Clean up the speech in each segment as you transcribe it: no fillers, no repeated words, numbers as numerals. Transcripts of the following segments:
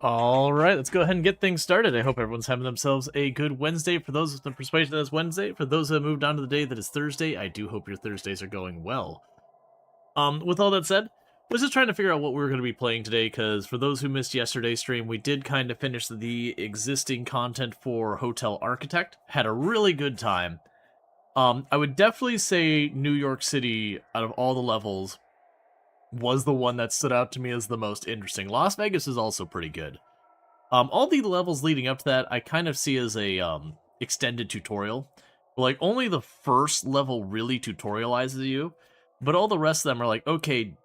All right, let's go ahead and get things started. I hope everyone's having themselves a good Wednesday. For those of the persuasion that is Wednesday, for those that moved on to the day that is Thursday, I do hope your Thursdays are going well. With all that said, I was just trying to figure out what we were going to be playing today, because for those who missed yesterday's stream, we did kind of finish the existing content for Hotel Architect. Had a really good time. I would definitely say New York City, out of all the levels, was the one that stood out to me as the most interesting. Las Vegas is also pretty good. All the levels leading up to that, I kind of see as a extended tutorial. Like, only the first level really tutorializes you, but all the rest of them are like, okay,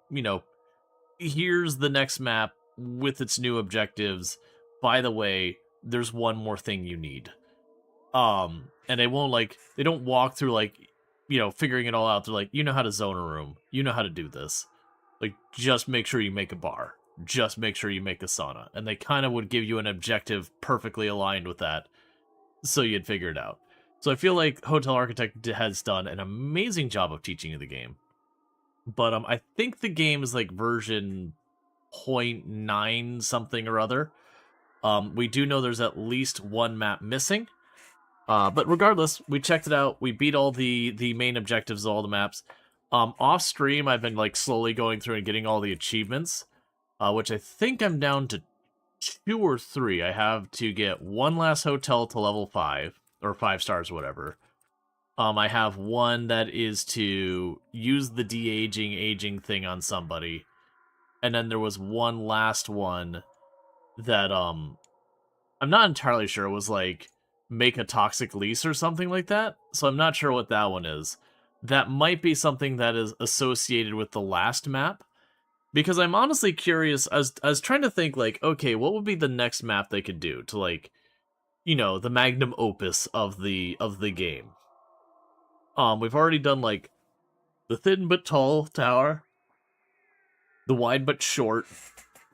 here's the next map with its new objectives. By the way, there's one more thing you need. And they don't walk through figuring it all out. They're like, you know how to zone a room, you know how to do this. Like, just make sure you make a bar. Just make sure you make a sauna. And they kind of would give you an objective perfectly aligned with that, so you'd figure it out. So I feel like Hotel Architect has done an amazing job of teaching you the game. But I think the game is like version 0.9 something or other. We do know there's at least one map missing. But regardless, we checked it out. We beat all the main objectives of all the maps. Off stream, I've been like slowly going through and getting all the achievements, which I think I'm down to 2 or 3. I have to get one last hotel to level 5 or 5 stars or whatever. I have one that is to use the aging thing on somebody, and then there was one last one that I'm not entirely sure. It was like make a toxic lease or something like that. So I'm not sure what that one is. That might be something that is associated with the last map, because I'm honestly curious. I was trying to think, like, okay, what would be the next map they could do to, like, the magnum opus of the game. We've already done like the thin but tall tower, the wide but short,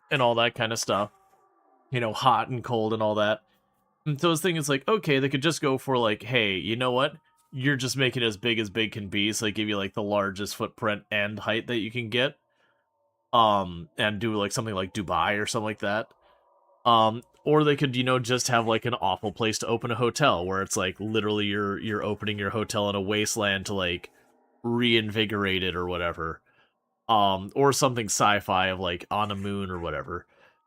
and all that kind of stuff. Hot and cold and all that. And so I was thinking, it's like, okay, they could just go for like, hey, you know what? You're just making it as big can be, so they give you like the largest footprint and height that you can get. And do like something like Dubai or something like that. Or they could, just have like an awful place to open a hotel, where it's like literally you're opening your hotel in a wasteland to like reinvigorate it or whatever. Or something sci-fi of like on a moon or whatever.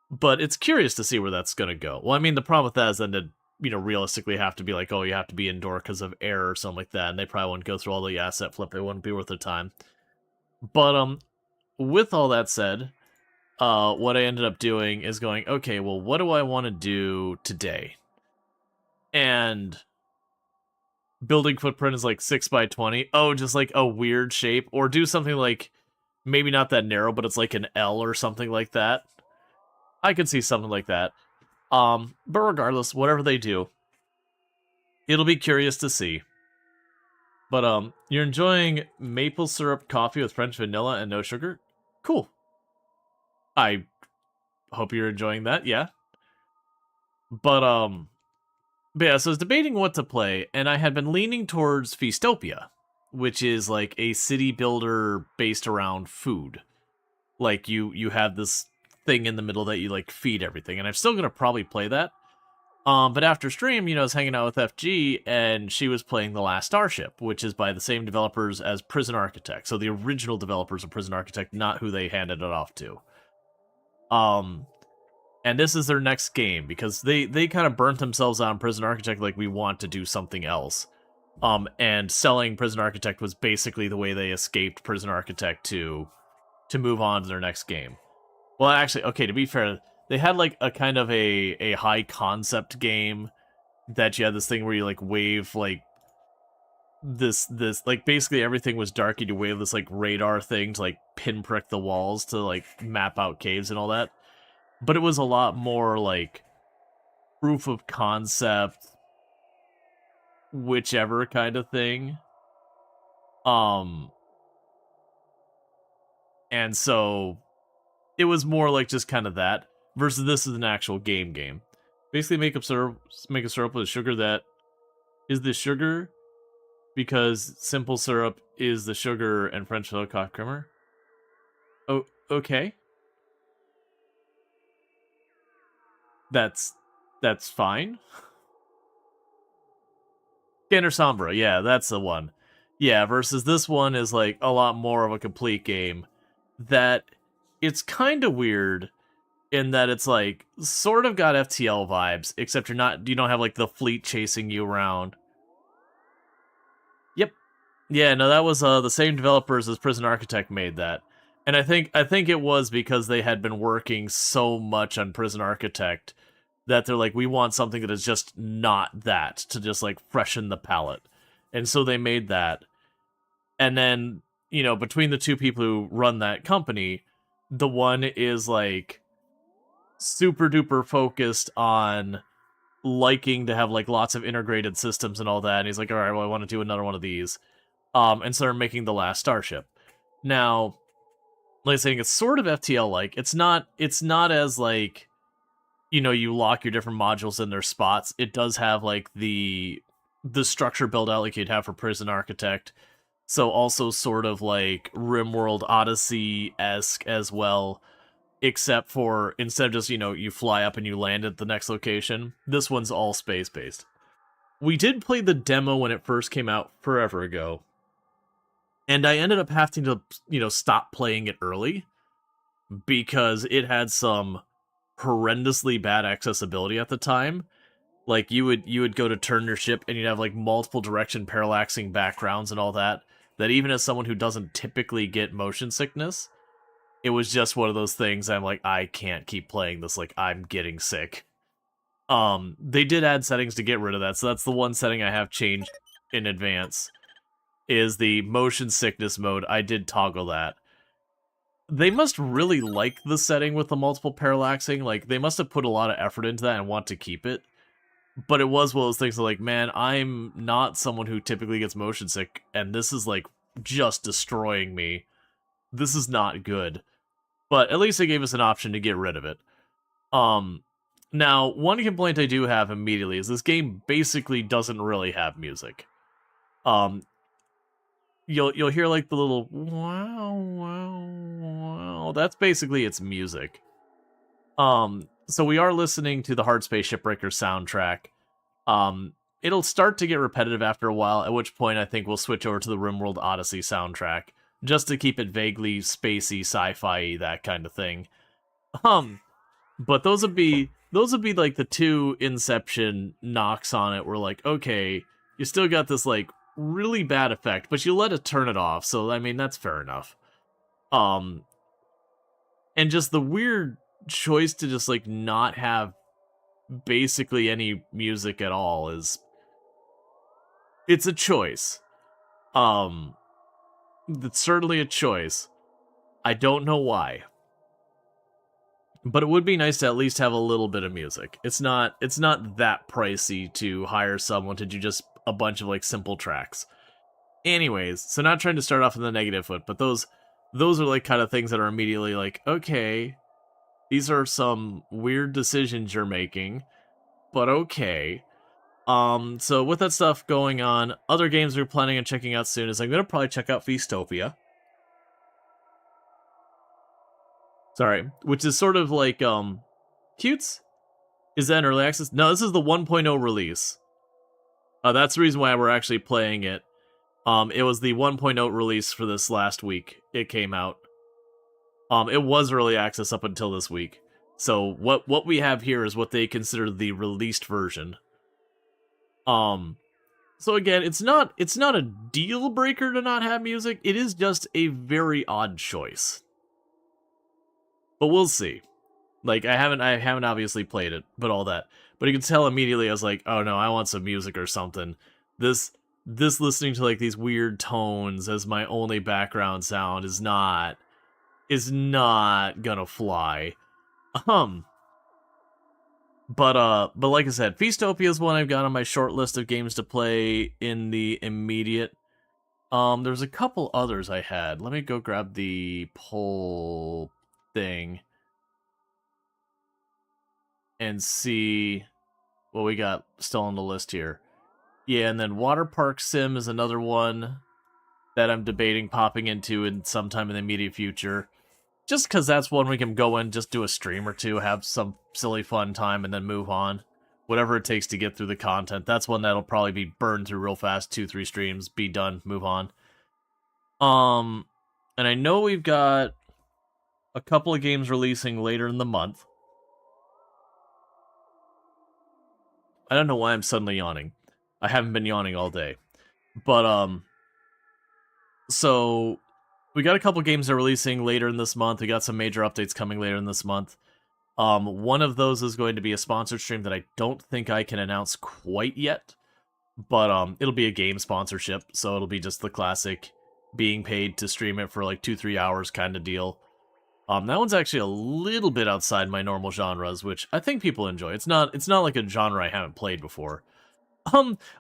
But it's curious to see where that's gonna go. Well, I mean, the problem with that is then to realistically have to be like, oh, you have to be indoor because of air or something like that, and they probably wouldn't go through all the asset flip. It wouldn't be worth their time. But with all that said, what I ended up doing is going, okay, well, what do I want to do today? And building footprint is like 6x20. Oh, just like a weird shape, or do something like maybe not that narrow, but it's like an L or something like that. I could see something like that. But regardless, whatever they do, it'll be curious to see. But you're enjoying maple syrup coffee with French vanilla and no sugar? Cool. I hope you're enjoying that, yeah. But yeah, so I was debating what to play, and I had been leaning towards Feastopia, which is like a city builder based around food. Like, you have this thing in the middle that you like feed everything, and I'm still gonna probably play that. But after stream, I was hanging out with FG, and she was playing The Last Starship, which is by the same developers as Prison Architect. So the original developers of Prison Architect, not who they handed it off to. And this is their next game, because they kind of burnt themselves out on Prison Architect, like, we want to do something else. And selling Prison Architect was basically the way they escaped Prison Architect to move on to their next game. Well, actually, okay, to be fair, they had like a kind of a high concept game that you had this thing where you like wave like this like basically everything was dark. You wave this like radar thing to like pinprick the walls to like map out caves and all that. But it was a lot more like proof of concept, whichever kind of thing. And so it was more like just kind of that, versus this is an actual game. Basically, make a syrup with sugar that is the sugar, because simple syrup is the sugar and French vanilla coffee creamer. Oh, okay. that's fine. Scanner Sombra, yeah, that's the one. Yeah, versus this one is like a lot more of a complete game. That it's kind of weird in that it's like sort of got FTL vibes, except you don't have like the fleet chasing you around. Yep. Yeah, no, that was the same developers as Prison Architect made that. And I think it was because they had been working so much on Prison Architect that they're like, we want something that is just not that to just like freshen the palate. And so they made that. And then, between the two people who run that company, the one is like super duper focused on liking to have like lots of integrated systems and all that. And he's like, all right, well, I want to do another one of these. And started making the last Starship. Now, like I was saying, it's sort of FTL like. It's not as like, you lock your different modules in their spots. It does have like the structure build out like you'd have for Prison Architect. So also sort of like RimWorld Odyssey-esque as well, except for instead of just, you fly up and you land at the next location, this one's all space-based. We did play the demo when it first came out forever ago, and I ended up having to, stop playing it early because it had some horrendously bad accessibility at the time. Like you would go to turn your ship and you'd have like multiple direction parallaxing backgrounds and all that. That even as someone who doesn't typically get motion sickness, it was just one of those things I'm like, I can't keep playing this, like I'm getting sick. They did add settings to get rid of that, so that's the one setting I have changed in advance, is the motion sickness mode. I did toggle that. They must really like the setting with the multiple parallaxing, like they must have put a lot of effort into that and want to keep it. But it was one of those things like, man, I'm not someone who typically gets motion sick, and this is like just destroying me. This is not good. But at least they gave us an option to get rid of it. Now, one complaint I do have immediately is this game basically doesn't really have music. You'll hear like the little wow wow wow. That's basically its music. So we are listening to the Hard Space Shipbreaker soundtrack. It'll start to get repetitive after a while, at which point I think we'll switch over to the RimWorld Odyssey soundtrack, just to keep it vaguely spacey, sci-fi, that kind of thing. But those would be like the two Inception knocks on it. Where like, okay, you still got this like really bad effect, but you let it turn it off, so I mean that's fair enough. And just the weird choice to just like not have basically any music at all it's a choice. It's certainly a choice. I don't know why. But it would be nice to at least have a little bit of music. It's not that pricey to hire someone to do just a bunch of like simple tracks. Anyways, so not trying to start off in the negative foot, but those are like kind of things that are immediately like, okay, these are some weird decisions you're making, but okay. So with that stuff going on, other games we're planning on checking out soon is I'm gonna probably check out Feastopia. Sorry, which is sort of like Cutes? Is that in early access? No, this is the 1.0 release. That's the reason why we're actually playing it. It was the 1.0 release for this last week. It came out. It was early access up until this week. So what we have here is what they consider the released version. So again, it's not a deal breaker to not have music. It is just a very odd choice. But we'll see. Like I haven't obviously played it, but all that. But you can tell immediately I was like, oh no, I want some music or something. This listening to like these weird tones as my only background sound is not gonna fly. But like I said, Feastopia is one I've got on my short list of games to play in the immediate. There's a couple others I had. Let me go grab the poll thing and see what we got still on the list here. Yeah, and then Water Park Sim is another one that I'm debating popping into in sometime in the immediate future. just because that's one we can go in, just do a stream or two, have some silly fun time, and then move on. Whatever it takes to get through the content. That's one that'll probably be burned through real fast, 2-3 streams, be done, move on. And I know we've got a couple of games releasing later in the month. I don't know why I'm suddenly yawning. I haven't been yawning all day. But, so we got a couple games that are releasing later in this month. We got some major updates coming later in this month. One of those is going to be a sponsored stream that I don't think I can announce quite yet. But, it'll be a game sponsorship, so it'll be just the classic being paid to stream it for like 2-3 hours kind of deal. That one's actually a little bit outside my normal genres, which I think people enjoy. It's not like a genre I haven't played before.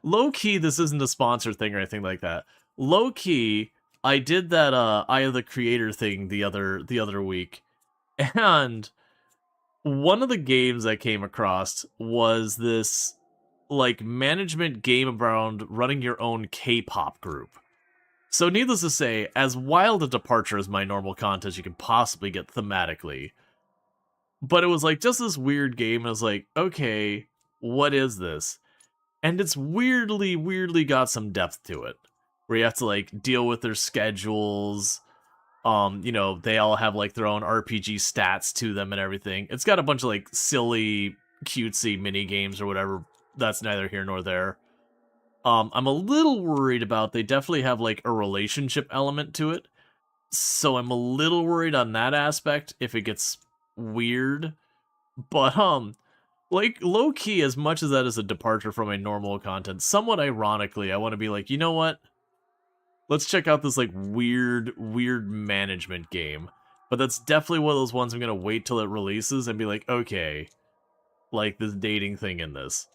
Low-key, this isn't a sponsor thing or anything like that. Low-key, I did that Eye of the Creator thing the other week, and one of the games I came across was this like management game around running your own K-pop group. So needless to say, as wild a departure as my normal content you can possibly get thematically. But it was like just this weird game, and I was like, okay, what is this? And it's weirdly got some depth to it. Where you have to like deal with their schedules. They all have like their own RPG stats to them and everything. It's got a bunch of like silly, cutesy mini games or whatever. That's neither here nor there. I'm a little worried about, they definitely have like a relationship element to it. So I'm a little worried on that aspect if it gets weird. But like low key, as much as that is a departure from my normal content, somewhat ironically, I want to be like, you know what? Let's check out this like weird management game. But that's definitely one of those ones I'm gonna wait till it releases and be like, okay, like this dating thing in this.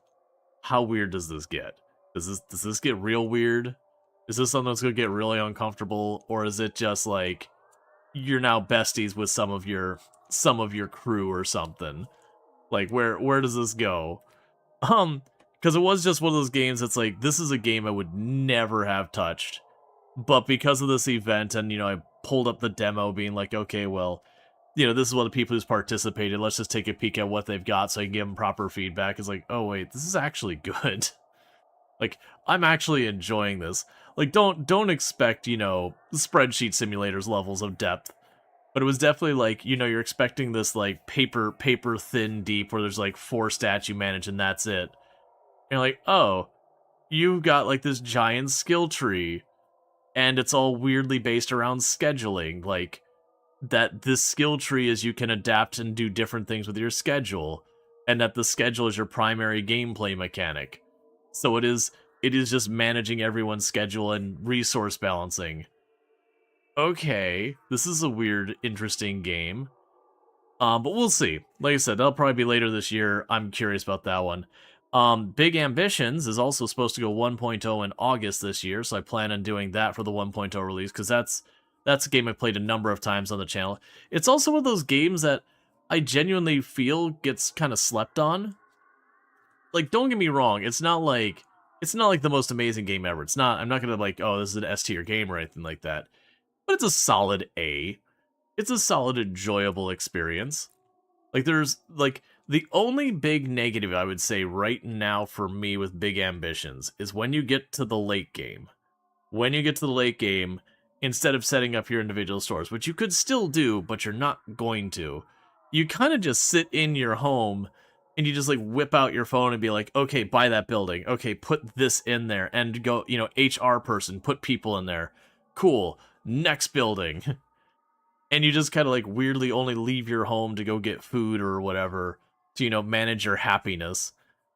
How weird does this get? Does this get real weird? Is this something that's gonna get really uncomfortable, or is it just like you're now besties with some of your crew or something? Like where does this go? Because it was just one of those games that's like, this is a game I would never have touched, but because of this event, and I pulled up the demo, being like, okay, well, this is what the people who's participated. Let's just take a peek at what they've got so I can give them proper feedback. It's like, oh wait, this is actually good. Like, I'm actually enjoying this. Like, don't expect, spreadsheet simulators levels of depth. But it was definitely like, you're expecting this, like, paper thin deep where there's, like, 4 stats you manage and that's it. And you're like, oh, you've got, like, this giant skill tree. And it's all weirdly based around scheduling. Like, that this skill tree is you can adapt and do different things with your schedule. And that the schedule is your primary gameplay mechanic. So it is just managing everyone's schedule and resource balancing. Okay, this is a weird, interesting game. But we'll see. Like I said, that'll probably be later this year. I'm curious about that one. Big Ambitions is also supposed to go 1.0 in August this year, so I plan on doing that for the 1.0 release, because that's a game I've played a number of times on the channel. It's also one of those games that I genuinely feel gets kind of slept on. Like, don't get me wrong, it's not like the most amazing game ever. I'm not gonna like, oh, this is an S tier game or anything like that. But it's a solid A. It's a solid, enjoyable experience. Like, there's, like, the only big negative I would say right now for me with Big Ambitions is when you get to the late game. When you get to the late game, instead of setting up your individual stores, which you could still do, but you're not going to, you kind of just sit in your home and you just like whip out your phone and be like, okay, buy that building. Okay, put this in there and go, HR person, put people in there. Cool. Next building. And you just kind of like weirdly only leave your home to go get food or whatever to, manage your happiness.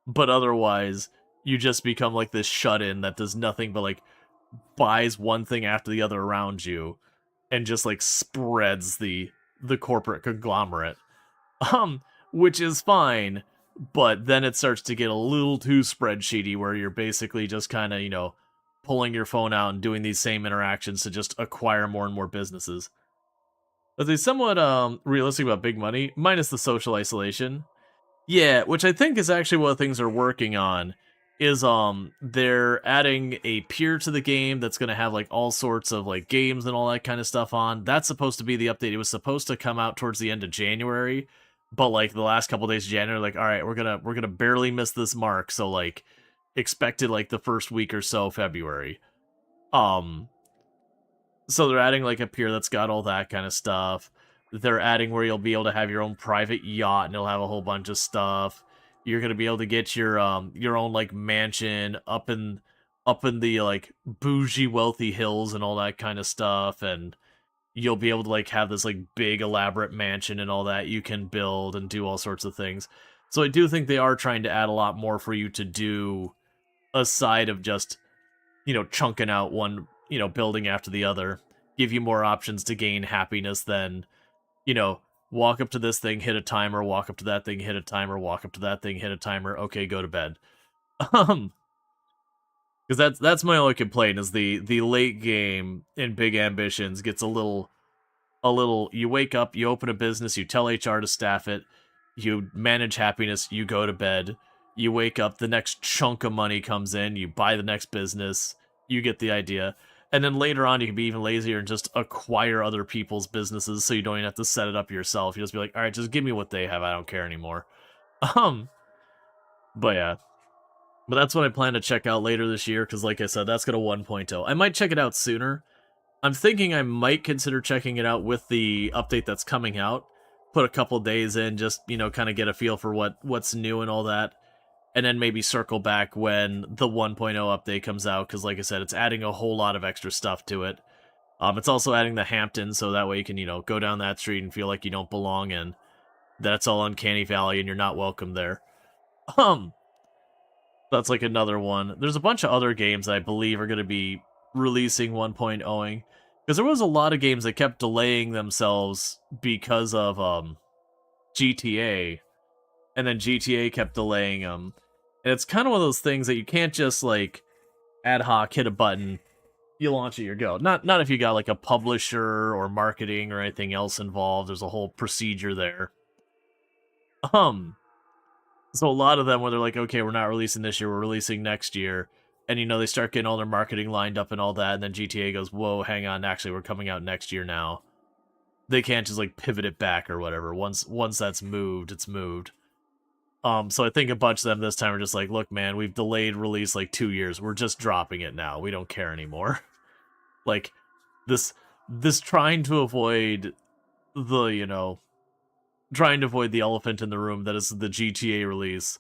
But otherwise, you just become like this shut-in that does nothing but like buys one thing after the other around you and just like spreads the corporate conglomerate. Which is fine, but then it starts to get a little too spreadsheety where you're basically just kind of, pulling your phone out and doing these same interactions to just acquire more and more businesses. But they're somewhat realistic about big money, minus the social isolation. Yeah, which I think is actually what things are working on, is they're adding a pier to the game that's going to have like all sorts of like games and all that kind of stuff on. That's supposed to be the update. It was supposed to come out towards the end of January, but like the last couple days of January, like all right, we're gonna barely miss this mark, so like expected like the first week or so February. Um, so they're adding like a pier that's got all that kind of stuff. They're adding where you'll be able to have your own private yacht and it'll have a whole bunch of stuff. You're gonna be able to get your own like mansion up in the like bougie wealthy hills and all that kind of stuff, and you'll be able to like have this like big elaborate mansion and all that you can build and do all sorts of things. So I do think they are trying to add a lot more for you to do aside of just, chunking out one, building after the other. Give you more options to gain happiness than, you know, walk up to this thing, hit a timer, walk up to that thing, hit a timer, walk up to that thing, hit a timer, okay, go to bed. Um, because that's my only complaint is the late game in Big Ambitions gets a little you wake up, you open a business, you tell HR to staff it, you manage happiness, you go to bed, you wake up, the next chunk of money comes in, you buy the next business, you get the idea. And then later on you can be even lazier and just acquire other people's businesses so you don't even have to set it up yourself. You just be like, all right, just give me what they have, I don't care anymore. Um but yeah. But that's what I plan to check out later this year, because like I said, that's gonna 1.0. I might check it out sooner. I'm thinking I might consider checking it out with the update that's coming out. Put a couple days in, just, kind of get a feel for what's new and all that. And then maybe circle back when the 1.0 update comes out, because like I said, it's adding a whole lot of extra stuff to it. It's also adding the Hamptons, so that way you can, go down that street and feel like you don't belong, and that's all Uncanny Valley and you're not welcome there. Um, that's like another one. There's a bunch of other games I believe are going to be releasing 1.0ing, because there was a lot of games that kept delaying themselves because of GTA, and then GTA kept delaying them. And it's kind of one of those things that you can't just like ad hoc hit a button, you launch it, you go. Not if you got like a publisher or marketing or anything else involved. There's a whole procedure there. Um, So a lot of them where they're like, okay, we're not releasing this year, we're releasing next year. And they start getting all their marketing lined up and all that, and then GTA goes, whoa, hang on, actually we're coming out next year now. They can't just like pivot it back or whatever. Once that's moved, it's moved. So I think a bunch of them this time are just like, look, man, we've delayed release like 2 years. We're just dropping it now. We don't care anymore. Like this trying to avoid the elephant in the room that is the GTA release.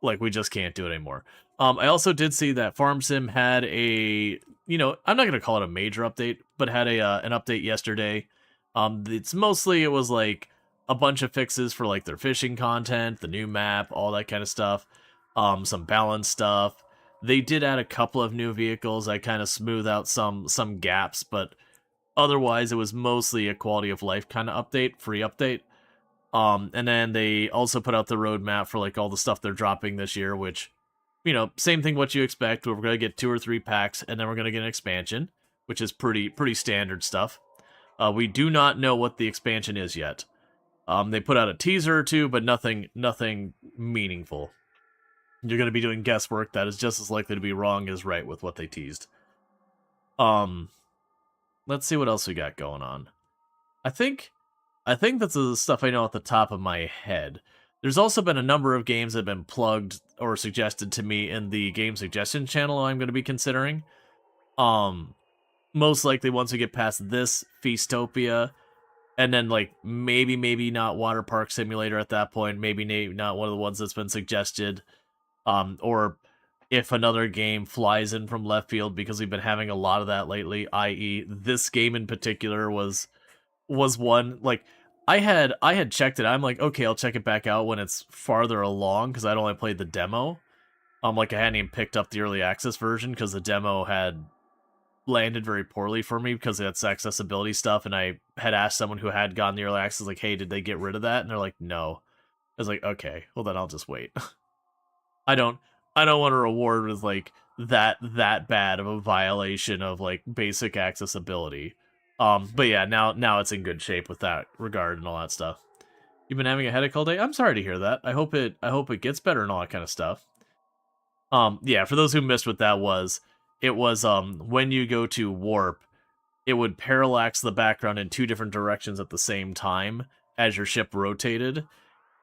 Like, we just can't do it anymore. I also did see that Farm Sim had I'm not going to call it a major update, but had an update yesterday. It was like a bunch of fixes for like their fishing content, the new map, all that kind of stuff. Some balance stuff. They did add a couple of new vehicles that kind of smooth out some gaps, but otherwise it was mostly a quality of life kind of update, free update. And then they also put out the roadmap for like all the stuff they're dropping this year, which, same thing what you expect. We're gonna get 2 or 3 packs, and then we're gonna get an expansion, which is pretty standard stuff. We do not know what the expansion is yet. They put out a teaser or two, but nothing meaningful. You're gonna be doing guesswork that is just as likely to be wrong as right with what they teased. Let's see what else we got going on. I think that's the stuff I know off the top of my head. There's also been a number of games that have been plugged or suggested to me in the game suggestion channel I'm going to be considering. Most likely once we get past this Feastopia, and then like maybe not Water Park Simulator at that point, maybe not one of the ones that's been suggested, or if another game flies in from left field, because we've been having a lot of that lately, i.e. this game in particular was one. Like, I had checked it. I'm like, okay, I'll check it back out when it's farther along, because I'd only played the demo. Like, I hadn't even picked up the early access version because the demo had landed very poorly for me because it's accessibility stuff, and I had asked someone who had gotten the early access, like, hey, did they get rid of that? And they're like, no. I was like, okay, well then I'll just wait. I don't want to reward with like that bad of a violation of like basic accessibility. But yeah, now it's in good shape with that regard and all that stuff. You've been having a headache all day? I'm sorry to hear that. I hope it gets better and all that kind of stuff. Yeah, for those who missed what that was, it was when you go to warp, it would parallax the background in two different directions at the same time as your ship rotated,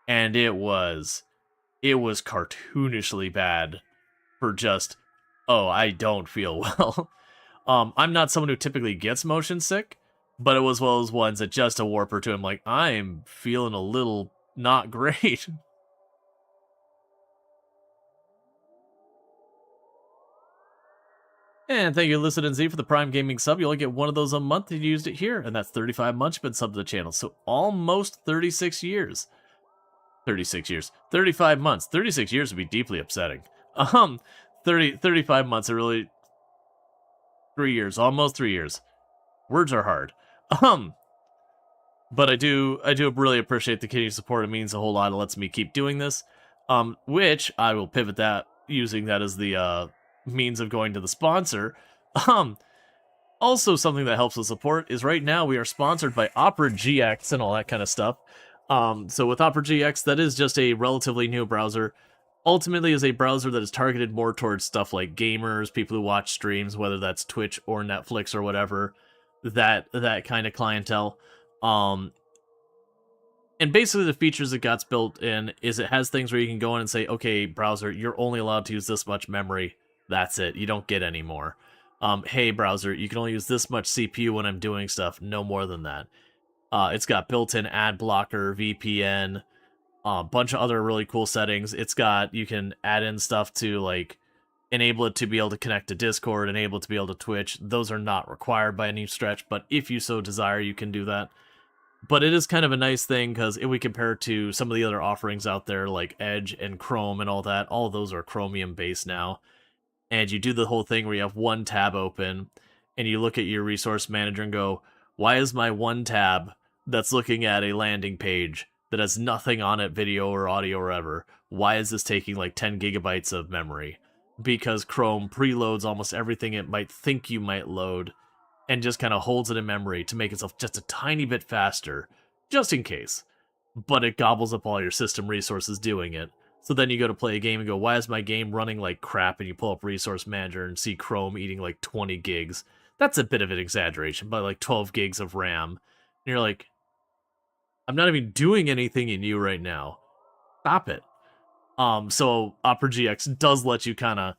and it was cartoonishly bad for just, oh, I don't feel well. I'm not someone who typically gets motion sick, but it was one of those ones that just a warp or two, I'm like, I'm feeling a little not great. And thank you, Listen and Z, for the Prime Gaming sub. You only get one of those a month if you used it here, and that's 35 months you've been subbed to the channel. So almost 36 years. 36 years. 35 months. 36 years would be deeply upsetting. 35 months are really 3 years, almost 3 years. Words are hard. But I do really appreciate the continued support. It means a whole lot. It lets me keep doing this. Which I will pivot that using that as the means of going to the sponsor. Also something that helps with support is right now we are sponsored by Opera GX and all that kind of stuff. So with Opera GX, that is just a relatively new browser. Ultimately is a browser that is targeted more towards stuff like gamers, people who watch streams, whether that's Twitch or Netflix or whatever, that kind of clientele. And basically the features it got built in is it has things where you can go in and say, okay, browser, you're only allowed to use this much memory. That's it. You don't get any more. Hey, browser, you can only use this much CPU when I'm doing stuff. No more than that. It's got built-in ad blocker, VPN, a bunch of other really cool settings. It's got, you can add in stuff to, like, enable it to be able to connect to Discord, enable it to be able to Twitch. Those are not required by any stretch, but if you so desire, you can do that. But it is kind of a nice thing, because if we compare it to some of the other offerings out there, like Edge and Chrome and all that, all of those are Chromium-based now. And you do the whole thing where you have one tab open, and you look at your resource manager and go, why is my one tab that's looking at a landing page that has nothing on it, video or audio or whatever, why is this taking like 10 gigabytes of memory? Because Chrome preloads almost everything it might think you might load, and just kind of holds it in memory to make itself just a tiny bit faster, just in case. But it gobbles up all your system resources doing it. So then you go to play a game and go, why is my game running like crap? And you pull up Resource Manager and see Chrome eating like 20 gigs. That's a bit of an exaggeration, but like 12 gigs of RAM. And you're like, I'm not even doing anything in you right now. Stop it. So Opera GX does let you kind of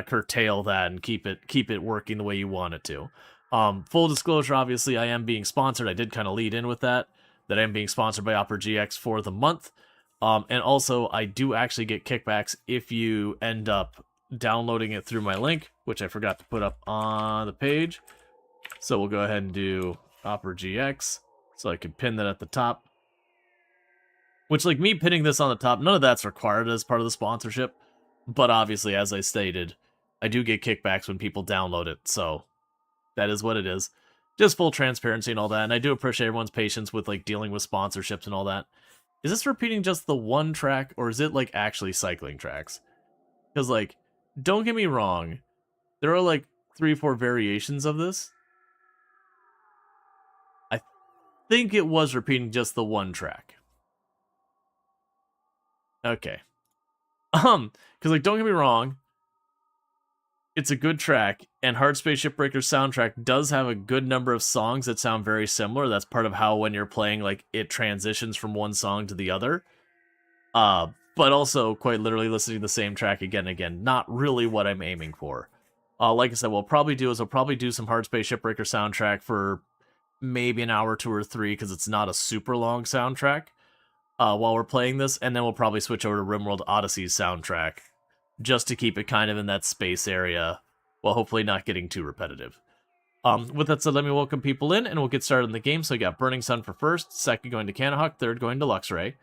curtail that and keep it working the way you want it to. Full disclosure, obviously, I am being sponsored. I did kind of lead in with that I am being sponsored by Opera GX for the month. And also, I do actually get kickbacks if you end up downloading it through my link, which I forgot to put up on the page. So we'll go ahead and do Opera GX, so I can pin that at the top. Which, like, me pinning this on the top, none of that's required as part of the sponsorship. But obviously, as I stated, I do get kickbacks when people download it, so that is what it is. Just full transparency and all that, and I do appreciate everyone's patience with, like, dealing with sponsorships and all that. Is this repeating just the one track, or is it, like, actually cycling tracks? Because, like, don't get me wrong, there are, like, 3 or 4 variations of this. I think it was repeating just the one track. Okay. Because, like, don't get me wrong, it's a good track, and Hard Space Shipbreaker's soundtrack does have a good number of songs that sound very similar. That's part of how, when you're playing, like, it transitions from one song to the other. But also, quite literally, listening to the same track again and again, not really what I'm aiming for. Like I said, what I'll probably do is I'll probably do some Hard Space Shipbreaker soundtrack for maybe an hour, 2 or 3, because it's not a super long soundtrack, while we're playing this, and then we'll probably switch over to RimWorld Odyssey's soundtrack, just to keep it kind of in that space area, while hopefully not getting too repetitive. With that said, let me welcome people in, and we'll get started in the game. So we got Burning Sun for first, second going to Canahawk, third going to Luxray.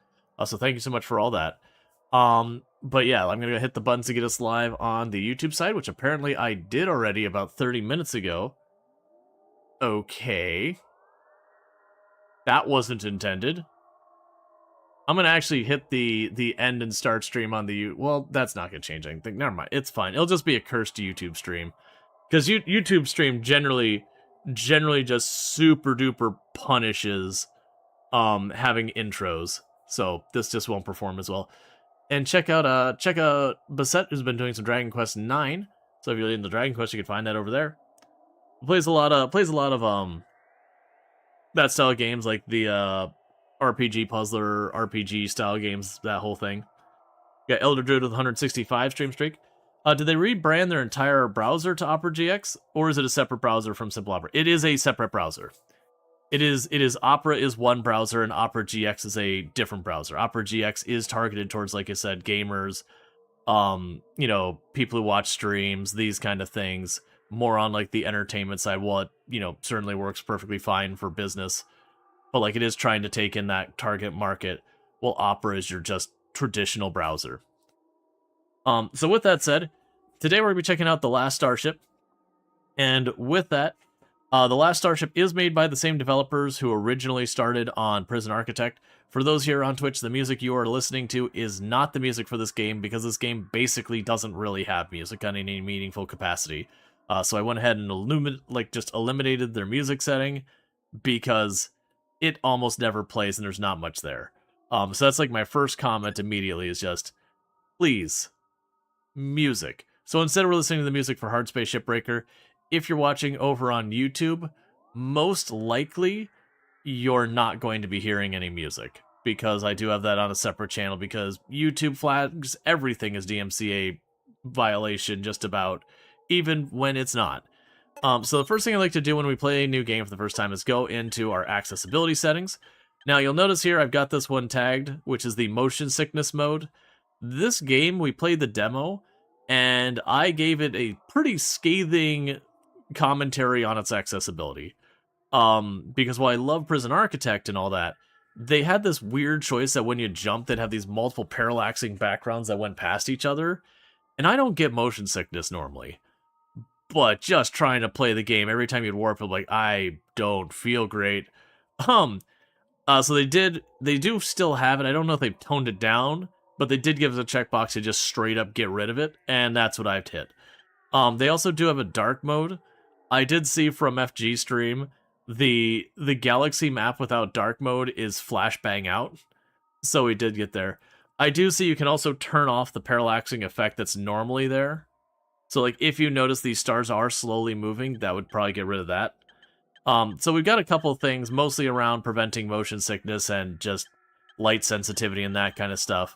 So thank you so much for all that. But yeah, I'm going to hit the buttons to get us live on the YouTube side, which apparently I did already about 30 minutes ago. Okay. That wasn't intended. I'm going to actually hit the end and start stream on the... Well, that's not going to change anything. Never mind. It's fine. It'll just be a cursed YouTube stream. Because YouTube stream generally just super duper punishes having intros. So this just won't perform as well. And check out Bassett, who's been doing some Dragon Quest 9. So if you're into Dragon Quest, you can find that over there. Plays a lot of that style of games, like the RPG puzzler, RPG style games, that whole thing. Got Elder Druid with 165 stream streak. Did they rebrand their entire browser to Opera GX, or is it a separate browser from Simple Opera? It is a separate browser. It is Opera is one browser and Opera GX is a different browser. Opera GX is targeted towards, like I said, gamers, people who watch streams, these kind of things, more on like the entertainment side. Well, it, certainly works perfectly fine for business, but like it is trying to take in that target market. Well, Opera is your just traditional browser. So with that said, today we're gonna be checking out The Last Starship, and with that, The Last Starship is made by the same developers who originally started on Prison Architect. For those here on Twitch, the music you are listening to is not the music for this game, because this game basically doesn't really have music on any meaningful capacity. So I went ahead and just eliminated their music setting, because it almost never plays and there's not much there. So that's like my first comment immediately is just, please, music. So instead we're listening to the music for Hard Space Shipbreaker. If you're watching over on YouTube, most likely you're not going to be hearing any music, because I do have that on a separate channel, because YouTube flags everything as DMCA violation just about, even when it's not. So the first thing I like to do when we play a new game for the first time is go into our accessibility settings. Now you'll notice here I've got this one tagged, which is the motion sickness mode. This game, we played the demo, and I gave it a pretty scathing commentary on its accessibility. Because while I love Prison Architect and all that, they had this weird choice that when you jump, they'd have these multiple parallaxing backgrounds that went past each other. And I don't get motion sickness normally, but just trying to play the game, every time you'd warp, I'm like, I don't feel great. So they do still have it. I don't know if they've toned it down, but they did give us a checkbox to just straight up get rid of it, and that's what I've hit. They also do have a dark mode. I did see from FG stream, the galaxy map without dark mode is flashbang out, so we did get there. I do see you can also turn off the parallaxing effect that's normally there. So like if you notice these stars are slowly moving, that would probably get rid of that. So we've got a couple things mostly around preventing motion sickness and just light sensitivity and that kind of stuff.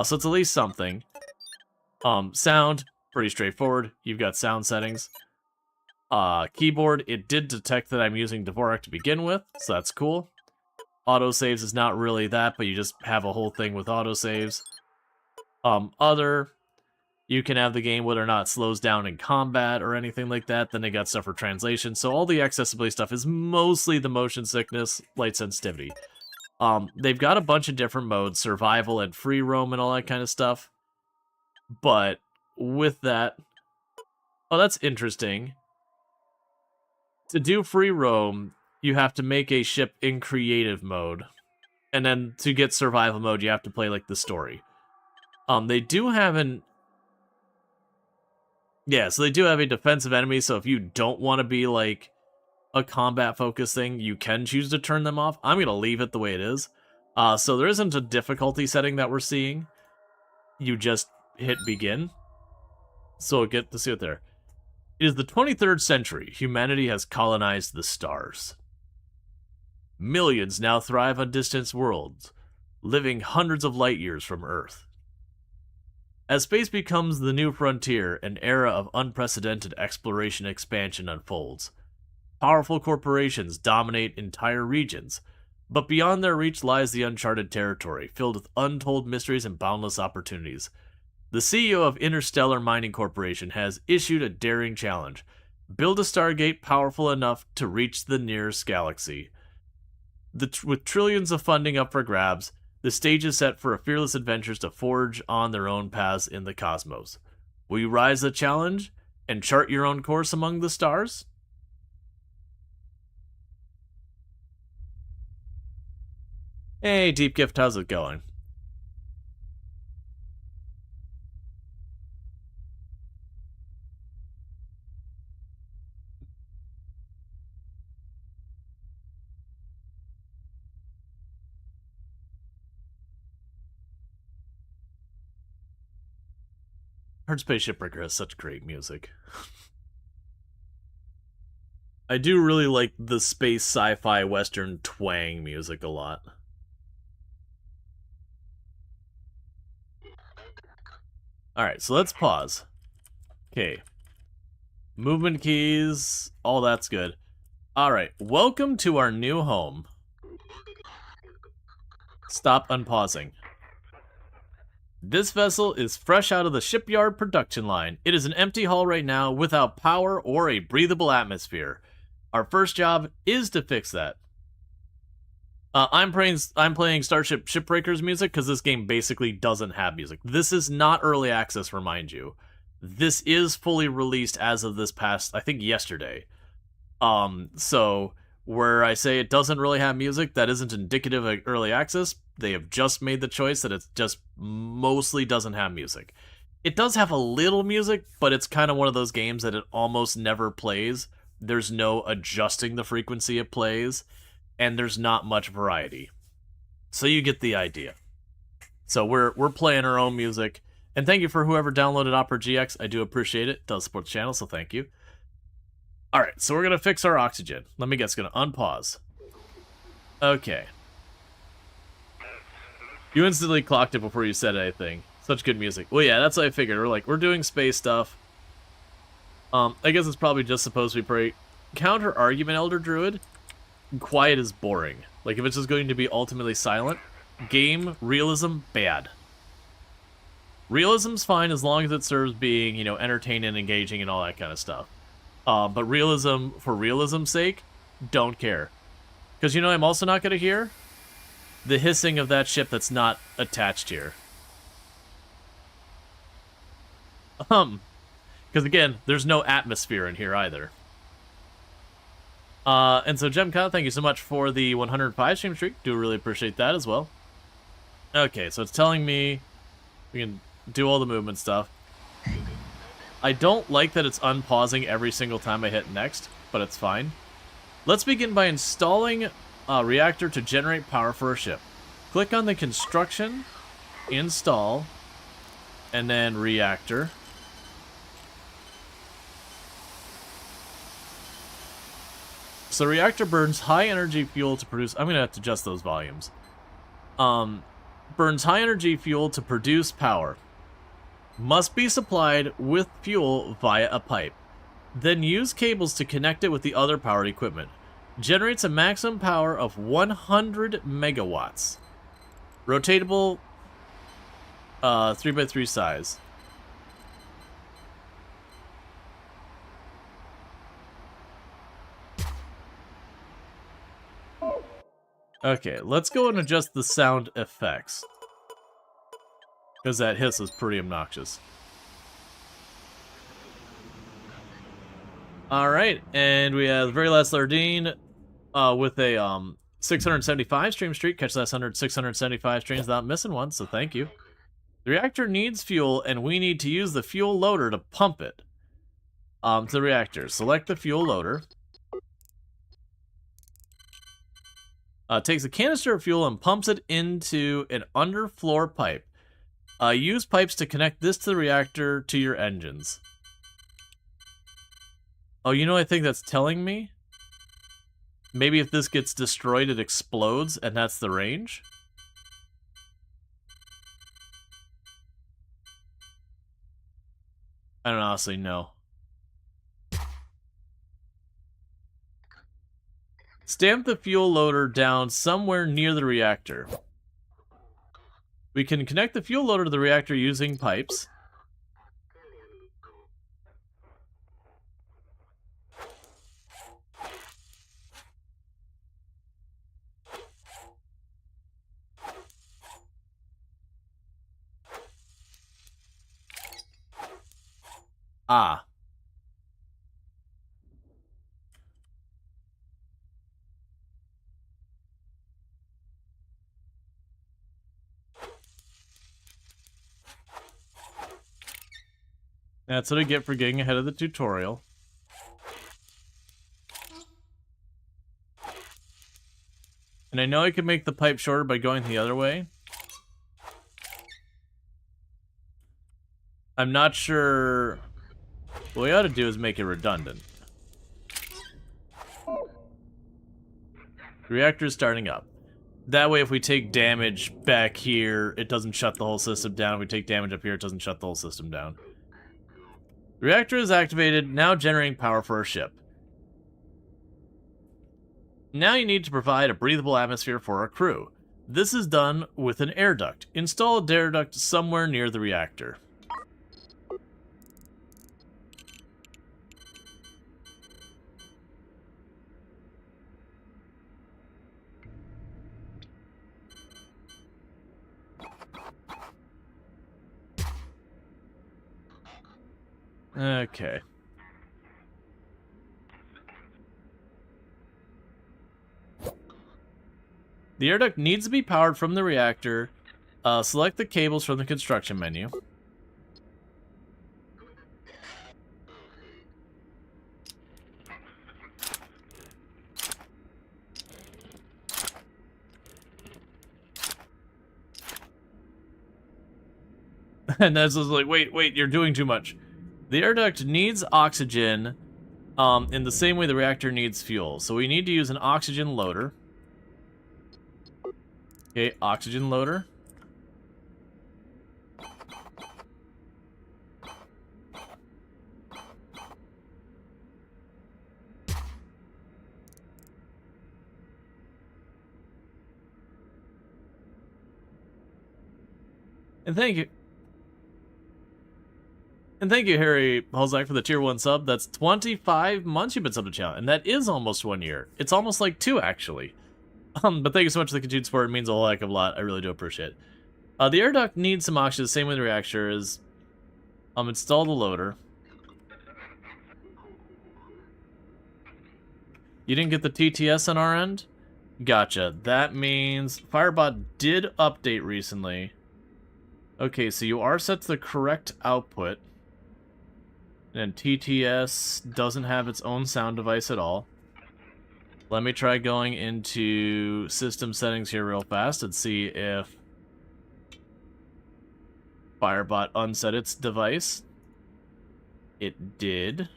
So it's at least something. Sound, pretty straightforward. You've got sound settings. Keyboard, it did detect that I'm using Dvorak to begin with, so that's cool. Autosaves is not really that, but you just have a whole thing with autosaves. Other, you can have the game whether or not it slows down in combat or anything like that. Then they got stuff for translation. So all the accessibility stuff is mostly the motion sickness, light sensitivity. They've got a bunch of different modes, survival and free roam and all that kind of stuff. But with that, oh, that's interesting. To do free roam, you have to make a ship in creative mode. And then to get survival mode, you have to play like the story. They do have so they do have a defensive enemy, so if you don't want to be like a combat focused thing, you can choose to turn them off. I'm going to leave it the way it is. So there isn't a difficulty setting that we're seeing. You just hit begin. So get to see it there. It is the 23rd century. Humanity has colonized the stars. Millions now thrive on distant worlds, living hundreds of light years from Earth. As space becomes the new frontier, an era of unprecedented exploration and expansion unfolds. Powerful corporations dominate entire regions, but beyond their reach lies the uncharted territory, filled with untold mysteries and boundless opportunities. The CEO of Interstellar Mining Corporation has issued a daring challenge. Build a Stargate powerful enough to reach the nearest galaxy. With trillions of funding up for grabs, the stage is set for fearless adventurers to forge on their own paths in the cosmos. Will you rise the challenge and chart your own course among the stars? Hey, Deep Gift, how's it going? Hard Space Shipbreaker has such great music. I do really like the space sci-fi western twang music a lot. Alright, so let's pause. Okay. Movement keys, all that's good. Alright, welcome to our new home. Stop unpausing. This vessel is fresh out of the shipyard production line. It is an empty hull right now without power or a breathable atmosphere. Our first job is to fix that. I'm playing Starship Shipbreaker's music because this game basically doesn't have music. This is not early access, remind you. This is fully released as of this past, I think, yesterday. So where I say it doesn't really have music, that isn't indicative of early access. They have just made the choice that it just mostly doesn't have music. It does have a little music, but it's kind of one of those games that it almost never plays. There's no adjusting the frequency it plays, and there's not much variety. So you get the idea. So we're playing our own music, and thank you for whoever downloaded Opera GX. I do appreciate it. It does support the channel, so thank you. Alright, so we're going to fix our oxygen. Let me guess, going to unpause. Okay. You instantly clocked it before you said anything. Such good music. Well, yeah, that's what I figured. We're doing space stuff. I guess it's probably just supposed to be pretty... Counter-argument, Elder Druid. Quiet is boring. Like, if it's just going to be ultimately silent. Game, realism, bad. Realism's fine as long as it serves being, you know, entertaining, engaging, and all that kind of stuff. But realism, for realism's sake, don't care. Because, you know, I'm also not going to hear the hissing of that ship that's not attached here. Because, again, there's no atmosphere in here either. And so, Gemcon, thank you so much for the 105 stream streak. Do really appreciate that as well. Okay, so it's telling me we can do all the movement stuff. I don't like that it's unpausing every single time I hit next, but it's fine. Let's begin by installing a reactor to generate power for a ship. Click on the construction, install, and then reactor. So reactor burns high energy fuel to produce... I'm going to have to adjust those volumes. Burns high energy fuel to produce power. Must be supplied with fuel via a pipe. Then use cables to connect it with the other powered equipment. Generates a maximum power of 100 megawatts. Rotatable 3x3 size. Okay, let's go and adjust the sound effects. Because that hiss is pretty obnoxious. Alright, and we have the very last Lardine with a 675 stream streak. Catch the last 675 streams without missing one, so thank you. The reactor needs fuel, and we need to use the fuel loader to pump it to the reactor. Select the fuel loader. Takes a canister of fuel and pumps it into an underfloor pipe. Use pipes to connect this to the reactor to your engines. Oh, you know what I think that's telling me? Maybe if this gets destroyed, it explodes, and that's the range? I don't honestly know. Stamp the fuel loader down somewhere near the reactor. We can connect the fuel loader to the reactor using pipes. Ah. That's what I get for getting ahead of the tutorial. And I know I can make the pipe shorter by going the other way. I'm not sure. What we ought to do is make it redundant. The reactor is starting up. That way, if we take damage back here, it doesn't shut the whole system down. If we take damage up here, it doesn't shut the whole system down. The reactor is activated, now generating power for our ship. Now you need to provide a breathable atmosphere for our crew. This is done with an air duct. Install a air duct somewhere near the reactor. Okay. The air duct needs to be powered from the reactor. Select the cables from the construction menu. And that's just like, wait, you're doing too much. The air duct needs oxygen in the same way the reactor needs fuel. So we need to use an oxygen loader. Okay, oxygen loader. And thank you. And thank you, Harry Holzak, for the tier 1 sub. That's 25 months you've been subbed to channel, and that is almost 1 year. It's almost like 2, actually. But thank you so much for the continued support. It means a whole heck of a lot. I really do appreciate it. The air duct needs some oxygen, the same way the reactor is. Install the loader. You didn't get the TTS on our end? Gotcha. That means Firebot did update recently. Okay, so you are set to the correct output. And TTS doesn't have its own sound device at all. Let me try going into system settings here real fast and see if Firebot unset its device. It did.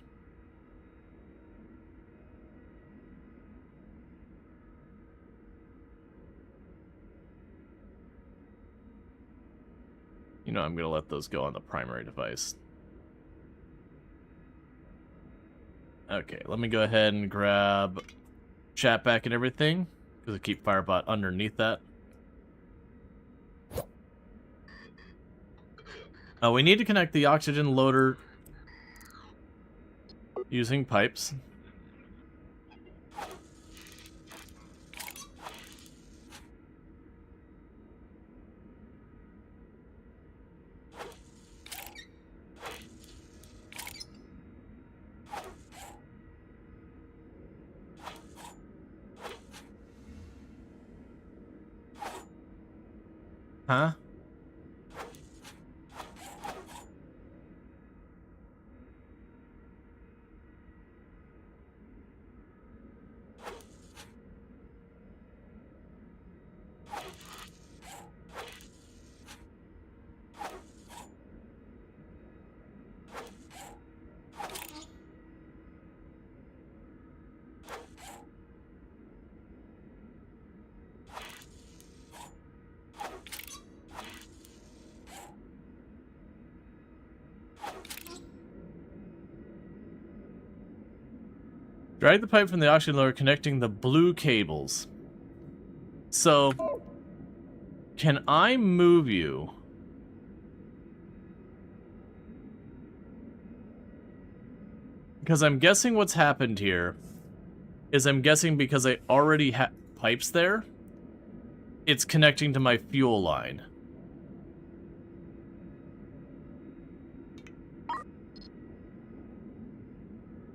You know, I'm going to let those go on the primary device. Okay, let me go ahead and grab chat back and everything, because I keep Firebot underneath that. We need to connect the oxygen loader using pipes. Huh? Drag the pipe from the oxygen loader connecting the blue cables. So, can I move you? Because I'm guessing what's happened here is I'm guessing because I already have pipes there, it's connecting to my fuel line.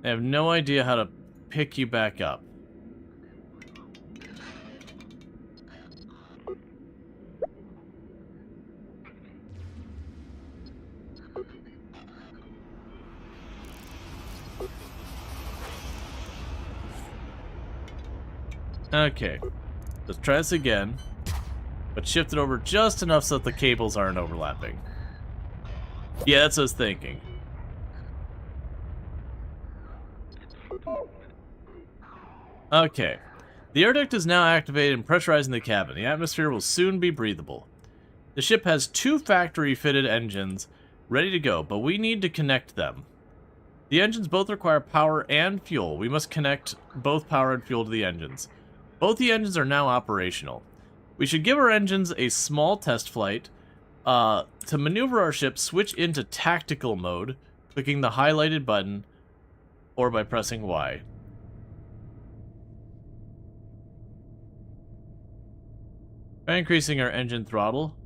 I have no idea how to pick you back up. Okay, let's try this again, but shift it over just enough so that the cables aren't overlapping. Yeah, that's what I was thinking. Okay. The air duct is now activated and pressurizing the cabin. The atmosphere will soon be breathable. The ship has 2 factory-fitted engines ready to go, but we need to connect them. The engines both require power and fuel. We must connect both power and fuel to the engines. Both the engines are now operational. We should give our engines a small test flight. To maneuver our ship, switch into tactical mode, clicking the highlighted button, or by pressing Y. By increasing our engine throttle.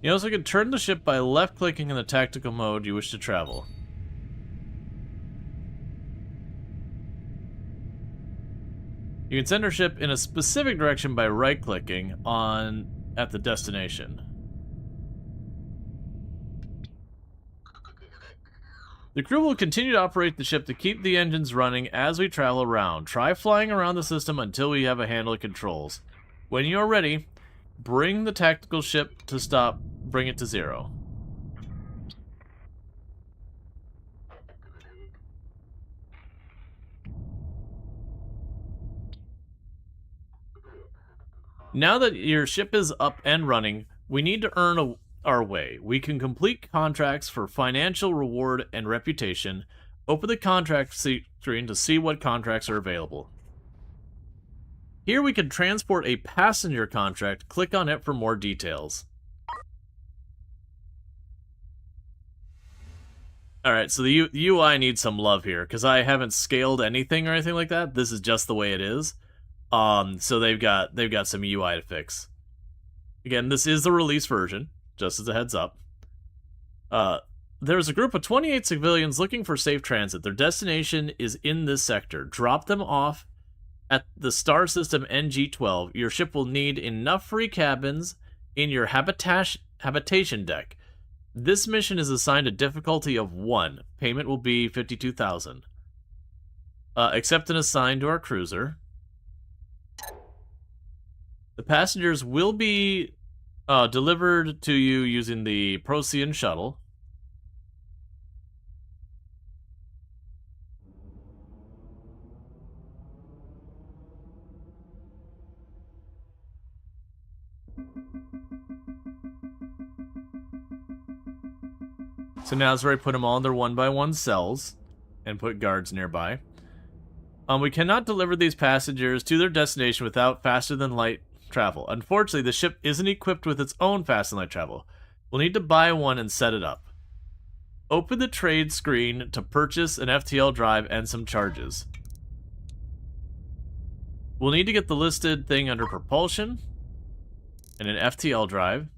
You also can turn the ship by left-clicking in the tactical mode you wish to travel. You can send our ship in a specific direction by right-clicking at the destination. The crew will continue to operate the ship to keep the engines running as we travel around. Try flying around the system until we have a handle of controls. When you are ready, bring the tactical ship to stop. Bring it to 0. Now that your ship is up and running, we need to earn our way. We can complete contracts for financial reward and reputation. Open the contract screen to see what contracts are available. Here we can transport a passenger contract. Click on it for more details. Alright, so the UI needs some love here, because I haven't scaled anything or anything like that. This is just the way it is. So they've got some UI to fix. Again, this is the release version, just as a heads up. There's a group of 28 civilians looking for safe transit. Their destination is in this sector. Drop them off at the star system NG-12. Your ship will need enough free cabins in your habitation deck. This mission is assigned a difficulty of 1. Payment will be 52,000. Accept and assign to our cruiser. The passengers will be delivered to you using the Procyon shuttle. So now it's where I put them all in their 1x1 cells and put guards nearby. We cannot deliver these passengers to their destination without faster-than-light travel. Unfortunately, the ship isn't equipped with its own fast-and-light travel. We'll need to buy one and set it up. Open the trade screen to purchase an FTL drive and some charges. We'll need to get the listed thing under propulsion and an FTL drive.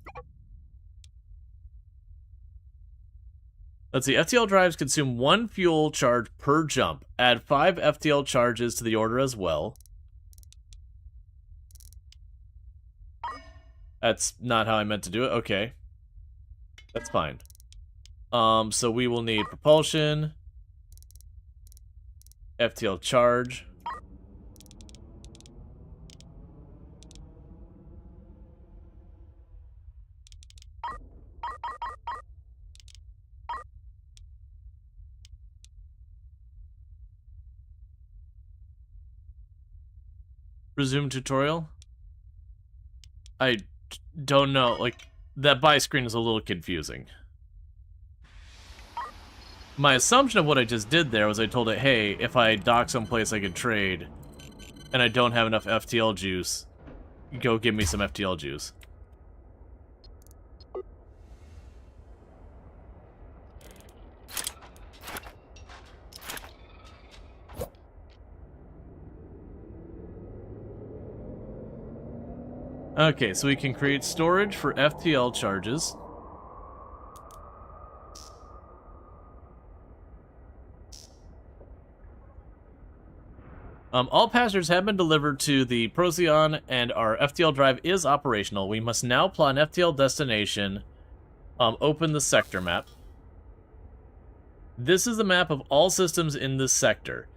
Let's see, FTL drives consume 1 fuel charge per jump. Add 5 FTL charges to the order as well. That's not how I meant to do it. Okay. That's fine. So we will need propulsion, FTL charge. Resume tutorial. I don't know, like, that buy screen is a little confusing. My assumption of what I just did there was I told it, hey, if I dock someplace I can trade, and I don't have enough FTL juice, go give me some FTL juice. Okay, so we can create storage for FTL charges. All passengers have been delivered to the Procyon, and our FTL drive is operational. We must now plot an FTL destination. Open the sector map. This is the map of all systems in this sector.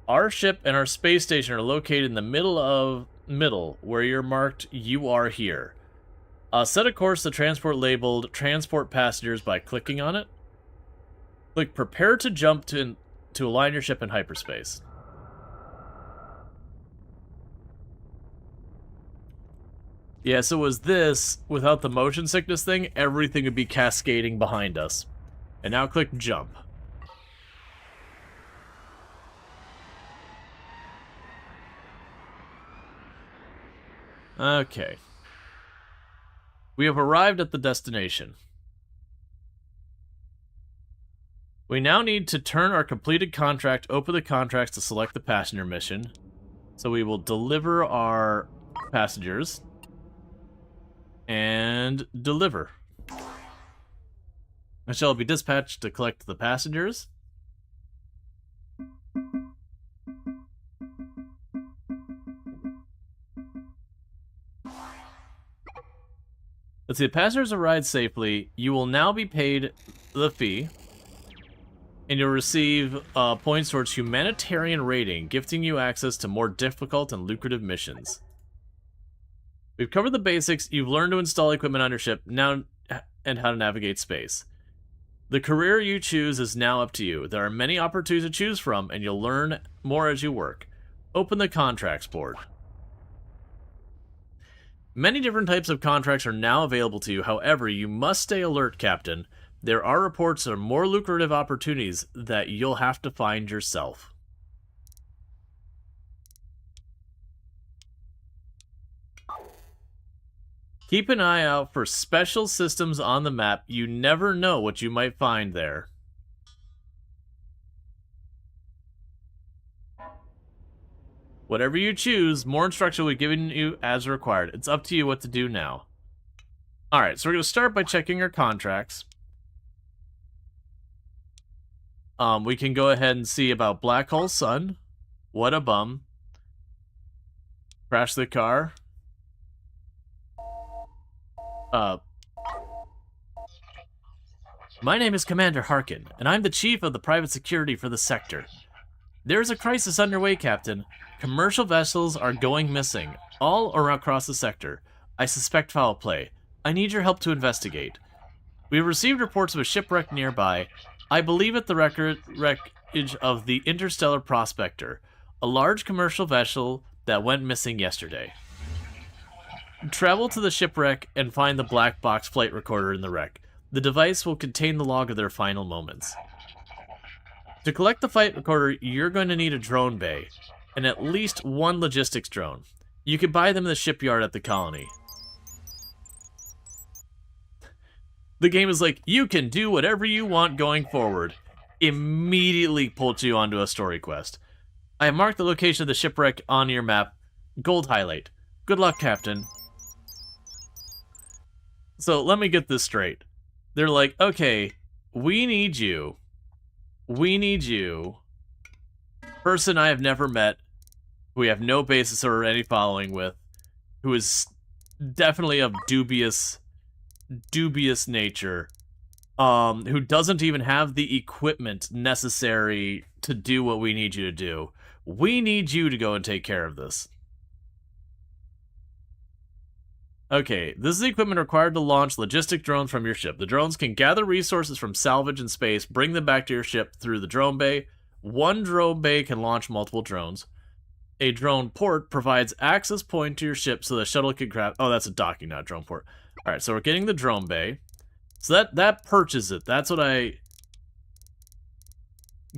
Our ship and our space station are located in the middle, where you're marked, you are here. Set a course to transport labeled transport passengers by clicking on it. Click prepare to jump to align your ship in hyperspace. Yeah, so was this, without the motion sickness thing, everything would be cascading behind us. And now click jump. Okay. We have arrived at the destination. We now need to turn our completed contract, open the contracts to select the passenger mission. So we will deliver our passengers. And deliver. I shall be dispatched to collect the passengers. Let's see, the passengers arrived safely. You will now be paid the fee. And you'll receive points towards humanitarian rating, gifting you access to more difficult and lucrative missions. We've covered the basics. You've learned to install equipment on your ship now and how to navigate space. The career you choose is now up to you. There are many opportunities to choose from, and you'll learn more as you work. Open the contracts board. Many different types of contracts are now available to you. However, you must stay alert, Captain. There are reports of more lucrative opportunities that you'll have to find yourself. Keep an eye out for special systems on the map. You never know what you might find there. Whatever you choose, more instruction will be given you as required. It's up to you what to do now. Alright, so we're going to start by checking our contracts. We can go ahead and see about Black Hole Sun. What a bum. Crash the car. My name is Commander Harkin, and I'm the chief of the private security for the sector. There is a crisis underway, Captain. Commercial vessels are going missing, all around across the sector. I suspect foul play. I need your help to investigate. We have received reports of a shipwreck nearby. I believe it the wreckage of the Interstellar Prospector, a large commercial vessel that went missing yesterday. Travel to the shipwreck and find the black box flight recorder in the wreck. The device will contain the log of their final moments. To collect the flight recorder, you're going to need a drone bay, and at least one logistics drone. You can buy them in the shipyard at the colony. The game is like, you can do whatever you want going forward. Immediately pulled you onto a story quest. I have marked the location of the shipwreck on your map. Gold highlight. Good luck, Captain. So let me get this straight. They're like, okay, we need you. We need you. Person I have never met, who we have no basis or any following with, who is definitely of dubious nature, who doesn't even have the equipment necessary to do what we need you to do. We need you to go and take care of this. Okay, this is the equipment required to launch logistic drones from your ship. The drones can gather resources from salvage in space, bring them back to your ship through the drone bay. One drone bay can launch multiple drones. A drone port provides access point to your ship so the shuttle can grab... Oh, that's a docking, not a drone port. Alright, so we're getting the drone bay. So that purchases it. That's what I...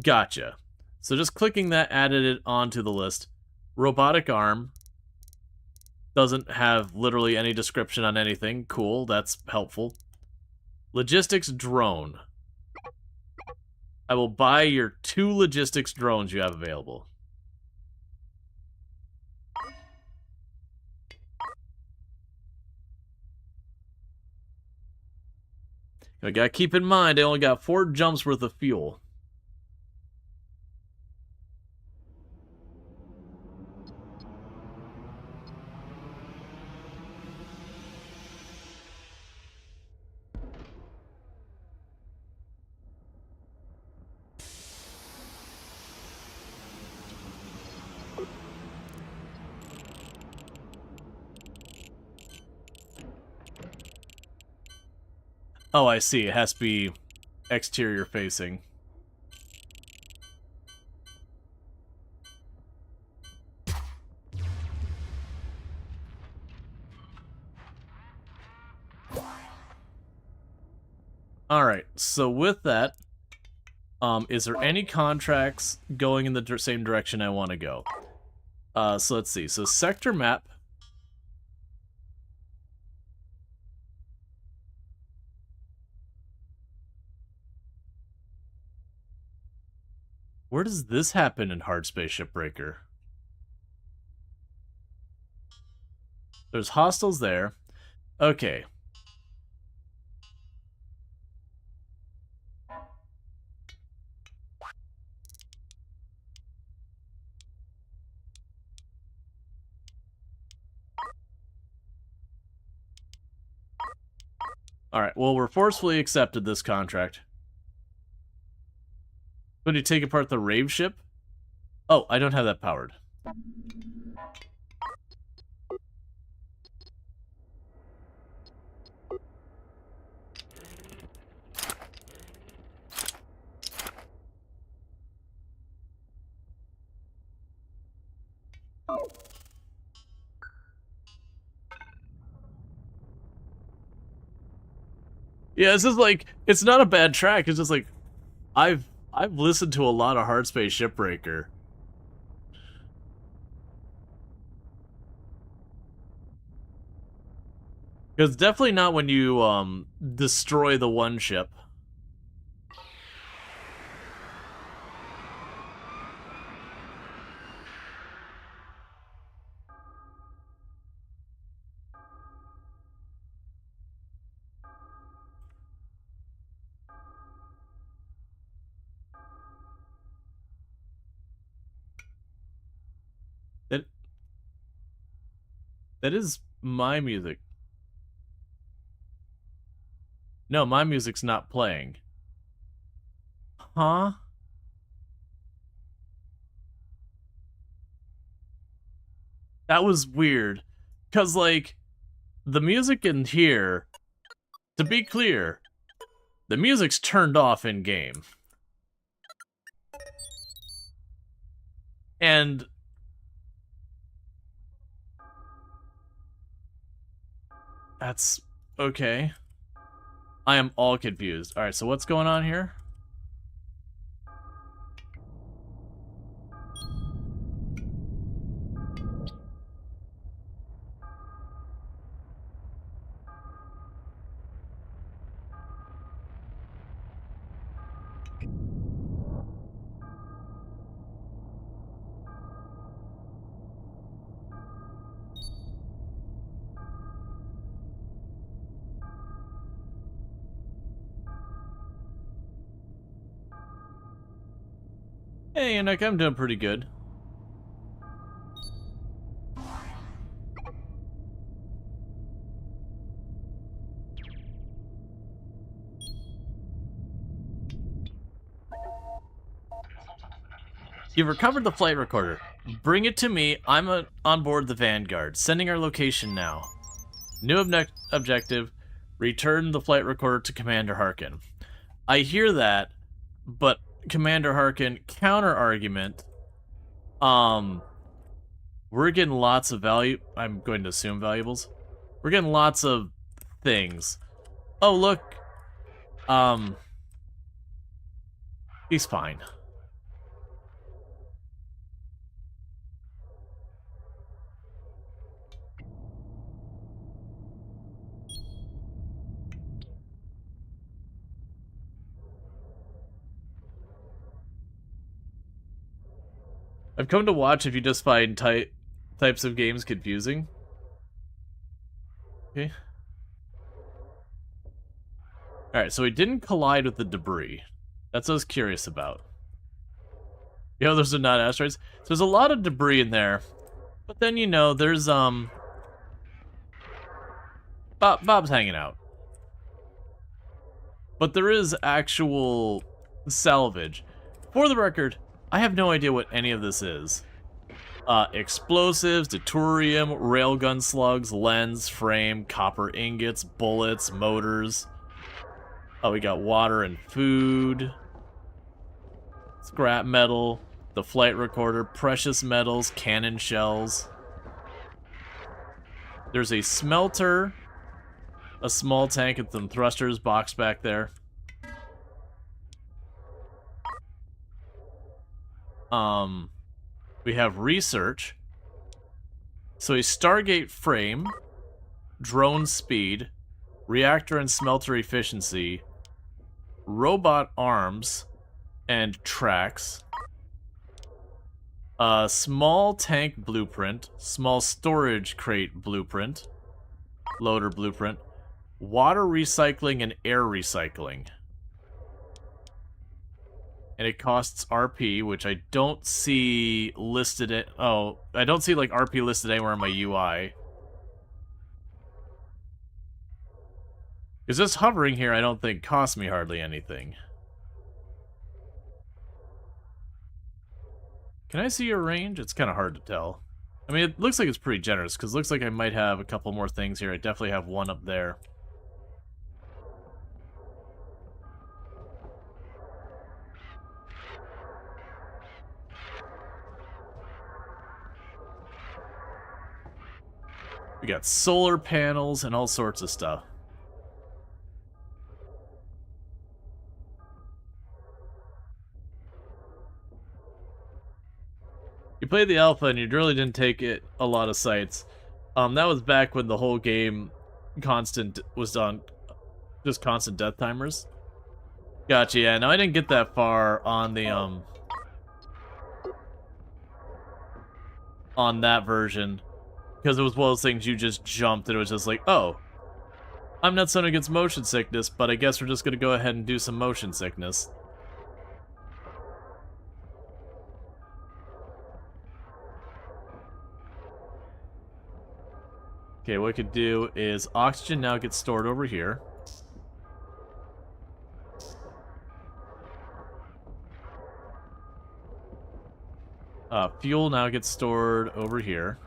Gotcha. So just clicking that added it onto the list. Robotic arm. Doesn't have literally any description on anything. Cool, that's helpful. Logistics drone. I will buy your 2 logistics drones you have available. I gotta keep in mind, I only got 4 jumps worth of fuel. Oh, I see. It has to be exterior facing. Alright, so with that, is there any contracts going in the same direction I want to go? So let's see. So sector map. Where does this happen in Hard Space Shipbreaker? There's hostiles there. Okay. Alright, well, we're forcefully accepted this contract. Would you take apart the Rave ship? Oh, I don't have that powered. Yeah, it's just like, it's not a bad track, it's just like, I've listened to a lot of Hard Space Shipbreaker. Because definitely not when you, destroy the one ship. That is my music. No, my music's not playing. Huh? That was weird. Because, like, the music in here, to be clear, the music's turned off in-game. And that's okay. I am all confused. Alright, so what's going on here? Hey, Enoch, I'm doing pretty good. You've recovered the flight recorder. Bring it to me. I'm on board the Vanguard. Sending our location now. New objective. Return the flight recorder to Commander Harkin. I hear that, but Commander Harkin, counter-argument. We're getting lots of value. I'm going to assume valuables. We're getting lots of things. Oh, look. He's fine. I've come to watch if you just find types of games confusing. Okay. Alright, so we didn't collide with the debris. That's what I was curious about. You know, those are not asteroids. So there's a lot of debris in there. But then, you know, there's, Bob's hanging out. But there is actual salvage. For the record, I have no idea what any of this is. Explosives, deuterium, railgun slugs, lens, frame, copper ingots, bullets, motors. Oh, we got water and food. Scrap metal. The flight recorder. Precious metals. Cannon shells. There's a smelter. A small tank and some thrusters boxed back there. We have research. So a Stargate frame, drone speed, reactor and smelter efficiency, robot arms and tracks, a small tank blueprint, small storage crate blueprint, loader blueprint, water recycling and air recycling. And it costs RP, which I don't see listed it. Oh, I don't see like RP listed anywhere in my UI. Because just hovering here, I don't think costs me hardly anything. Can I see your range? It's kind of hard to tell. I mean, it looks like it's pretty generous, because it looks like I might have a couple more things here. I definitely have one up there. We got solar panels and all sorts of stuff. You played the alpha and you really didn't take it a lot of sites. That was back when the whole game constant was on just constant death timers. Gotcha, yeah. No, I didn't get that far on the on that version. Because it was one of those things you just jumped and it was just like, oh, I'm not someone who gets motion sickness, but I guess we're just going to go ahead and do some motion sickness. Okay, what we could do is oxygen now gets stored over here. Fuel now gets stored over here.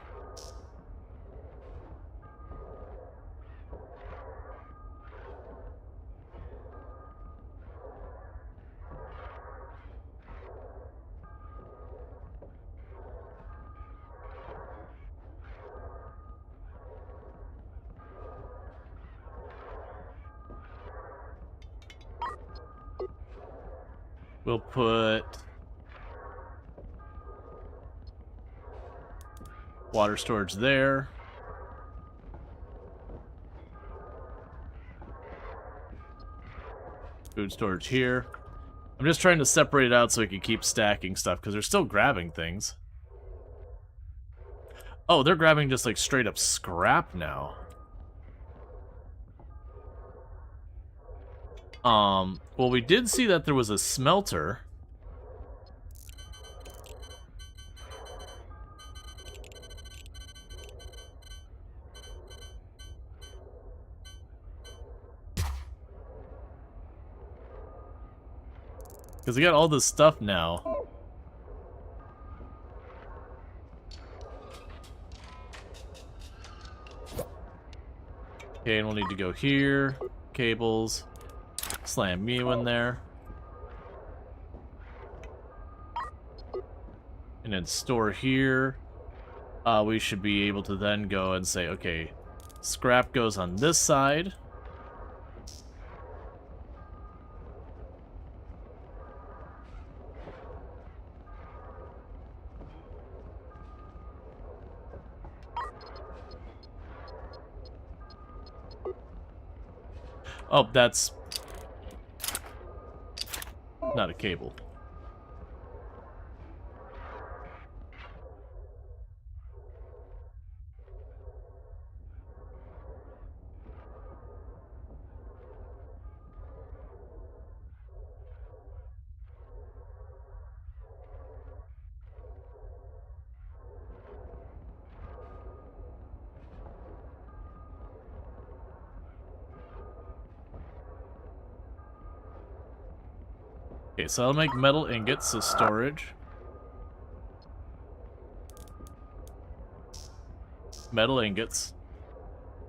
We'll put water storage there. Food storage here. I'm just trying to separate it out so we can keep stacking stuff, because they're still grabbing things. Oh, they're grabbing just like straight up scrap now. Well, we did see that there was a smelter. Because we got all this stuff now. Okay, and we'll need to go here. Cables. Slam you in there. And then store here. We should be able to then go and say, okay, scrap goes on this side. Oh, that's not a cable. Okay, so I'll make metal ingots, so storage. Metal ingots.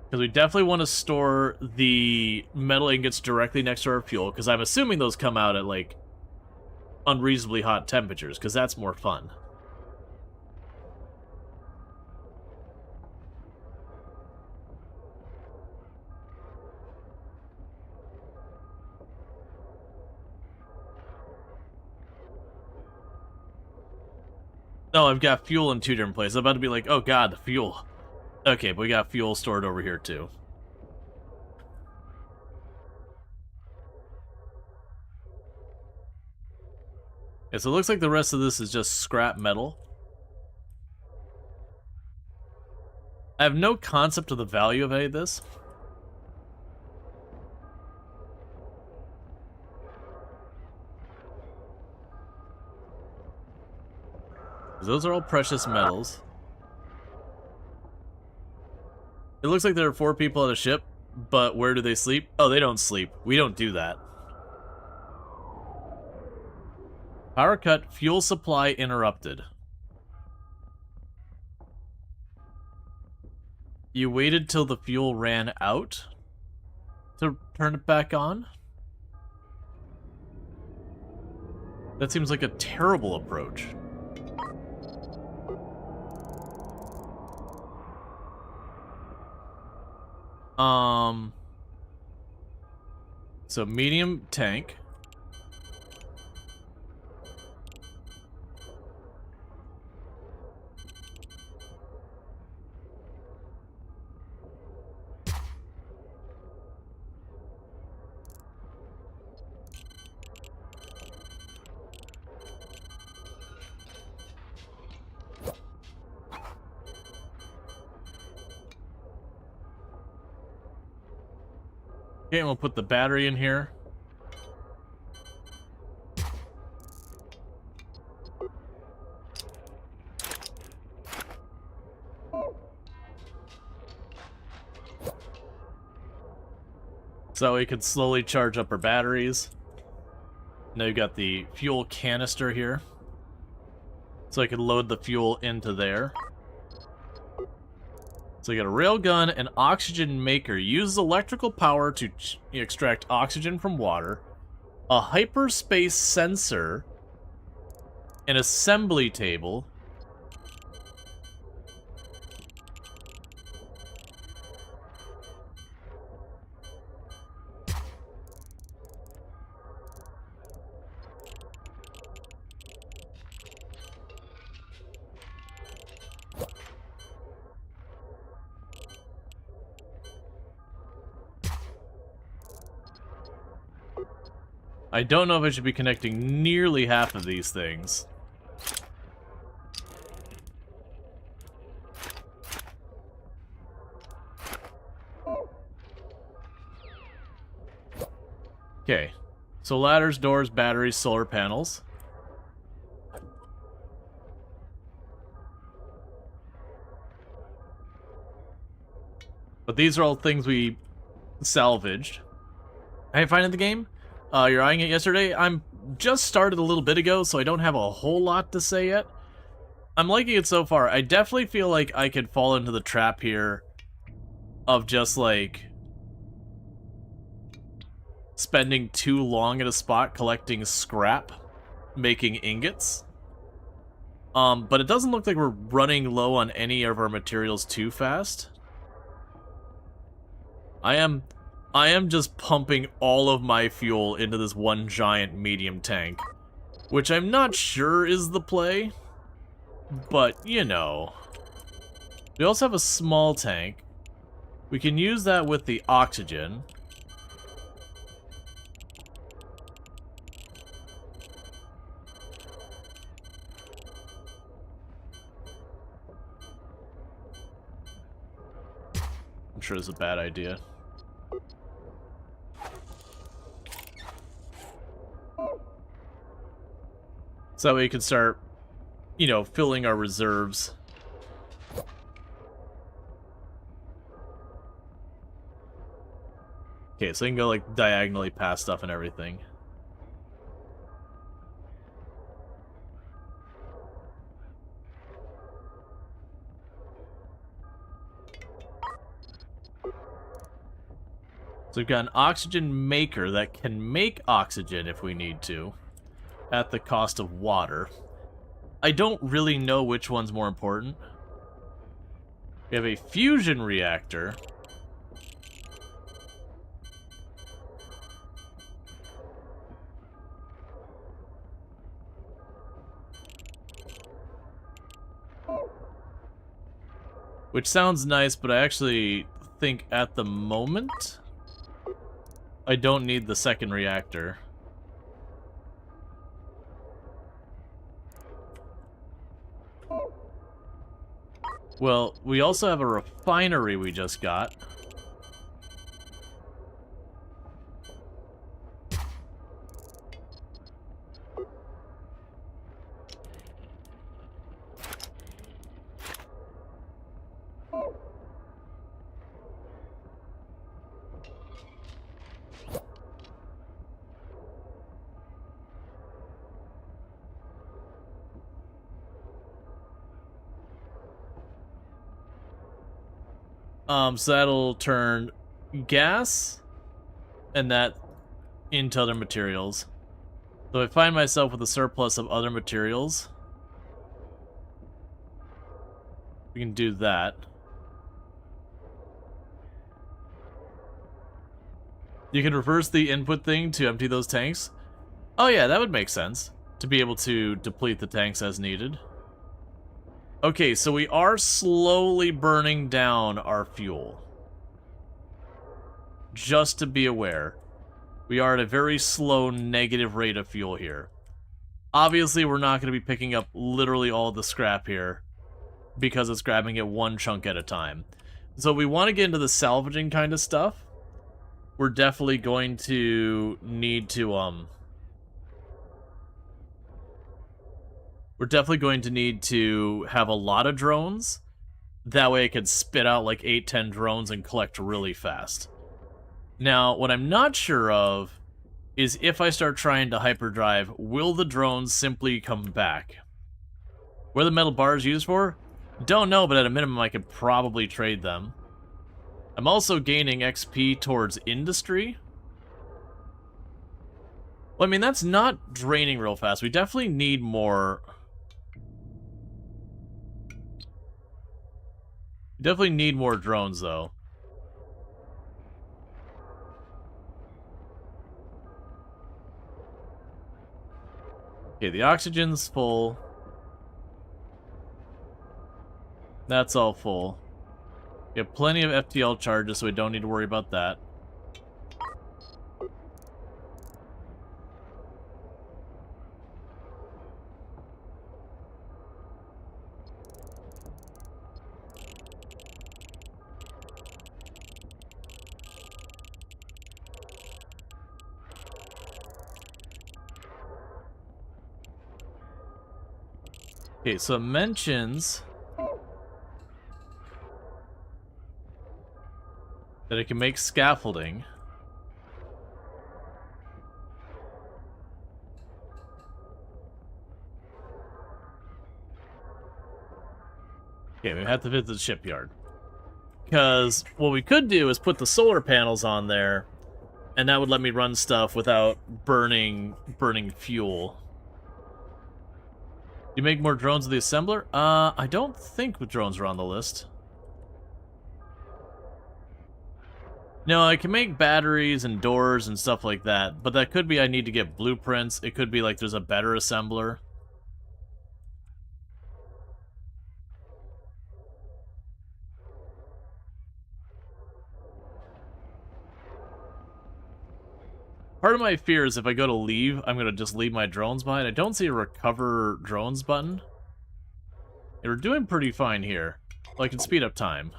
Because Because we definitely want to store the metal ingots directly next to our fuel, because I'm assuming those come out at, like, unreasonably hot temperatures, because that's more fun. No, I've got fuel in 2 different places. I'm about to be like, oh god, the fuel. Okay, but we got fuel stored over here too. Yeah, so it looks like the rest of this is just scrap metal. I have no concept of the value of any of this. Those are all precious metals. It looks like there are 4 people on a ship, but where do they sleep? Oh, they don't sleep. We don't do that. Power cut, fuel supply interrupted. You waited till the fuel ran out to turn it back on? That seems like a terrible approach. So medium tank. Okay, we'll put the battery in here. So we could slowly charge up our batteries. Now you've got the fuel canister here. So I could load the fuel into there. So you got a railgun, an oxygen maker. Uses electrical power to extract oxygen from water. A hyperspace sensor. An assembly table. I don't know if I should be connecting nearly half of these things. Okay. So ladders, doors, batteries, solar panels. But these are all things we salvaged. How you finding the game? You're eyeing it yesterday? I'm just started a little bit ago, so I don't have a whole lot to say yet. I'm liking it so far. I definitely feel like I could fall into the trap here of just, like, spending too long at a spot collecting scrap, making ingots. But it doesn't look like we're running low on any of our materials too fast. I am just pumping all of my fuel into this one giant medium tank, which I'm not sure is the play, but, you know. We also have a small tank. We can use that with the oxygen. I'm sure it's a bad idea. So that way we can start, you know, filling our reserves. Okay, so you can go, like, diagonally past stuff and everything. So we've got an oxygen maker that can make oxygen if we need to, at the cost of water. I don't really know which one's more important. We have a fusion reactor. Which sounds nice, but I actually think at the moment, I don't need the second reactor. Well, we also have a refinery we just got. So that'll turn gas and that into other materials. So if I find myself with a surplus of other materials, we can do that. You can reverse the input thing to empty those tanks. Oh yeah, that would make sense. To be able to deplete the tanks as needed. Okay, so we are slowly burning down our fuel. Just to be aware. We are at a very slow negative rate of fuel here. Obviously, we're not going to be picking up literally all the scrap here, because it's grabbing it one chunk at a time. So we want to get into the salvaging kind of stuff. We're definitely going to need to, we're definitely going to need to have a lot of drones. That way it can spit out like 8-10 drones and collect really fast. Now, what I'm not sure of is if I start trying to hyperdrive, will the drones simply come back? What are the metal bars used for? Don't know, but at a minimum I could probably trade them. I'm also gaining XP towards industry. Well, I mean, that's not draining real fast. We definitely need more. We definitely need more drones, though. Okay, the oxygen's full. That's all full. We have plenty of FTL charges, so we don't need to worry about that. Okay, so it mentions that it can make scaffolding. Okay, we have to visit the shipyard. Because what we could do is put the solar panels on there, and that would let me run stuff without burning fuel. You make more drones with the assembler? I don't think the drones are on the list. No, I can make batteries and doors and stuff like that, but that could be I need to get blueprints. It could be like there's a better assembler. Part of my fear is if I go to leave, I'm going to just leave my drones behind. I don't see a recover drones button. Yeah, we're doing pretty fine here. Well, I can speed up time.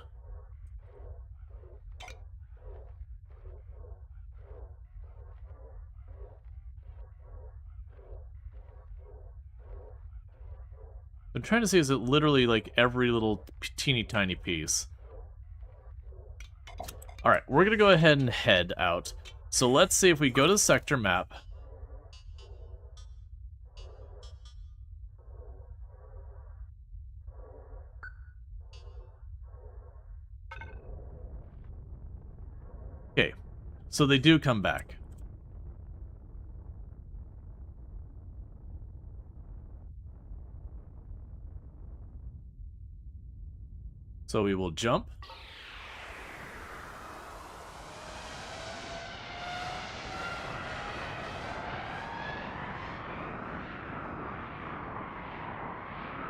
I'm trying to see, is it literally like every little teeny tiny piece? Alright, we're going to go ahead and head out. So let's see if we go to the sector map. Okay, So they do come back. So we will jump.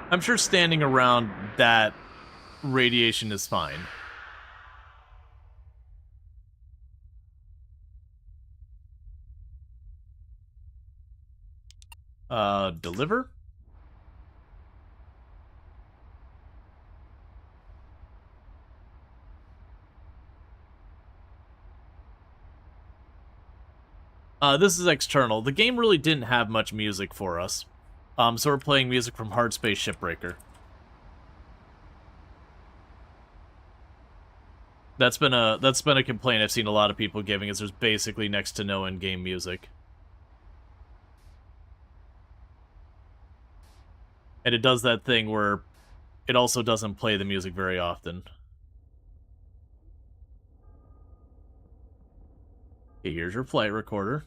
I'm sure standing around that radiation is fine. Deliver? This is external. The game really didn't have much music for us. So we're playing music from Hard Space Shipbreaker. That's been a complaint I've seen a lot of people giving, is there's basically next to no in-game music. And it does that thing where it also doesn't play the music very often. Okay, here's your flight recorder.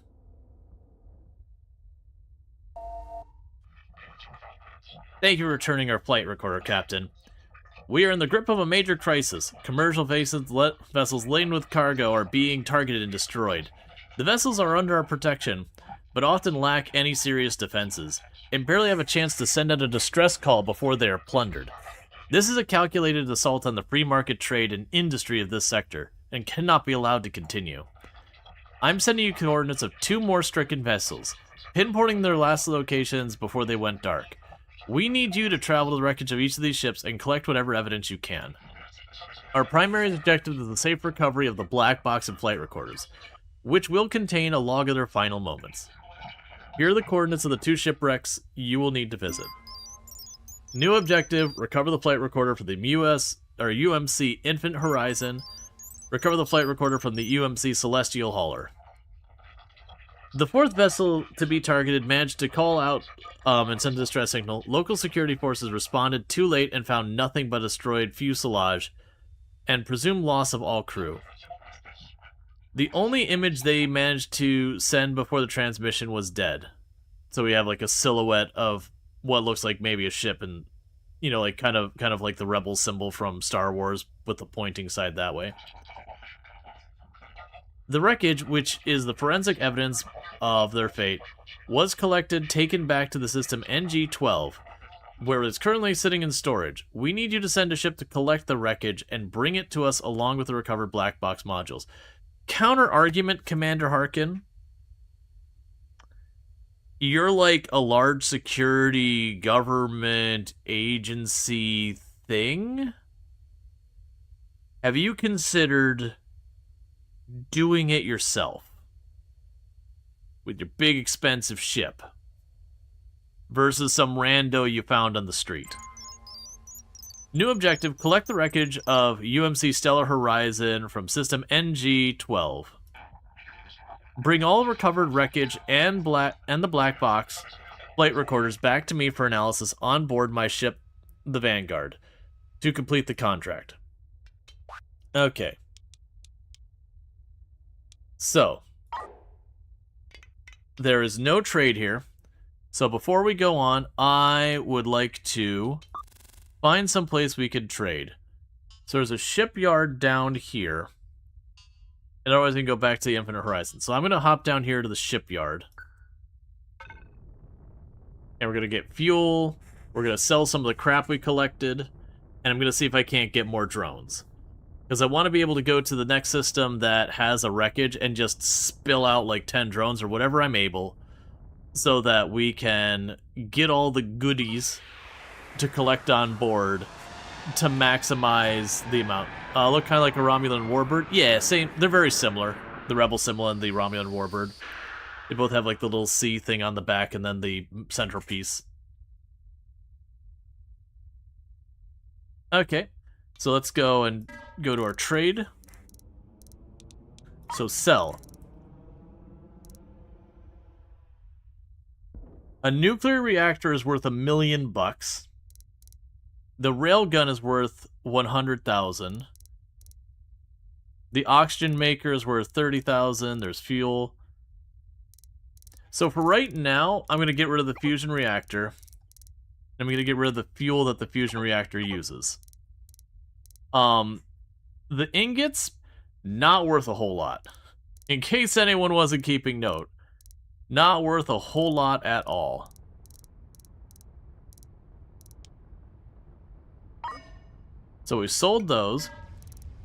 Thank you for returning our flight recorder, Captain. We are in the grip of a major crisis. Commercial vessels laden with cargo are being targeted and destroyed. The vessels are under our protection, but often lack any serious defenses, and barely have a chance to send out a distress call before they are plundered. This is a calculated assault on the free market trade and industry of this sector, and cannot be allowed to continue. I'm sending you coordinates of 2 more stricken vessels, pinpointing their last locations before they went dark. We need you to travel to the wreckage of each of these ships and collect whatever evidence you can. Our primary objective is the safe recovery of the black box and flight recorders, which will contain a log of their final moments. Here are the coordinates of the 2 shipwrecks you will need to visit. New objective, recover the flight recorder for the UMC Infant Horizon. Recover the flight recorder from the UMC Celestial Hauler. The 4th vessel to be targeted managed to call out and send a distress signal. Local security forces responded too late and found nothing but destroyed fuselage and presumed loss of all crew. The only image they managed to send before the transmission was dead. So we have like a silhouette of what looks like maybe a ship, and you know, like kind of like the rebel symbol from Star Wars with the pointing side that way. The wreckage, which is the forensic evidence of their fate, was collected, taken back to the system NG-12, where it's currently sitting in storage. We need you to send a ship to collect the wreckage and bring it to us along with the recovered black box modules. Counter-argument, Commander Harkin. You're like a large security government agency thing? Have you considered doing it yourself with your big expensive ship versus some rando you found on the street? New objective, collect the wreckage of UMC Stellar Horizon from system NG-12. Bring all recovered wreckage and the black box flight recorders back to me for analysis on board my ship, the Vanguard, to complete the contract. Okay. So, there is no trade here. So before we go on, I would like to find some place we could trade. So there's a shipyard down here. And otherwise we can go back to the Infinite Horizon. So I'm going to hop down here to the shipyard. And we're going to get fuel. We're going to sell some of the crap we collected. And I'm going to see if I can't get more drones. Because I want to be able to go to the next system that has a wreckage and just spill out like 10 drones or whatever I'm able, so that we can get all the goodies to collect on board to maximize the amount. Look kind of like a Romulan warbird. Yeah, same. They're very similar. The Rebel symbol and the Romulan warbird. They both have like the little C thing on the back and then the central piece. Okay. So let's go and go to our trade. So sell. A nuclear reactor is worth $1 million. The railgun is worth 100,000. The oxygen maker is worth 30,000. There's fuel. So for right now, I'm going to get rid of the fusion reactor. I'm going to get rid of the fuel that the fusion reactor uses. The ingots, not worth a whole lot. In case anyone wasn't keeping note, not worth a whole lot at all. So we sold those.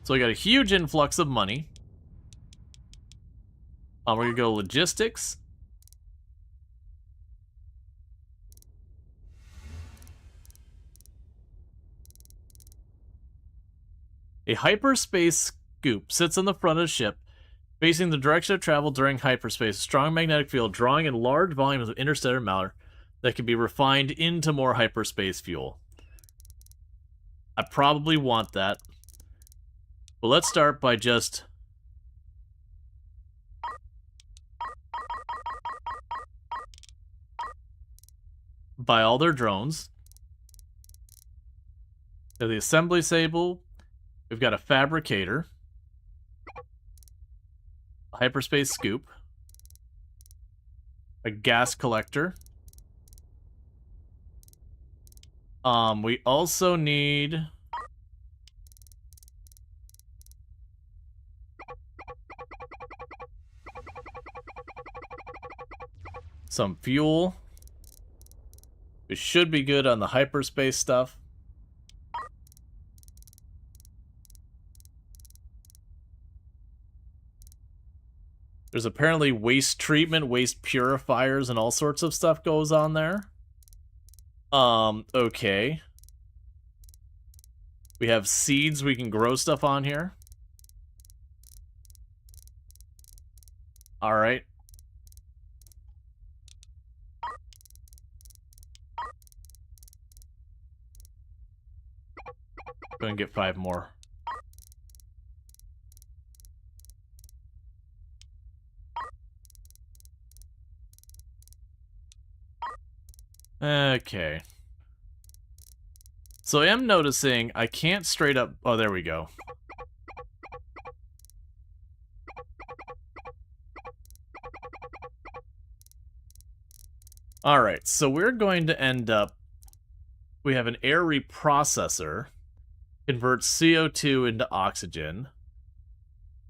So we got a huge influx of money. We're going to go logistics. A hyperspace scoop sits on the front of the ship, facing the direction of travel during hyperspace. A strong magnetic field drawing in large volumes of interstellar matter that can be refined into more hyperspace fuel. I probably want that. But let's start by just... buy all their drones. We have the assembly table. We've got a fabricator. A hyperspace scoop. A gas collector. We also need... some fuel. We should be good on the hyperspace stuff. There's apparently waste treatment, waste purifiers, and all sorts of stuff goes on there. Okay. We have seeds we can grow stuff on here. Alright. Go and get 5 more. Okay. So I am noticing I can't straight up... oh, there we go. Alright, so we're going to end up... we have an air reprocessor. Converts CO2 into oxygen.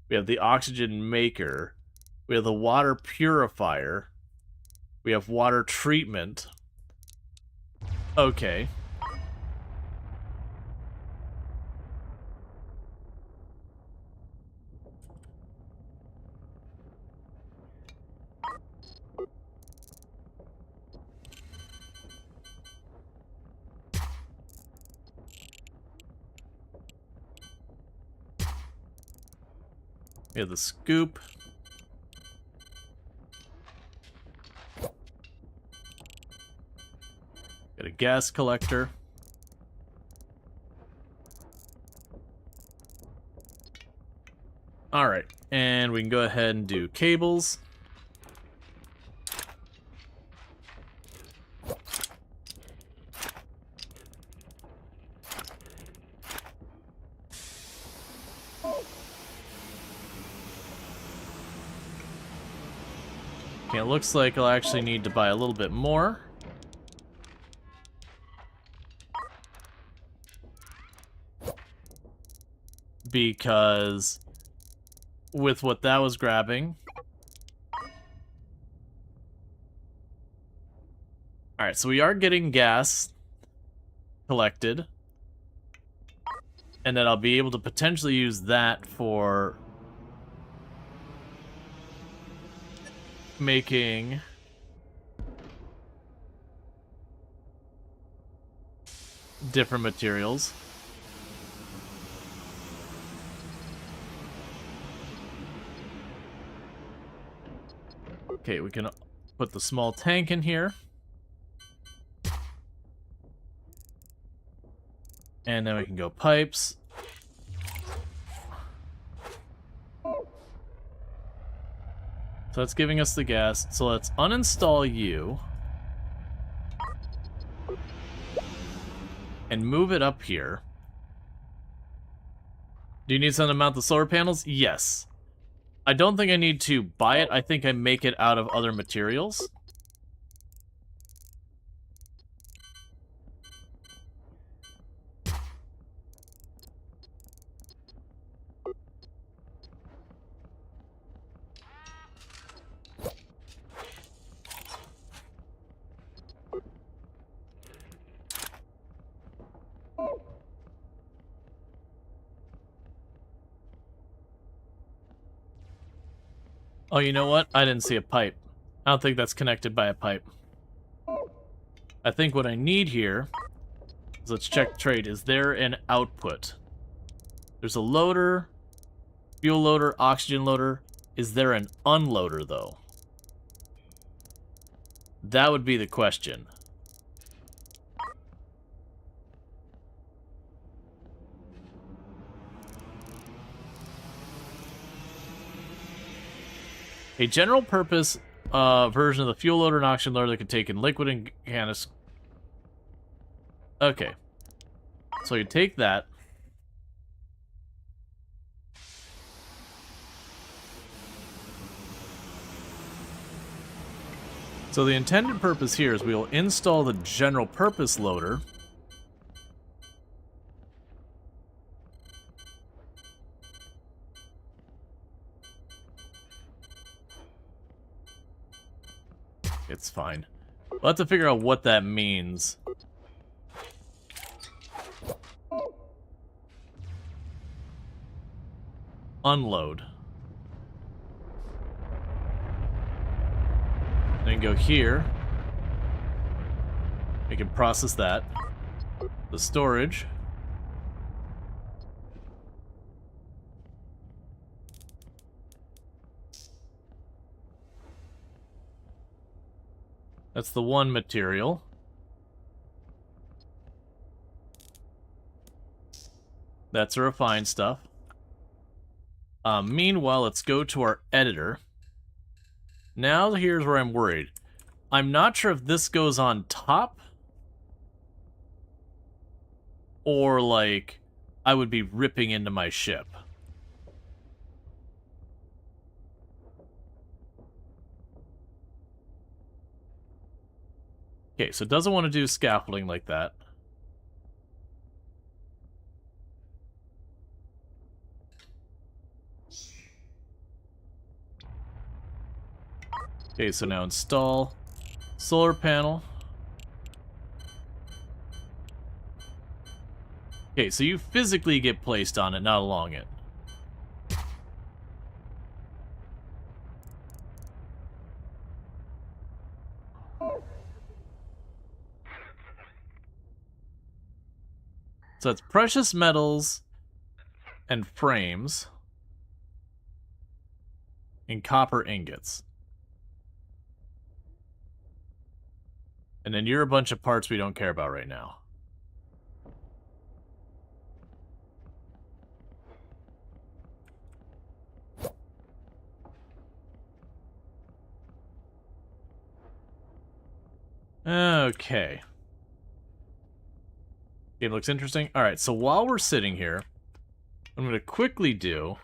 We have the oxygen maker. We have the water purifier. We have water treatment. Okay. We have the scoop. Get a gas collector. Alright, and we can go ahead and do cables. Okay, it looks like I'll actually need to buy a little bit more. Because with what that was grabbing. Alright, so we are getting gas collected. And then I'll be able to potentially use that for making different materials. Okay, we can put the small tank in here. And then we can go pipes. So that's giving us the gas. So let's uninstall you. And move it up here. Do you need something to mount the solar panels? Yes. I don't think I need to buy it. I think I make it out of other materials. Oh, you know what? I didn't see a pipe. I don't think that's connected by a pipe. I think what I need here is, let's check trade. Is there an output? There's a loader, fuel loader, oxygen loader. Is there an unloader, though? That would be the question. A general purpose version of the fuel loader and oxygen loader that can take in liquid and canister. Okay. So you take that. So the intended purpose here is we will install the general purpose loader. It's fine. We'll have to figure out what that means. Unload. Then go here. We can process that. The storage. That's the one material. That's the refined stuff. Meanwhile, let's go to our editor. Now here's where I'm worried. I'm not sure if this goes on top, or like I would be ripping into my ship. Okay, so it doesn't want to do scaffolding like that. Okay, so now install solar panel. Okay, so you physically get placed on it, not along it. So it's precious metals and frames and copper ingots. And then you're a bunch of parts we don't care about right now. Okay. Game looks interesting. Alright, so while we're sitting here, I'm going to quickly do...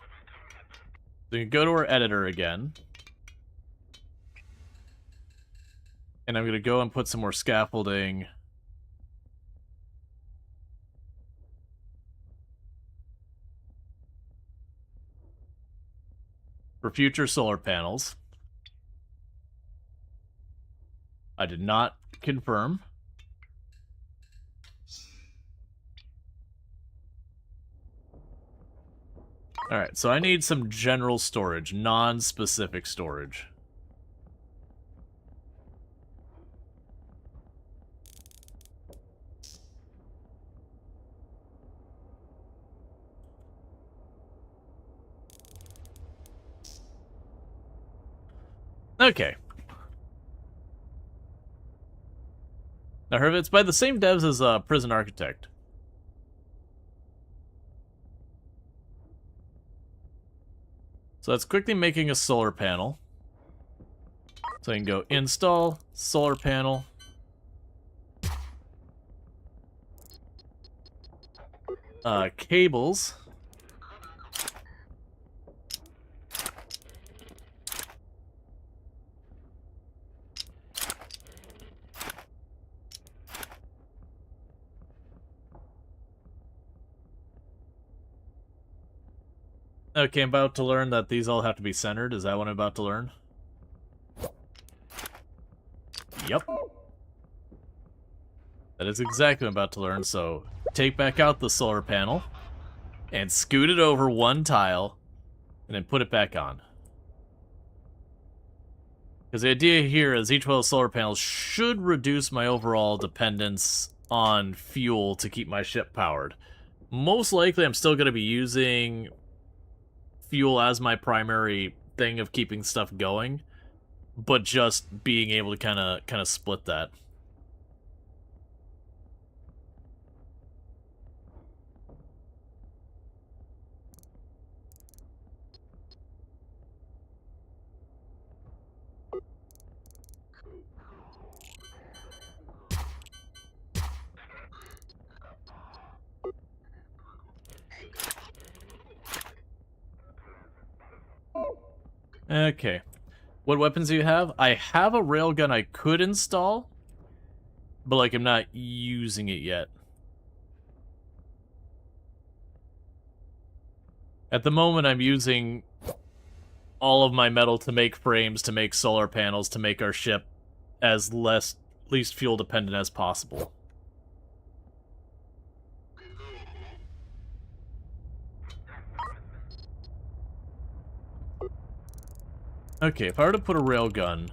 So you can go to our editor again. And I'm going to go and put some more scaffolding. For future solar panels. I did not confirm. Alright, so I need some general storage, non-specific storage. Okay. Now, Herv, it's by the same devs as Prison Architect. So that's quickly making a solar panel. So I can go install solar panel. Cables. Okay, I'm about to learn that these all have to be centered. Is that what I'm about to learn? Yep. That is exactly what I'm about to learn, so take back out the solar panel and scoot it over one tile and then put it back on. Because the idea here is each one of those solar panels should reduce my overall dependence on fuel to keep my ship powered. Most likely I'm still going to be using fuel as my primary thing of keeping stuff going, but just being able to kind of split that. Okay. What weapons do you have? I have a railgun I could install, but like I'm not using it yet. At the moment I'm using all of my metal to make frames, to make solar panels, to make our ship as least fuel dependent as possible. Okay, if I were to put a railgun...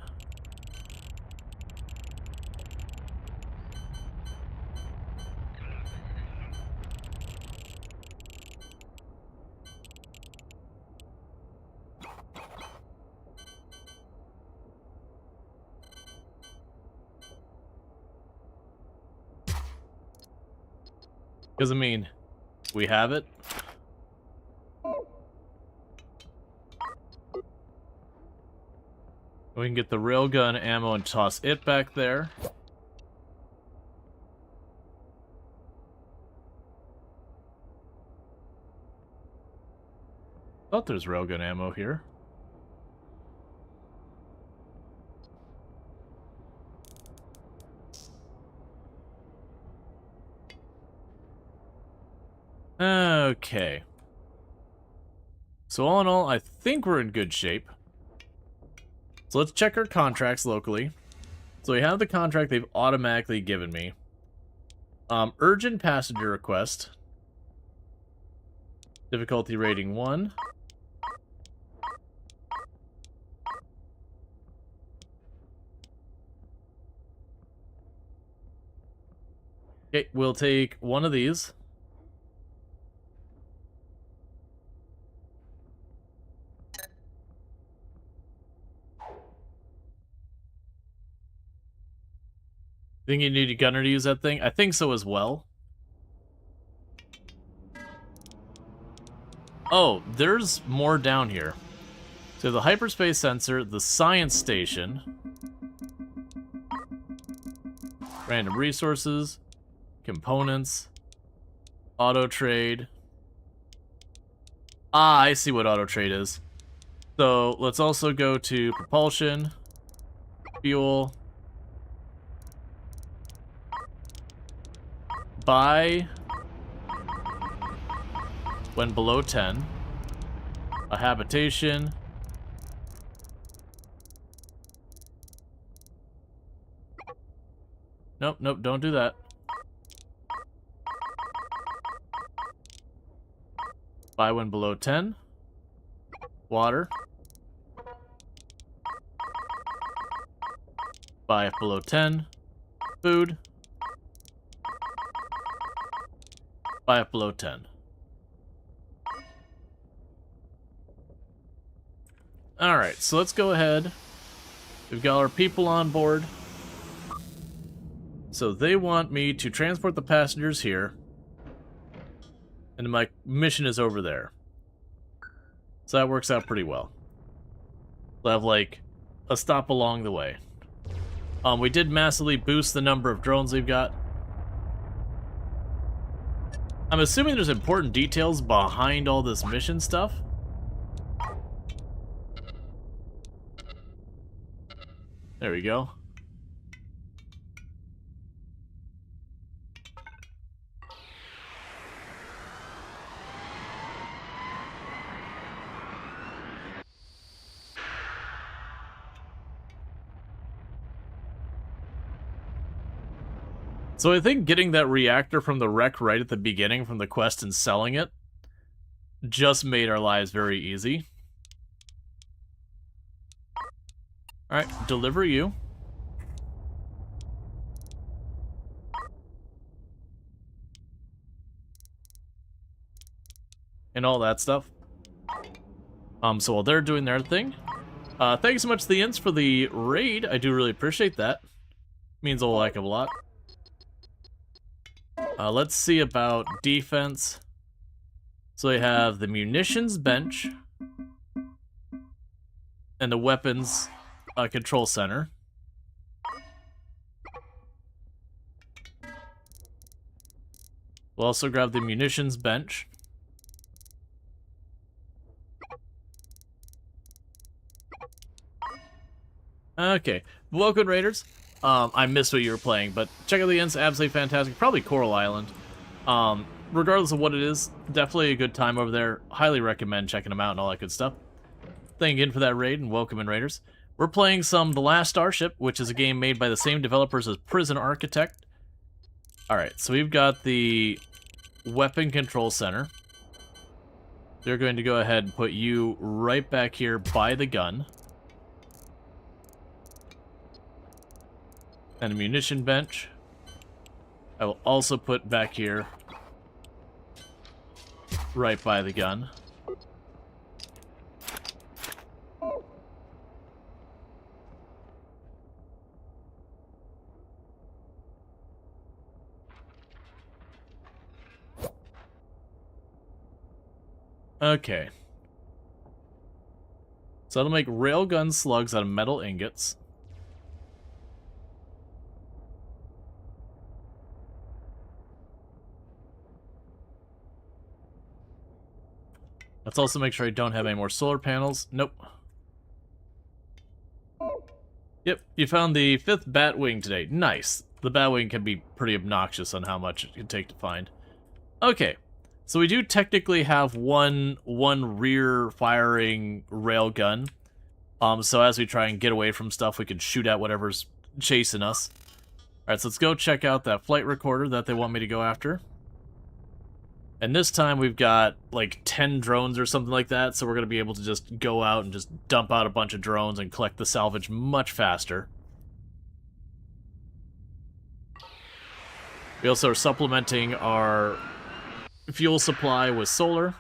Because, I mean, we have it. We can get the railgun ammo and toss it back there. Thought there's railgun ammo here. Okay. So all in all, I think we're in good shape. So let's check our contracts locally. So we have the contract they've automatically given me. Urgent passenger request. Difficulty rating 1. Okay, we'll take one of these. Think you need a gunner to use that thing? I think so as well. Oh, there's more down here. So the hyperspace sensor, the science station, random resources, components, auto trade. Ah, I see what auto trade is. So let's also go to propulsion, fuel, buy when below 10, a habitation, nope, don't do that. Buy when below 10, water, buy if below 10, food, buy if below 10. Alright, so let's go ahead. We've got our people on board. So they want me to transport the passengers here. And my mission is over there. So that works out pretty well. We'll have, like, a stop along the way. We did massively boost the number of drones we've got. I'm assuming there's important details behind all this mission stuff. There we go. So I think getting that reactor from the wreck right at the beginning from the quest and selling it just made our lives very easy. Alright, deliver you. And all that stuff. So while they're doing their thing, thanks so much to the Ints for the raid. I do really appreciate that. Means a heck of a lot. Let's see about defense. So we have the munitions bench and the weapons control center. We'll also grab the munitions bench. Okay, welcome Raiders. I missed what you were playing, but check out the Ints, absolutely fantastic. Probably Coral Island. Regardless of what it is, definitely a good time over there. Highly recommend checking them out and all that good stuff. Thank you again for that raid, and welcome in Raiders. We're playing some The Last Starship, which is a game made by the same developers as Prison Architect. Alright, so we've got the Weapon Control Center. They're going to go ahead and put you right back here by the gun. And a munition bench. I will also put back here, right by the gun. Okay. So that'll make railgun slugs out of metal ingots. Let's also make sure I don't have any more solar panels. Nope. Yep, you found the 5th Batwing today. Nice. The Batwing can be pretty obnoxious on how much it can take to find. Okay, so we do technically have one rear-firing railgun. So as we try and get away from stuff, we can shoot at whatever's chasing us. Alright, so let's go check out that flight recorder that they want me to go after. And this time we've got like 10 drones or something like that, so we're going to be able to just go out and just dump out a bunch of drones and collect the salvage much faster. We also are supplementing our fuel supply with solar.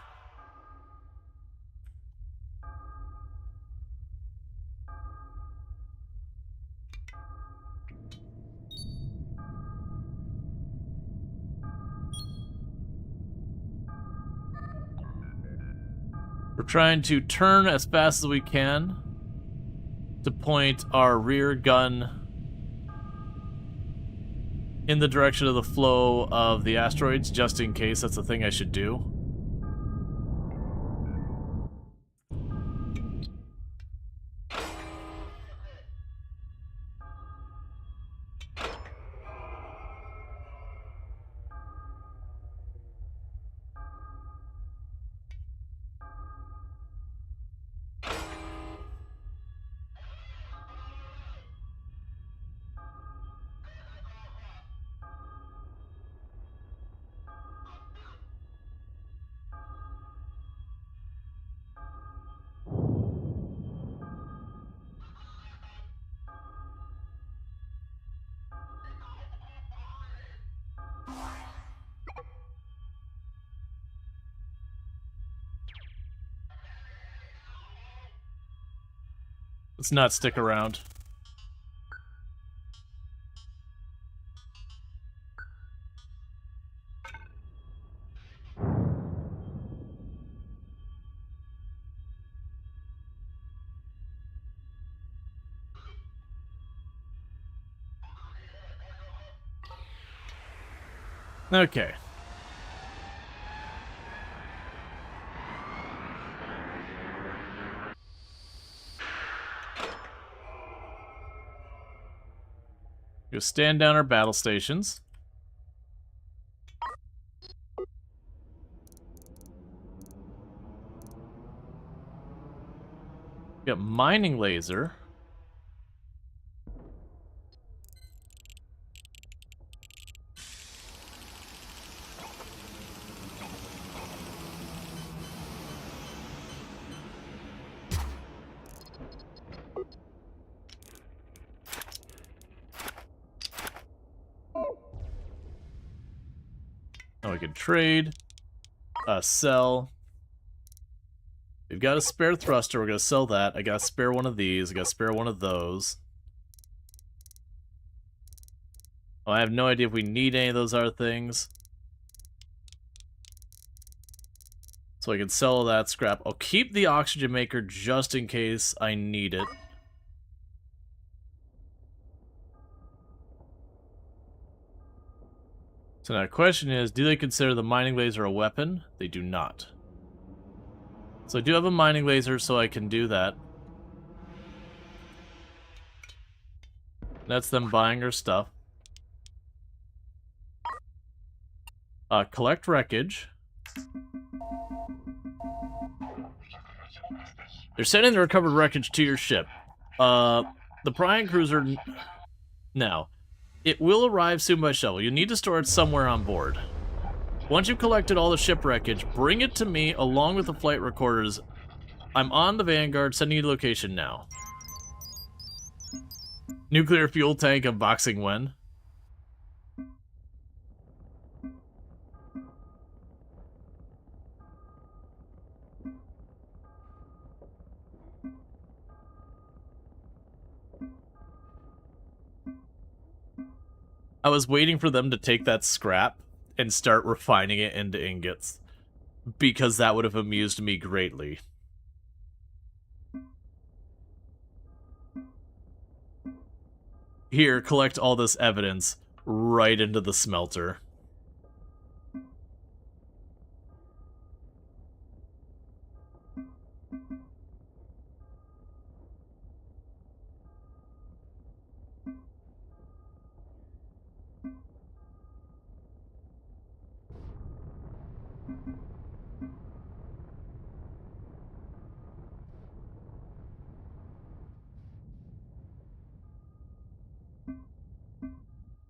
We're trying to turn as fast as we can to point our rear gun in the direction of the flow of the asteroids, just in case that's a thing I should do. Let's not stick around. Okay. Go stand down our battle stations. Got mining laser. can trade. Sell. We've got a spare thruster. We're going to sell that. I got to spare one of these. I got to spare one of those. Oh, I have no idea if we need any of those other things. So I can sell that scrap. I'll keep the oxygen maker just in case I need it. So now the question is, do they consider the mining laser a weapon? They do not. So I do have a mining laser, so I can do that. That's them buying our stuff. Collect wreckage. They're sending the recovered wreckage to your ship. The Prime Cruiser... Now, it will arrive soon by shuttle. You need to store it somewhere on board. Once you've collected all the ship wreckage, bring it to me along with the flight recorders. I'm on the Vanguard, sending you the location now. Nuclear fuel tank unboxing when? I was waiting for them to take that scrap and start refining it into ingots, because that would have amused me greatly. Here, collect all this evidence right into the smelter.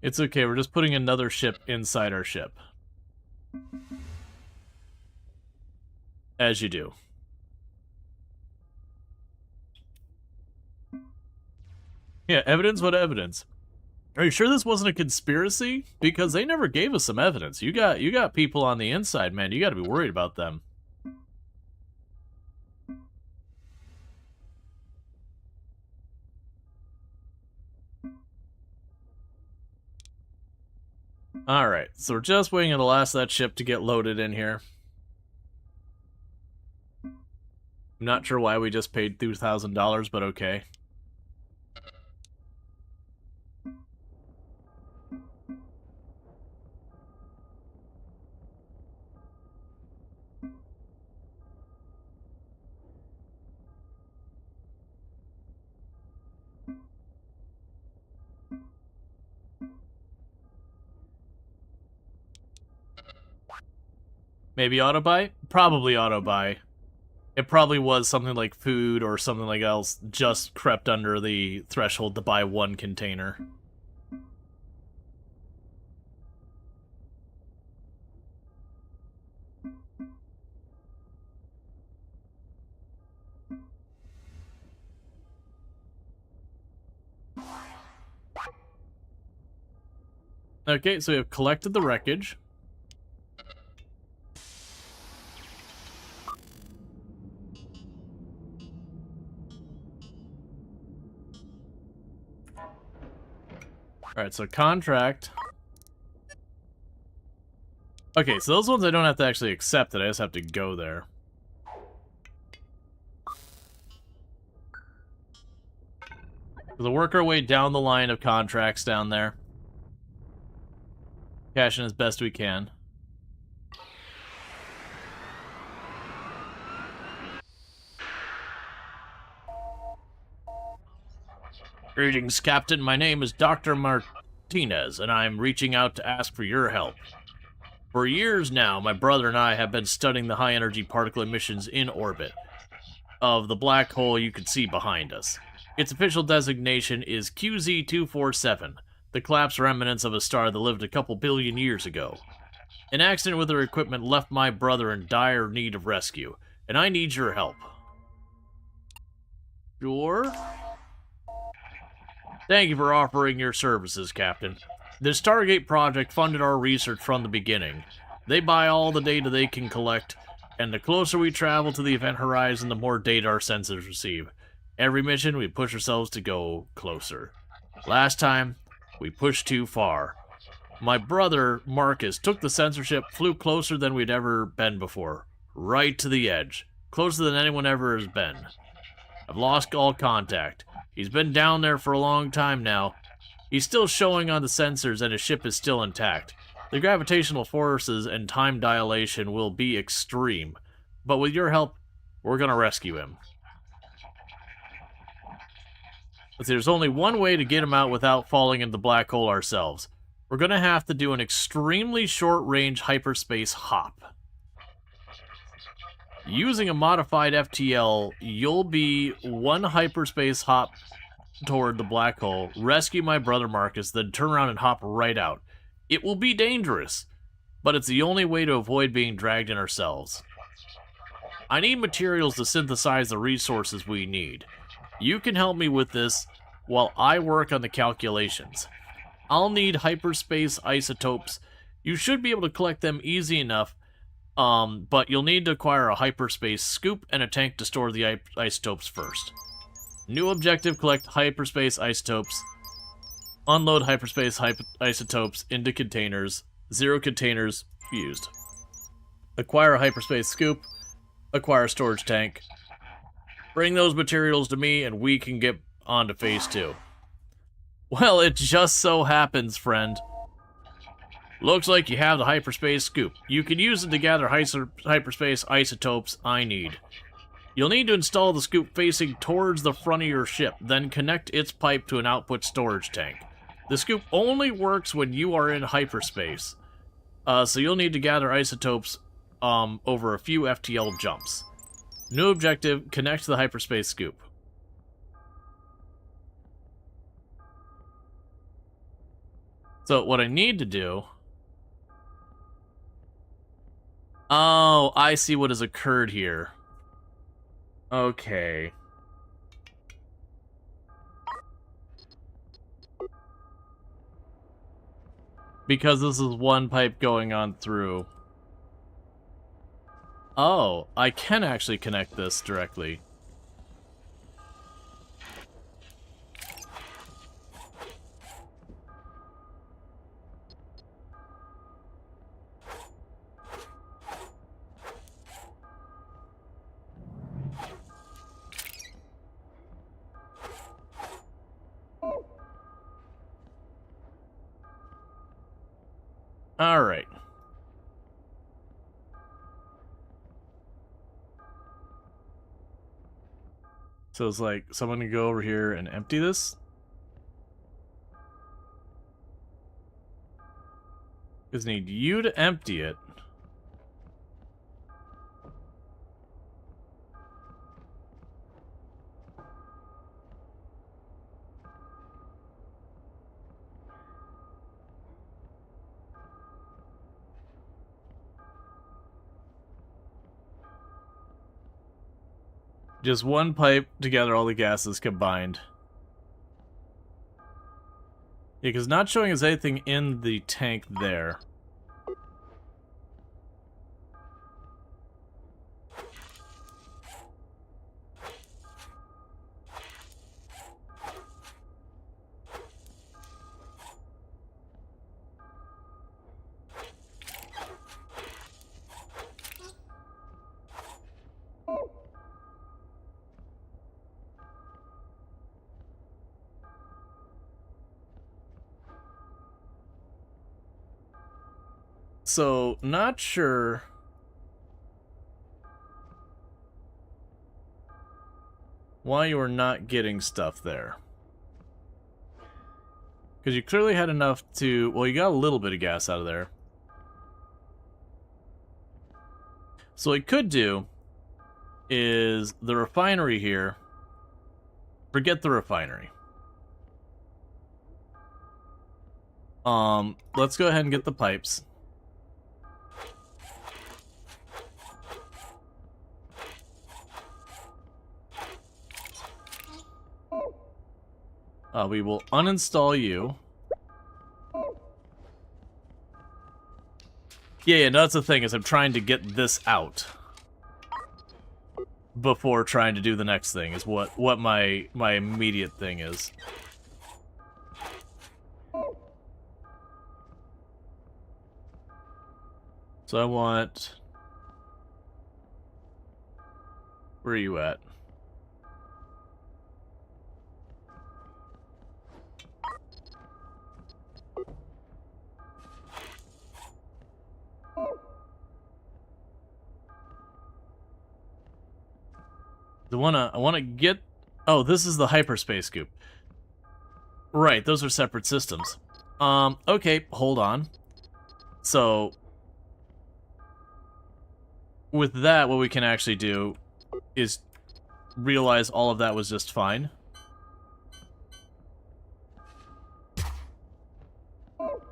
It's okay, we're just putting another ship inside our ship. As you do. Yeah, evidence? What evidence? Are you sure this wasn't a conspiracy? Because they never gave us some evidence. You got people on the inside, man. You gotta be worried about them. Alright, so we're just waiting on the last of that ship to get loaded in here. I'm not sure why we just paid $2,000, but okay. Maybe auto buy? Probably auto buy. It probably was something like food or something like else just crept under the threshold to buy one container. Okay, so we have collected the wreckage. Alright, so contract. Okay, so those ones I don't have to actually accept it, I just have to go there. We'll work our way down the line of contracts down there. Cash in as best we can. Greetings, Captain. My name is Dr. Martinez, and I'm reaching out to ask for your help. For years now, my brother and I have been studying the high-energy particle emissions in orbit of the black hole you can see behind us. Its official designation is QZ247, the collapsed remnants of a star that lived a couple billion years ago. An accident with their equipment left my brother in dire need of rescue, and I need your help. Sure? Thank you for offering your services, Captain. The Stargate project funded our research from the beginning. They buy all the data they can collect, and the closer we travel to the event horizon, the more data our sensors receive. Every mission, we push ourselves to go closer. Last time, we pushed too far. My brother, Marcus, took the censorship, flew closer than we'd ever been before. Right to the edge. Closer than anyone ever has been. I've lost all contact. He's been down there for a long time now. He's still showing on the sensors and his ship is still intact. The gravitational forces and time dilation will be extreme. But with your help, we're gonna rescue him. But there's only one way to get him out without falling into the black hole ourselves. We're going to have to do an extremely short-range hyperspace hop. Using a modified FTL, you'll be one hyperspace hop toward the black hole, rescue my brother Marcus, then turn around and hop right out. It will be dangerous, but it's the only way to avoid being dragged in ourselves. I need materials to synthesize the resources we need. You can help me with this while I work on the calculations. I'll need hyperspace isotopes. You should be able to collect them easy enough, but you'll need to acquire a hyperspace scoop and a tank to store the isotopes first. New objective, collect hyperspace isotopes. Unload hyperspace isotopes into containers. 0 containers used. Acquire a hyperspace scoop. Acquire a storage tank. Bring those materials to me and we can get on to phase 2. Well, it just so happens, friend. Looks like you have the hyperspace scoop. You can use it to gather hyperspace isotopes I need. You'll need to install the scoop facing towards the front of your ship, then connect its pipe to an output storage tank. The scoop only works when you are in hyperspace, so you'll need to gather isotopes over a few FTL jumps. New objective, connect to the hyperspace scoop. So what I need to do... Oh, I see what has occurred here. Okay. Because this is one pipe going on through. Oh, I can actually connect this directly. All right. So it's like someone can go over here and empty this. Just need you to empty it. Just one pipe to gather all the gases combined. Yeah, because not showing us anything in the tank there. So, not sure why you are not getting stuff there. Because you clearly had enough to... Well, you got a little bit of gas out of there. So what you could do is the refinery here. Forget the refinery. Let's go ahead and get the pipes. We will uninstall you. Yeah, no, that's the thing, is I'm trying to get this out before trying to do the next thing, is what my immediate thing is. So I want... Where are you at? I wanna get... Oh, this is the hyperspace scoop. Right, those are separate systems. Okay, hold on. So, with that, what we can actually do is realize all of that was just fine.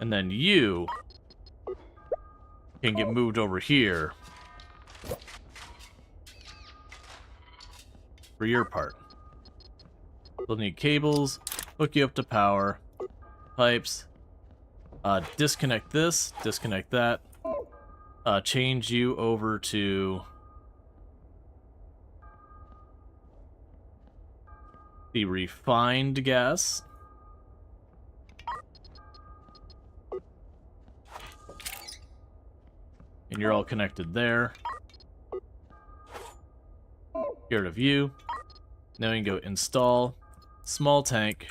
And then you can get moved over here for your part. We'll need cables, hook you up to power, pipes, disconnect this, disconnect that, change you over to the refined gas. And you're all connected there. Here to view. Now we can go install small tank.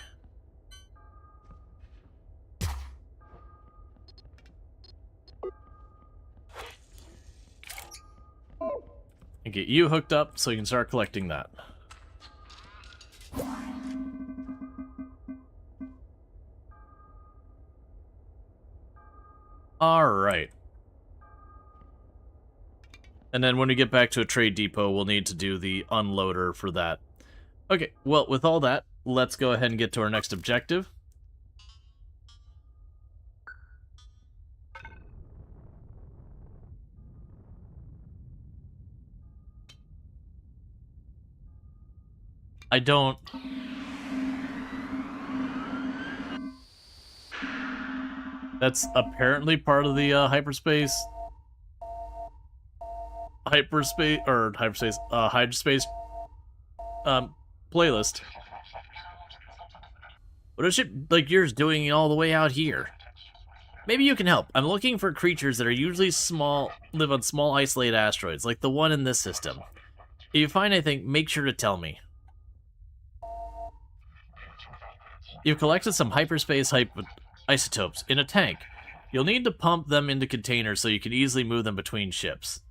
And get you hooked up so you can start collecting that. Alright. And then when we get back to a trade depot, we'll need to do the unloader for that. Okay, well, with all that, let's go ahead and get to our next objective. I don't... That's apparently part of the hydrospace, playlist. What is ship like yours doing all the way out here? Maybe you can help. I'm looking for creatures that are usually small, live on small isolated asteroids, like the one in this system. If you find anything, make sure to tell me. You've collected some hyperspace isotopes in a tank. You'll need to pump them into containers so you can easily move them between ships.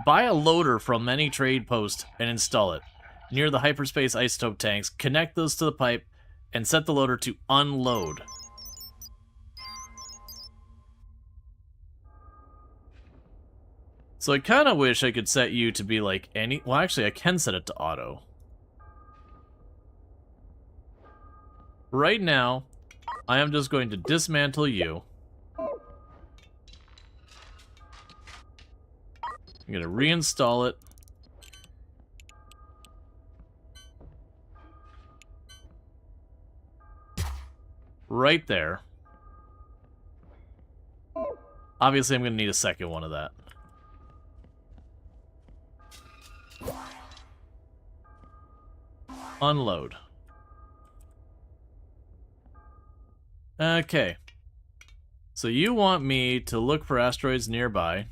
Buy a loader from any trade post and install it. Near the hyperspace isotope tanks, connect those to the pipe and set the loader to unload. So I kind of wish I could set you to be like any... Well, actually, I can set it to auto. Right now, I am just going to dismantle you. I'm going to reinstall it. Right there. Obviously, I'm going to need a second one of that. Unload. Okay. So you want me to look for asteroids nearby.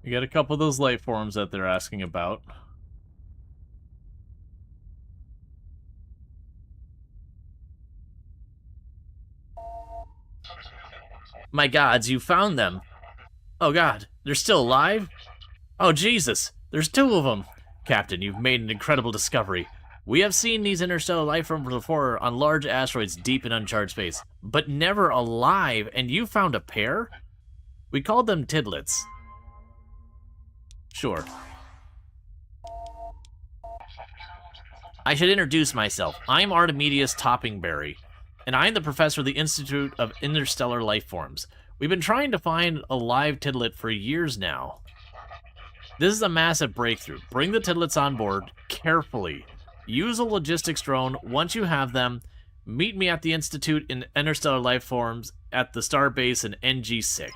You got a couple of those life forms that they're asking about. My gods, you found them. Oh god, they're still alive? Oh Jesus, there's two of them. Captain, you've made an incredible discovery. We have seen these interstellar life forms before on large asteroids deep in uncharted space, but never alive, and you found a pair? We called them tidlets. Sure. I should introduce myself. I'm Artemidius Toppingberry, and I'm the professor of the Institute of Interstellar Life Forms. We've been trying to find a live tidlet for years now. This is a massive breakthrough. Bring the tidlets on board carefully. Use a logistics drone. Once you have them, meet me at the Institute in Interstellar Life Forms at the star base in NG6.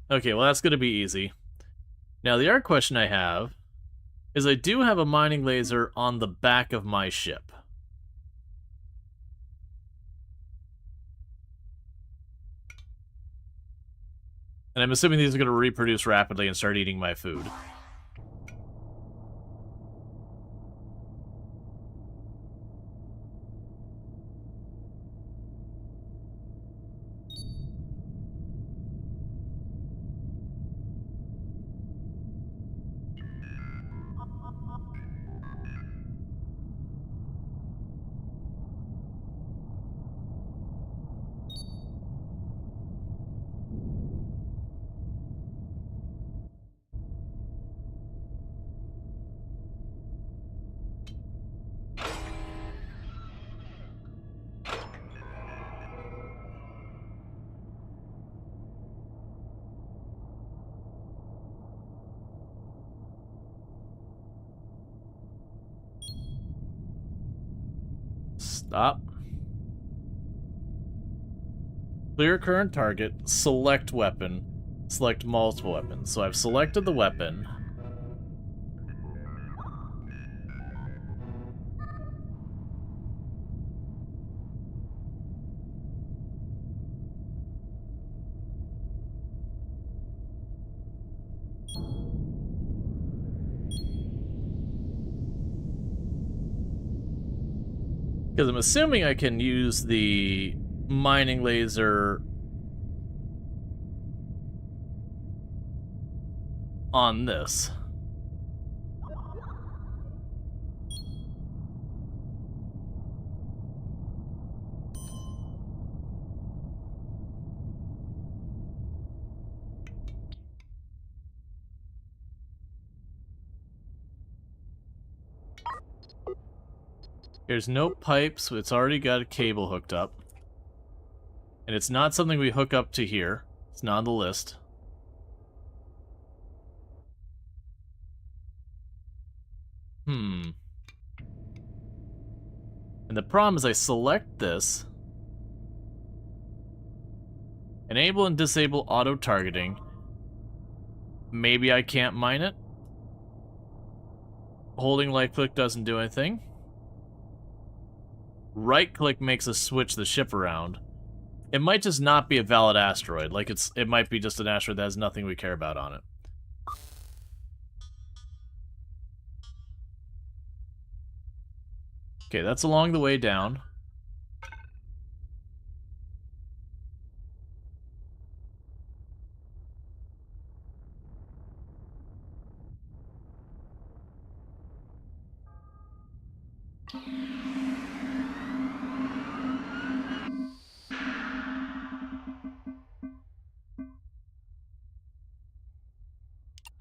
Okay, well that's going to be easy. Now the other question I have is I do have a mining laser on the back of my ship. And I'm assuming these are going to reproduce rapidly and start eating my food. Stop. Clear current target, select weapon, select multiple weapons. So I've selected the weapon. Because I'm assuming I can use the mining laser on this. There's no pipes, it's already got a cable hooked up. And it's not something we hook up to here. It's not on the list. And the problem is I select this. Enable and disable auto-targeting. Maybe I can't mine it. Holding right-click doesn't do anything. Right-click makes us switch the ship around. It might just not be a valid asteroid. Like, it might be just an asteroid that has nothing we care about on it. Okay, that's along the way down.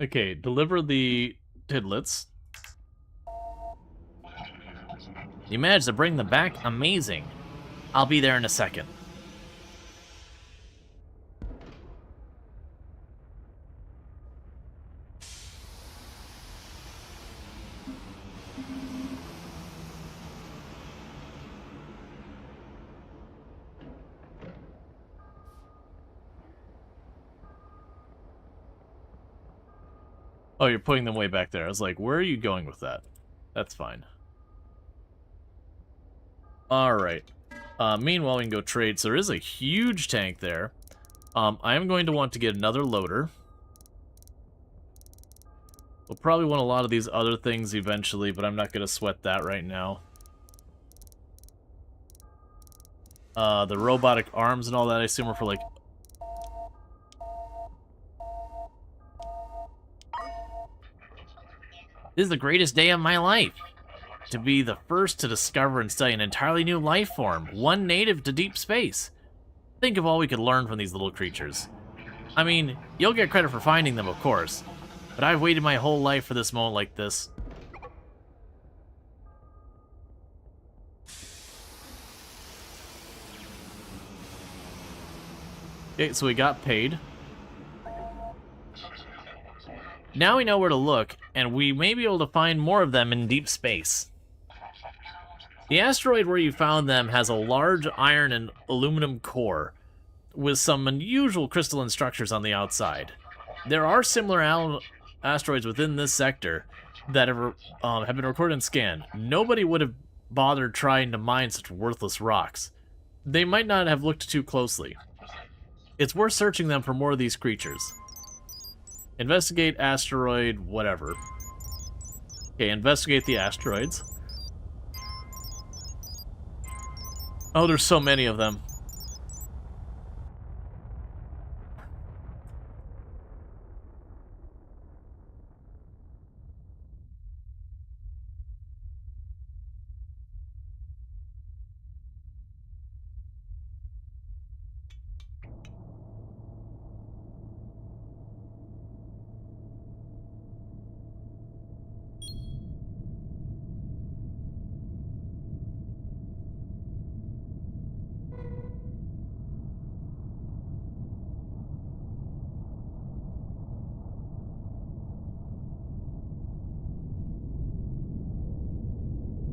Okay, deliver the tidlets. You managed to bring them back? Amazing. I'll be there in a second. Oh, you're putting them way back there. I was like, where are you going with that? That's fine. Alright. Meanwhile, we can go trade. So there is a huge tank there. I am going to want to get another loader. We'll probably want a lot of these other things eventually, but I'm not going to sweat that right now. The robotic arms and all that, I assume, are for, like... This is the greatest day of my life. To be the first to discover and study an entirely new life form, one native to deep space. Think of all we could learn from these little creatures. I mean, you'll get credit for finding them, of course, but I've waited my whole life for this moment like this. Okay, so we got paid. Now we know where to look, and we may be able to find more of them in deep space. The asteroid where you found them has a large iron and aluminum core, with some unusual crystalline structures on the outside. There are similar asteroids within this sector that have been recorded and scanned. Nobody would have bothered trying to mine such worthless rocks. They might not have looked too closely. It's worth searching them for more of these creatures. Investigate asteroid whatever. Okay, investigate the asteroids. Oh, there's so many of them.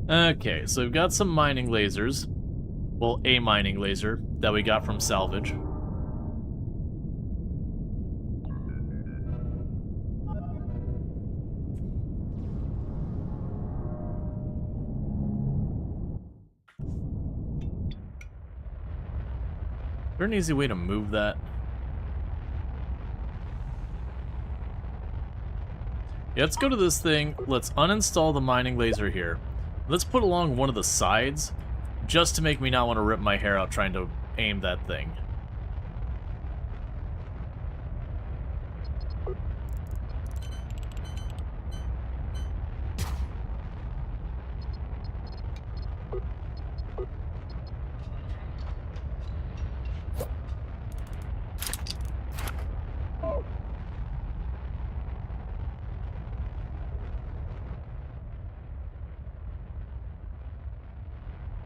Okay, so we've got some mining lasers. Well, a mining laser that we got from salvage. Is there an easy way to move that? Yeah, let's go to this thing. Let's uninstall the mining laser here. Let's put along one of the sides, just to make me not want to rip my hair out trying to aim that thing.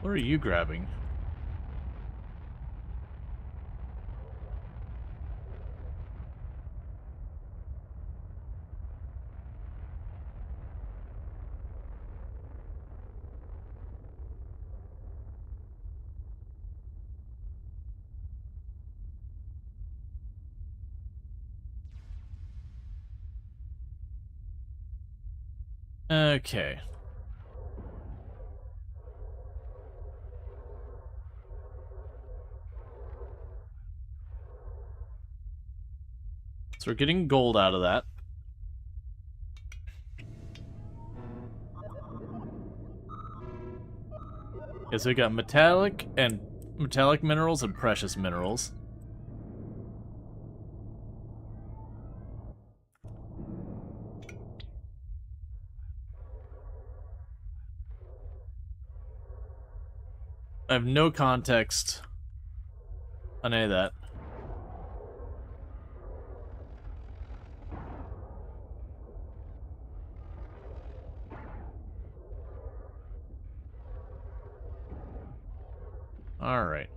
What are you grabbing? Okay. So we're getting gold out of that. Okay, so we got metallic minerals and precious minerals. I have no context on any of that. Alright.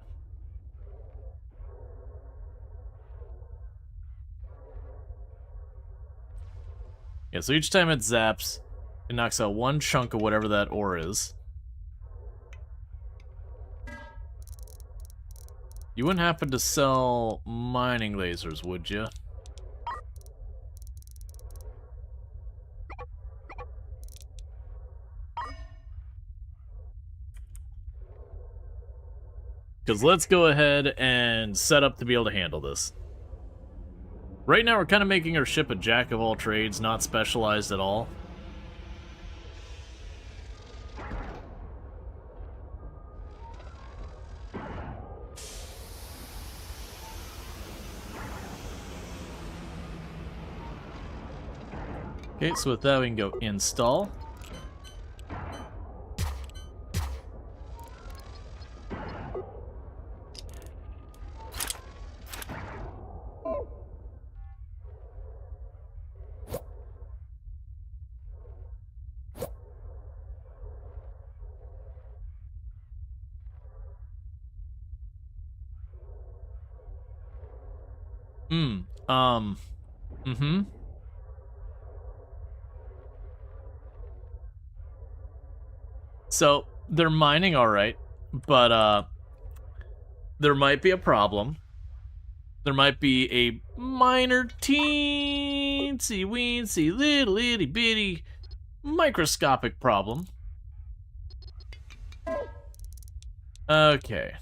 Yeah, so each time it zaps, it knocks out one chunk of whatever that ore is. You wouldn't happen to sell mining lasers, would you? Because let's go ahead and set up to be able to handle this. Right now, we're kind of making our ship a jack of all trades, not specialized at all. Okay, so with that we can go install. Mm-hmm. So, they're mining alright, but, there might be a problem. There might be a minor teensy weensy little itty bitty microscopic problem. Okay.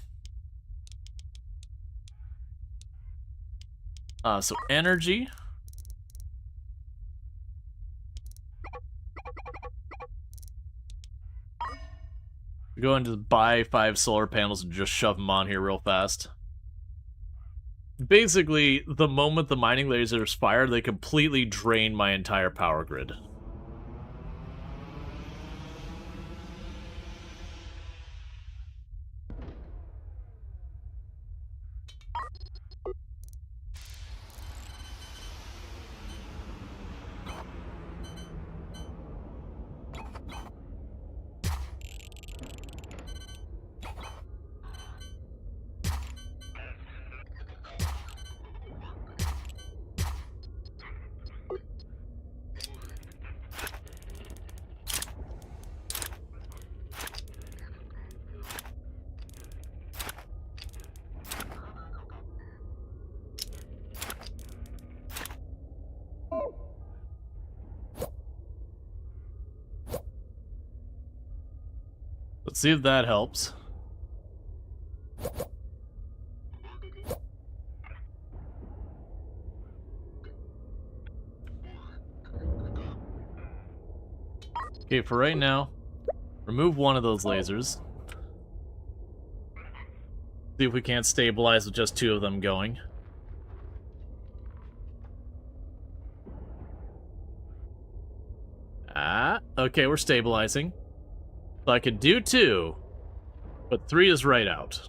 So energy. We go into buy 5 solar panels and just shove them on here real fast. Basically, the moment the mining lasers fire, they completely drain my entire power grid. Let's see if that helps. Okay, for right now, remove one of those lasers. See if we can't stabilize with just 2 of them going. Okay, we're stabilizing. So I could do 2, but 3 is right out.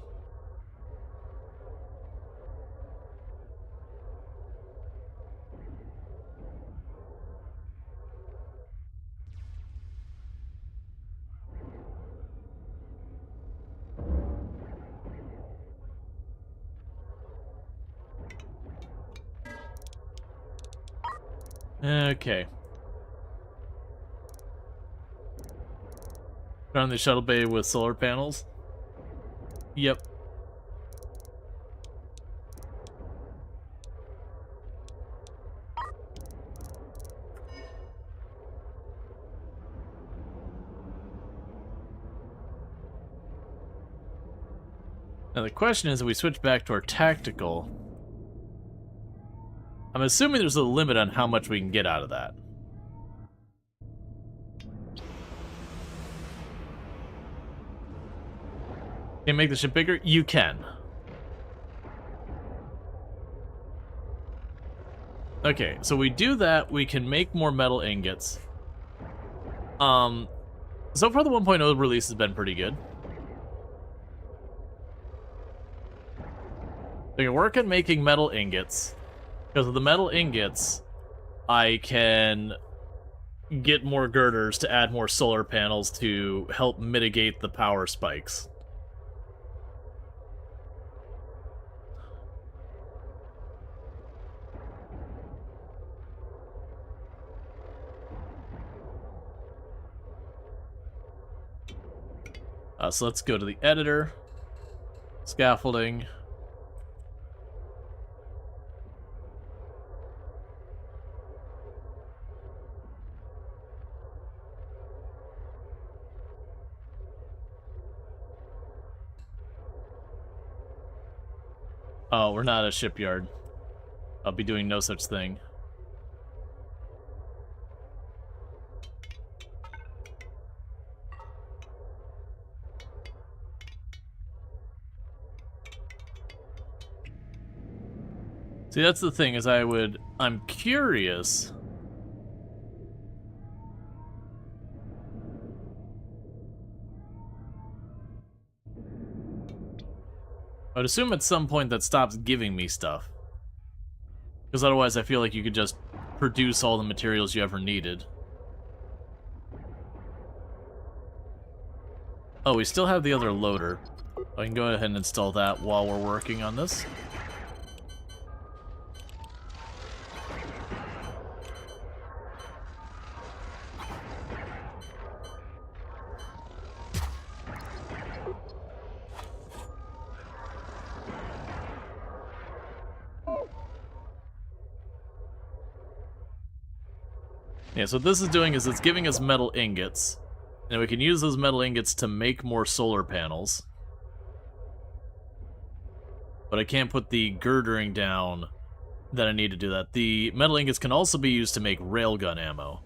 Okay. Around the shuttle bay with solar panels. Yep. Now the question is, if we switch back to our tactical, I'm assuming there's a limit on how much we can get out of that. Can you make the ship bigger? You can. Okay, so we do that, we can make more metal ingots. So far the 1.0 release has been pretty good. We can work on making metal ingots. Because of the metal ingots, I can get more girders to add more solar panels to help mitigate the power spikes. So let's go to the editor. Scaffolding. Oh, we're not a shipyard. I'll be doing no such thing. See, that's the thing, is I'm curious I would assume at some point that stops giving me stuff. Because otherwise I feel like you could just produce all the materials you ever needed. Oh, we still have the other loader. I can go ahead and install that while we're working on this. Yeah, so what this is doing is it's giving us metal ingots. And we can use those metal ingots to make more solar panels. But I can't put the girdering down that I need to do that. The metal ingots can also be used to make railgun ammo.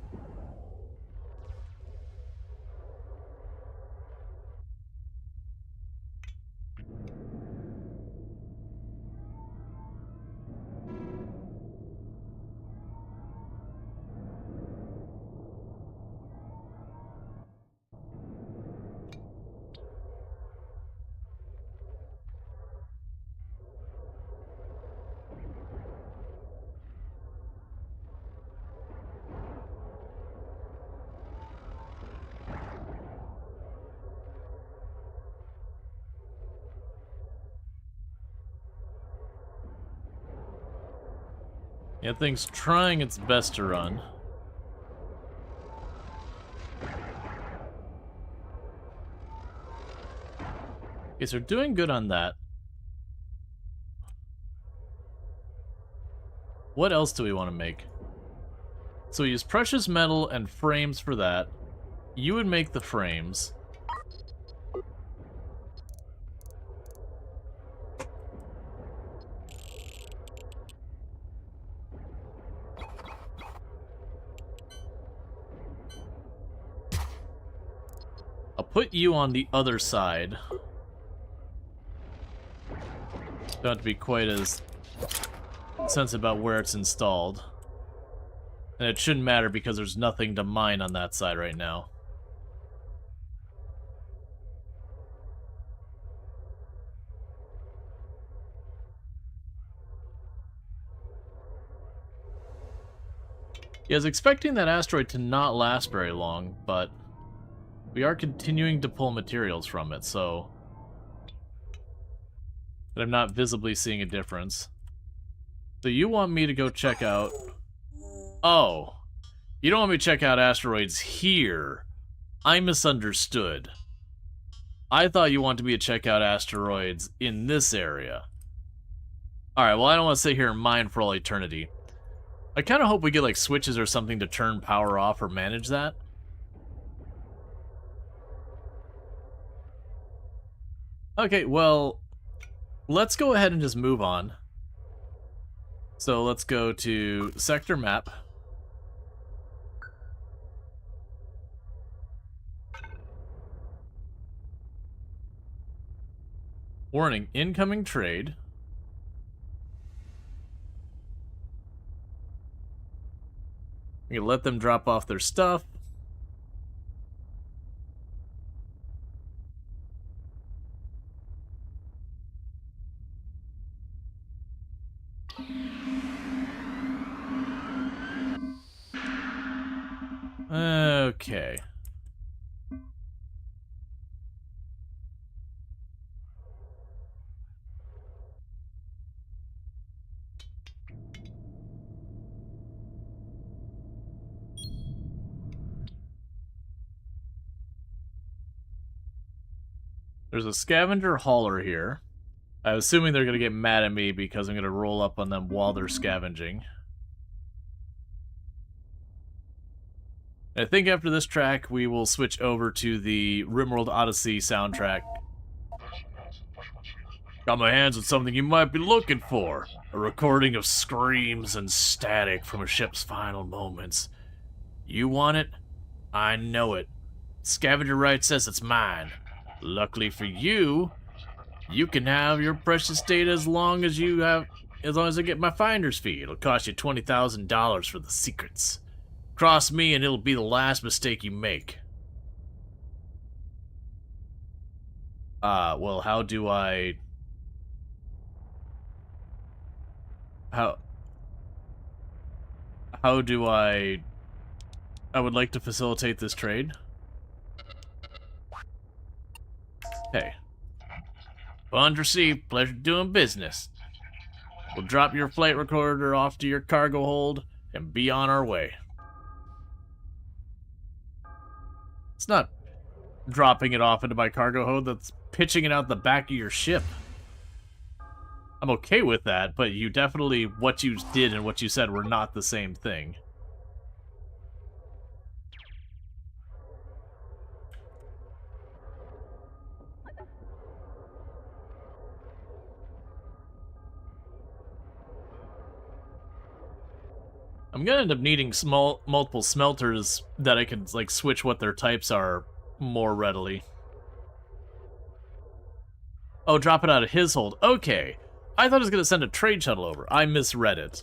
Yeah, thing's trying its best to run. Okay, so we're doing good on that. What else do we want to make? So we use precious metal and frames for that. You would make the frames. I'll put you on the other side. Don't have to be quite as sensitive about where it's installed. And it shouldn't matter because there's nothing to mine on that side right now. Yeah, I was expecting that asteroid to not last very long, but we are continuing to pull materials from it, so but I'm not visibly seeing a difference. So you want me to go check out... Oh. You don't want me to check out asteroids here. I misunderstood. I thought you wanted me to check out asteroids in this area. Alright, well I don't want to sit here and mine for all eternity. I kind of hope we get like switches or something to turn power off or manage that. Okay, well, let's go ahead and just move on. So let's go to sector map. Warning, incoming trade. We can let them drop off their stuff. Okay. There's a scavenger hauler here. I'm assuming they're going to get mad at me because I'm going to roll up on them while they're scavenging. I think after this track, we will switch over to the RimWorld Odyssey soundtrack. Got my hands on something you might be looking for. A recording of screams and static from a ship's final moments. You want it? I know it. Scavenger right says it's mine. Luckily for you, you can have your precious data as long as I get my finder's fee. It'll cost you $20,000 for the secrets. Cross me and it'll be the last mistake you make. Well, how do I How... How do I... I would like to facilitate this trade. Hey. Fund received. Pleasure doing business. We'll drop your flight recorder off to your cargo hold and be on our way. It's not dropping it off into my cargo hold, that's pitching it out the back of your ship. I'm okay with that, but you definitely, what you did and what you said were not the same thing. I'm gonna end up needing multiple smelters that I can, like, switch what their types are more readily. Oh, drop it out of his hold. Okay. I thought it was gonna send a trade shuttle over. I misread it.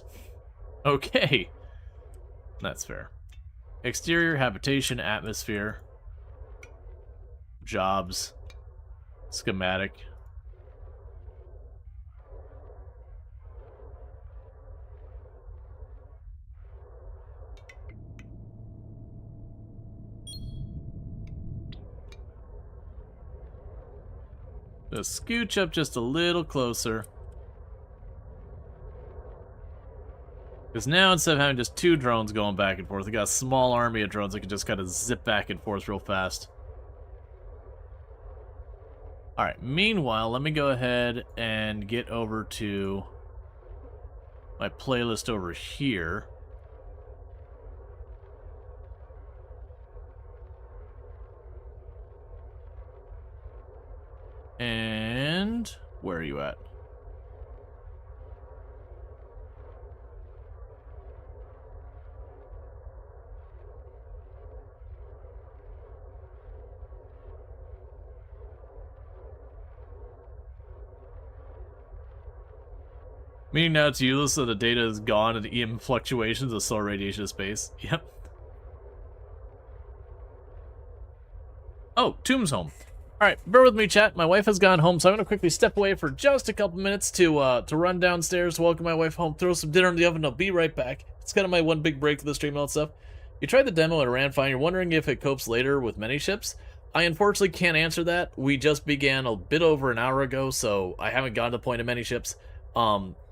Okay. That's fair. Exterior, habitation, atmosphere. Jobs. Schematic. Just scooch up just a little closer. Because now, instead of having just 2 drones going back and forth, we got a small army of drones that can just kind of zip back and forth real fast. Alright, meanwhile, let me go ahead and get over to my playlist over here. And where are you at? Meaning now it's useless so the data is gone and the EM fluctuations of solar radiation of space. Yep. Oh, Tomb's home. Alright, bear with me, chat. My wife has gone home, so I'm going to quickly step away for just a couple minutes to run downstairs, welcome my wife home, throw some dinner in the oven, I'll be right back. It's kind of my one big break for the stream and all that stuff. You tried the demo, it ran fine. You're wondering if it copes later with many ships. I unfortunately can't answer that. We just began a bit over an hour ago, so I haven't gotten to the point of many ships.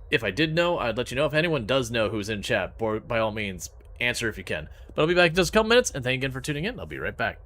If I did know, I'd let you know. If anyone does know who's in chat, by all means, answer if you can. But I'll be back in just a couple minutes, and thank you again for tuning in. I'll be right back.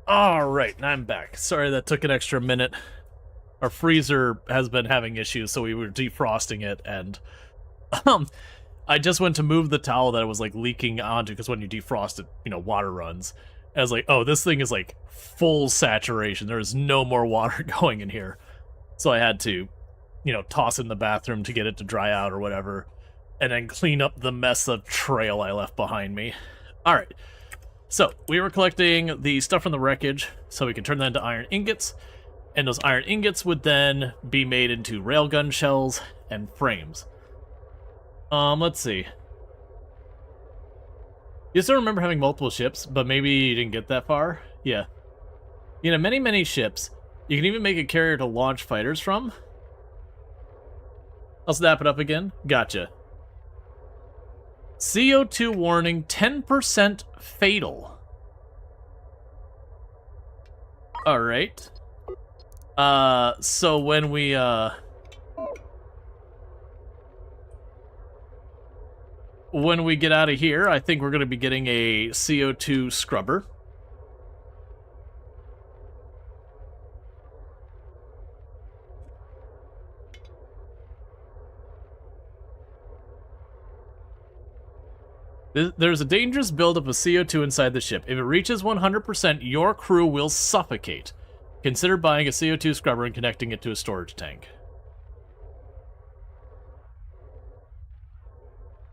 Alright, and I'm back. Sorry that took an extra minute. Our freezer has been having issues, so we were defrosting it, and I just went to move the towel that it was like leaking onto, because when you defrost it, you know, water runs. I was like, oh, this thing is like full saturation. There is no more water going in here. So I had to, you know, toss it in the bathroom to get it to dry out or whatever, and then clean up the mess of trail I left behind me. Alright, so we were collecting the stuff from the wreckage, so we can turn that into iron ingots, and those iron ingots would then be made into railgun shells and frames. Let's see. You still remember having multiple ships, but maybe you didn't get that far? Yeah. You know, many ships. You can even make a carrier to launch fighters from. I'll snap it up again. Gotcha. CO2 warning, 10% fatal. Alright. So when we, when we get out of here, I think we're going to be getting a CO2 scrubber. There's a dangerous buildup of CO2 inside the ship. If it reaches 100%, your crew will suffocate. Consider buying a CO2 scrubber and connecting it to a storage tank.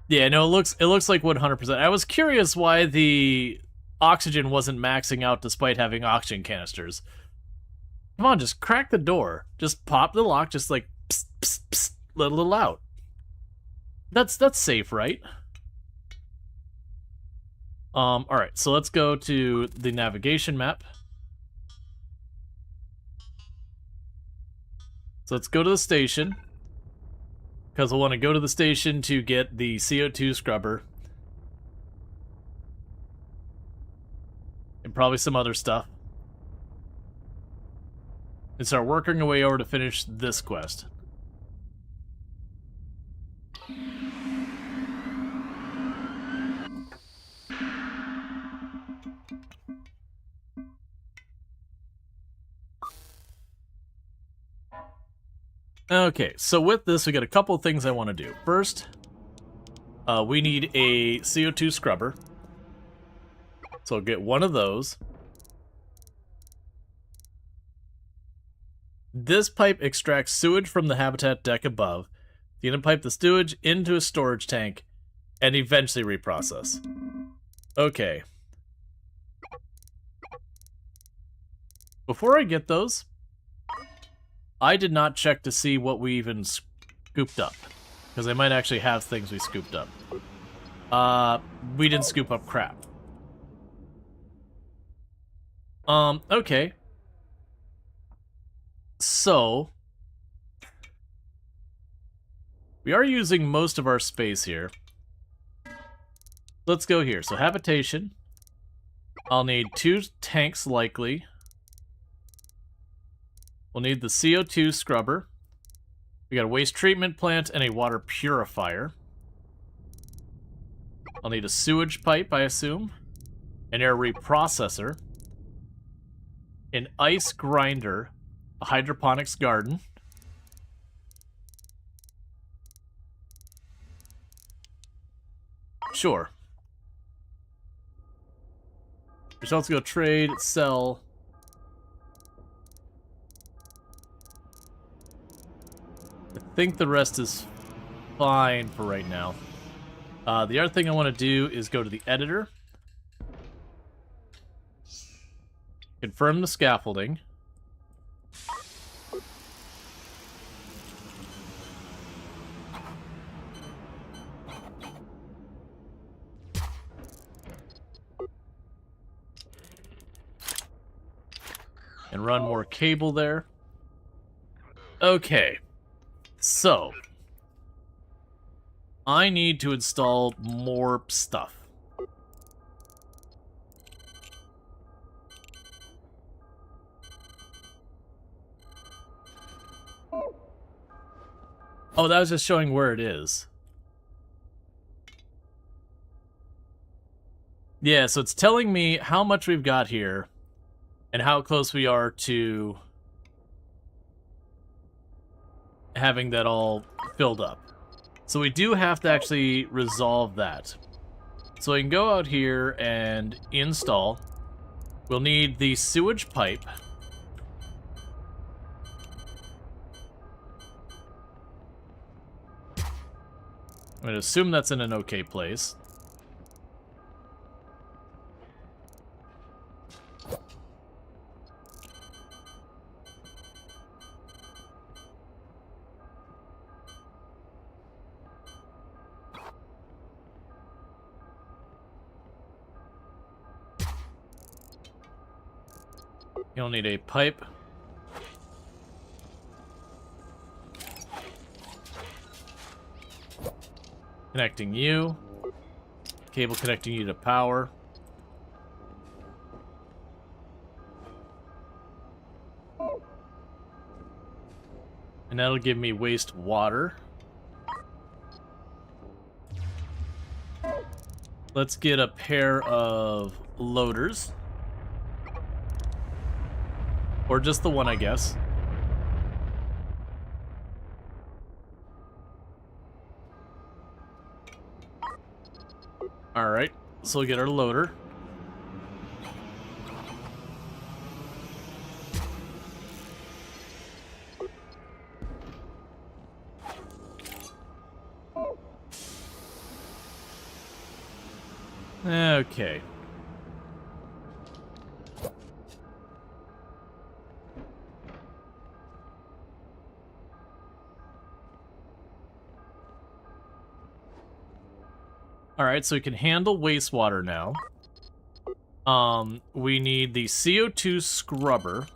Yeah, no, it looks like 100%. I was curious why the oxygen wasn't maxing out despite having oxygen canisters. Come on, just crack the door. Just pop the lock, just like psst, psst, psst, let a little out. That's safe, right? Alright, so let's go to the navigation map. So let's go to the station, because we'll want to go to the station to get the CO2 scrubber. And probably some other stuff. And start working our way over to finish this quest. Okay, so with this, we got a couple of things I want to do. First, we need a CO2 scrubber. So I'll get one of those. This pipe extracts sewage from the habitat deck above. You're going to pipe the sewage into a storage tank and eventually reprocess. Okay. Before I get those, I did not check to see what we even scooped up, because I might actually have things we scooped up. We didn't scoop up crap. Okay. So, we are using most of our space here. Let's go here. So, habitation. I'll need 2 tanks, likely. We'll need the CO2 scrubber. We got a waste treatment plant and a water purifier. I'll need a sewage pipe, I assume. An air reprocessor. An ice grinder. A hydroponics garden. Sure. We should also go trade, sell. I think the rest is fine for right now. The other thing I want to do is go to the editor. Confirm the scaffolding. And run more cable there. Okay. So, I need to install more stuff. Oh, that was just showing where it is. Yeah, so it's telling me how much we've got here. and how close we are to having that all filled up. So we do have to actually resolve that. So I can go out here and install. We'll need the sewage pipe. I'm going to assume that's in an okay place. You'll need a pipe. Connecting you. Cable connecting you to power. And that'll give me waste water. Let's get a pair of loaders. Or just the one, I guess. Alright, so we'll get our loader. Okay. Alright, so we can handle wastewater now. We need the CO2 scrubber.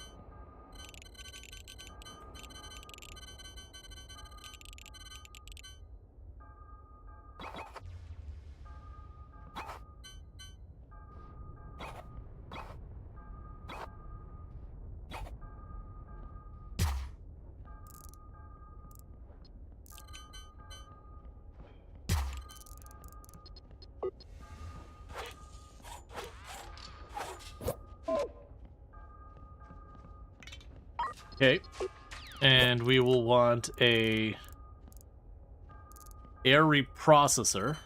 Okay, and we will want a air reprocessor.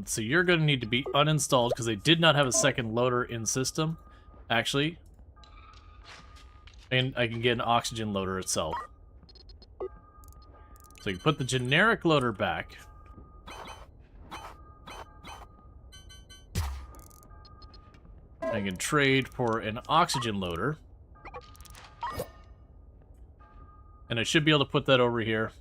So you're going to need to be uninstalled because they did not have a second loader in system, actually. And I can get an oxygen loader itself. So you put the generic loader back. I can trade for an oxygen loader. And I should be able to put that over here.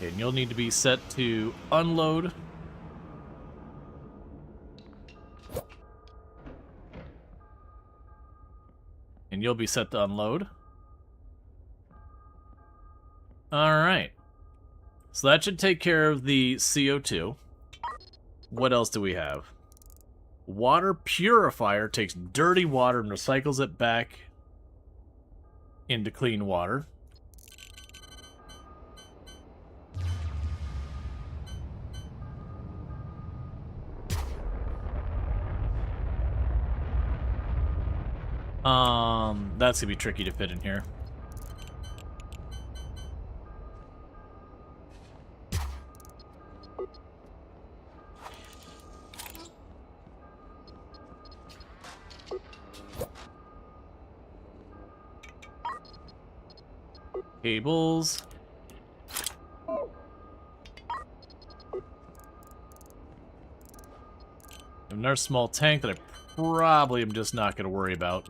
And you'll need to be set to unload. And you'll be set to unload. Alright. So that should take care of the CO2. What else do we have? Water purifier takes dirty water and recycles it back into clean water. That's gonna be tricky to fit in here. Cables. Another small tank that I probably am just not going to worry about.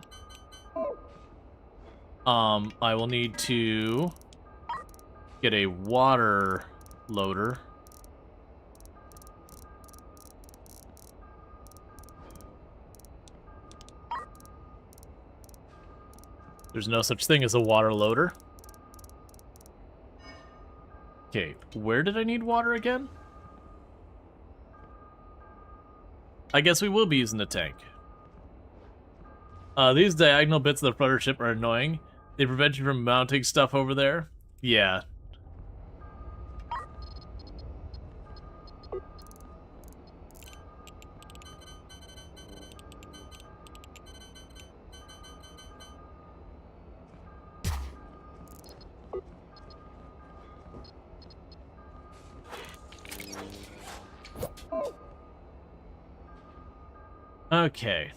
I will need to get a water loader. There's no such thing as a water loader. Okay, where did I need water again? I guess we will be using the tank. These diagonal bits of the rudder ship are annoying. They prevent you from mounting stuff over there. Yeah. Okay.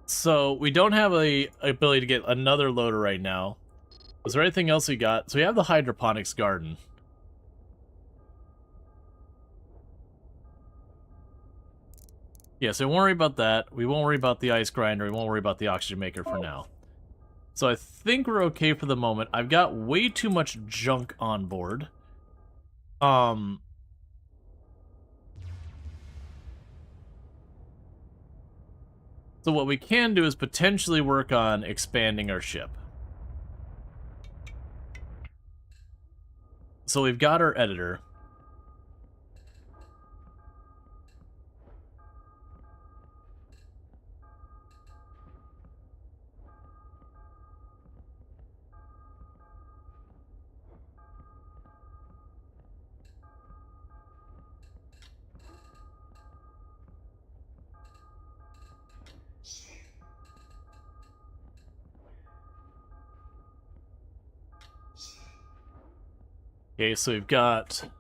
So, we don't have a ability to get another loader right now. Was there anything else we got? So we have the hydroponics garden. Yeah, so we won't worry about that. We won't worry about the ice grinder. We won't worry about the oxygen maker for now. So I think we're okay for the moment. I've got way too much junk on board. So what we can do is potentially work on expanding our ship. So we've got our editor. Okay, so we've got...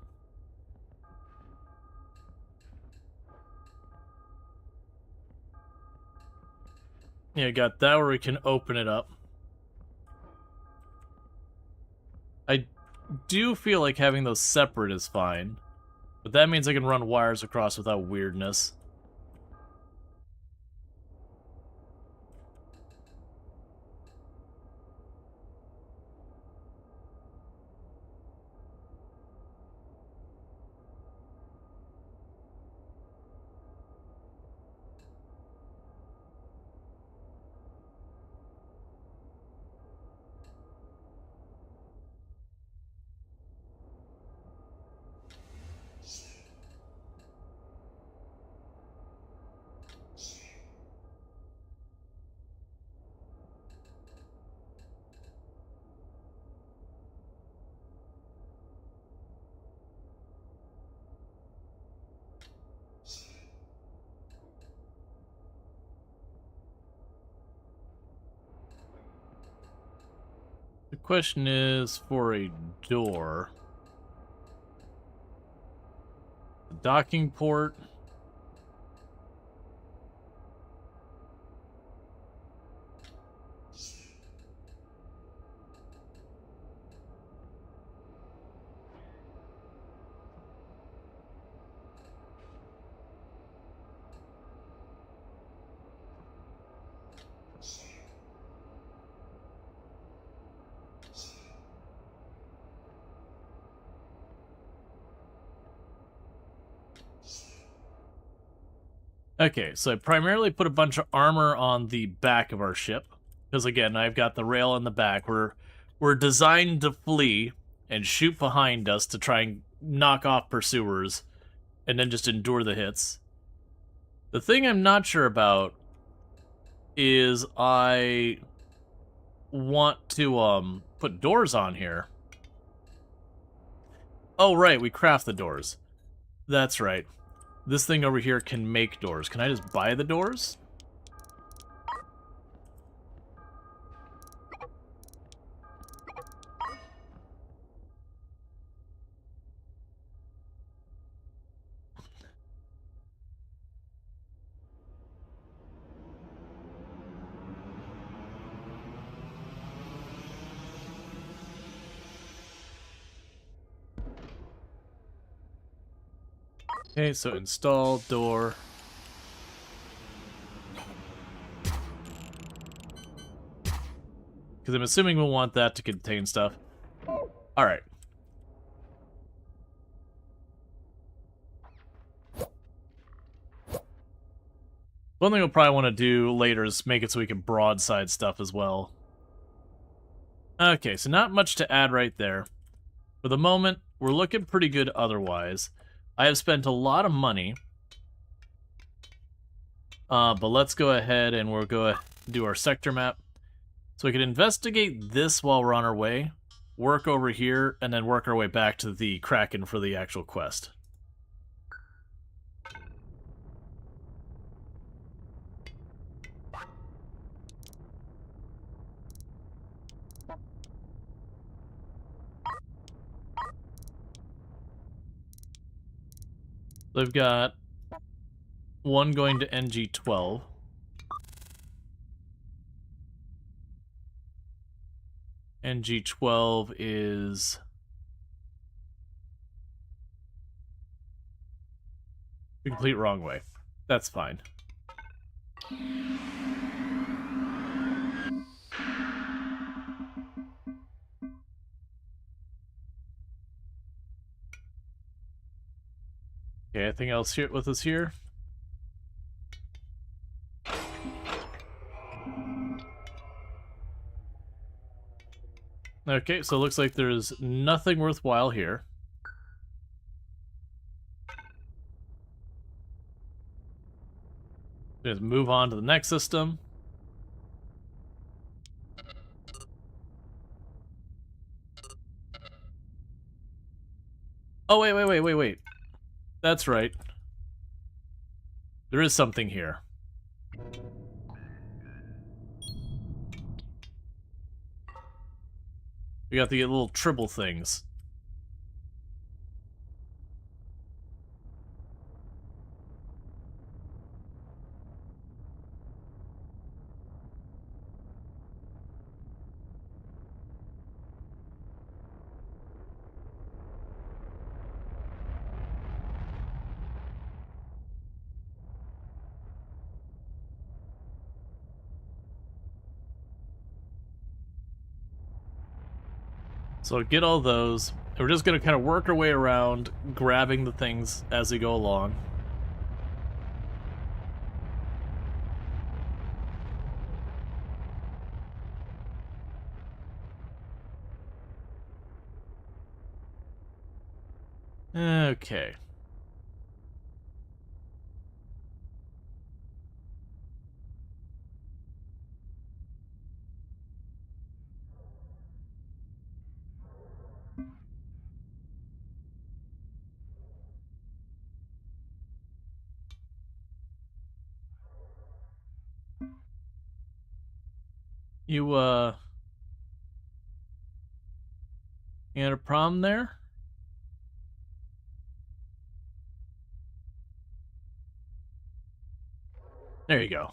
Yeah, got that where we can open it up. I do feel like having those separate is fine. But that means I can run wires across without weirdness. The question is for a door. The docking port. Okay, so I primarily put a bunch of armor on the back of our ship. Because again, I've got the rail in the back. We're designed to flee and shoot behind us to try and knock off pursuers. And then just endure the hits. The thing I'm not sure about is I want to put doors on here. Oh right, we craft the doors. That's right. This thing over here can make doors. Can I just buy the doors? Okay, so install door. Because I'm assuming we'll want that to contain stuff. Alright. One thing we'll probably want to do later is make it so we can broadside stuff as well. Okay, so not much to add right there. For the moment, we're looking pretty good otherwise. I have spent a lot of money. But let's go ahead and we'll go do our sector map. So we can investigate this while we're on our way, work over here, and then work our way back to the Kraken for the actual quest. They've got one going to NG12. NG12 is the complete wrong way. That's fine. Okay, anything else here with us here? Okay, so it looks like there's nothing worthwhile here. Just move on to the next system. Oh, wait. That's right. There is something here. We got the little tribble things. So get all those. We're just going to kind of work our way around, grabbing the things as we go along. Okay. You had a problem there? There you go.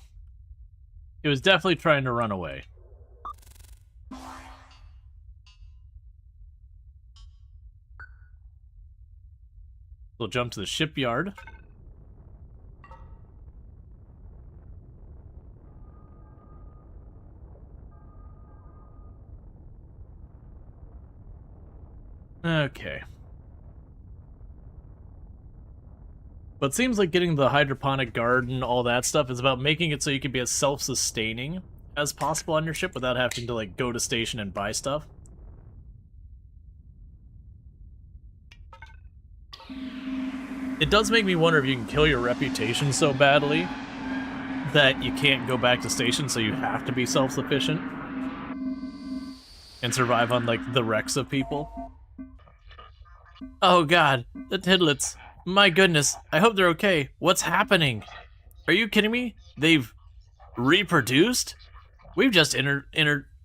It was definitely trying to run away. We'll jump to the shipyard. Okay. But it seems like getting the hydroponic garden, all that stuff, is about making it so you can be as self-sustaining as possible on your ship without having to, like, go to station and buy stuff. It does make me wonder if you can kill your reputation so badly that you can't go back to station, so you have to be self-sufficient and survive on, like, the wrecks of people. Oh god, the tidlets. My goodness, I hope they're okay. What's happening? Are you kidding me? They've reproduced? We've just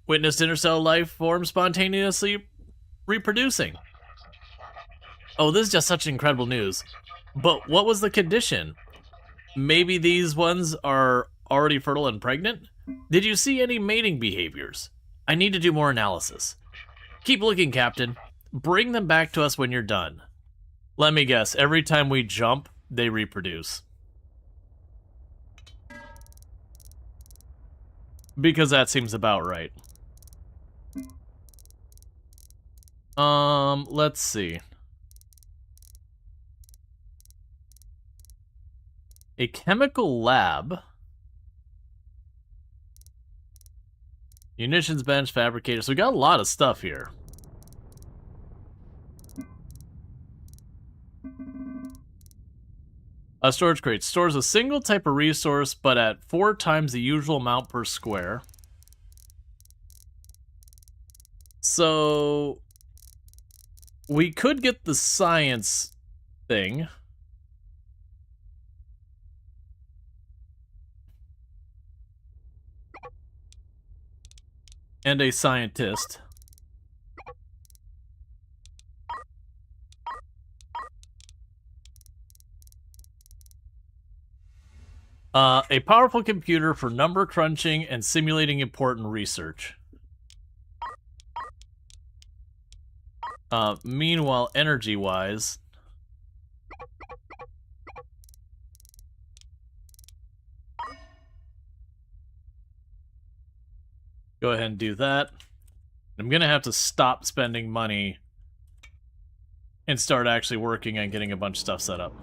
witnessed interstellar life form spontaneously reproducing. Oh, this is just such incredible news. But what was the condition? Maybe these ones are already fertile and pregnant? Did you see any mating behaviors? I need to do more analysis. Keep looking, Captain. Bring them back to us when you're done. Let me guess. Every time we jump, they reproduce. Because that seems about right. Let's see. A chemical lab. Munitions bench, fabricator. So we got a lot of stuff here. A storage crate stores a single type of resource, but at 4 times the usual amount per square. So we could get the science thing. And a scientist. A powerful computer for number crunching and simulating important research. Meanwhile, energy-wise... Go ahead and do that. I'm gonna have to stop spending money and start actually working on getting a bunch of stuff set up.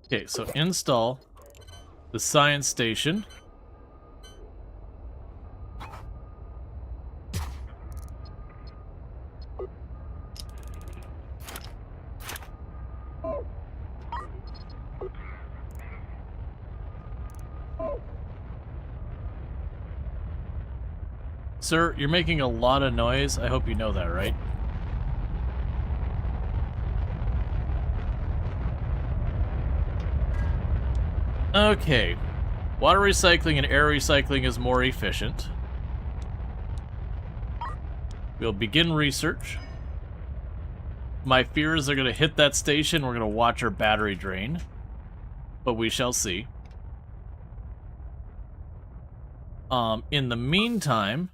Okay, so install the science station. Sir, you're making a lot of noise. I hope you know that, right? Okay. Water recycling and air recycling is more efficient. We'll begin research. My fear is they're going to hit that station. We're going to watch our battery drain. But we shall see. In the meantime...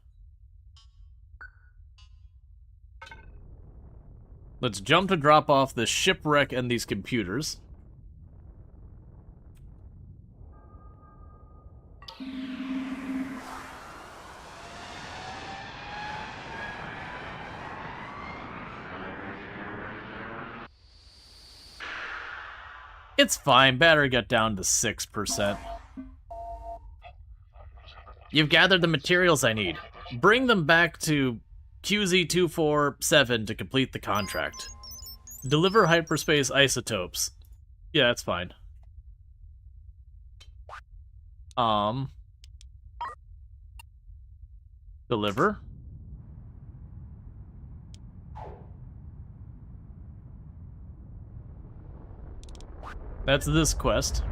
let's jump to drop off this shipwreck and these computers. It's fine. Battery got down to 6%. You've gathered the materials I need. Bring them back to QZ247 to complete the contract. Deliver hyperspace isotopes. Yeah, that's fine. Deliver. That's this quest.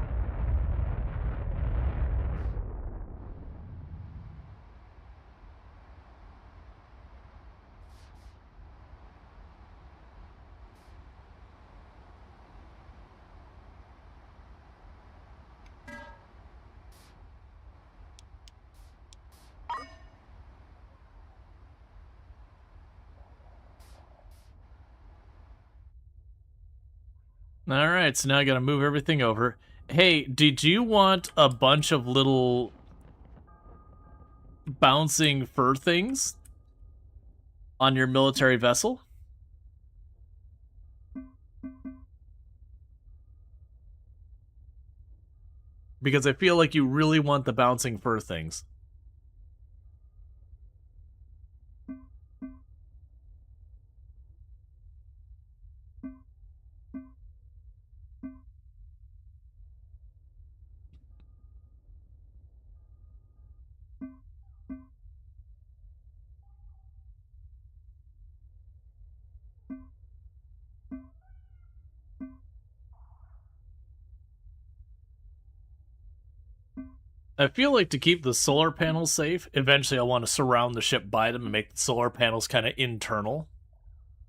Alright, so now I gotta move everything over. Hey, did you want a bunch of little bouncing fur things on your military vessel? Because I feel like you really want the bouncing fur things. I feel like to keep the solar panels safe, eventually I want to surround the ship by them and make the solar panels kind of internal.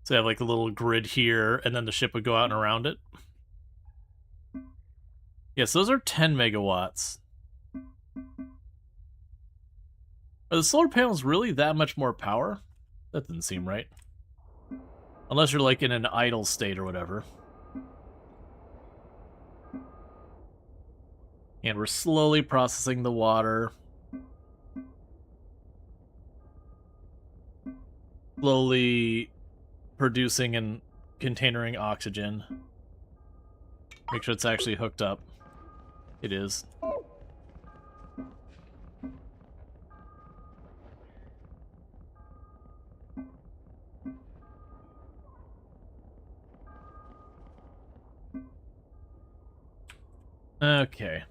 So you have like a little grid here, and then the ship would go out and around it. Yes, those are 10 megawatts. Are the solar panels really that much more power? That didn't seem right. Unless you're like in an idle state or whatever. And we're slowly processing the water. Slowly producing and containering oxygen. Make sure it's actually hooked up. It is. Okay.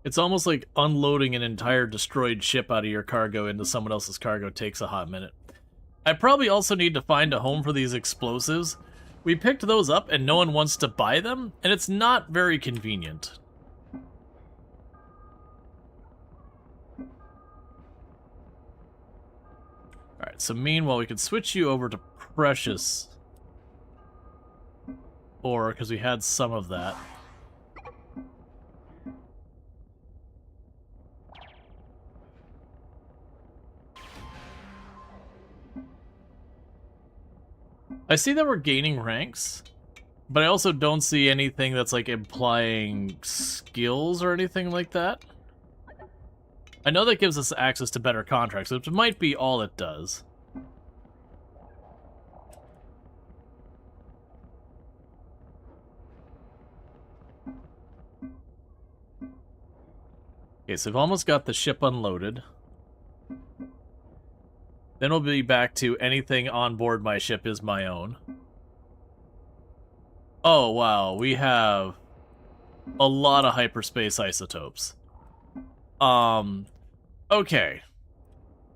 It's almost like unloading an entire destroyed ship out of your cargo into someone else's cargo takes a hot minute. I probably also need to find a home for these explosives. We picked those up and no one wants to buy them, and it's not very convenient. Alright, so meanwhile we could switch you over to Precious ore, because we had some of that. I see that we're gaining ranks, but I also don't see anything that's like implying skills or anything like that. I know that gives us access to better contracts, which might be all it does. Okay, so we've almost got the ship unloaded. Then we'll be back to anything on board my ship is my own. Oh, wow. We have a lot of hyperspace isotopes. Okay.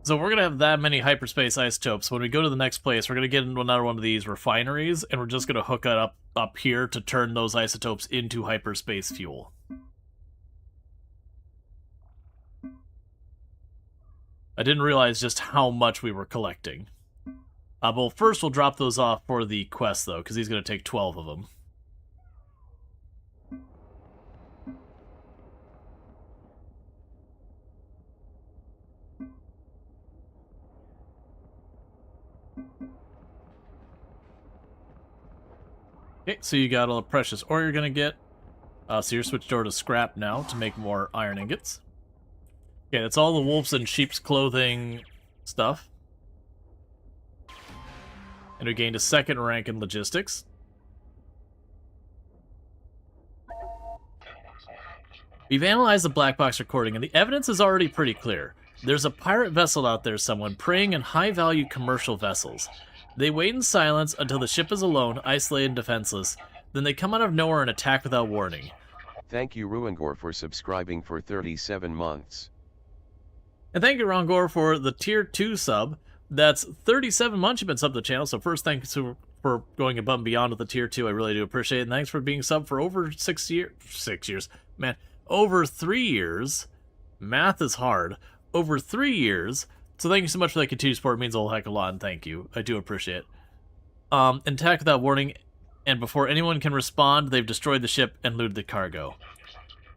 So we're going to have that many hyperspace isotopes. When we go to the next place, we're going to get into another one of these refineries, and we're just going to hook it up here to turn those isotopes into hyperspace fuel. I didn't realize just how much we were collecting. Well, first we'll drop those off for the quest, though, because he's going to take 12 of them. Okay, so you got all the precious ore you're going to get. So you're switched over to scrap now to make more iron ingots. Okay, that's all the wolves and sheep's clothing stuff. And we gained a second rank in logistics. We've analyzed the black box recording, and the evidence is already pretty clear. There's a pirate vessel out there, someone preying on high-value commercial vessels. They wait in silence until the ship is alone, isolated and defenseless. Then they come out of nowhere and attack without warning. Thank you Ruangor for subscribing for 37 months. And thank you, Rongor, for the Tier 2 sub. That's 37 months you've been subbed to the channel, so first, thanks for going above and beyond with the Tier 2. I really do appreciate it, and thanks for being subbed for over 6 years. 6 years. Man, over 3 years. Math is hard. Over 3 years. So thank you so much for that continued support. It means a whole heck of a lot, and thank you. I do appreciate it. Attack without warning, and before anyone can respond, they've destroyed the ship and looted the cargo.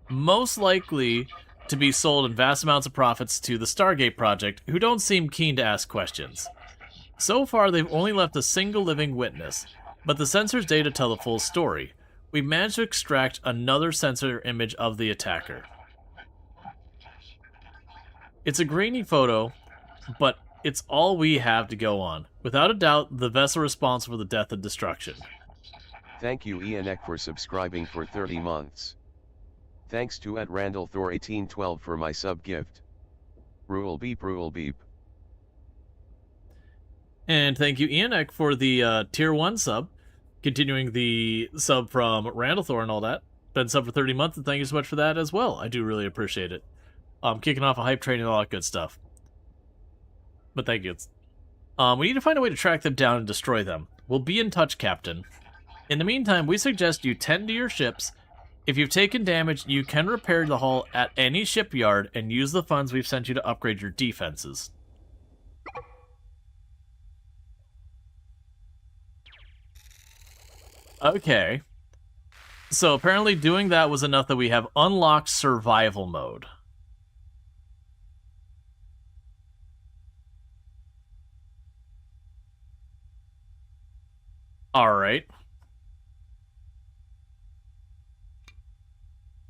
Most likely to be sold in vast amounts of profits to the Stargate Project, who don't seem keen to ask questions. So far, they've only left a single living witness, but the sensor's data tell the full story. We've managed to extract another sensor image of the attacker. It's a grainy photo, but it's all we have to go on. Without a doubt, the vessel responsible for the death and destruction. Thank you Ianek for subscribing for 30 months. Thanks to @RandallThor1812 for my sub gift. Rual beep Rual beep. And thank you Ianek for the Tier 1 sub. Continuing the sub from Randall Thor and all that. Been sub for 30 months, and thank you so much for that as well. I do really appreciate it. Kicking off a hype train and all that good stuff. But thank you. We need to find a way to track them down and destroy them. We'll be in touch, Captain. In the meantime, we suggest you tend to your ships. If you've taken damage, you can repair the hull at any shipyard and use the funds we've sent you to upgrade your defenses. Okay. So apparently doing that was enough that we have unlocked survival mode. Alright.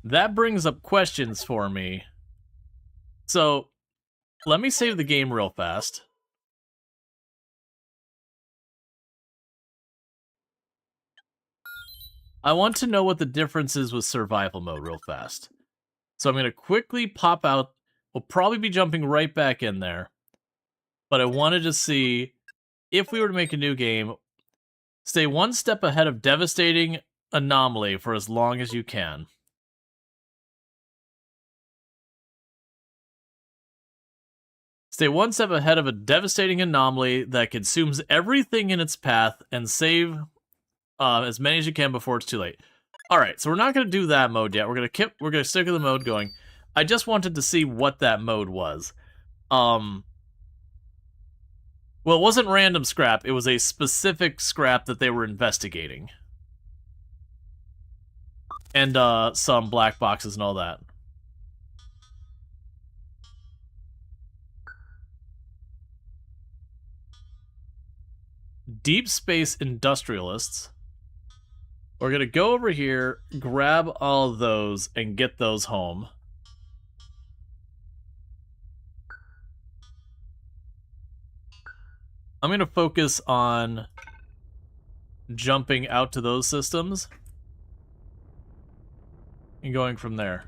That brings up questions for me. So, let me save the game real fast. I want to know what the difference is with survival mode real fast. So I'm going to quickly pop out. We'll probably be jumping right back in there. But I wanted to see, if we were to make a new game, stay one step ahead of devastating anomaly for as long as you can. Stay one step ahead of a devastating anomaly that consumes everything in its path and save as many as you can before it's too late. All right, so we're not going to do that mode yet. We're going to stick with the mode going. I just wanted to see what that mode was. Well, it wasn't random scrap. It was a specific scrap that they were investigating. And some black boxes and all that. Deep Space Industrialists. We're going to go over here, grab all of those, and get those home. I'm going to focus on jumping out to those systems and going from there.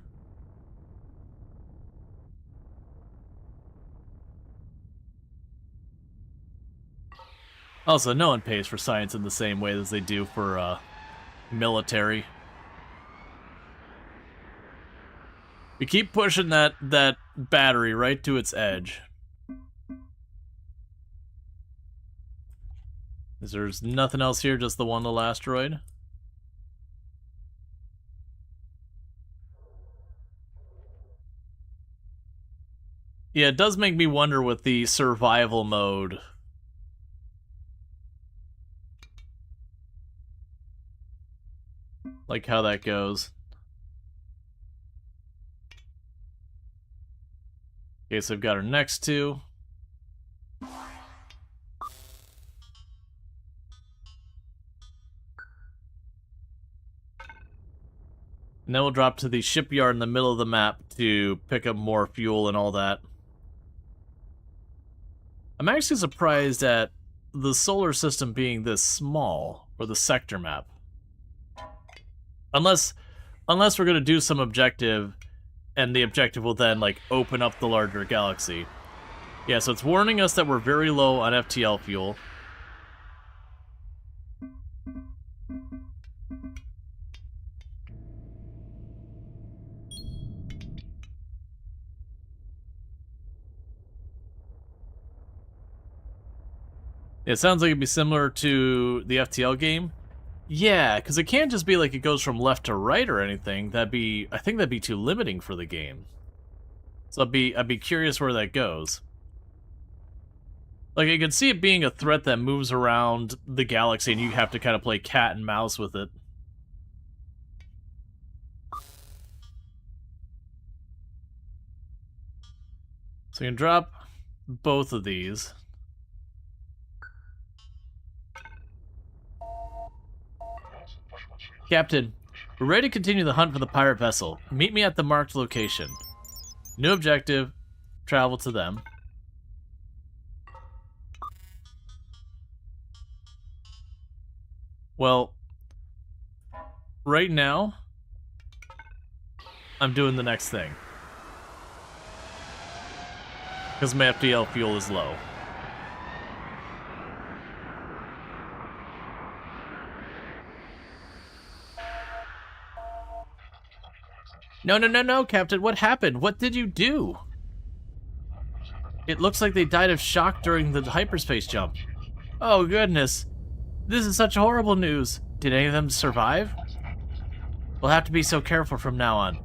Also, no one pays for science in the same way as they do for military. We keep pushing that battery right to its edge. There's nothing else here, just the one little asteroid. Yeah, it does make me wonder with the survival mode. Like how that goes. Okay, so I've got our next two. And then we'll drop to the shipyard in the middle of the map to pick up more fuel and all that. I'm actually surprised at the solar system being this small, or the sector map. Unless we're going to do some objective, and the objective will then, like, open up the larger galaxy. Yeah, so it's warning us that we're very low on FTL fuel. It sounds like it'd be similar to the FTL game. Yeah, because it can't just be like it goes from left to right or anything. I think that'd be too limiting for the game. So I'd be curious where that goes. Like, I could see it being a threat that moves around the galaxy and you have to kind of play cat and mouse with it. So you can drop both of these. Captain, we're ready to continue the hunt for the pirate vessel. Meet me at the marked location. New objective, travel to them. Well, right now, I'm doing the next thing. Because my FTL fuel is low. No, Captain, what happened? What did you do? It looks like they died of shock during the hyperspace jump. Oh, goodness. This is such horrible news. Did any of them survive? We'll have to be so careful from now on.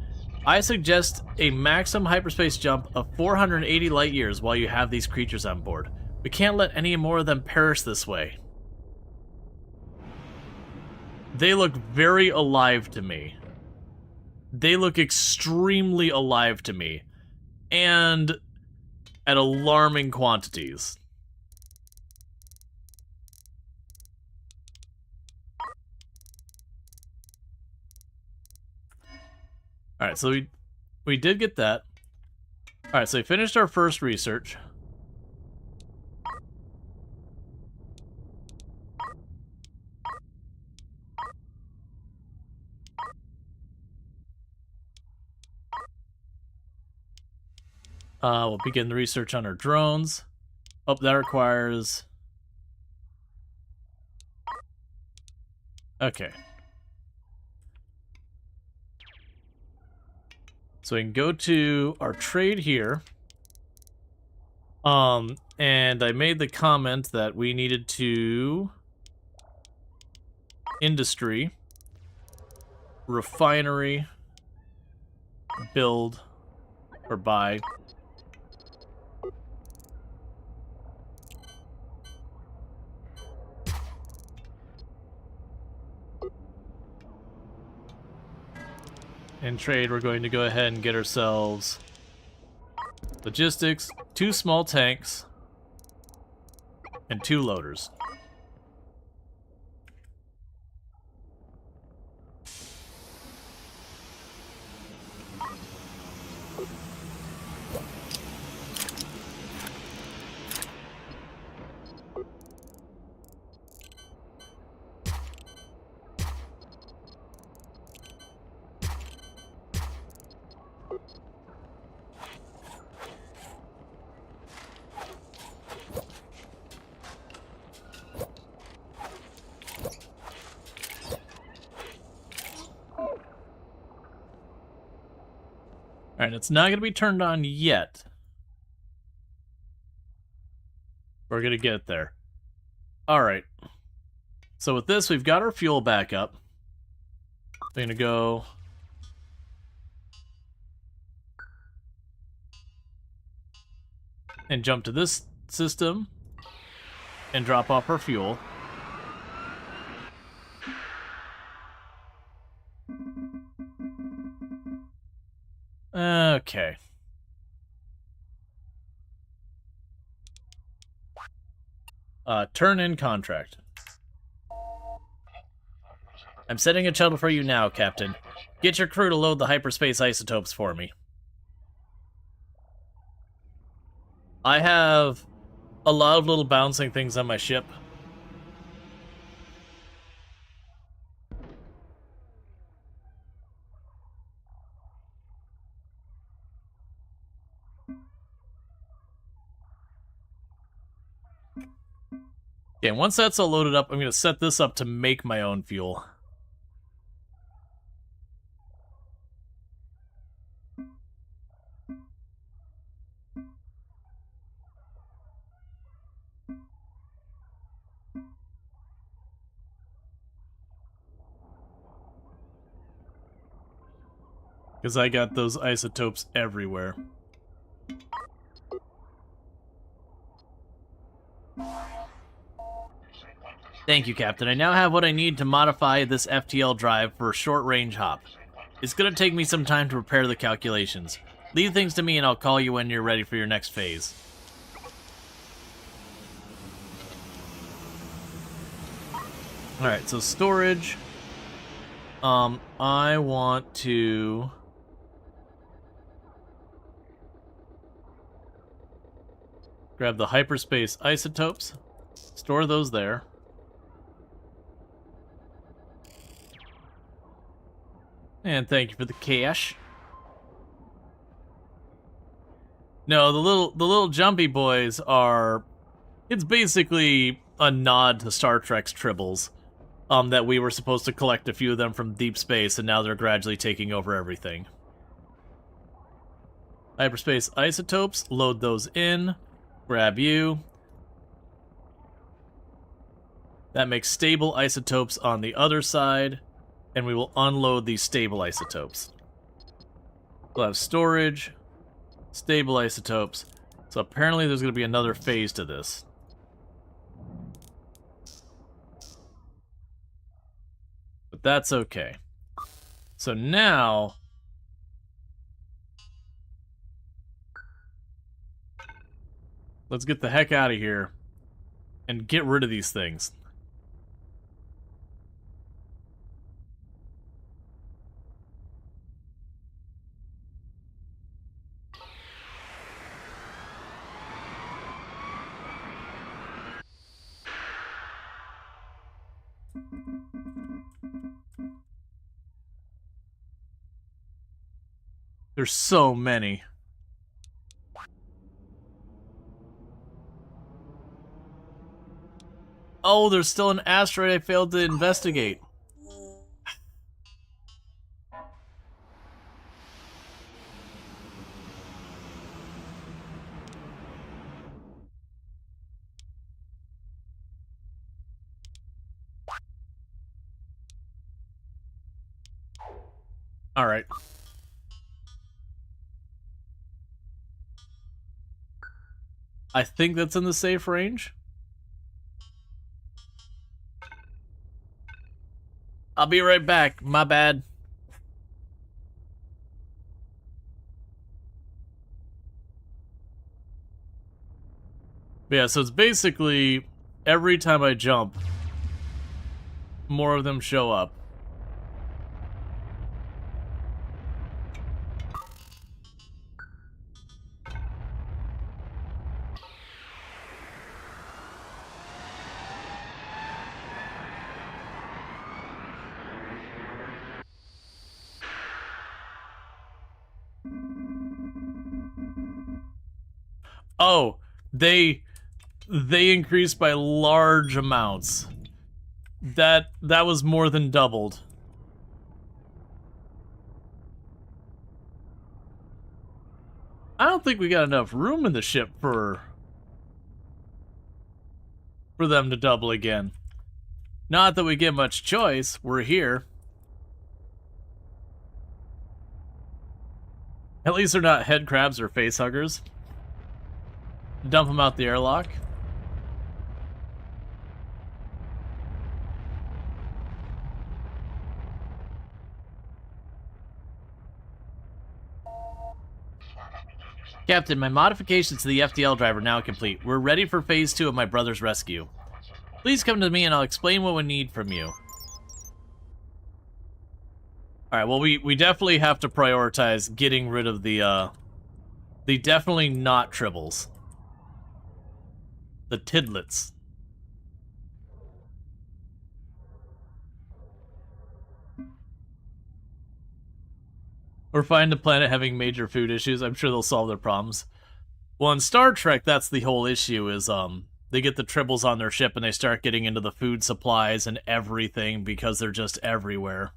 I suggest a maximum hyperspace jump of 480 light years while you have these creatures on board. We can't let any more of them perish this way. They look very alive to me. They look extremely alive to me. And at alarming quantities. Alright, so we did get that. Alright, so we finished our first research. We'll begin the research on our drones. Oh, that requires... Okay. So we can go to our trade here. And I made the comment that we needed to... Industry. Refinery. Build. Or buy. In trade, we're going to go ahead and get ourselves logistics, 2 small tanks, and 2 loaders. Alright, it's not going to be turned on yet. We're going to get there. Alright. So with this, we've got our fuel back up. We're going to go... and jump to this system. And drop off our fuel. Okay. Turn in contract. I'm setting a shuttle for you now, Captain. Get your crew to load the hyperspace isotopes for me. I have a lot of little bouncing things on my ship. Okay, and once that's all loaded up, I'm going to set this up to make my own fuel. Because I got those isotopes everywhere. Thank you, Captain. I now have what I need to modify this FTL drive for a short-range hop. It's going to take me some time to prepare the calculations. Leave things to me and I'll call you when you're ready for your next phase. Alright, so storage. I want to... grab the hyperspace isotopes. Store those there. And thank you for the cash. No, the little jumpy boys are... it's basically a nod to Star Trek's tribbles. That we were supposed to collect a few of them from deep space, and now they're gradually taking over everything. Hyperspace isotopes, load those in. Grab you. That makes stable isotopes on the other side, and we will unload these stable isotopes. We'll have storage, stable isotopes. So apparently there's going to be another phase to this. But that's okay. So now... let's get the heck out of here and get rid of these things. There's so many. Oh, there's still an asteroid I failed to investigate. All right. I think that's in the safe range. I'll be right back. My bad. But yeah, so it's basically every time I jump, more of them show up. Oh, they increased by large amounts. That was more than doubled. I don't think we got enough room in the ship for them to double again. Not that we get much choice. We're here. At least they're not head crabs or face huggers. Dump them out the airlock. Captain, my modifications to the FTL drive are now complete. We're ready for phase 2 of my brother's rescue. Please come to me and I'll explain what we need from you. Alright, well we definitely have to prioritize getting rid of the definitely not tribbles. The tidlets. Or find a planet having major food issues. I'm sure they'll solve their problems. Well, in Star Trek, that's the whole issue is, they get the tribbles on their ship and they start getting into the food supplies and everything because they're just everywhere.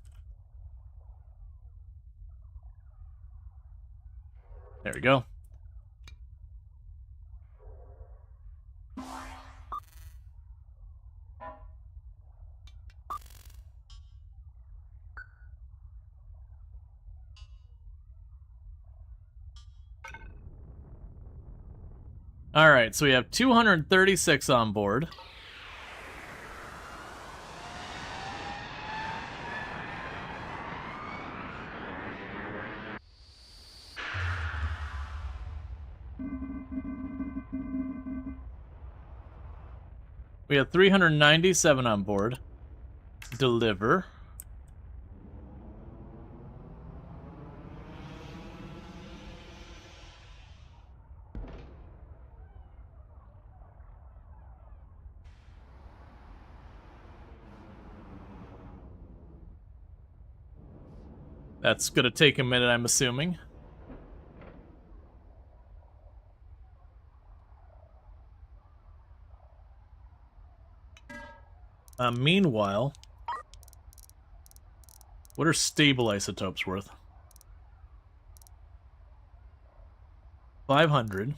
There we go. Alright, so we have 236 on board. We have 397 on board. Deliver. That's gonna take a minute, I'm assuming. Meanwhile, what are stable isotopes worth? 500.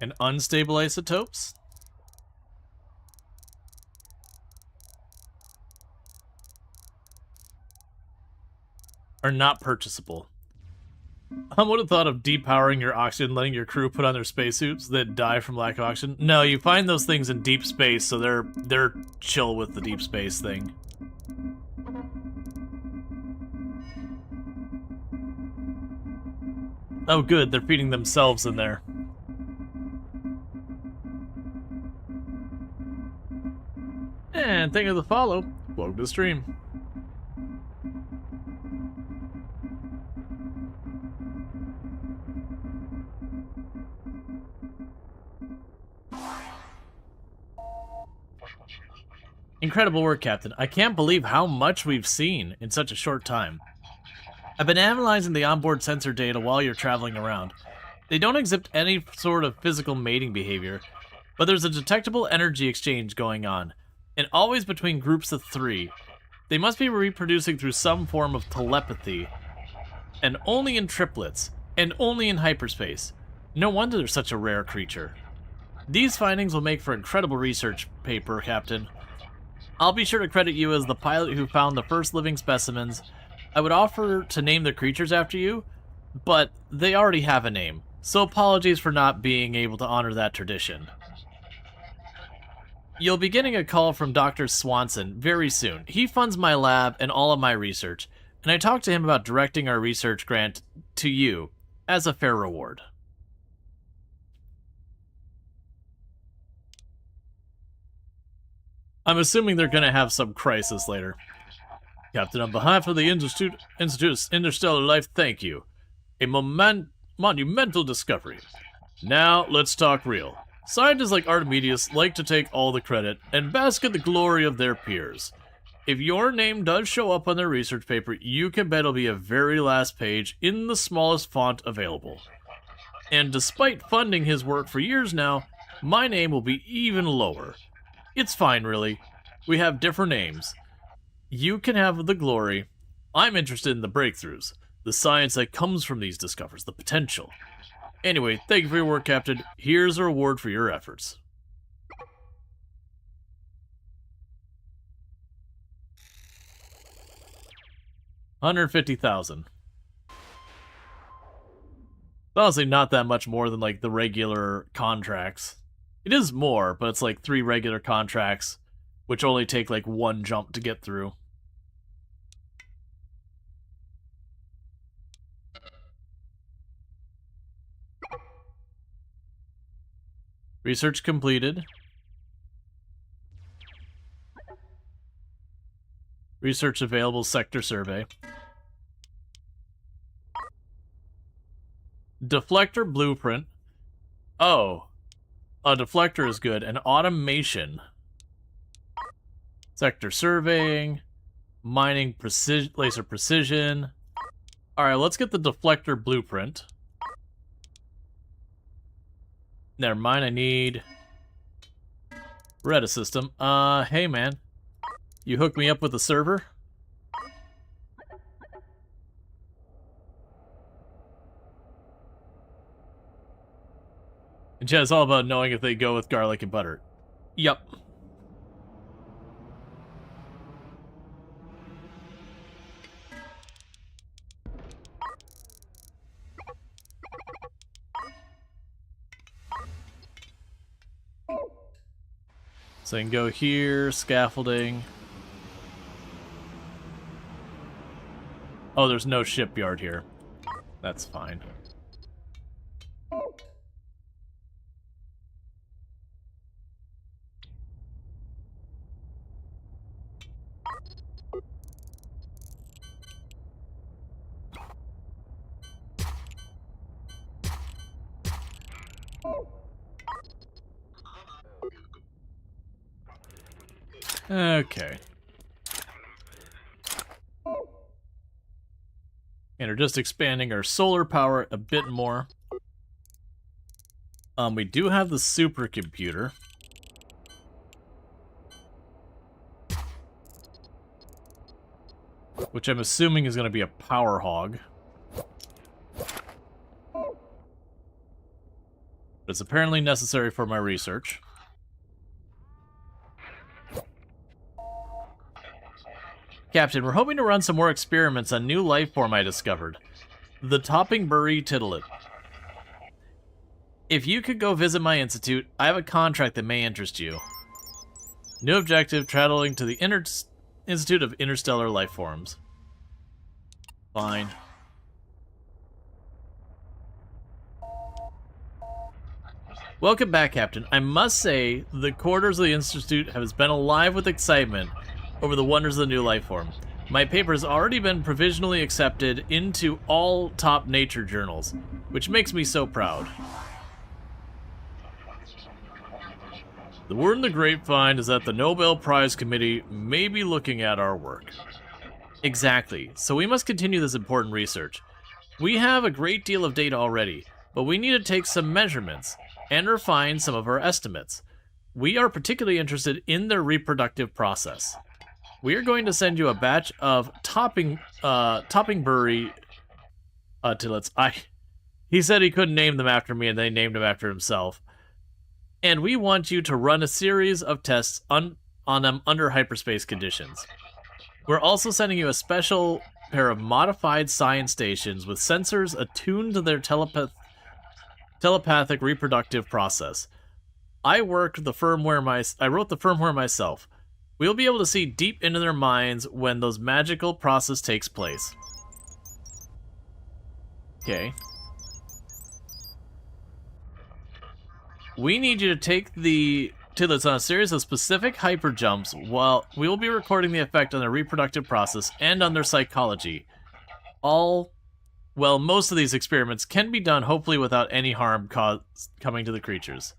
And unstable isotopes? are not purchasable. I would have thought of depowering your oxygen, letting your crew put on their spacesuits that die from lack of oxygen. No, you find those things in deep space, so they're chill with the deep space thing. Oh good, they're feeding themselves in there. And thank you for the follow. Welcome to the stream. Incredible work, Captain. I can't believe how much we've seen in such a short time. I've been analyzing the onboard sensor data while you're traveling around. They don't exhibit any sort of physical mating behavior, but there's a detectable energy exchange going on, and always between groups of 3. They must be reproducing through some form of telepathy, and only in triplets, and only in hyperspace. No wonder they're such a rare creature. These findings will make for incredible research paper, Captain. I'll be sure to credit you as the pilot who found the first living specimens. I would offer to name the creatures after you, but they already have a name, so apologies for not being able to honor that tradition. You'll be getting a call from Dr. Swanson very soon. He funds my lab and all of my research, and I talked to him about directing our research grant to you as a fair reward. I'm assuming they're going to have some crisis later. Captain, on behalf of the Institute of Interstellar Life, thank you. A monumental discovery. Now, let's talk real. Scientists like Archimedes like to take all the credit and bask in the glory of their peers. If your name does show up on their research paper, you can bet it'll be a very last page in the smallest font available. And despite funding his work for years now, my name will be even lower. It's fine, really. We have different names. You can have the glory. I'm interested in the breakthroughs, the science that comes from these discoveries, the potential. Anyway, thank you for your work, Captain. Here's a reward for your efforts. $150,000. Honestly, not that much more than like the regular contracts. It is more, but it's like 3 regular contracts, which only take like 1 jump to get through. Research completed. Research available sector survey. Deflector blueprint. Oh. A deflector is good. An automation. Sector surveying. Mining precision, laser precision. Alright, let's get the deflector blueprint. Never mind, I need Retta system. Hey man. You hooked me up with a server? And yeah, it's all about knowing if they go with garlic and butter. Yup. So I can go here, scaffolding. Oh, there's no shipyard here. That's fine. Okay. And we're just expanding our solar power a bit more. We do have the supercomputer. Which I'm assuming is going to be a power hog. But it's apparently necessary for my research. Captain, we're hoping to run some more experiments on new life form I discovered. The Toppingbury Titlet. If you could go visit my institute, I have a contract that may interest you. New objective, traveling to the Institute of Interstellar Life Forms. Fine. Welcome back, Captain. I must say, the corridors of the Institute has been alive with excitement over the wonders of the new life form. My paper has already been provisionally accepted into all top nature journals, which makes me so proud. The word in the grapevine is that the Nobel Prize Committee may be looking at our work. Exactly, so we must continue this important research. We have a great deal of data already, but we need to take some measurements and refine some of our estimates. We are particularly interested in their reproductive process. We are going to send you a batch of Toppingbury Tillets. He said he couldn't name them after me, and they named them after himself. And we want you to run a series of tests on them under hyperspace conditions. We're also sending you a special pair of modified science stations with sensors attuned to their telepathic reproductive process. I wrote the firmware myself. We'll be able to see deep into their minds when those magical process takes place. Okay. We need you to take the Tillets on a series of specific hyper jumps while we will be recording the effect on their reproductive process and on their psychology. Most of these experiments can be done hopefully without any harm coming to the creatures.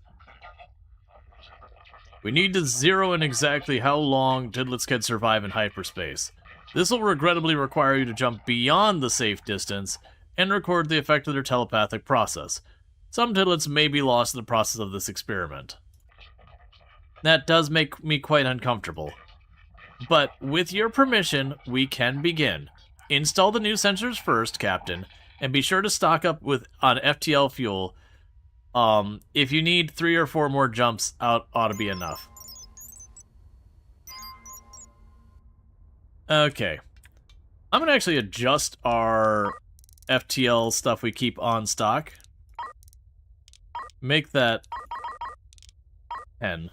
We need to zero in exactly how long Tillets can survive in hyperspace. This will regrettably require you to jump beyond the safe distance and record the effect of their telepathic process. Some Tillets may be lost in the process of this experiment. That does make me quite uncomfortable. But with your permission, we can begin. Install the new sensors first, Captain, and be sure to stock up on FTL fuel. If you need 3 or 4 more jumps, ought to be enough. Okay. I'm going to actually adjust our FTL stuff we keep on stock. Make that 10.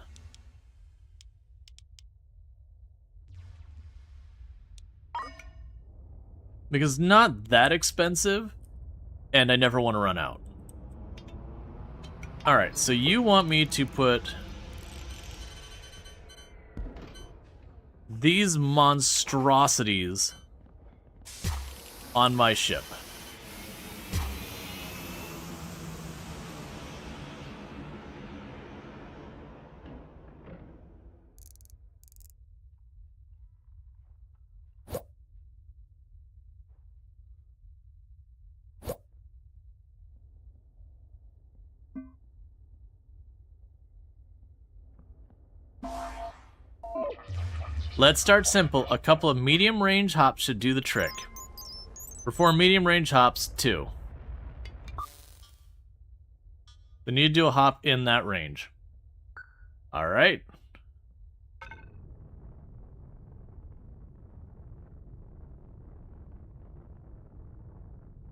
Because it's not that expensive, and I never want to run out. Alright, so you want me to put these monstrosities on my ship. Let's start simple. A couple of medium-range hops should do the trick. Perform medium-range hops 2. We need to do a hop in that range. Alright.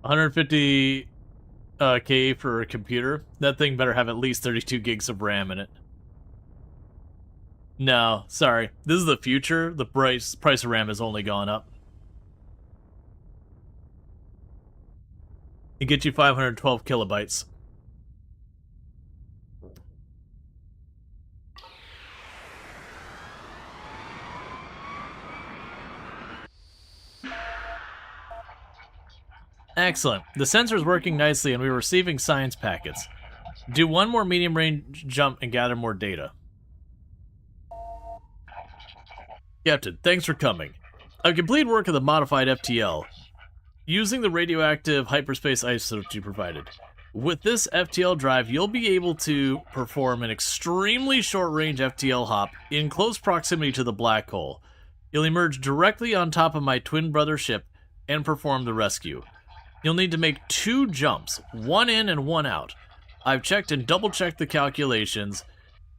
$150K for a computer. That thing better have at least 32 gigs of RAM in it. No, sorry. This is the future. The price of RAM has only gone up. It gets you 512 kilobytes. Excellent. The sensor's working nicely and we're receiving science packets. Do one more medium range jump and gather more data. Captain, thanks for coming. I've completed work of the modified FTL, using the radioactive hyperspace isotopes you provided. With this FTL drive, you'll be able to perform an extremely short-range FTL hop in close proximity to the black hole. You'll emerge directly on top of my twin brother ship and perform the rescue. You'll need to make 2 jumps, 1 in and 1 out. I've checked and double-checked the calculations.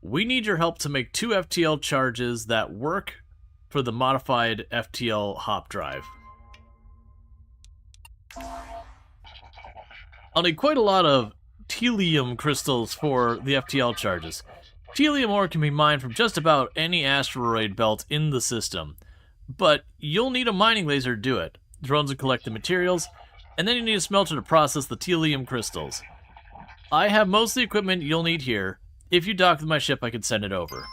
We need your help to make 2 FTL charges that work for the modified FTL hop drive. I'll need quite a lot of telium crystals for the FTL charges. Telium ore can be mined from just about any asteroid belt in the system, but you'll need a mining laser to do it. Drones will collect the materials, and then you need a smelter to process the telium crystals. I have most of the equipment you'll need here. If you dock with my ship, I can send it over.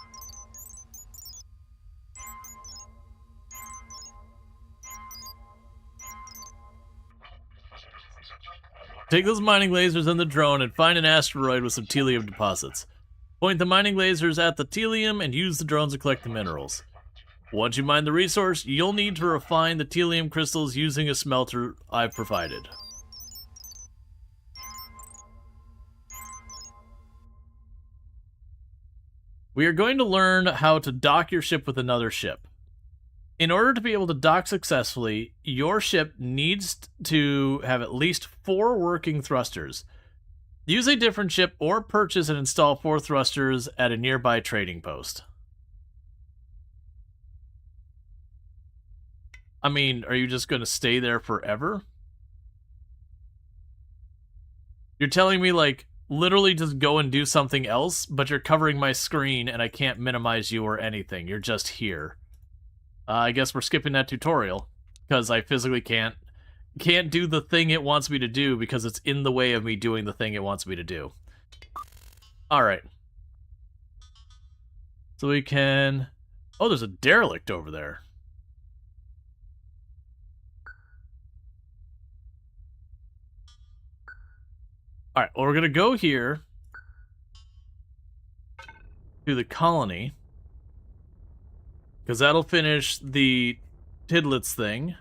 Take those mining lasers and the drone and find an asteroid with some telium deposits. Point the mining lasers at the telium and use the drones to collect the minerals. Once you mine the resource, you'll need to refine the telium crystals using a smelter I've provided. We are going to learn how to dock your ship with another ship. In order to be able to dock successfully, your ship needs to have at least 4 working thrusters. Use a different ship or purchase and install 4 thrusters at a nearby trading post. I mean, are you just going to stay there forever? You're telling me, like, literally just go and do something else, but you're covering my screen and I can't minimize you or anything. You're just here. I guess we're skipping that tutorial, because I physically can't do the thing it wants me to do because it's in the way of me doing the thing it wants me to do. Alright. So we can... Oh, there's a derelict over there. Alright, well, we're going to go here to the colony, because that'll finish the Tidlets thing.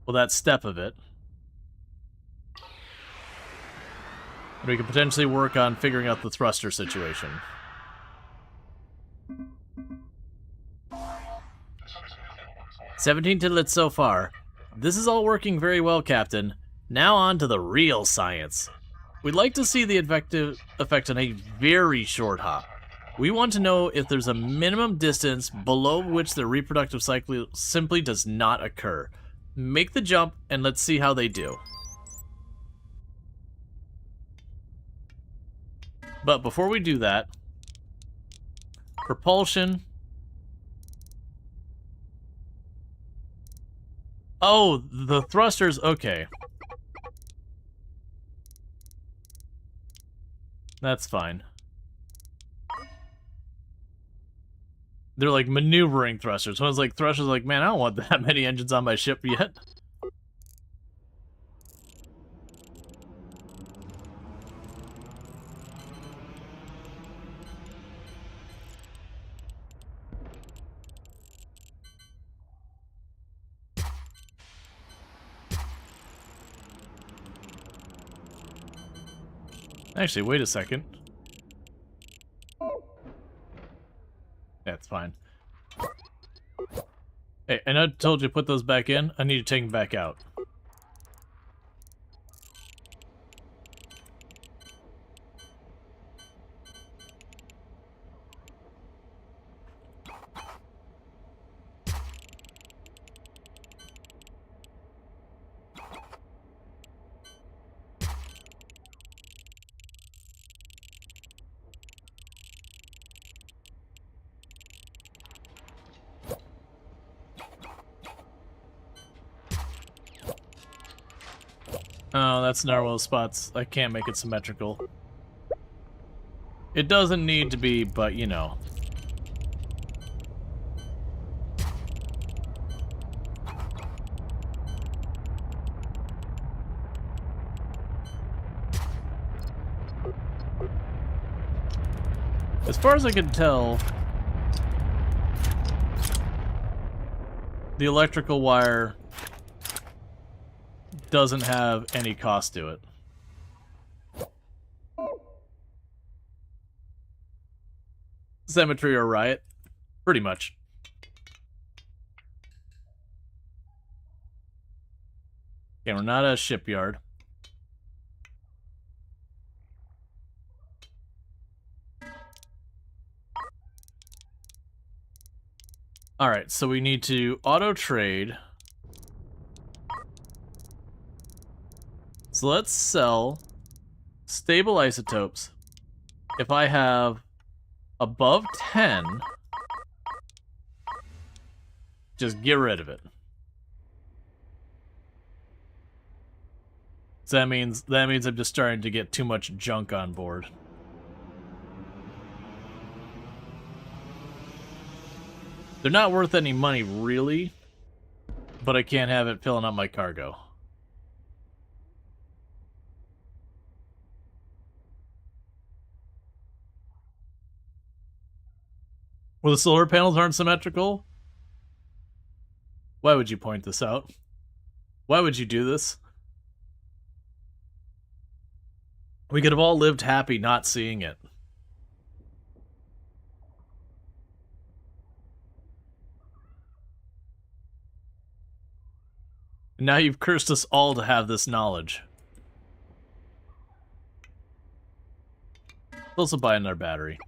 Well, that step of it. And we can potentially work on figuring out the thruster situation. "17 Tidlets so far. This is all working very well, Captain. Now on to the real science. We'd like to see the effect on a very short hop. We want to know if there's a minimum distance below which the reproductive cycle simply does not occur. Make the jump, and let's see how they do." But before we do that, propulsion. Oh, the thrusters, okay. That's fine. They're like maneuvering thrusters. One's like thrusters like, man, I don't want that many engines on my ship yet. Actually, wait a second. That's fine. Hey, and I told you to put those back in. I need to take them back out. Oh, that's narrow spots. I can't make it symmetrical. It doesn't need to be, but you know. As far as I can tell, the electrical wire doesn't have any cost to it. Cemetery or riot? Pretty much. Okay, we're not a shipyard. Alright, so we need to auto-trade. So let's sell stable isotopes. If I have above 10, just get rid of it. So that means I'm just starting to get too much junk on board. They're not worth any money, really, but I can't have it filling up my cargo. Well, the solar panels aren't symmetrical? Why would you point this out? Why would you do this? We could have all lived happy not seeing it. Now you've cursed us all to have this knowledge. Let's also buy another battery.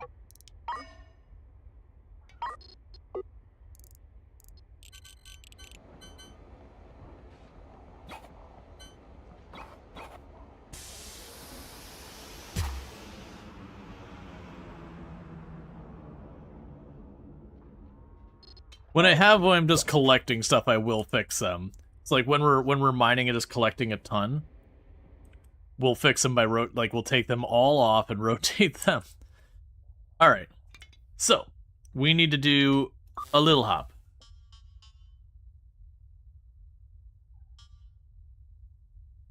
When I'm just collecting stuff, I will fix them. It's like when we're mining and just collecting a ton, we'll fix them by we'll take them all off and rotate them. All right, so we need to do a little hop.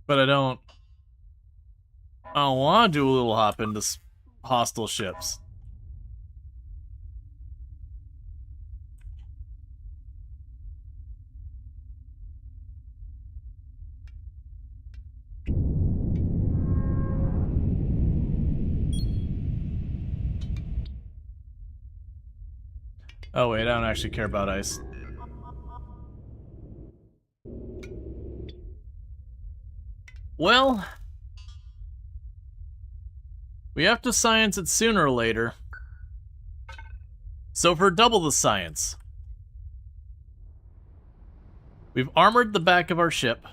But I don't want to do a little hop into hostile ships. Oh wait, I don't actually care about ice. Well, we have to science it sooner or later. So for double the science, we've armored the back of our ship.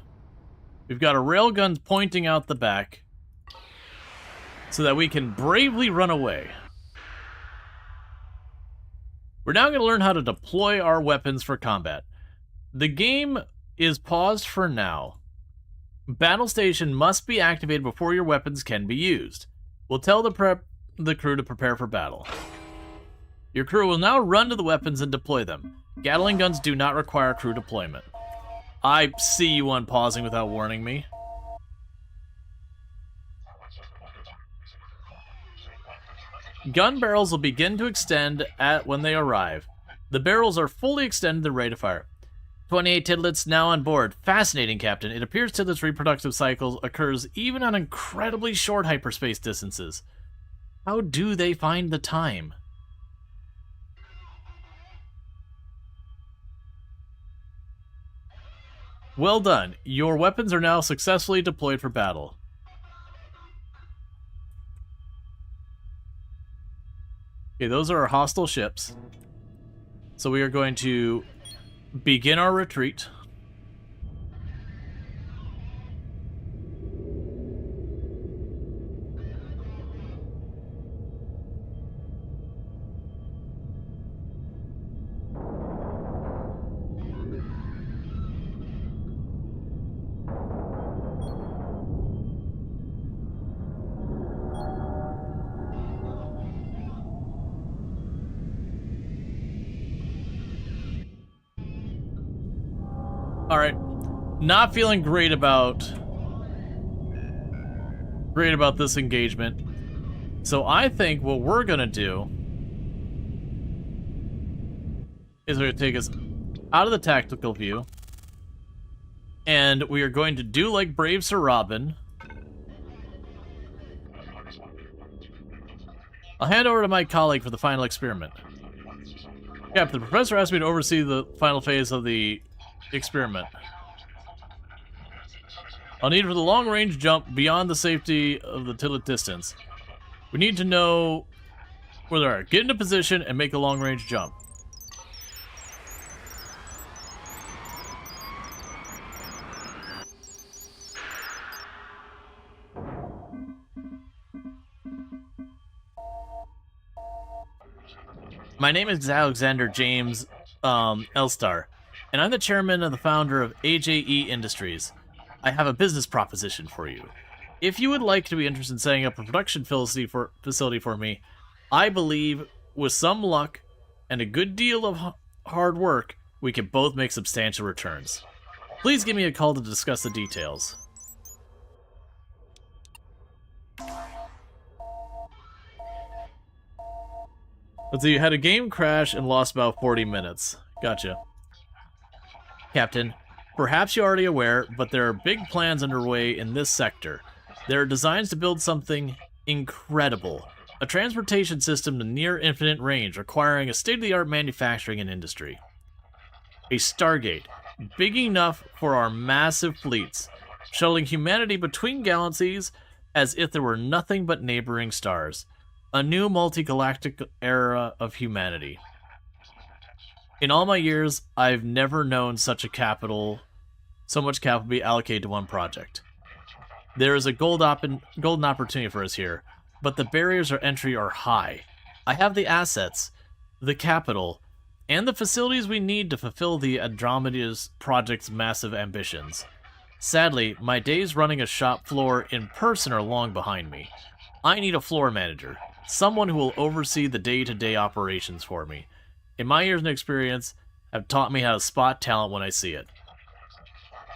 We've got our railguns pointing out the back so that we can bravely run away. We're now going to learn how to deploy our weapons for combat. The game is paused for now. Battle station must be activated before your weapons can be used. We'll tell the crew to prepare for battle. Your crew will now run to the weapons and deploy them. Gatling guns do not require crew deployment. I see you unpausing without warning me. Gun barrels will begin to extend when they arrive. The barrels are fully extended and ready to fire. 28 Tidlets now on board. Fascinating, Captain. It appears Tidlet's reproductive cycle occurs even on incredibly short hyperspace distances. How do they find the time? Well done. Your weapons are now successfully deployed for battle. Okay, those are our hostile ships. So we are going to begin our retreat. Alright, not feeling great about this engagement. So I think what we're gonna do is we're gonna take us out of the tactical view, and we are going to do like brave Sir Robin. I'll hand over to my colleague for the final experiment. Captain, the professor asked me to oversee the final phase of the experiment. I'll need for the long-range jump beyond the safety of the Tidlet distance. We need to know where they are. Get into position and make a long-range jump. My name is Alexander James Elstar, and I'm the chairman and the founder of AJE Industries. I have a business proposition for you. If you would like to be interested in setting up a production facility for me, I believe with some luck and a good deal of hard work, we can both make substantial returns. Please give me a call to discuss the details. Let's see, you had a game crash and lost about 40 minutes. Gotcha. Captain, perhaps you're already aware, but there are big plans underway in this sector. There are designs to build something incredible. A transportation system to near infinite range requiring a state-of-the-art manufacturing and industry. A Stargate, big enough for our massive fleets, shuttling humanity between galaxies as if there were nothing but neighboring stars. A new multi-galactic era of humanity. In all my years, I've never known so much capital be allocated to one project. There is a golden opportunity for us here, but the barriers of entry are high. I have the assets, the capital, and the facilities we need to fulfill the Andromeda's project's massive ambitions. Sadly, my days running a shop floor in person are long behind me. I need a floor manager, someone who will oversee the day-to-day operations for me. In my years of experience, have taught me how to spot talent when I see it.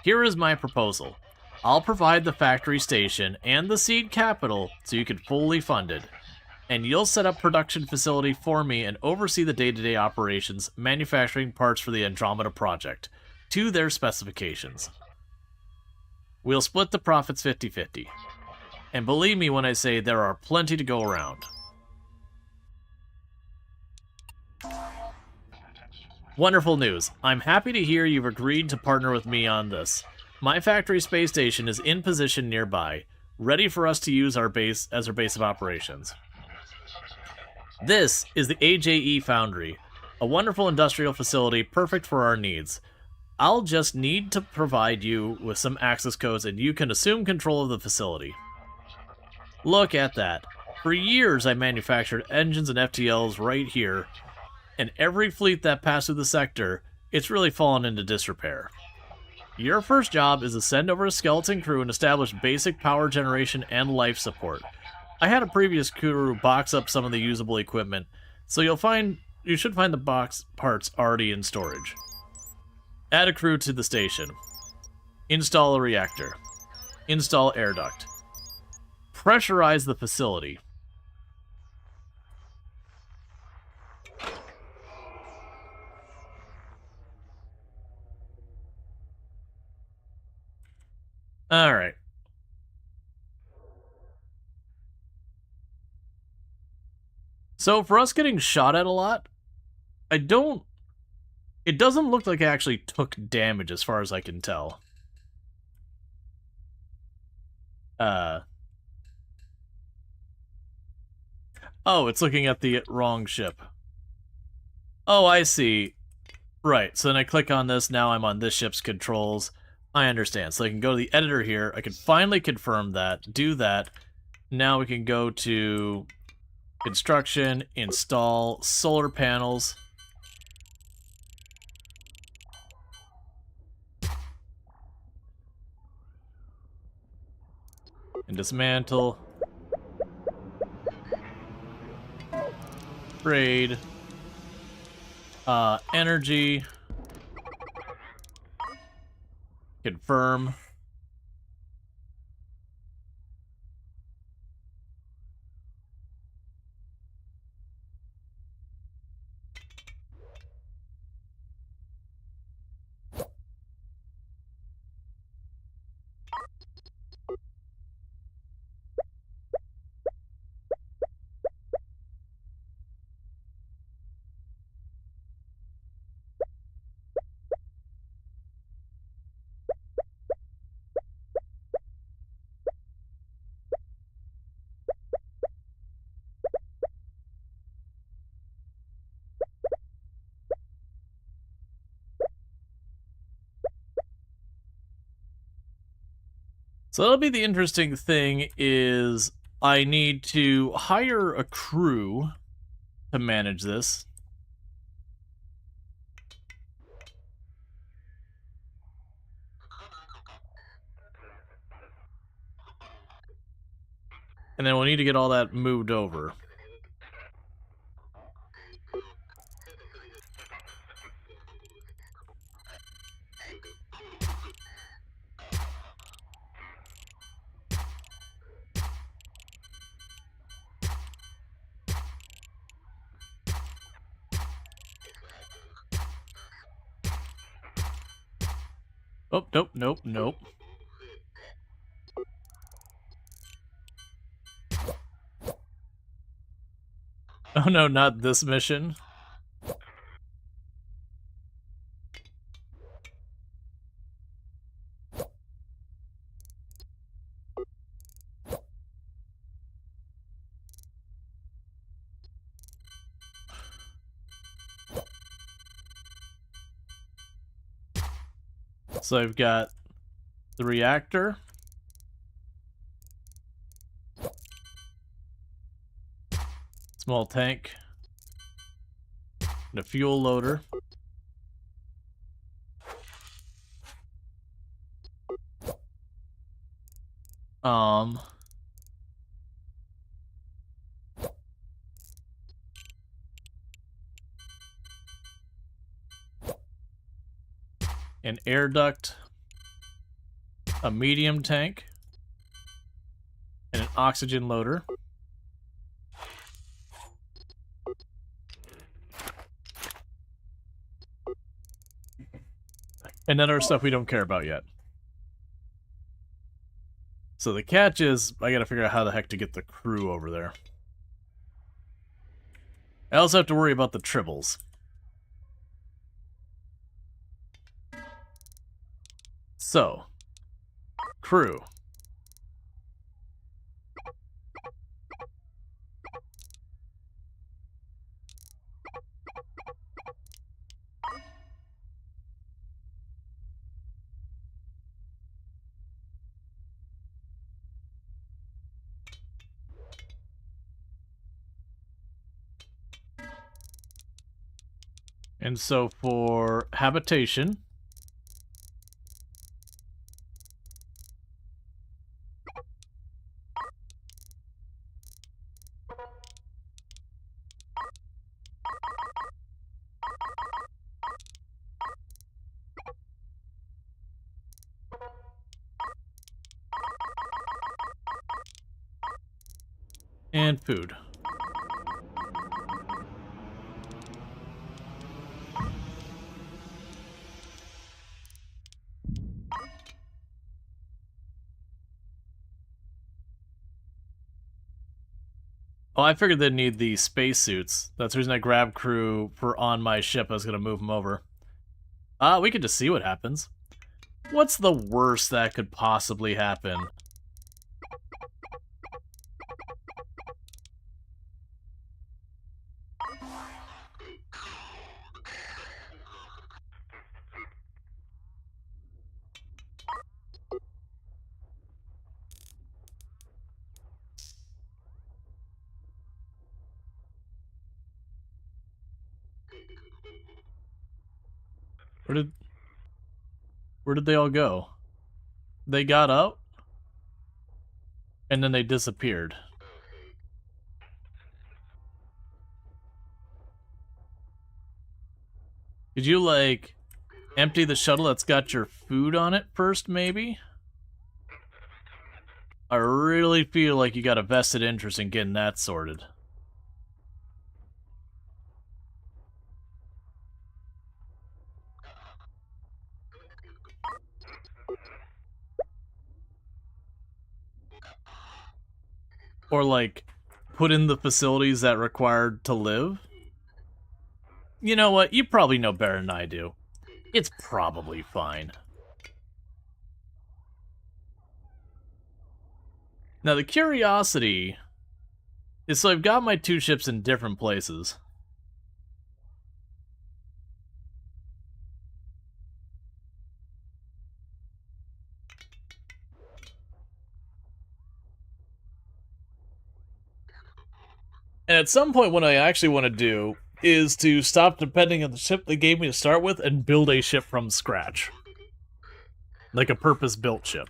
Here is my proposal. I'll provide the factory station and the seed capital so you can fully fund it. And you'll set up production facility for me and oversee the day-to-day operations, manufacturing parts for the Andromeda project, to their specifications. We'll split the profits 50-50. And believe me when I say there are plenty to go around. Wonderful news. I'm happy to hear you've agreed to partner with me on this. My factory space station is in position nearby, ready for us to use our base as our base of operations. This is the AJE Foundry, a wonderful industrial facility perfect for our needs. I'll just need to provide you with some access codes and you can assume control of the facility. Look at that. For years I manufactured engines and FTLs right here, and every fleet that passed through the sector, it's really fallen into disrepair. Your first job is to send over a skeleton crew and establish basic power generation and life support. I had a previous crew box up some of the usable equipment, so you should find the box parts already in storage. Add a crew to the station. Install a reactor. Install air duct. Pressurize the facility. Alright. So for us getting shot at a lot, it doesn't look like I actually took damage as far as I can tell. Oh, it's looking at the wrong ship. Oh, I see. Right, so then I click on this, now I'm on this ship's controls. I understand. So I can go to the editor here, I can finally confirm that, do that. Now we can go to construction, install solar panels. And dismantle. Trade. Energy. Confirm. So that'll be the interesting thing is I need to hire a crew to manage this. And then we'll need to get all that moved over. Oh, nope, nope, nope. Oh no, not this mission. So I've got the reactor. Small tank. And a fuel loader. An air duct, a medium tank, and an oxygen loader. And then our stuff we don't care about yet. So the catch is, I gotta figure out how the heck to get the crew over there. I also have to worry about the tribbles. So, crew. And so for habitation, and food. Oh, I figured they'd need the spacesuits. That's the reason I grabbed crew for on my ship. I was gonna move them over. We could just see what happens. What's the worst that could possibly happen? Where did they all go? They got up and then they disappeared. Could you like empty the shuttle that's got your food on it first, maybe? I really feel like you got a vested interest in getting that sorted. Or like put in the facilities that required to live. You know what? You probably know better than I do. It's probably fine. Now the curiosity is, so I've got my two ships in different places. And at some point, what I actually want to do is to stop depending on the ship they gave me to start with and build a ship from scratch. Like a purpose-built ship.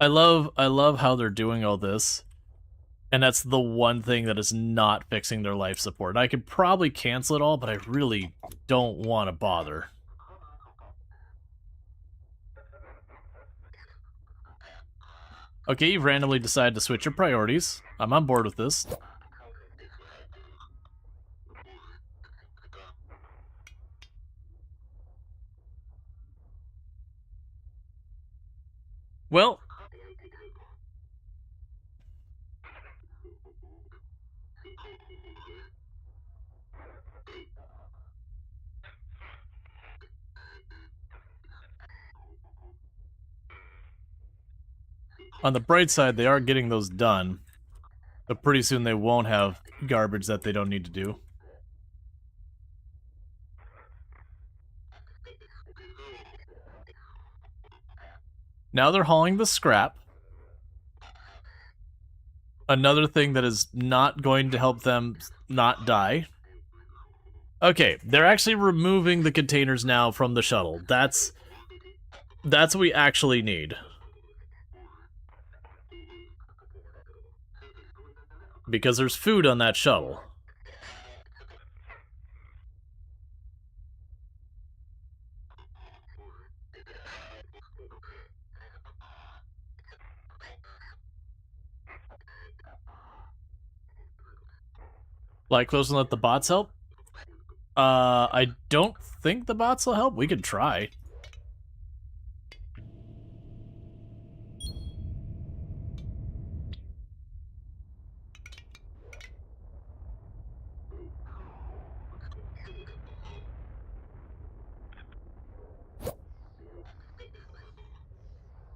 I love how they're doing all this. And that's the one thing that is not fixing their life support. I could probably cancel it all, but I really don't want to bother. Okay, you've randomly decided to switch your priorities. I'm on board with this. Well, on the bright side, they are getting those done. But pretty soon they won't have garbage that they don't need to do. Now they're hauling the scrap. Another thing that is not going to help them not die. Okay, they're actually removing the containers now from the shuttle. That's what we actually need. Because there's food on that shuttle. Like close and let the bots help? I don't think the bots will help. We could try.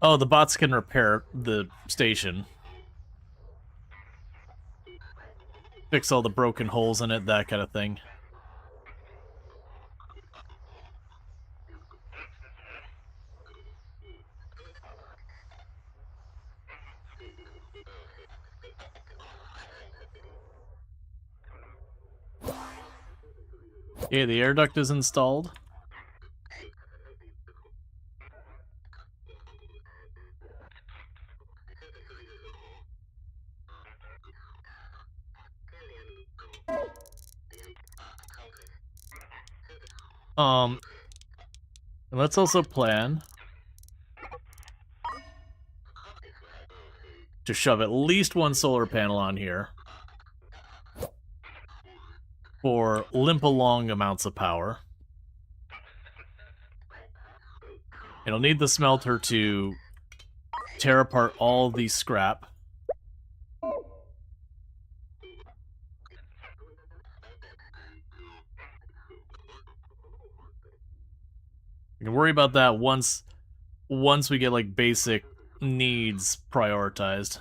Oh, the bots can repair the station. Fix all the broken holes in it, that kind of thing. Yeah, the air duct is installed. And let's also plan to shove at least one solar panel on here for limp-along amounts of power. It'll need the smelter to tear apart all the scrap. We can worry about that once we get like basic needs prioritized.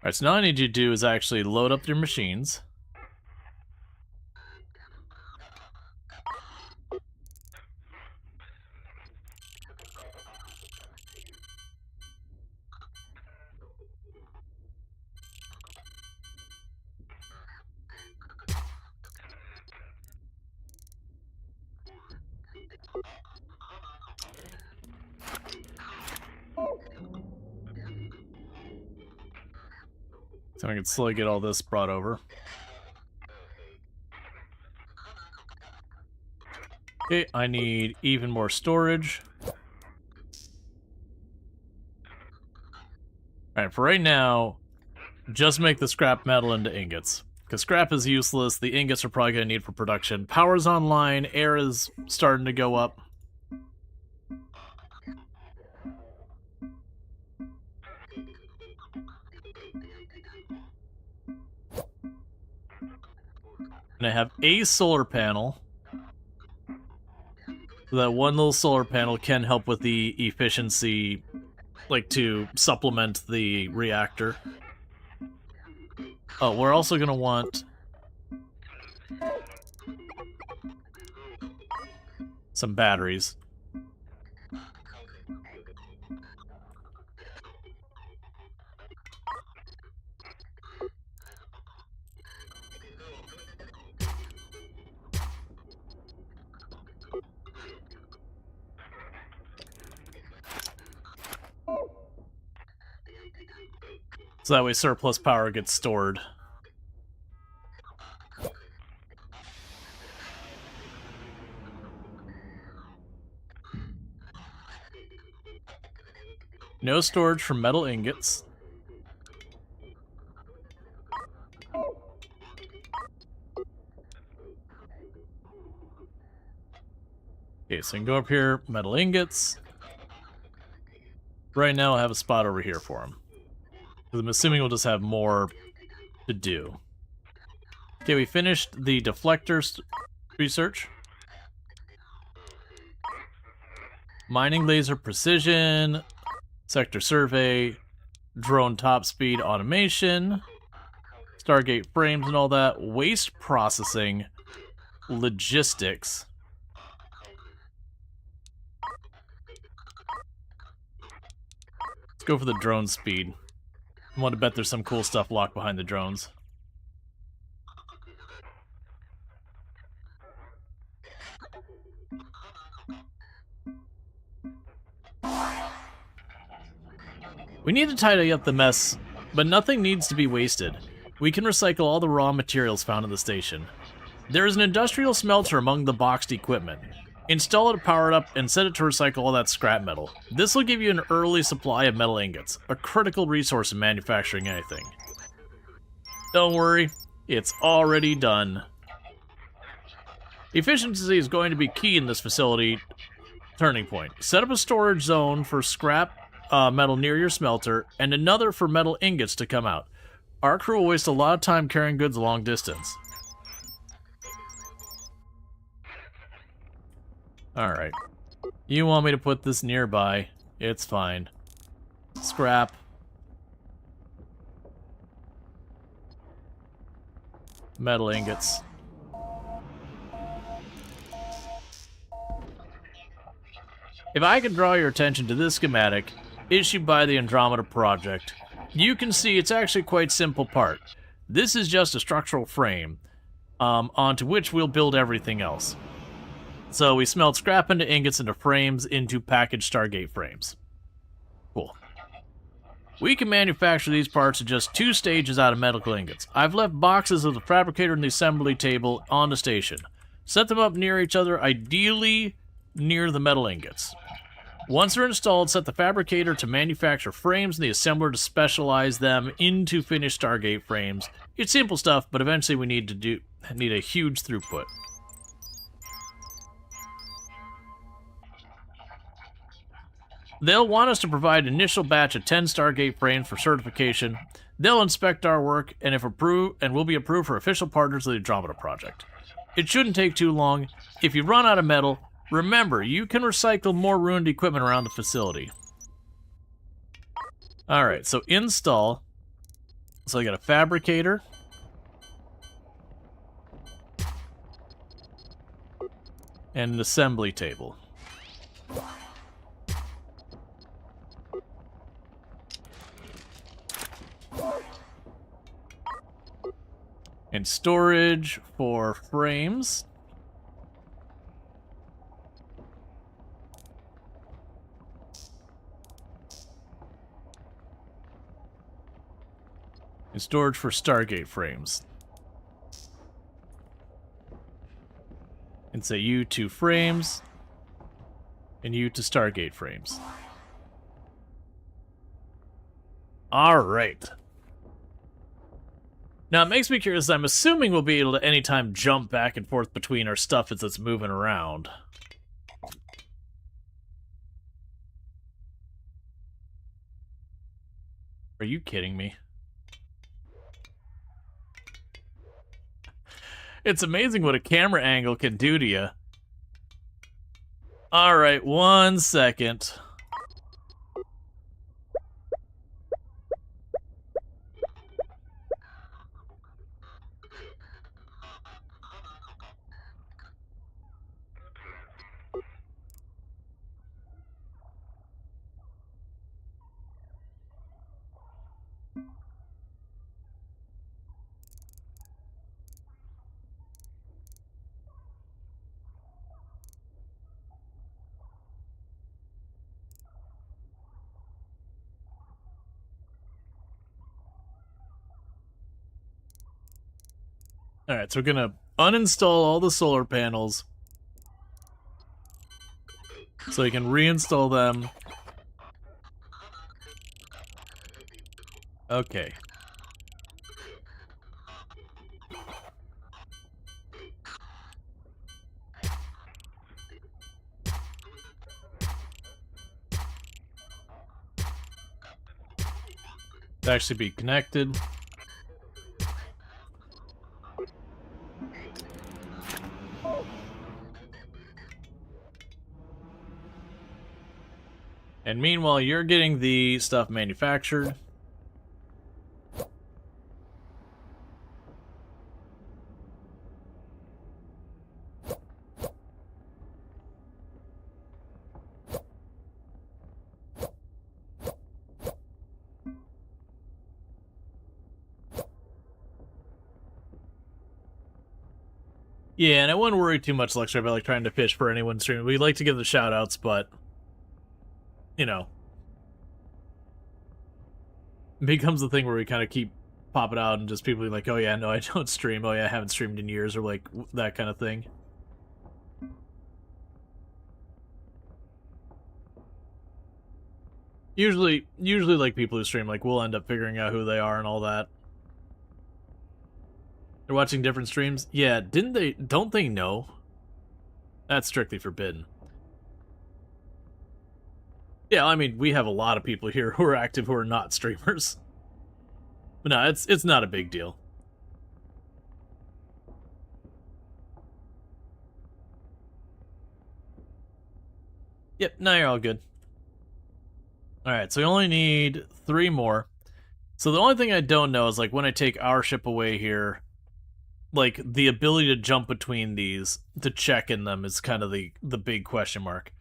Alright, so now all I need you to do is actually load up your machines. So I can slowly get all this brought over. Okay, I need even more storage. Alright, for right now, Just make the scrap metal into ingots. Because scrap is useless, the ingots are probably going to need for production. Power's online, air is starting to go up. And I have a solar panel. So that one little solar panel can help with the efficiency, like to supplement the reactor. Oh, we're also going to want some batteries. So that way surplus power gets stored. No storage for metal ingots. Okay, so I can go up here, metal ingots. Right now I have a spot over here for them. I'm assuming we'll just have more to do. Okay, we finished the deflector research. Mining laser precision, sector survey, drone top speed automation, Stargate frames and all that, waste processing, logistics. Let's go for the drone speed. I want to bet there's some cool stuff locked behind the drones. We need to tidy up the mess, but nothing needs to be wasted. We can recycle all the raw materials found in the station. There is an industrial smelter among the boxed equipment. Install it to power it up and set it to recycle all that scrap metal. This will give you an early supply of metal ingots, a critical resource in manufacturing anything. Don't worry, it's already done. Efficiency is going to be key in this facility turning point. Set up a storage zone for scrap metal near your smelter, and another for metal ingots to come out. Our crew will waste a lot of time carrying goods a long distance. Alright. You want me to put this nearby? It's fine. Scrap. Metal ingots. If I could draw your attention to this schematic, issued by the Andromeda Project, you can see it's actually quite simple part. This is just a structural frame, onto which we'll build everything else. So we smelt scrap into ingots into frames into packaged Stargate frames. Cool. We can manufacture these parts in just 2 stages out of medical ingots. I've left boxes of the fabricator and the assembly table on the station. Set them up near each other, ideally near the metal ingots. Once they're installed, set the fabricator to manufacture frames and the assembler to specialize them into finished Stargate frames. It's simple stuff, but eventually we need a huge throughput. They'll want us to provide an initial batch of 10 Stargate frames for certification. They'll inspect our work and if approved, and will be approved for official partners of the Andromeda Project. It shouldn't take too long. If you run out of metal, remember, you can recycle more ruined equipment around the facility. Alright, so install. So I got a fabricator. And an assembly table. And storage for frames. And storage for Stargate frames. And say you to frames. And you to Stargate frames. Alright. Now, it makes me curious. I'm assuming we'll be able to anytime jump back and forth between our stuff as it's moving around. Are you kidding me? It's amazing what a camera angle can do to you. Alright, 1 second. Alright, so we're gonna uninstall all the solar panels so we can reinstall them. Okay. To actually be connected. And meanwhile, you're getting the stuff manufactured. Yeah, and I wouldn't worry too much, Lexer, about like trying to pitch for anyone streaming. We'd like to give the shout outs, but you know, it becomes the thing where we kind of keep popping out and just people being like, oh yeah, no, I don't stream. Oh yeah, I haven't streamed in years, or like that kind of thing. Usually like people who stream, like we'll end up figuring out who they are and all that. They're watching different streams? Yeah, don't they know? That's strictly forbidden. Yeah, I mean, we have a lot of people here who are active who are not streamers. But no, it's not a big deal. Yep, now you're all good. Alright, so we only need 3 more. So the only thing I don't know is, like, when I take our ship away here, like, the ability to jump between these, to check in them, is kind of the big question mark.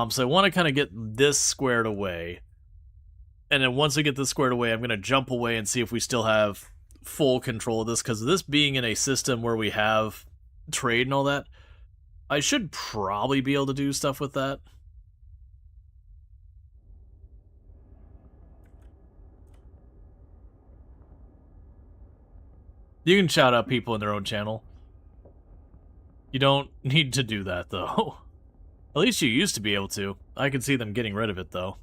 So I want to kind of get this squared away. And then once I get this squared away, I'm going to jump away and see if we still have full control of this, because this being in a system where we have trade and all that, I should probably be able to do stuff with that. You can shout out people in their own channel. You don't need to do that, though. At least you used to be able to. I can see them getting rid of it, though.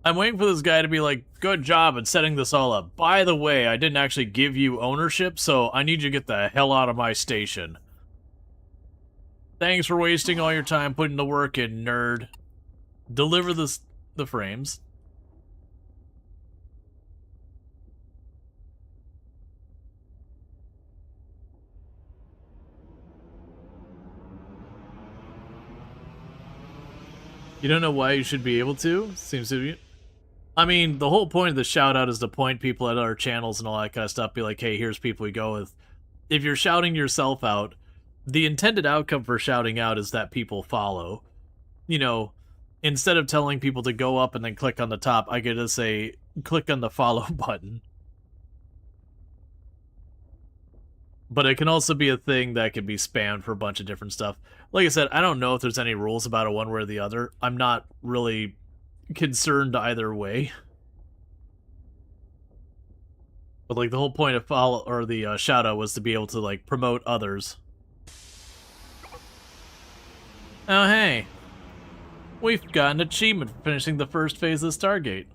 I'm waiting for this guy to be like, good job in setting this all up. By the way, I didn't actually give you ownership, so I need you to get the hell out of my station. Thanks for wasting all your time putting the work in, nerd. Deliver the frames. You don't know why you should be able to? Seems to be... I mean, the whole point of the shout-out is to point people at our channels and all that kind of stuff. Be like, hey, here's people we go with. If you're shouting yourself out, the intended outcome for shouting out is that people follow. You know, instead of telling people to go up and then click on the top, I get to say, click on the follow button. But it can also be a thing that can be spammed for a bunch of different stuff. Like I said, I don't know if there's any rules about it one way or the other. I'm not really concerned either way. But like the whole point of follow or the shout out was to be able to like promote others. Oh hey. We've got an achievement for finishing the first phase of the Stargate.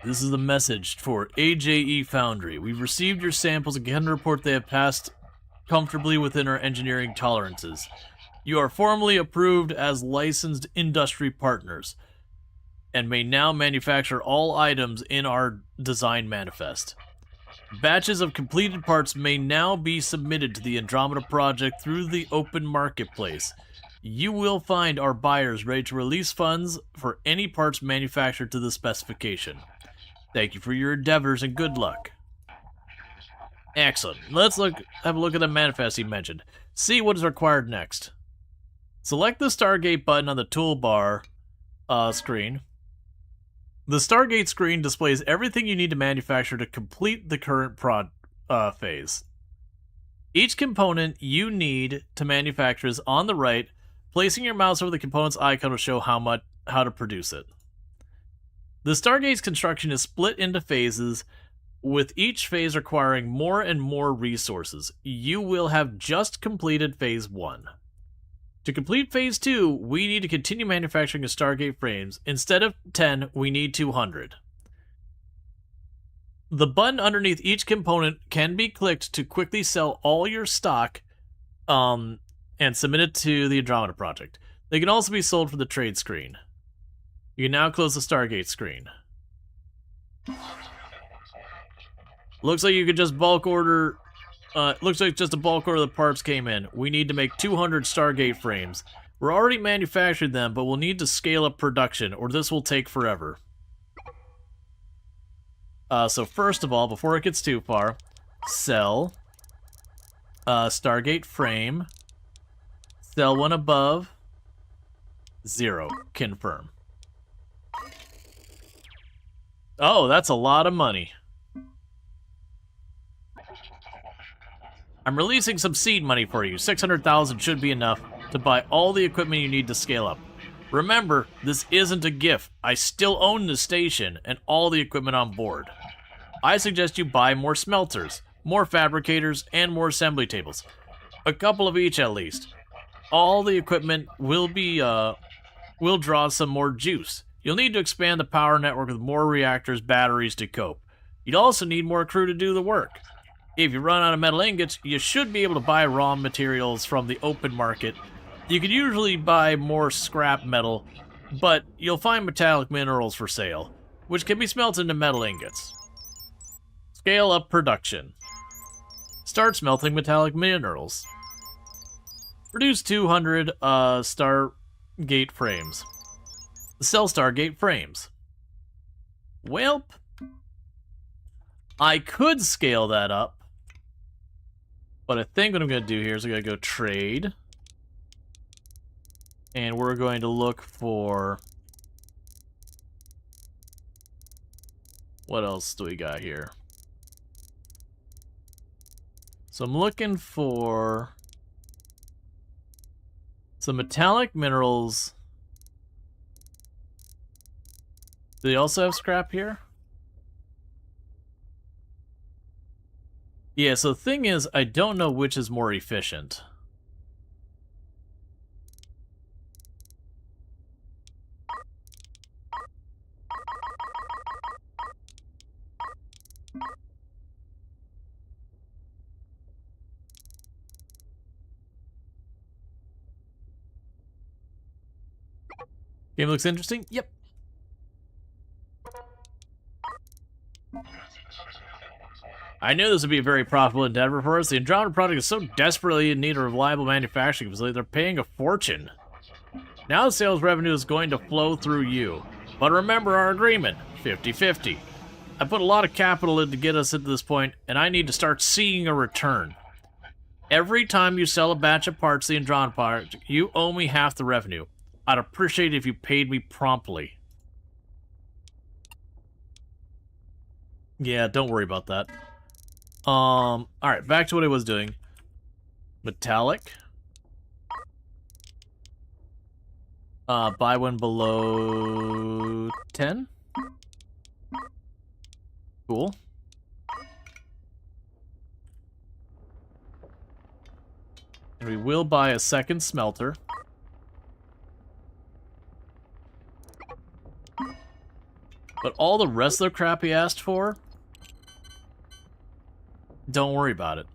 This is a message for AJE Foundry. We've received your samples and can report they have passed comfortably within our engineering tolerances. You are formally approved as licensed industry partners and may now manufacture all items in our design manifest. Batches of completed parts may now be submitted to the Andromeda project through the open marketplace. You will find our buyers ready to release funds for any parts manufactured to the specification. Thank you for your endeavors and good luck. Excellent. Let's have a look at the manifest he mentioned. See what is required next. Select the Stargate button on the toolbar screen. The Stargate screen displays everything you need to manufacture to complete the current phase. Each component you need to manufacture is on the right. Placing your mouse over the component's icon will show how to produce it. The Stargate's construction is split into phases, with each phase requiring more and more resources. You will have just completed Phase 1. To complete Phase 2, we need to continue manufacturing the Stargate frames. Instead of 10, we need 200. The button underneath each component can be clicked to quickly sell all your stock and submit it to the Andromeda project. They can also be sold from the trade screen. You can now close the Stargate screen. Looks like you could just bulk order... looks like just a bulk order of the parts came in. We need to make 200 Stargate frames. We're already manufacturing them, but we'll need to scale up production, or this will take forever. So first of all, before it gets too far, sell Stargate frame. Sell one above. 0. Confirm. Oh, that's a lot of money. I'm releasing some seed money for you. 600,000 should be enough to buy all the equipment you need to scale up. Remember, this isn't a gift. I still own the station and all the equipment on board. I suggest you buy more smelters, more fabricators, and more assembly tables. A couple of each at least. All the equipment will draw some more juice. You'll need to expand the power network with more reactors, batteries to cope. You'd also need more crew to do the work. If you run out of metal ingots, you should be able to buy raw materials from the open market. You can usually buy more scrap metal, but you'll find metallic minerals for sale, which can be smelted into metal ingots. Scale up production. Start smelting metallic minerals. Produce 200 Stargate frames. Sell Stargate frames. Welp. I could scale that up. But I think what I'm going to do here is I'm going to go trade. And we're going to look for... What else do we got here? So I'm looking for... some metallic minerals. Do they also have scrap here? Yeah, so the thing is, I don't know which is more efficient. Game looks interesting? Yep. I knew this would be a very profitable endeavor for us. The Andromeda project is so desperately in need of a reliable manufacturing facility, they're paying a fortune. Now the sales revenue is going to flow through you. But remember our agreement, 50-50. I put a lot of capital in to get us at this point, and I need to start seeing a return. Every time you sell a batch of parts to the Andromeda project, you owe me half the revenue. I'd appreciate it if you paid me promptly. Yeah, don't worry about that. Alright, back to what I was doing. Metallic. Buy one below 10. Cool. We will buy a second smelter. But all the rest of the crap he asked for, don't worry about it.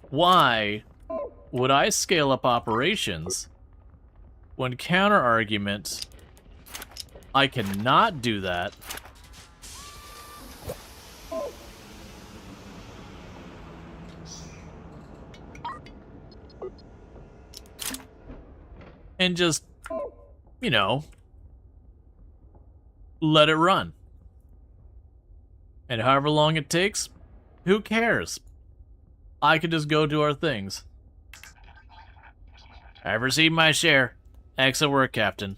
Why would I scale up operations when counter-argument, I cannot do that? And just, you know, let it run. And however long it takes, who cares? I could just go do our things. I've received my share. Excellent work, Captain.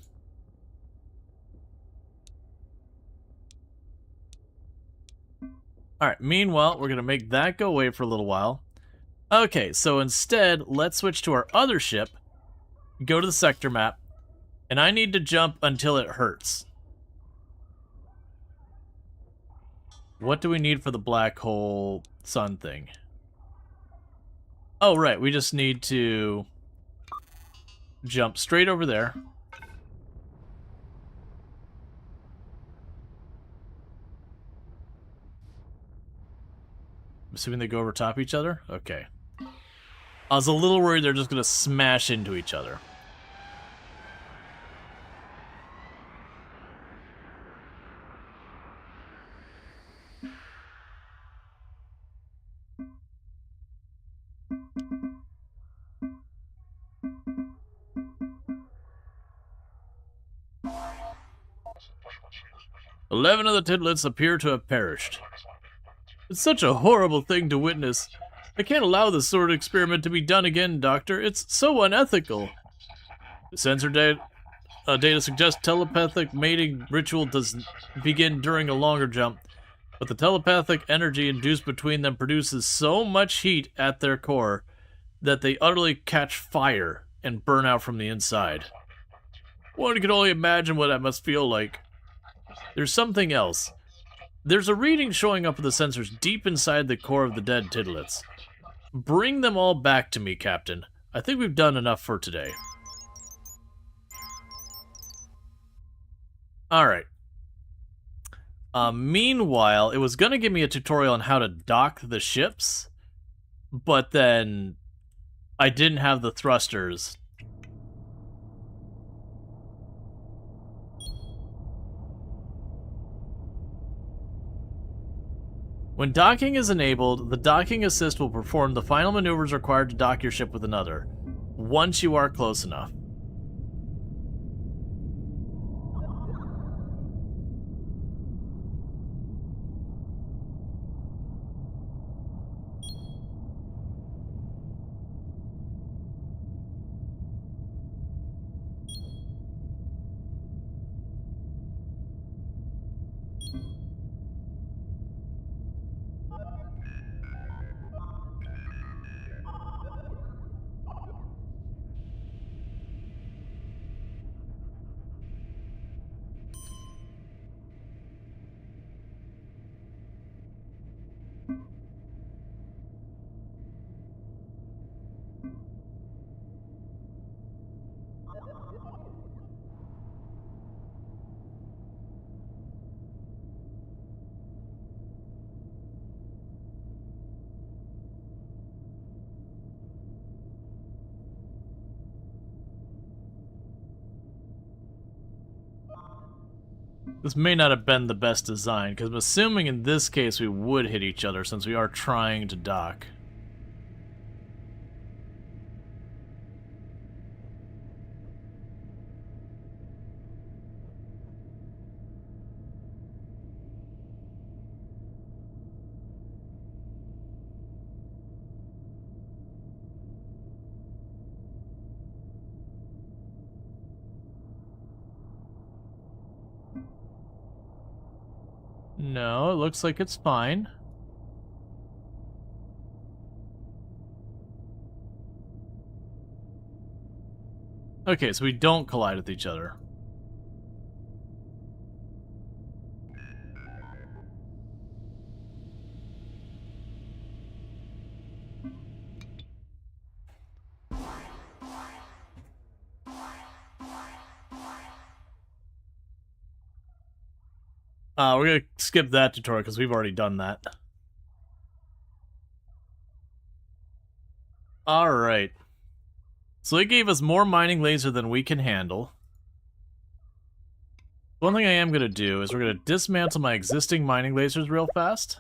Alright, meanwhile, we're going to make that go away for a little while. Okay, so instead, let's switch to our other ship, go to the sector map, and I need to jump until it hurts. What do we need for the black hole sun thing? Oh, right, we just need to jump straight over there. I'm assuming they go over top each other? Okay. I was a little worried they're just going to smash into each other. "11 of the tidlets appear to have perished. It's such a horrible thing to witness. I can't allow this sort of experiment to be done again, Doctor. It's so unethical. The sensor data suggests telepathic mating ritual does begin during a longer jump, but the telepathic energy induced between them produces so much heat at their core that they utterly catch fire and burn out from the inside. One can only imagine what that must feel like. There's something else. There's a reading showing up with the sensors deep inside the core of the dead tidlets. Bring them all back to me, Captain. I think we've done enough for today." Alright. Meanwhile, it was going to give me a tutorial on how to dock the ships, but then I didn't have the thrusters. When docking is enabled, the docking assist will perform the final maneuvers required to dock your ship with another, once you are close enough. This may not have been the best design, because I'm assuming in this case we would hit each other since we are trying to dock. No, it looks like it's fine. Okay, so we don't collide with each other. We're gonna skip that tutorial because we've already done that. Alright. So it gave us more mining laser than we can handle. One thing I am gonna do is we're gonna dismantle my existing mining lasers real fast.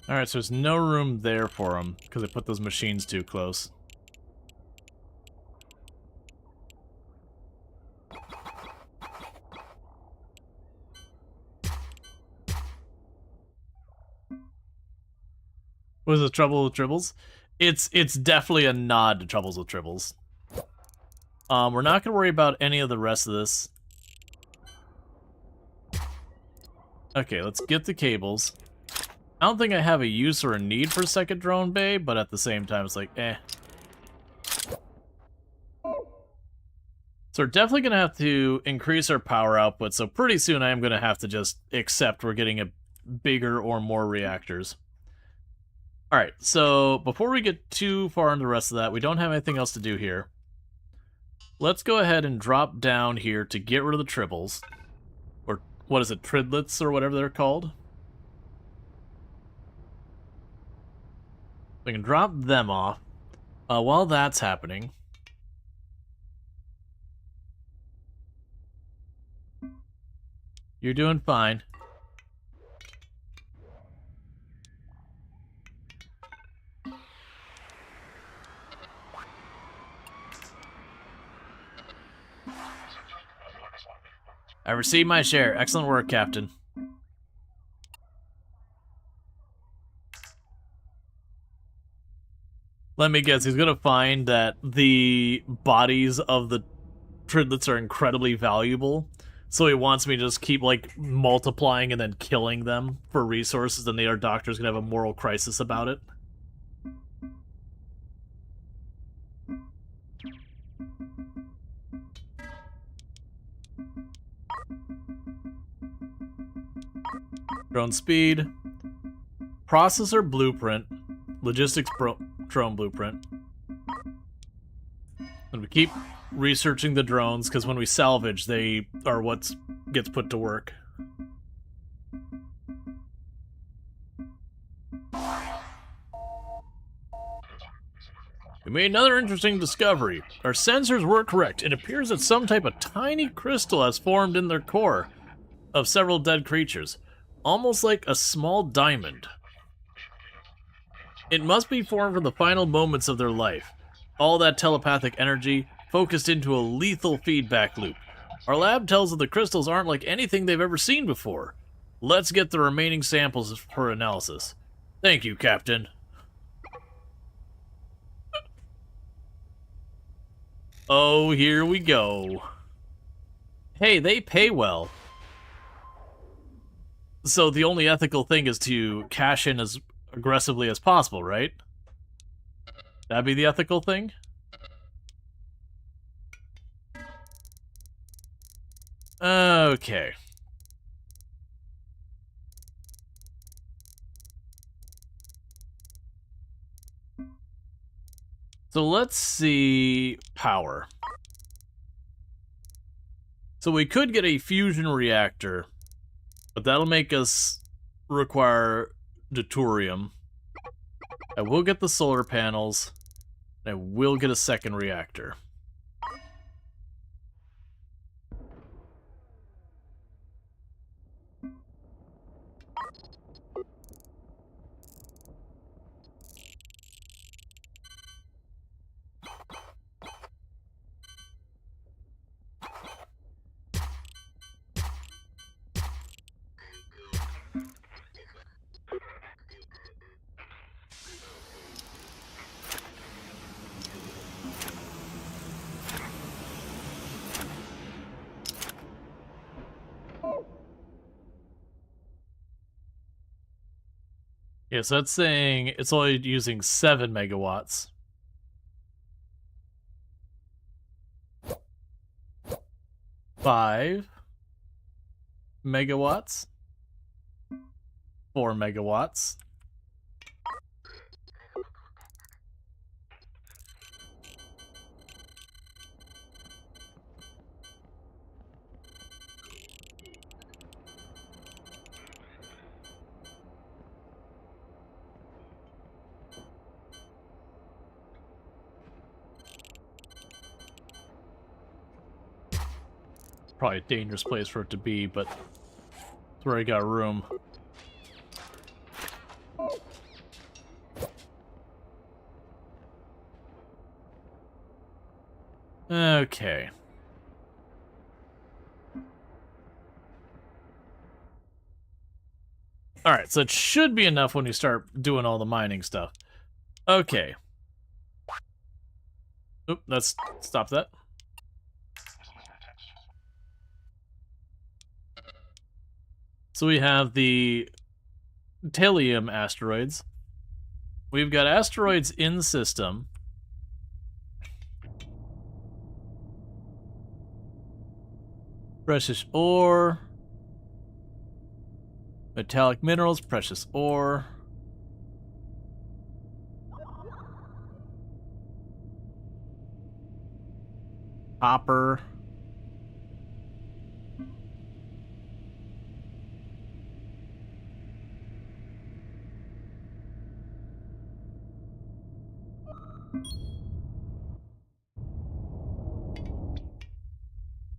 Alright, so there's no room there for them, because I put those machines too close. Was it Trouble with Tribbles? It's definitely a nod to Troubles with Tribbles. We're not going to worry about any of the rest of this. Okay, let's get the cables. I don't think I have a use or a need for a second drone bay, but at the same time, it's like, eh. So we're definitely going to have to increase our power output, so pretty soon I am going to have to just accept we're getting a bigger or more reactors. Alright, so before we get too far into the rest of that, we don't have anything else to do here. Let's go ahead and drop down here to get rid of the tribbles. Or, what is it, tridlets or whatever they're called? We can drop them off. While that's happening, you're doing fine. I received my share. Excellent work, Captain. Let me guess, he's gonna find that the bodies of the tridlets are incredibly valuable, so he wants me to just keep, like, multiplying and then killing them for resources, and the other doctor's gonna have a moral crisis about it. Drone speed, processor blueprint, logistics drone blueprint. And we keep researching the drones, because when we salvage, they are what gets put to work. We made another interesting discovery. Our sensors were correct. It appears that some type of tiny crystal has formed in their core of several dead creatures. Almost like a small diamond. It must be formed from the final moments of their life. All that telepathic energy focused into a lethal feedback loop. Our lab tells that the crystals aren't like anything they've ever seen before. Let's get the remaining samples for analysis. Thank you, Captain. Oh, here we go. Hey, they pay well. So the only ethical thing is to cash in as aggressively as possible, right? That'd be the ethical thing? Okay. So let's see power. So we could get a fusion reactor, but that'll make us require deuterium. I will get the solar panels, and I will get a second reactor. Okay, so that's saying it's only using 7 megawatts. Five megawatts. 4 megawatts. Probably a dangerous place for it to be, but it's where I got room. Okay. Alright, so it should be enough when you start doing all the mining stuff. Okay. Oop, let's stop that. So we have the Telium asteroids. We've got asteroids in system. Precious ore. Metallic minerals, precious ore. Copper.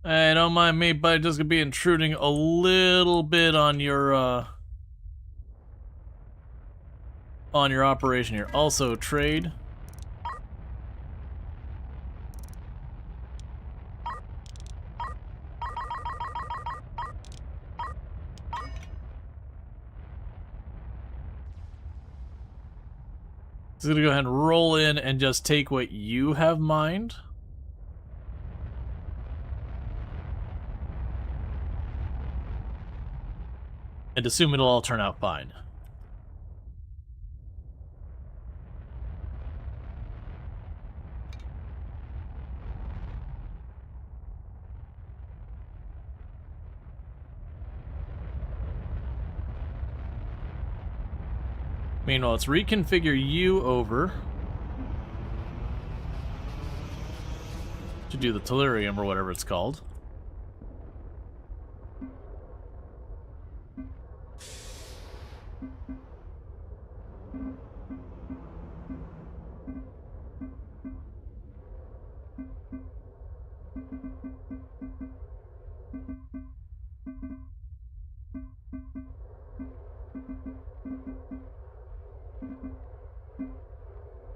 Hey, don't mind me, but just gonna be intruding a little bit on your operation here. Also, trade. So I'm gonna go ahead and roll in and just take what you have mined. And assume it'll all turn out fine. Meanwhile, let's reconfigure you over to do the tellurium or whatever it's called.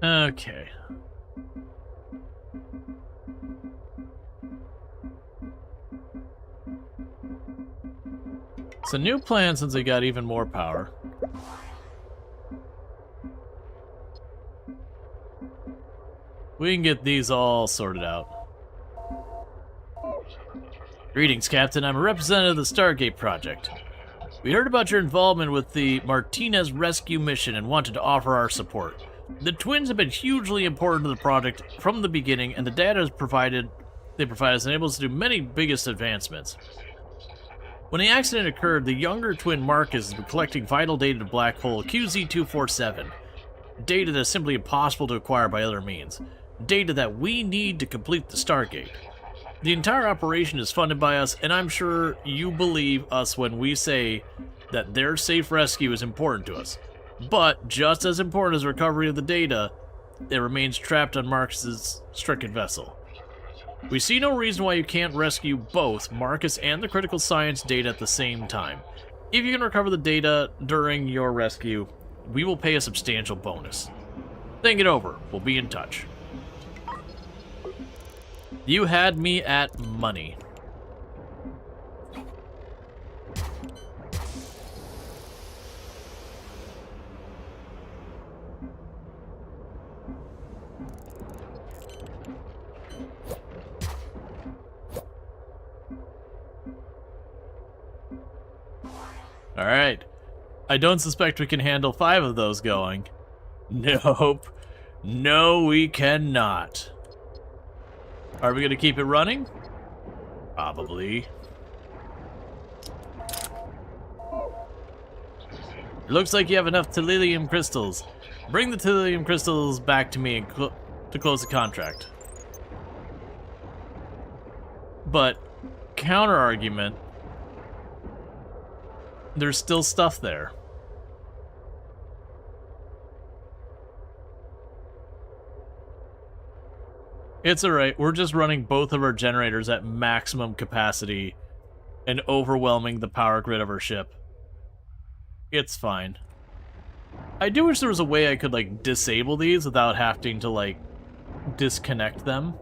Okay. It's a new plan since they got even more power. We can get these all sorted out. Greetings, Captain. I'm a representative of the Stargate Project. We heard about your involvement with the Martinez rescue mission and wanted to offer our support. The twins have been hugely important to the project from the beginning, and the data they provide us enables us to do many biggest advancements. When the accident occurred, the younger twin Marcus has been collecting vital data to black hole QZ247. Data that is simply impossible to acquire by other means. Data that we need to complete the Stargate. The entire operation is funded by us, and I'm sure you believe us when we say that their safe rescue is important to us. But, just as important as recovery of the data, it remains trapped on Marcus's stricken vessel. We see no reason why you can't rescue both Marcus and the critical science data at the same time. If you can recover the data during your rescue, we will pay a substantial bonus. Think it over. We'll be in touch. You had me at money. Alright. I don't suspect we can handle 5 of those going. Nope. No, we cannot. Are we going to keep it running? Probably. It looks like you have enough tellurium crystals. Bring the tellurium crystals back to me and to close the contract. But, counter argument, there's still stuff there. It's alright, we're just running both of our generators at maximum capacity and overwhelming the power grid of our ship. It's fine. I do wish there was a way I could, like, disable these without having to, like, disconnect them.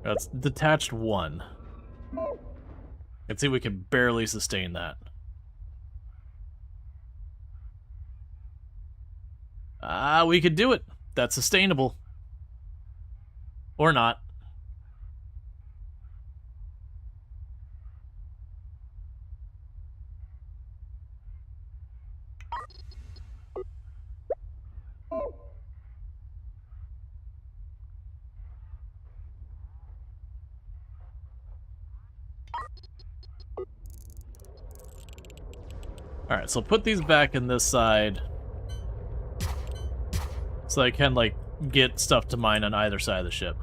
That's detached 1. Let's see if we can barely sustain that. We could do it. That's sustainable. Or not. Alright, so put these back in this side. So I can, like, get stuff to mine on either side of the ship.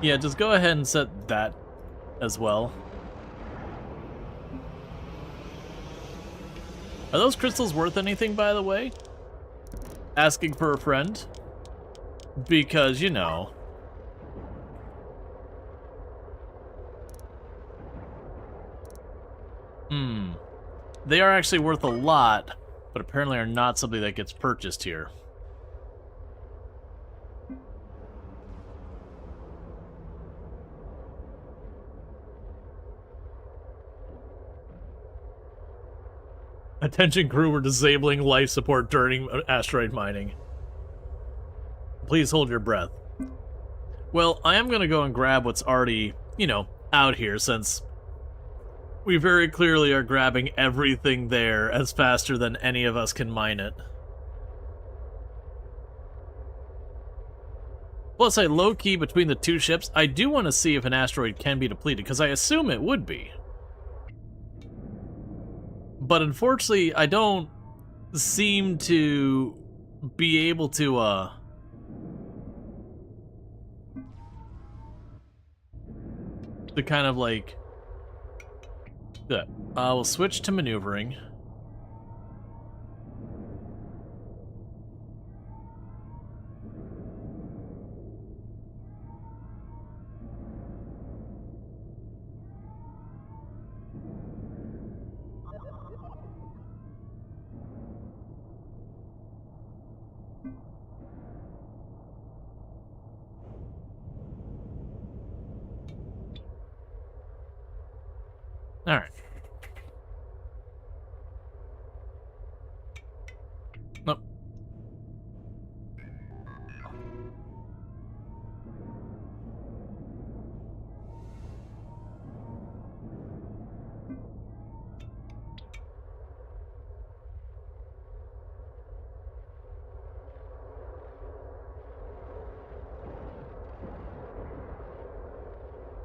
Yeah, just go ahead and set that as well. Are those crystals worth anything, by the way? Asking for a friend? Because, you know. They are actually worth a lot, but apparently are not something that gets purchased here. Attention crew, we're disabling life support during asteroid mining. Please hold your breath. Well, I am going to go and grab what's already, you know, out here, since we very clearly are grabbing everything there as faster than any of us can mine it. Plus, I low-key between the two ships, I do want to see if an asteroid can be depleted, because I assume it would be. But unfortunately, I don't seem to be able to, kind of like... Good. We'll switch to maneuvering. Alright. Nope.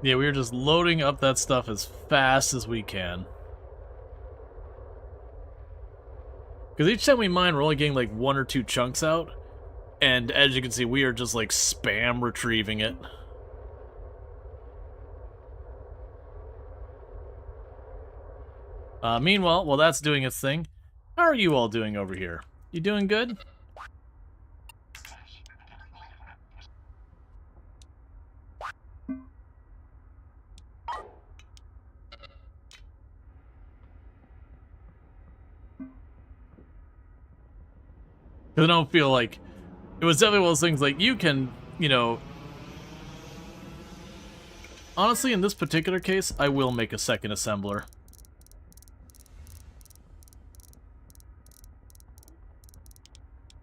Yeah, we are just loading up that stuff as fast as we can. Because each time we mine, we're only getting like 1 or 2 chunks out. And as you can see, we are just like spam retrieving it. Meanwhile, while that's doing its thing, how are you all doing over here? You doing good? I don't feel like... It was definitely one of those things like, you can, you know... Honestly, in this particular case, I will make a second assembler.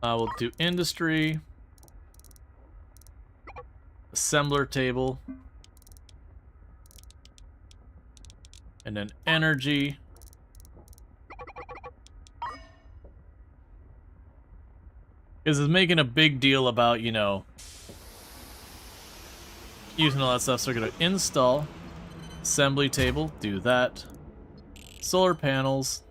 We'll do industry, assembler table, and then energy. Because it's making a big deal about, you know, using all that stuff. So we're going to install assembly table, do that. Solar panels.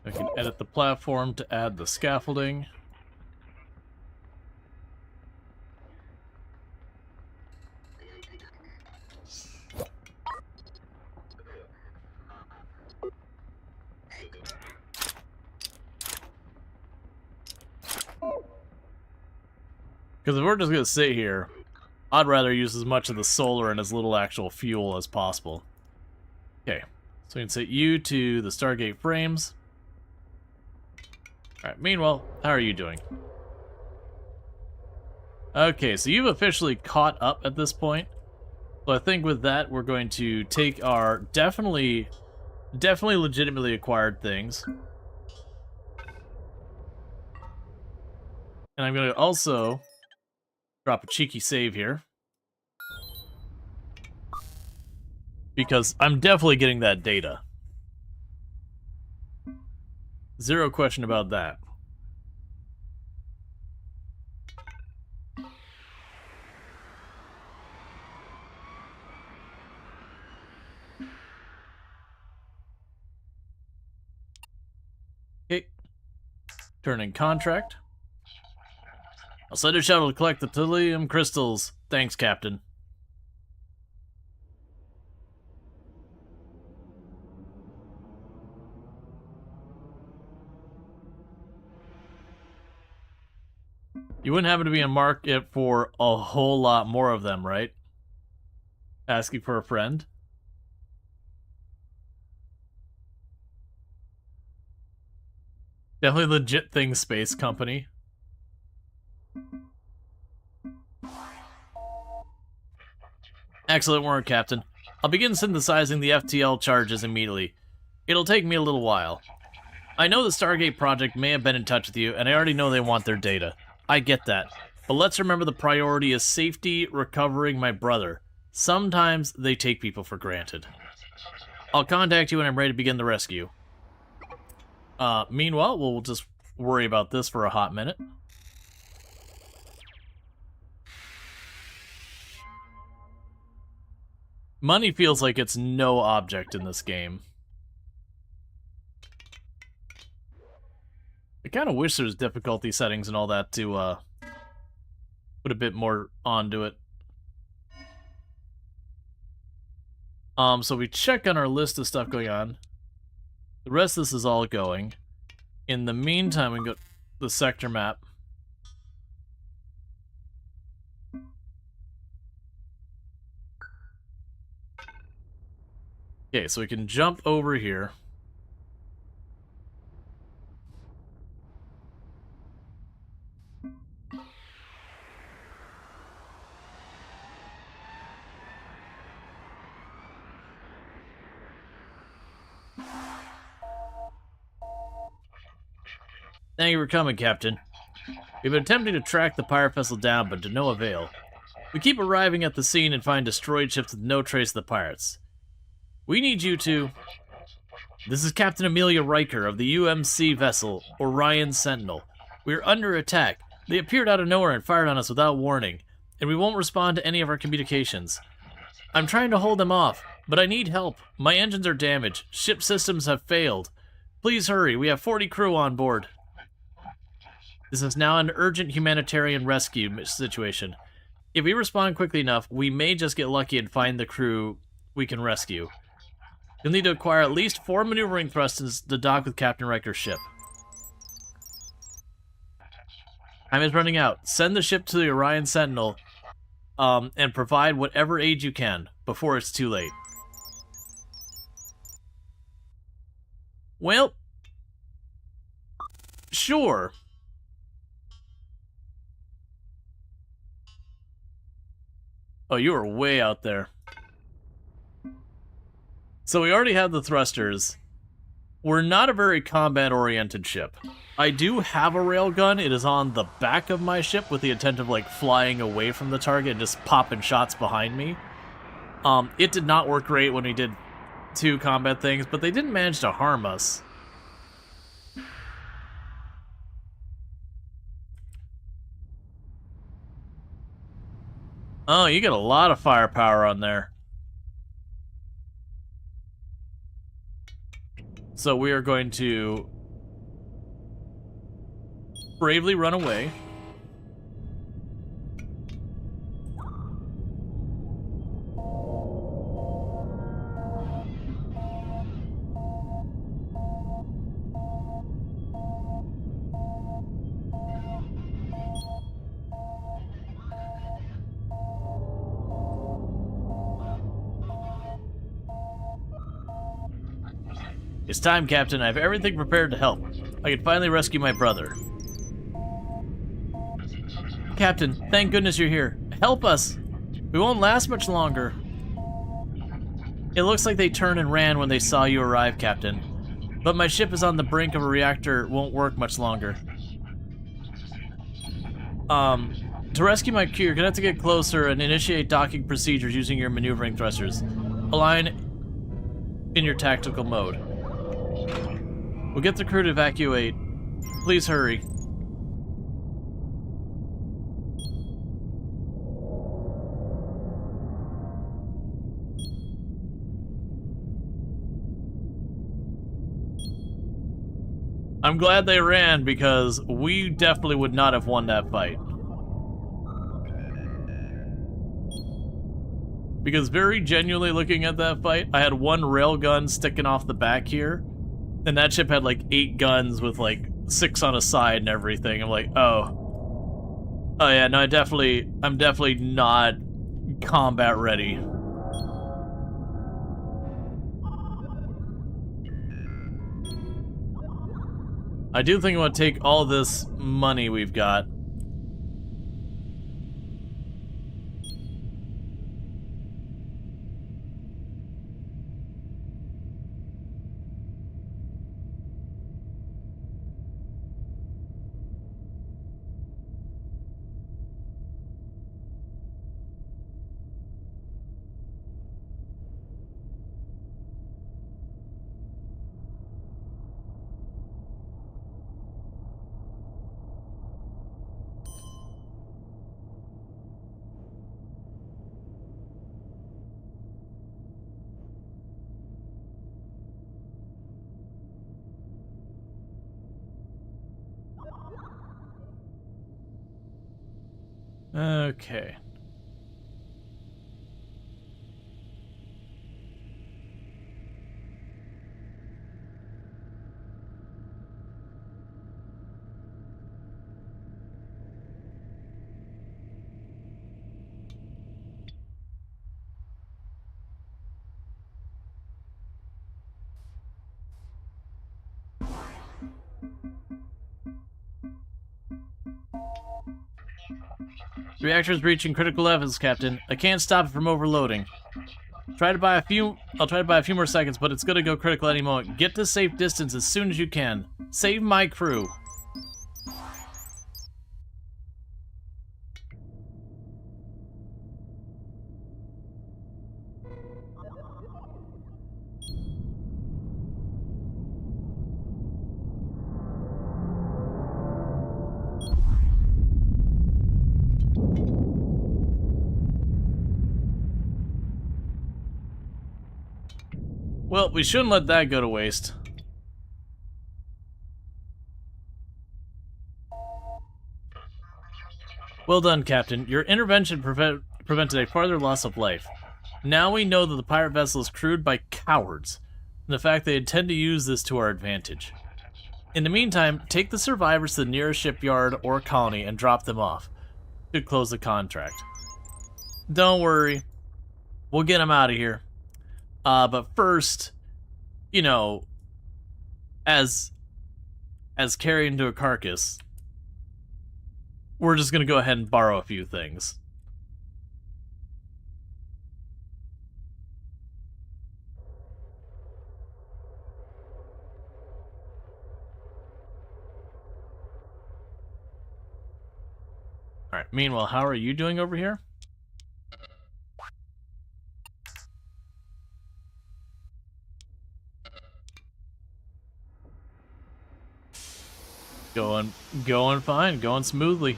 I can edit the platform to add the scaffolding. Because if we're just going to sit here, I'd rather use as much of the solar and as little actual fuel as possible. Okay, so we can set you to the Stargate frames. Alright, meanwhile, how are you doing? Okay, so you've officially caught up at this point. So I think with that, we're going to take our definitely legitimately acquired things. And I'm going to also drop a cheeky save here. Because I'm definitely getting that data. Zero question about that. Okay. Turning contract. I'll send a shuttle to collect the Thallium crystals. Thanks, Captain. You wouldn't happen to be in market for a whole lot more of them, right? Asking for a friend? Definitely legit thing, space company. Excellent work, Captain. I'll begin synthesizing the FTL charges immediately. It'll take me a little while. I know the Stargate project may have been in touch with you, and I already know they want their data. I get that. But let's remember the priority is safety, recovering my brother. Sometimes they take people for granted. I'll contact you when I'm ready to begin the rescue. Meanwhile, we'll just worry about this for a hot minute. Money feels like it's no object in this game. I kind of wish there was difficulty settings and all that to put a bit more onto it. So we check on our list of stuff going on. The rest of this is all going. In the meantime, we can go to the sector map. Okay, so we can jump over here. Thank you for coming, Captain. We've been attempting to track the pirate vessel down, but to no avail. We keep arriving at the scene and find destroyed ships with no trace of the pirates. We need you to... This is Captain Amelia Riker of the UMC vessel, Orion Sentinel. We are under attack. They appeared out of nowhere and fired on us without warning, and we won't respond to any of our communications. I'm trying to hold them off, but I need help. My engines are damaged. Ship systems have failed. Please hurry. We have 40 crew on board. This is now an urgent humanitarian rescue situation. If we respond quickly enough, we may just get lucky and find the crew we can rescue. You'll need to acquire at least 4 maneuvering thrusters to dock with Captain Riker's ship. Time is running out. Send the ship to the Orion Sentinel, and provide whatever aid you can before it's too late. Well, sure. Oh, you are way out there. So we already have the thrusters. We're not a very combat-oriented ship. I do have a railgun. It is on the back of my ship with the intent of, like, flying away from the target and just popping shots behind me. It did not work great when we did 2 combat things, but they didn't manage to harm us. Oh, you get a lot of firepower on there. So we are going to bravely run away. It's time, Captain. I have everything prepared to help. I can finally rescue my brother. Captain, thank goodness you're here. Help us! We won't last much longer. It looks like they turned and ran when they saw you arrive, Captain. But my ship is on the brink of a reactor. Won't work much longer. To rescue my crew, you're gonna have to get closer and initiate docking procedures using your maneuvering thrusters. Align in your tactical mode. We'll get the crew to evacuate. Please hurry. I'm glad they ran because we definitely would not have won that fight. Because very genuinely looking at that fight, I had 1 railgun sticking off the back here. And that ship had like 8 guns with like 6 on a side and everything. I'm like, oh. Oh yeah, no, I'm definitely not combat ready. I do think I want to take all this money we've got. Okay. The reactor's reaching critical levels, Captain. I can't stop it from overloading. I'll try to buy a few more seconds, but it's gonna go critical any moment. Get to safe distance as soon as you can. Save my crew. Well, we shouldn't let that go to waste. Well done, Captain. Your intervention prevented a farther loss of life. Now we know that the pirate vessel is crewed by cowards, and the fact they intend to use this to our advantage. In the meantime, take the survivors to the nearest shipyard or colony and drop them off. Should close the contract. Don't worry. We'll get them out of here. But first, you know, as carried into a carcass, we're just going to go ahead and borrow a few things. Alright, meanwhile, how are you doing over here? Going fine, going smoothly.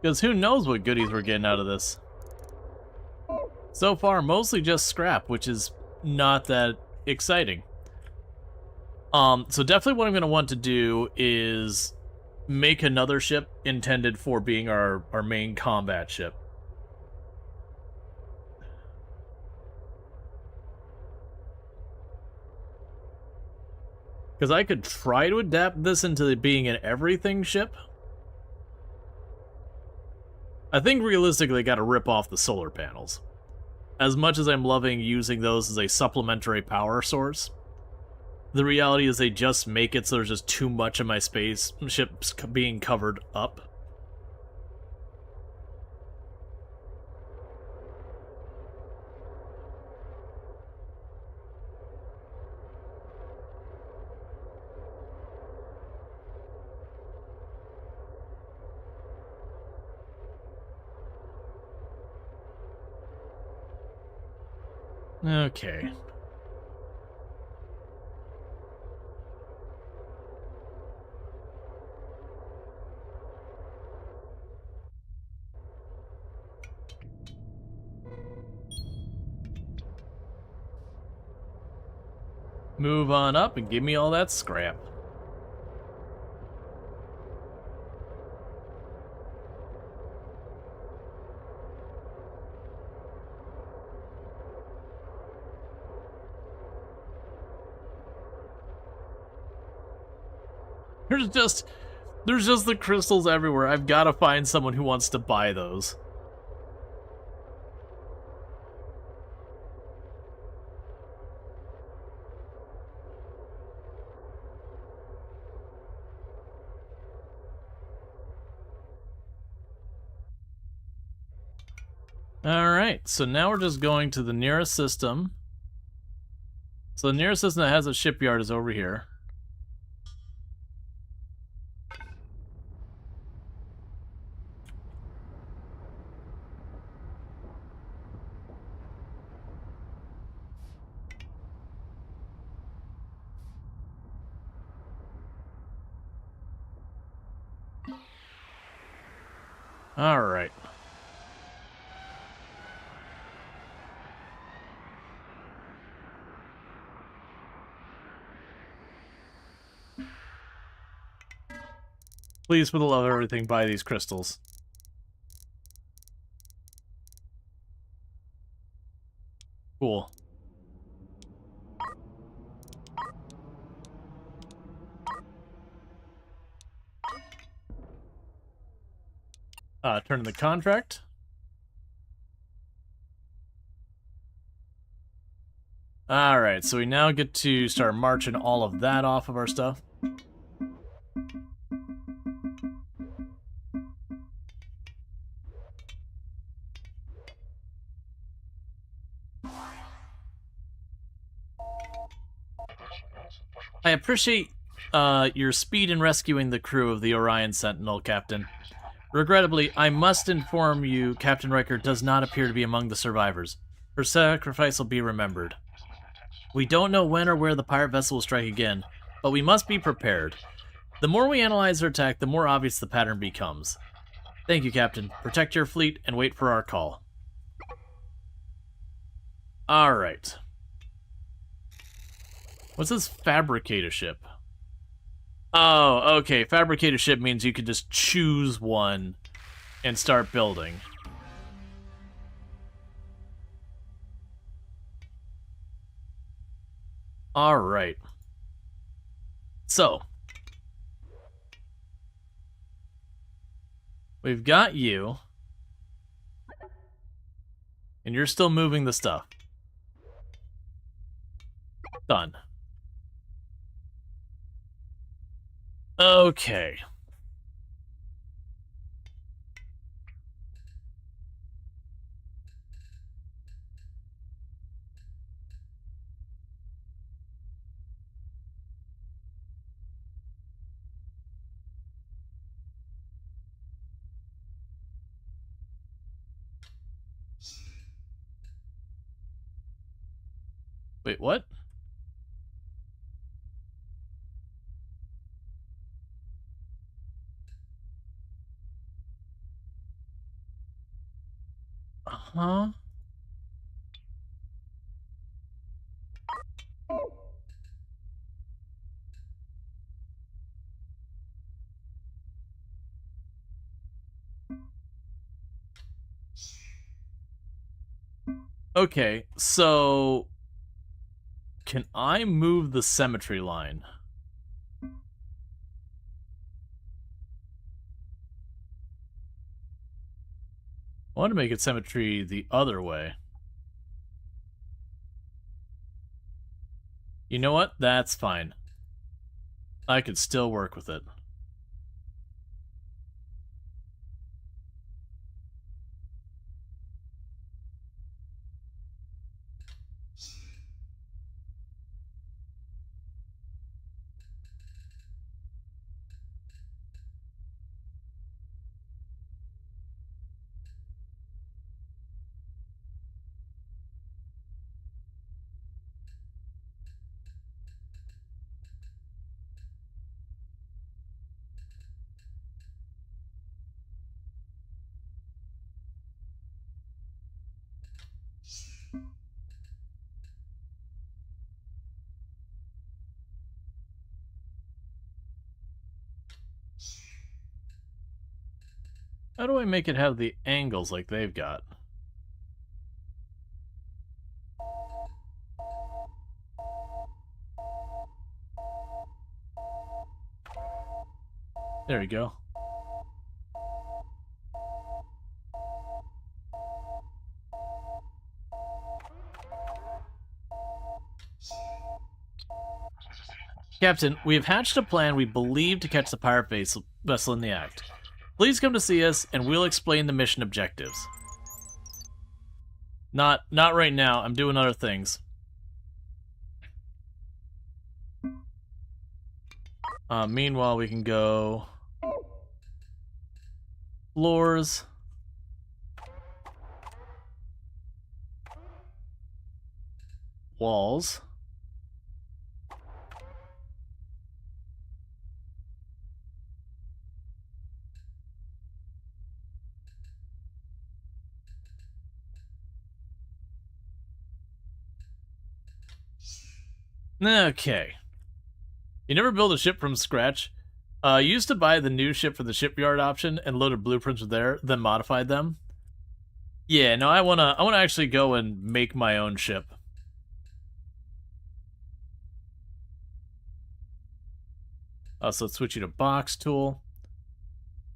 Because who knows what goodies we're getting out of this. So far, mostly just scrap, which is not that exciting. So definitely what I'm going to want to do is make another ship intended for being our main combat ship. Because I could try to adapt this into being an everything ship. I think realistically I gotta rip off the solar panels. As much as I'm loving using those as a supplementary power source, the reality is they just make it so there's just too much of my spaceships being covered up. Okay. Move on up and give me all that scrap. There's just the crystals everywhere. I've got to find someone who wants to buy those. Alright, so now we're just going to the nearest system. So the nearest system that has a shipyard is over here. Alright. Please, for the love of everything, buy these crystals. Cool. Turn in the contract. Alright, so we now get to start marching all of that off of our stuff. I appreciate your speed in rescuing the crew of the Orion Sentinel, Captain. Regrettably, I must inform you Captain Riker does not appear to be among the survivors. Her sacrifice will be remembered. We don't know when or where the pirate vessel will strike again, but we must be prepared. The more we analyze their attack, the more obvious the pattern becomes. Thank you, Captain. Protect your fleet and wait for our call. Alright. What's this fabricate a ship? Oh, okay. Fabricate a ship means you can just choose one and start building. Alright. So. We've got you. And you're still moving the stuff. Done. Okay. Wait, what? Huh? Okay, so can I move the symmetry line? I want to make it symmetry the other way. You know what? That's fine. I could still work with it. How do I make it have the angles like they've got? There you go. Captain, we have hatched a plan we believe to catch the pirate vessel in the act. Please come to see us, and we'll explain the mission objectives. Not right now. I'm doing other things. Meanwhile, we can go floors, walls. Okay. You never build a ship from scratch. You used to buy the new ship for the shipyard option and loaded blueprints there, then modified them. Yeah, no, I wanna actually go and make my own ship. So let's switch you to box tool.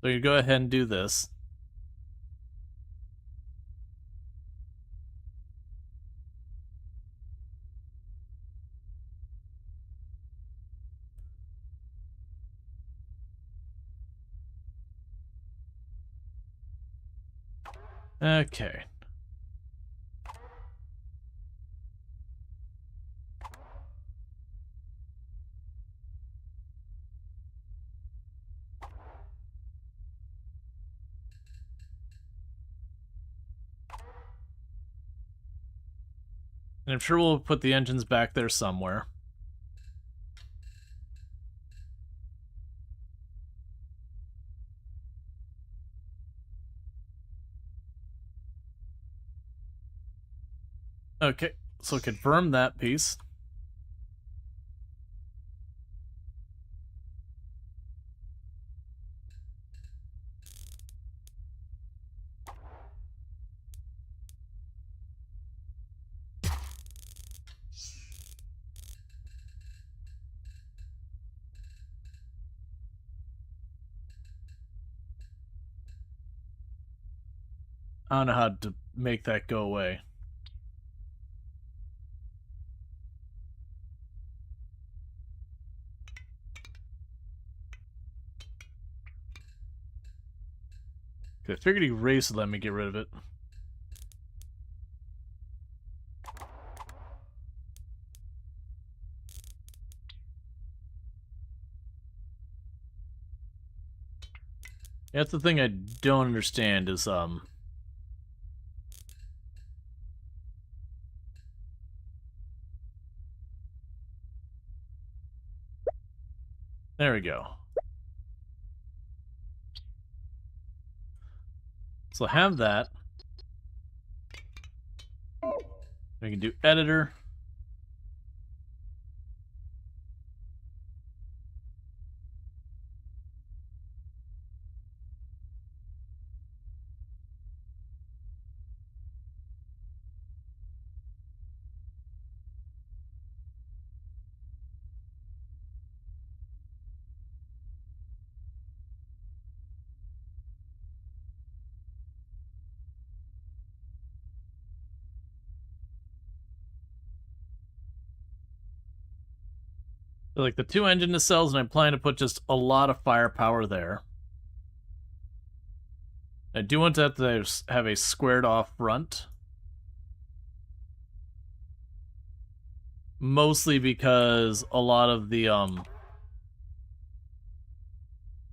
So you go ahead and do this. Okay. And I'm sure we'll put the engines back there somewhere. Okay, so confirm that piece. I don't know how to make that go away. I figured erase would let me get rid of it. That's the thing I don't understand is, there we go. So have that. We can do editor. So like the 2 engine nacelles, and I'm planning to put just a lot of firepower there. I do want that to have a squared off front. Mostly because a lot of the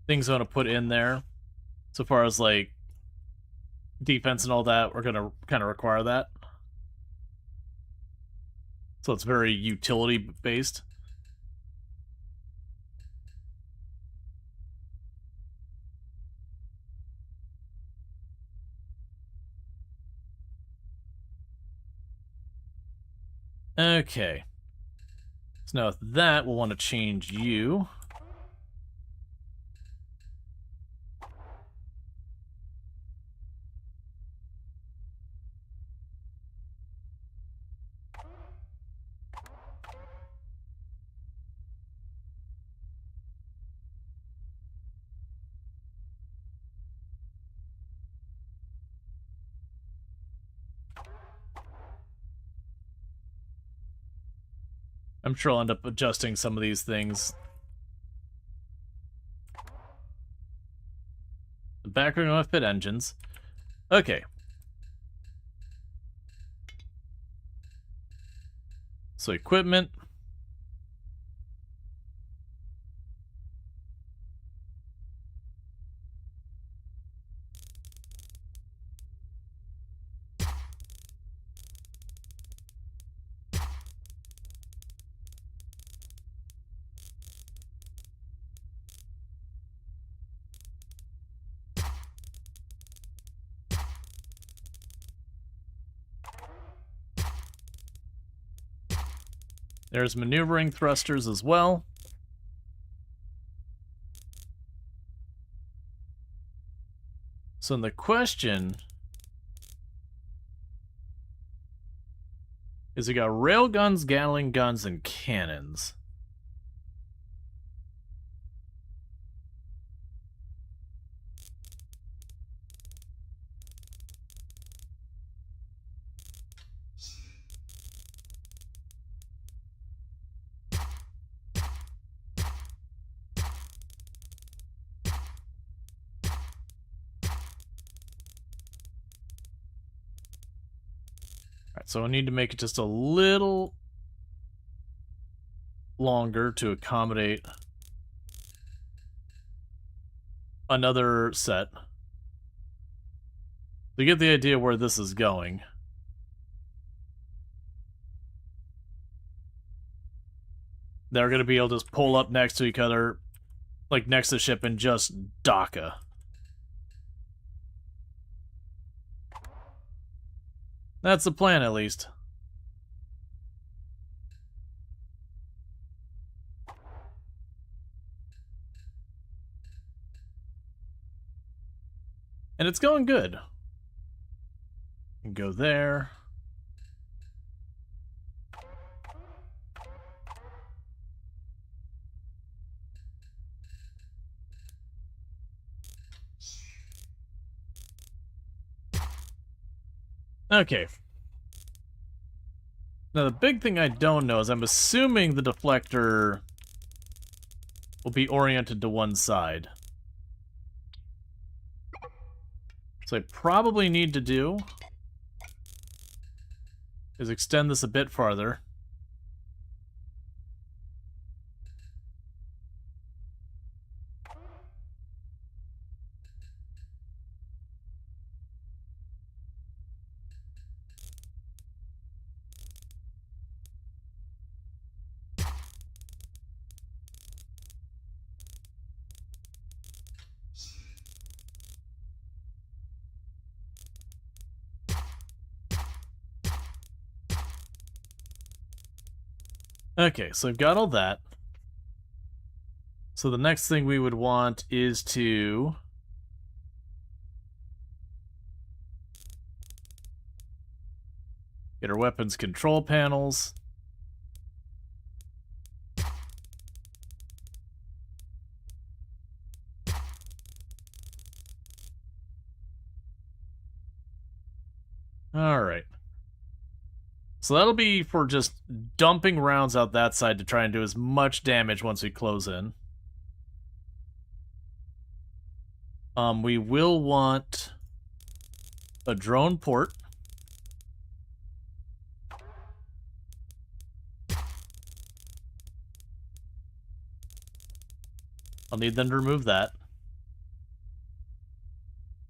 things I want to put in there, so far as like defense and all that, we're gonna kind of require that. So it's very utility based. Okay. So now with that, we'll want to change you. I'm sure I'll end up adjusting some of these things. The background will fit engines. Okay. So equipment. There's maneuvering thrusters as well. So the question is, we got rail guns, Gatling guns, and cannons. Alright, so I need to make it just a little longer to accommodate another set. To get the idea where this is going. They're going to be able to just pull up next to each other, like next to the ship, and just DACA. That's the plan, at least. And it's going good. Go there. Okay. Now, the big thing I don't know is I'm assuming the deflector will be oriented to one side. So I probably need to do is extend this a bit farther. Okay, so I've got all that. So the next thing we would want is to get our weapons control panels. Alright. So that'll be for just dumping rounds out that side to try and do as much damage once we close in. We will want a drone port. I'll need them to remove that.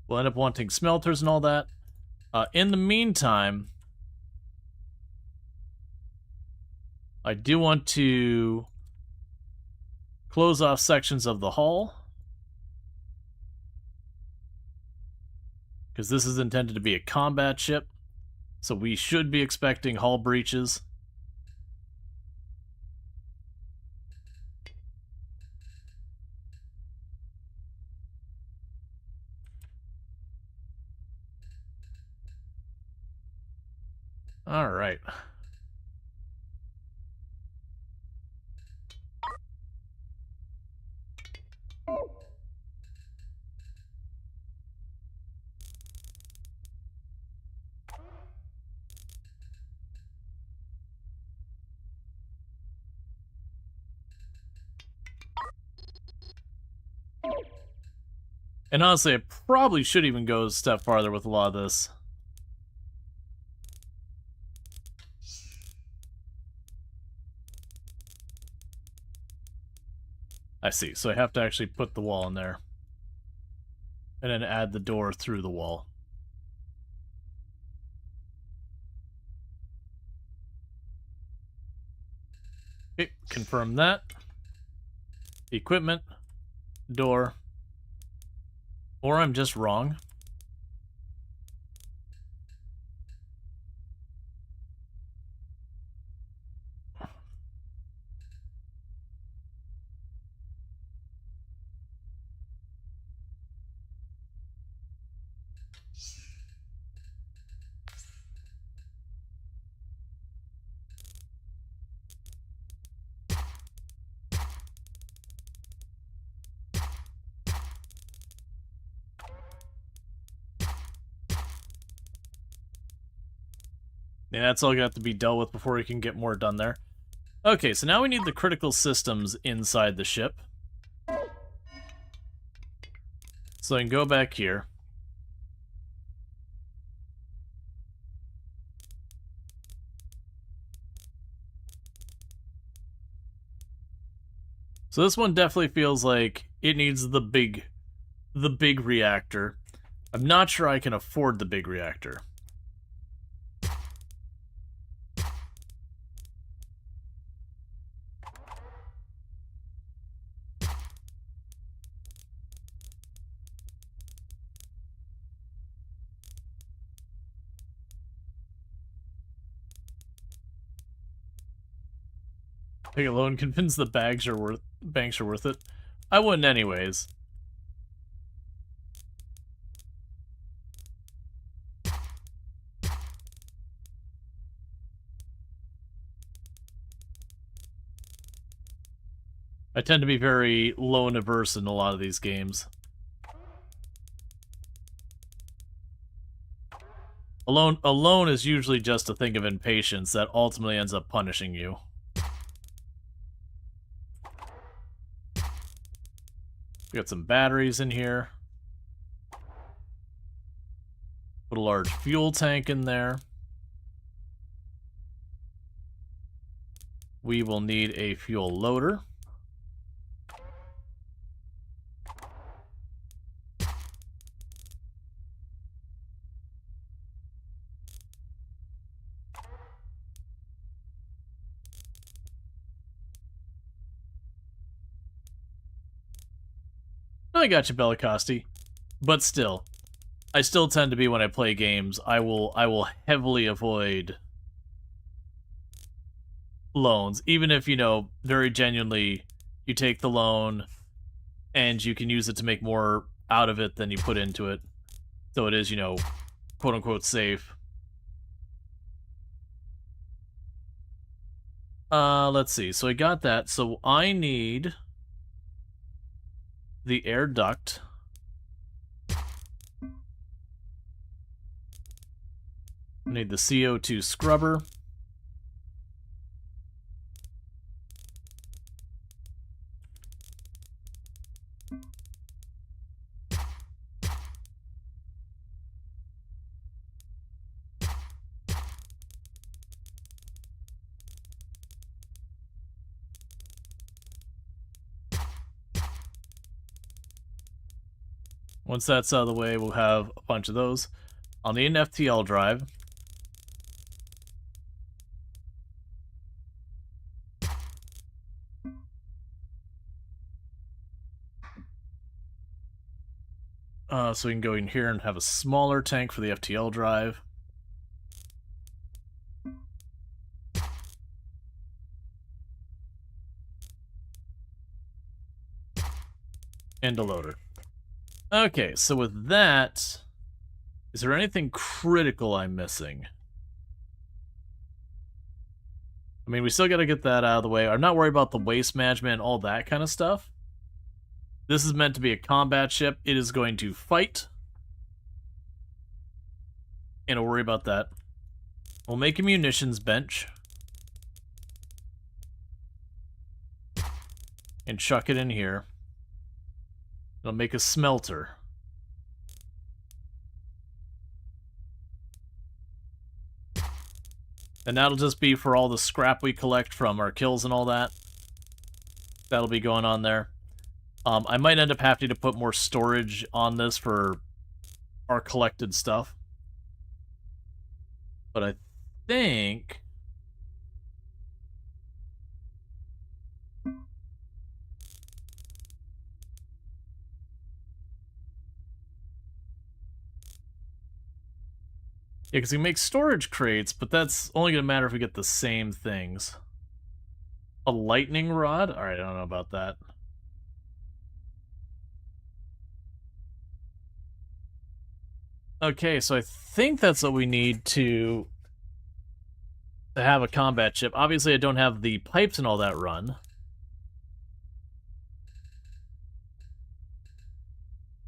We'll end up wanting smelters and all that. In the meantime, I do want to close off sections of the hull, because this is intended to be a combat ship, so we should be expecting hull breaches. All right. And honestly, I probably should even go a step farther with a lot of this. I see, so I have to actually put the wall in there. And then add the door through the wall. Okay, confirm that. Equipment, door. Or I'm just wrong. Yeah, that's all got to be dealt with before we can get more done there. Okay, so now we need the critical systems inside the ship. So I can go back here. So this one definitely feels like it needs the big reactor. I'm not sure I can afford the big reactor. Take a loan, convince the banks are worth it. I wouldn't anyways. I tend to be very loan averse in a lot of these games. Alone is usually just a thing of impatience that ultimately ends up punishing you. We got some batteries in here. Put a large fuel tank in there. We will need a fuel loader. I got you, Bellicosti. But still, I still tend to be, when I play games, I will heavily avoid loans, even if, you know, very genuinely you take the loan and you can use it to make more out of it than you put into it. So it is, you know, quote-unquote safe. Let's see. So I got that. So I need the air duct. I need the CO2 scrubber. Once that's out of the way, we'll have a bunch of those. I'll need an FTL drive. So we can go in here and have a smaller tank for the FTL drive. And a loader. Okay, so with that, is there anything critical I'm missing? I mean, we still gotta get that out of the way. I'm not worried about the waste management and all that kind of stuff. This is meant to be a combat ship. It is going to fight. And don't worry about that. We'll make a munitions bench. And chuck it in here. It'll make a smelter. And that'll just be for all the scrap we collect from our kills and all that. That'll be going on there. I might end up having to put more storage on this for our collected stuff. But I think... Yeah, because we make storage crates, but that's only going to matter if we get the same things. A lightning rod? Alright, I don't know about that. Okay, so I think that's what we need to have a combat ship. Obviously, I don't have the pipes and all that run.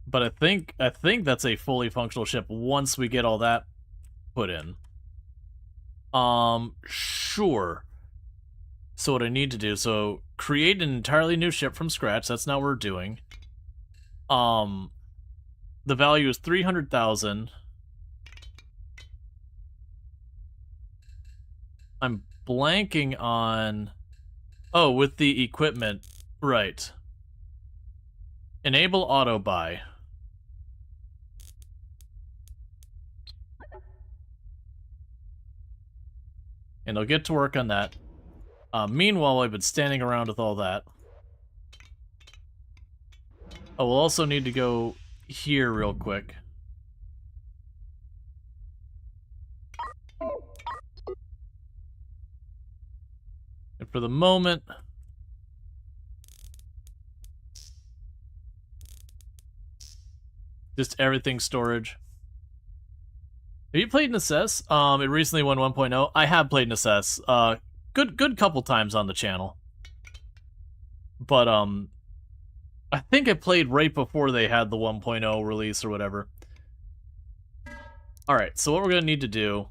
But I think that's a fully functional ship once we get all that put in. Sure. So what I need to do, so create an entirely new ship from scratch. That's not what we're doing. The value is 300,000. I'm blanking on... Oh, with the equipment. Right. Enable auto buy. And I'll get to work on that. Meanwhile, I've been standing around with all that. Oh, we'll also need to go here real quick. And for the moment... just everything storage. Have you played Necess? It recently won 1.0. I have played Necess. Good couple times on the channel. But I think I played right before they had the 1.0 release or whatever. Alright, so what we're going to need to do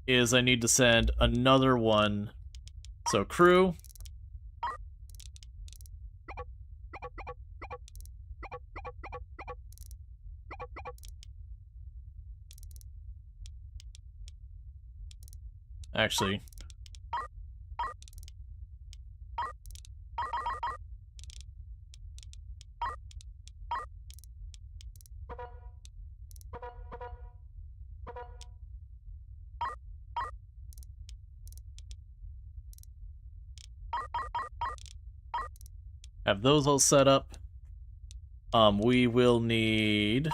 is I need to send another one. So crew. Actually, have those all set up. We will need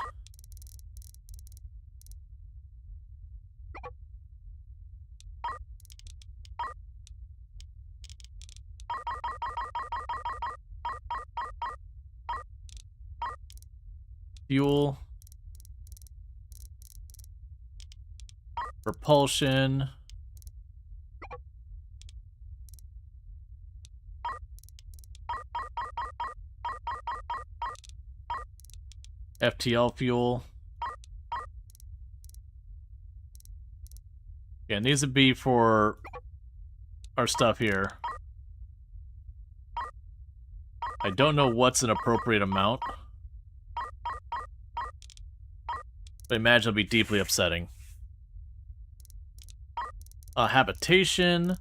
fuel, propulsion, FTL fuel. Yeah, it needs to be for our stuff here. I don't know what's an appropriate amount. But I imagine it'll be deeply upsetting. Habitation.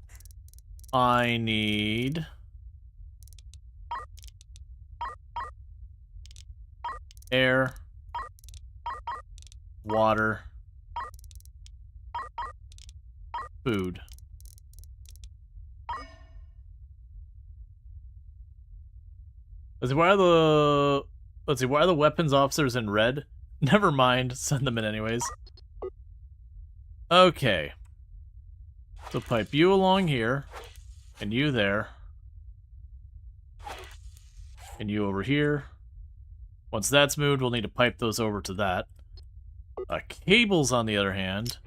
I need air, water, food. Let's see, why are the weapons officers in red? Never mind, send them in anyways. Okay. So pipe you along here, and you there, and you over here. Once that's moved, we'll need to pipe those over to that. Cables, on the other hand.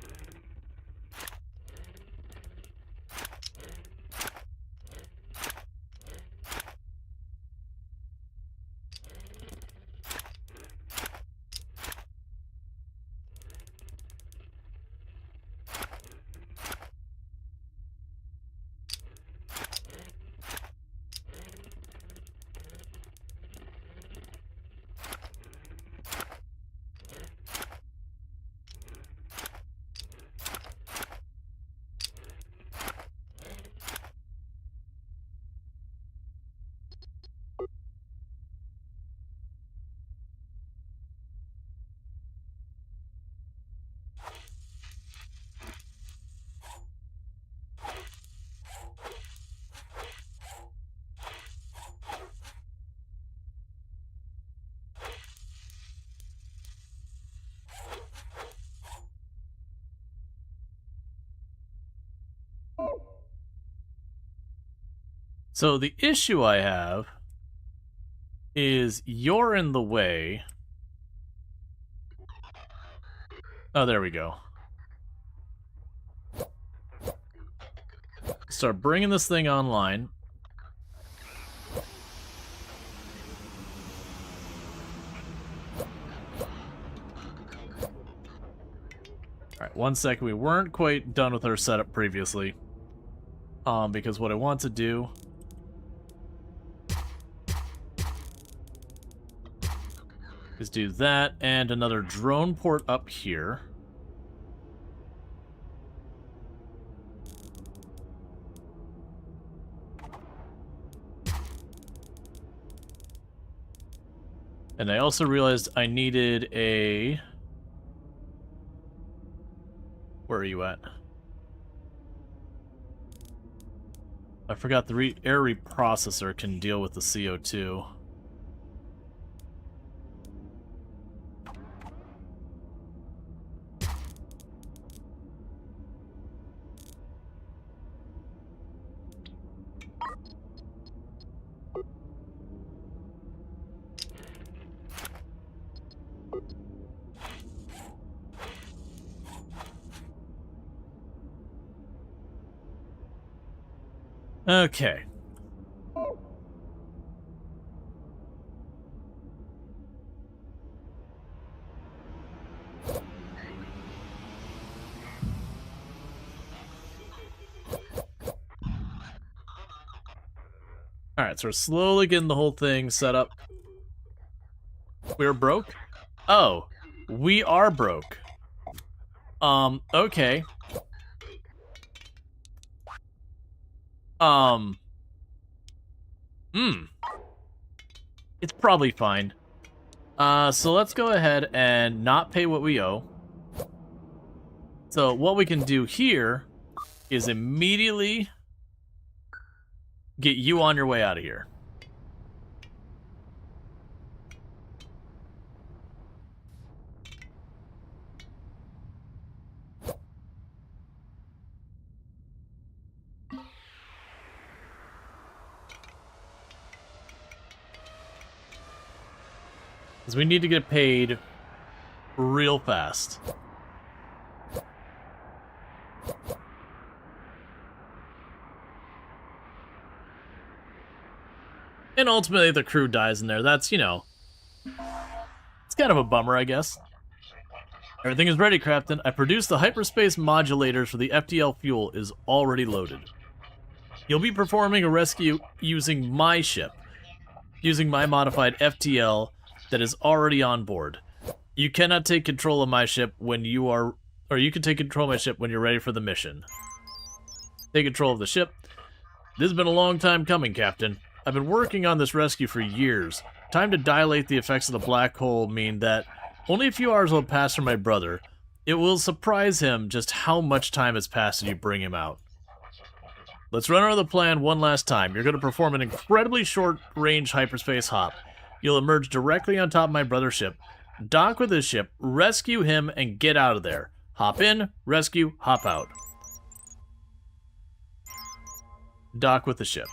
So the issue I have is you're in the way. Oh, there we go. Start bringing this thing online. Alright, 1 second. We weren't quite done with our setup previously. Because what I want to do is do that and another drone port up here. And I also realized I needed a... Where are you at? I forgot the air reprocessor can deal with the CO2. Okay. Alright, so we're slowly getting the whole thing set up. We're broke? Oh, we are broke. Okay. It's probably fine. So let's go ahead and not pay what we owe. So what we can do here is immediately get you on your way out of here. Because we need to get paid real fast. And ultimately the crew dies in there. That's, you know, it's kind of a bummer, I guess. Everything is ready, Captain. I produced the hyperspace modulators for the FTL fuel is already loaded. You'll be performing a rescue using my ship, using my modified FTL that is already on board. You cannot take control of my ship when you are, or you can take control of my ship when you're ready for the mission. Take control of the ship. This has been a long time coming, Captain. I've been working on this rescue for years. Time to dilate the effects of the black hole mean that only a few hours will pass for my brother. It will surprise him just how much time has passed as you bring him out. Let's run over the plan one last time. You're going to perform an incredibly short-range hyperspace hop. You'll emerge directly on top of my brother's ship, dock with his ship, rescue him, and get out of there. Hop in, rescue, hop out. Dock with the ship.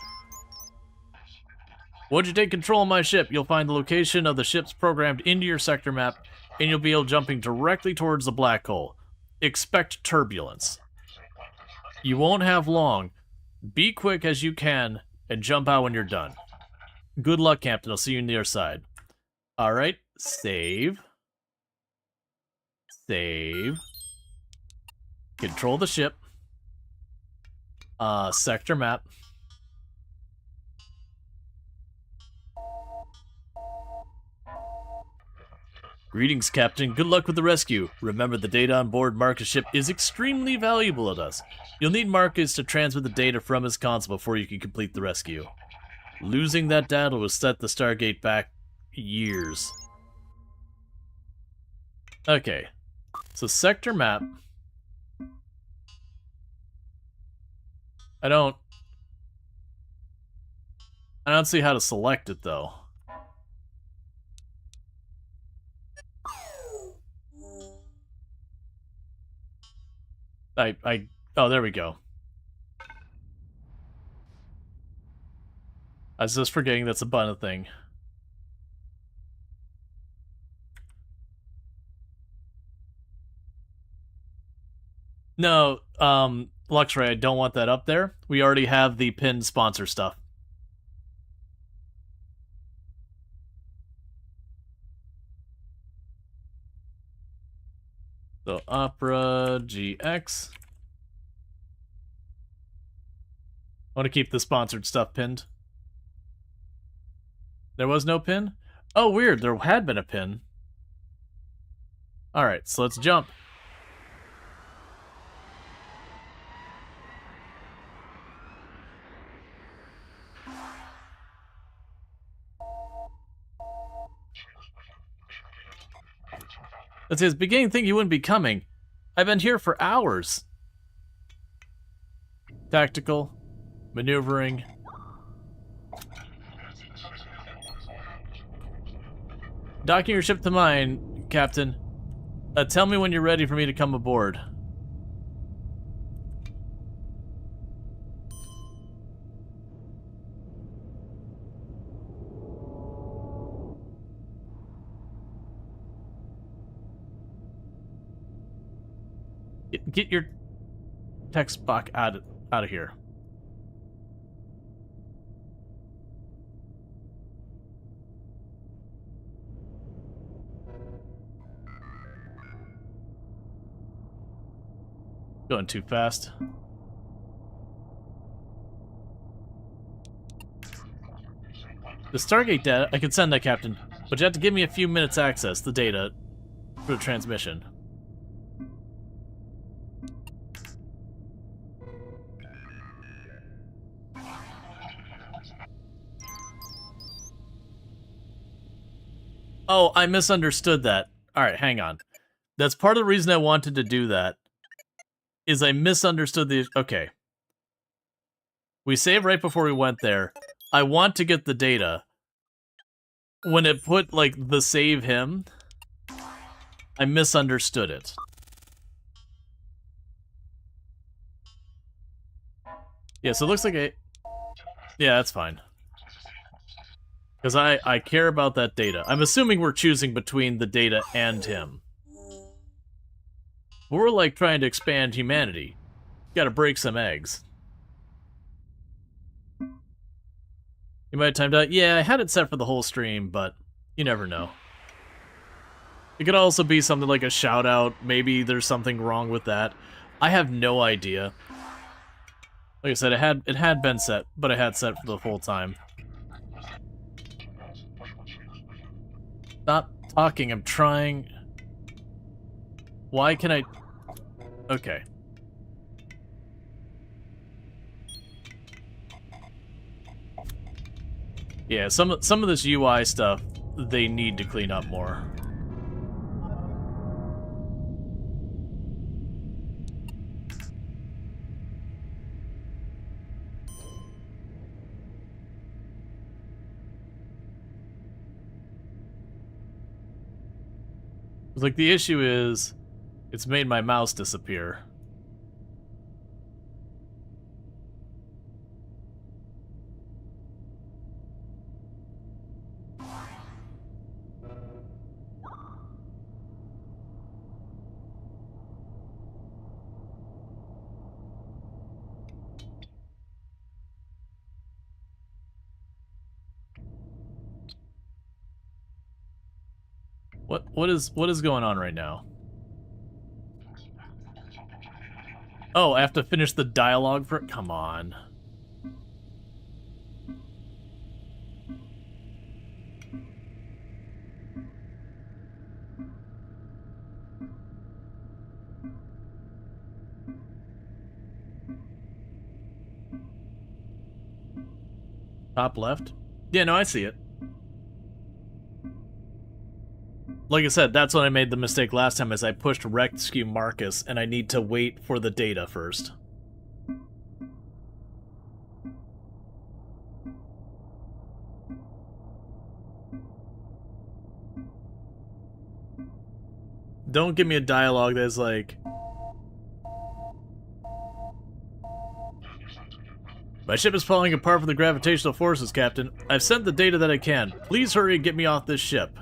Once you take control of my ship, you'll find the location of the ships programmed into your sector map, and you'll be able jumping directly towards the black hole. Expect turbulence. You won't have long. Be quick as you can, and jump out when you're done. Good luck, Captain. I'll see you on the other side. Alright, save. Save. Control the ship. Sector map. Greetings, Captain. Good luck with the rescue. Remember, the data on board Marcus' ship is extremely valuable to us. You'll need Marcus to transmit the data from his console before you can complete the rescue. Losing that data will set the Stargate back years. Okay. So, sector map. I don't see how to select it, though. Oh, there we go. I was just forgetting that's a button thing. No, Luxray, I don't want that up there. We already have the pinned sponsor stuff. So, Opera GX. I want to keep the sponsored stuff pinned. There was no pin? Oh, weird. There had been a pin. Alright, so let's jump. Let's see, I was beginning to think you wouldn't be coming. I've been here for hours. Tactical. Maneuvering. Docking your ship to mine, Captain. Tell me when you're ready for me to come aboard. Get your text box out of here. Going too fast. The Stargate data, I can send that, Captain, but you have to give me a few minutes access the data for the transmission. Oh, I misunderstood that. Alright, hang on. That's part of the reason I wanted to do that, is I misunderstood the... Okay. We saved right before we went there. I want to get the data. When it put, like, the save him, I misunderstood it. Yeah, so it looks like a... Yeah, that's fine. Because I care about that data. I'm assuming we're choosing between the data and him. We're, like, trying to expand humanity. Gotta break some eggs. You might have timed out. Yeah, I had it set for the whole stream, but you never know. It could also be something like a shout-out. Maybe there's something wrong with that. I have no idea. Like I said, it had been set, but I had set for the full time. Stop talking, I'm trying. Why can I... Okay. Yeah, some of this UI stuff, they need to clean up more. Like, the issue is, it's made my mouse disappear. What is going on right now? Oh, I have to finish the dialogue for it? Come on. Top left? Yeah, no, I see it. Like I said, that's when I made the mistake last time, is I pushed rescue Marcus, and I need to wait for the data first. Don't give me a dialogue that's like... My ship is falling apart from the gravitational forces, Captain. I've sent the data that I can. Please hurry and get me off this ship.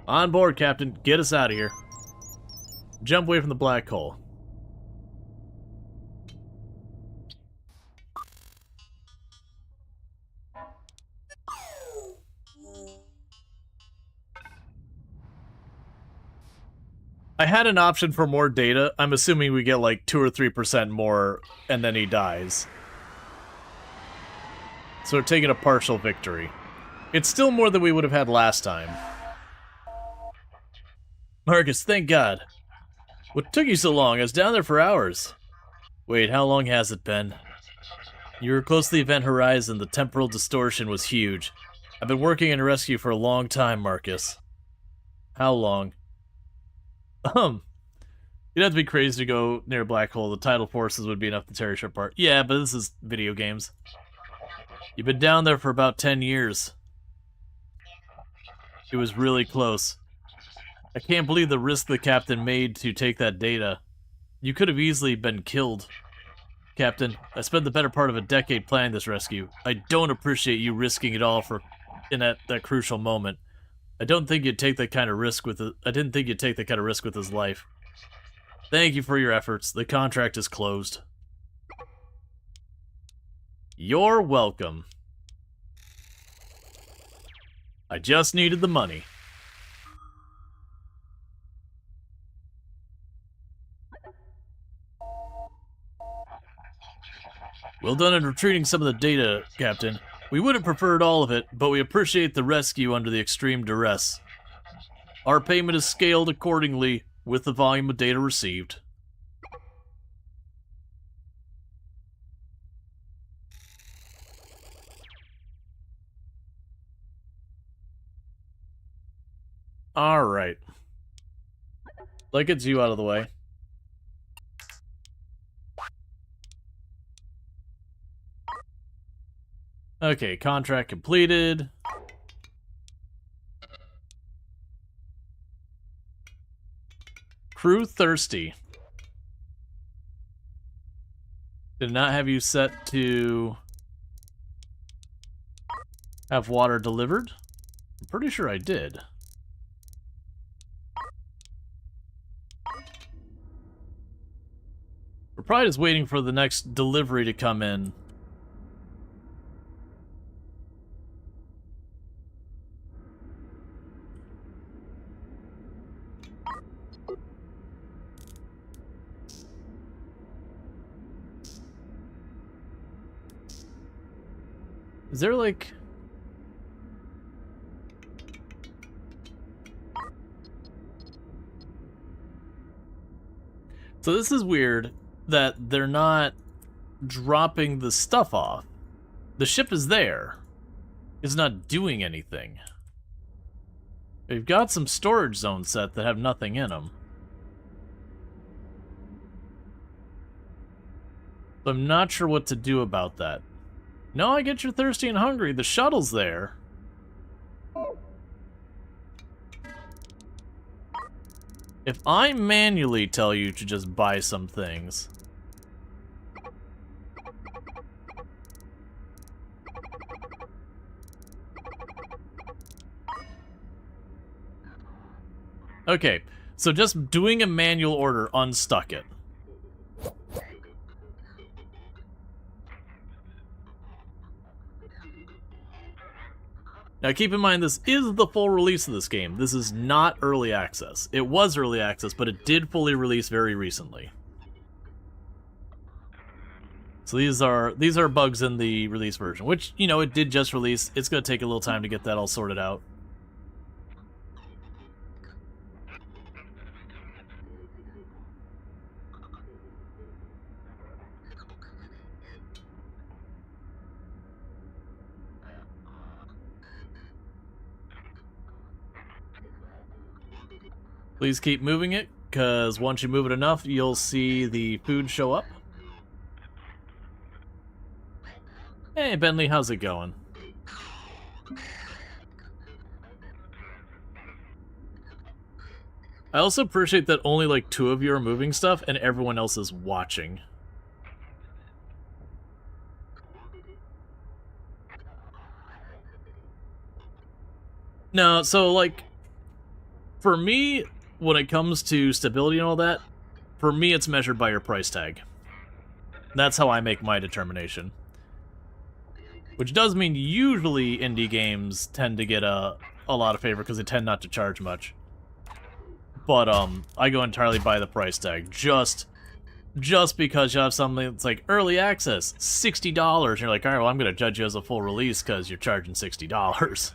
On board, Captain. Get us out of here. Jump away from the black hole. I had an option for more data. I'm assuming we get like 2 or 3% more, and then he dies. So we're taking a partial victory. It's still more than we would have had last time. Marcus, thank God. What took you so long? I was down there for hours. Wait, how long has it been? You were close to the event horizon. The temporal distortion was huge. I've been working on rescue for a long time, Marcus. How long? You'd have to be crazy to go near a black hole. The tidal forces would be enough to tear your ship apart. Yeah, but this is video games. You've been down there for about 10 years. It was really close. I can't believe the risk the captain made to take that data. You could have easily been killed. Captain, I spent the better part of a decade planning this rescue. I don't appreciate you risking it all in that crucial moment. I don't think you'd take that kind of risk with I didn't think you'd take that kind of risk with his life. Thank you for your efforts. The contract is closed. You're welcome. I just needed the money. Well done in retrieving some of the data, Captain. We would have preferred all of it, but we appreciate the rescue under the extreme duress. Our payment is scaled accordingly with the volume of data received. Alright. That gets you out of the way. Okay, contract completed. Crew thirsty. Did not have you set to have water delivered? I'm pretty sure I did. We're probably just waiting for the next delivery to come in. Is there like... So this is weird that they're not dropping the stuff off. The ship is there. It's not doing anything. We've got some storage zones set that have nothing in them. So I'm not sure what to do about that. No, I get you're thirsty and hungry. The shuttle's there. If I manually tell you to just buy some things... Okay, so just doing a manual order unstuck it. Now keep in mind, this is the full release of this game. This is not early access. It was early access, but it did fully release very recently. So these are bugs in the release version, which, you know, it did just release. It's going to take a little time to get that all sorted out. Please keep moving it, because once you move it enough, you'll see the food show up. Hey, Bentley, how's it going? I also appreciate that only like 2 of you are moving stuff and everyone else is watching. No, so like, for me, when it comes to stability and all that, for me it's measured by your price tag. That's how I make my determination. Which does mean usually indie games tend to get a lot of favor because they tend not to charge much. But I go entirely by the price tag. Just because you have something that's like early access, $60, and you're like, alright, well I'm gonna judge you as a full release because you're charging $60.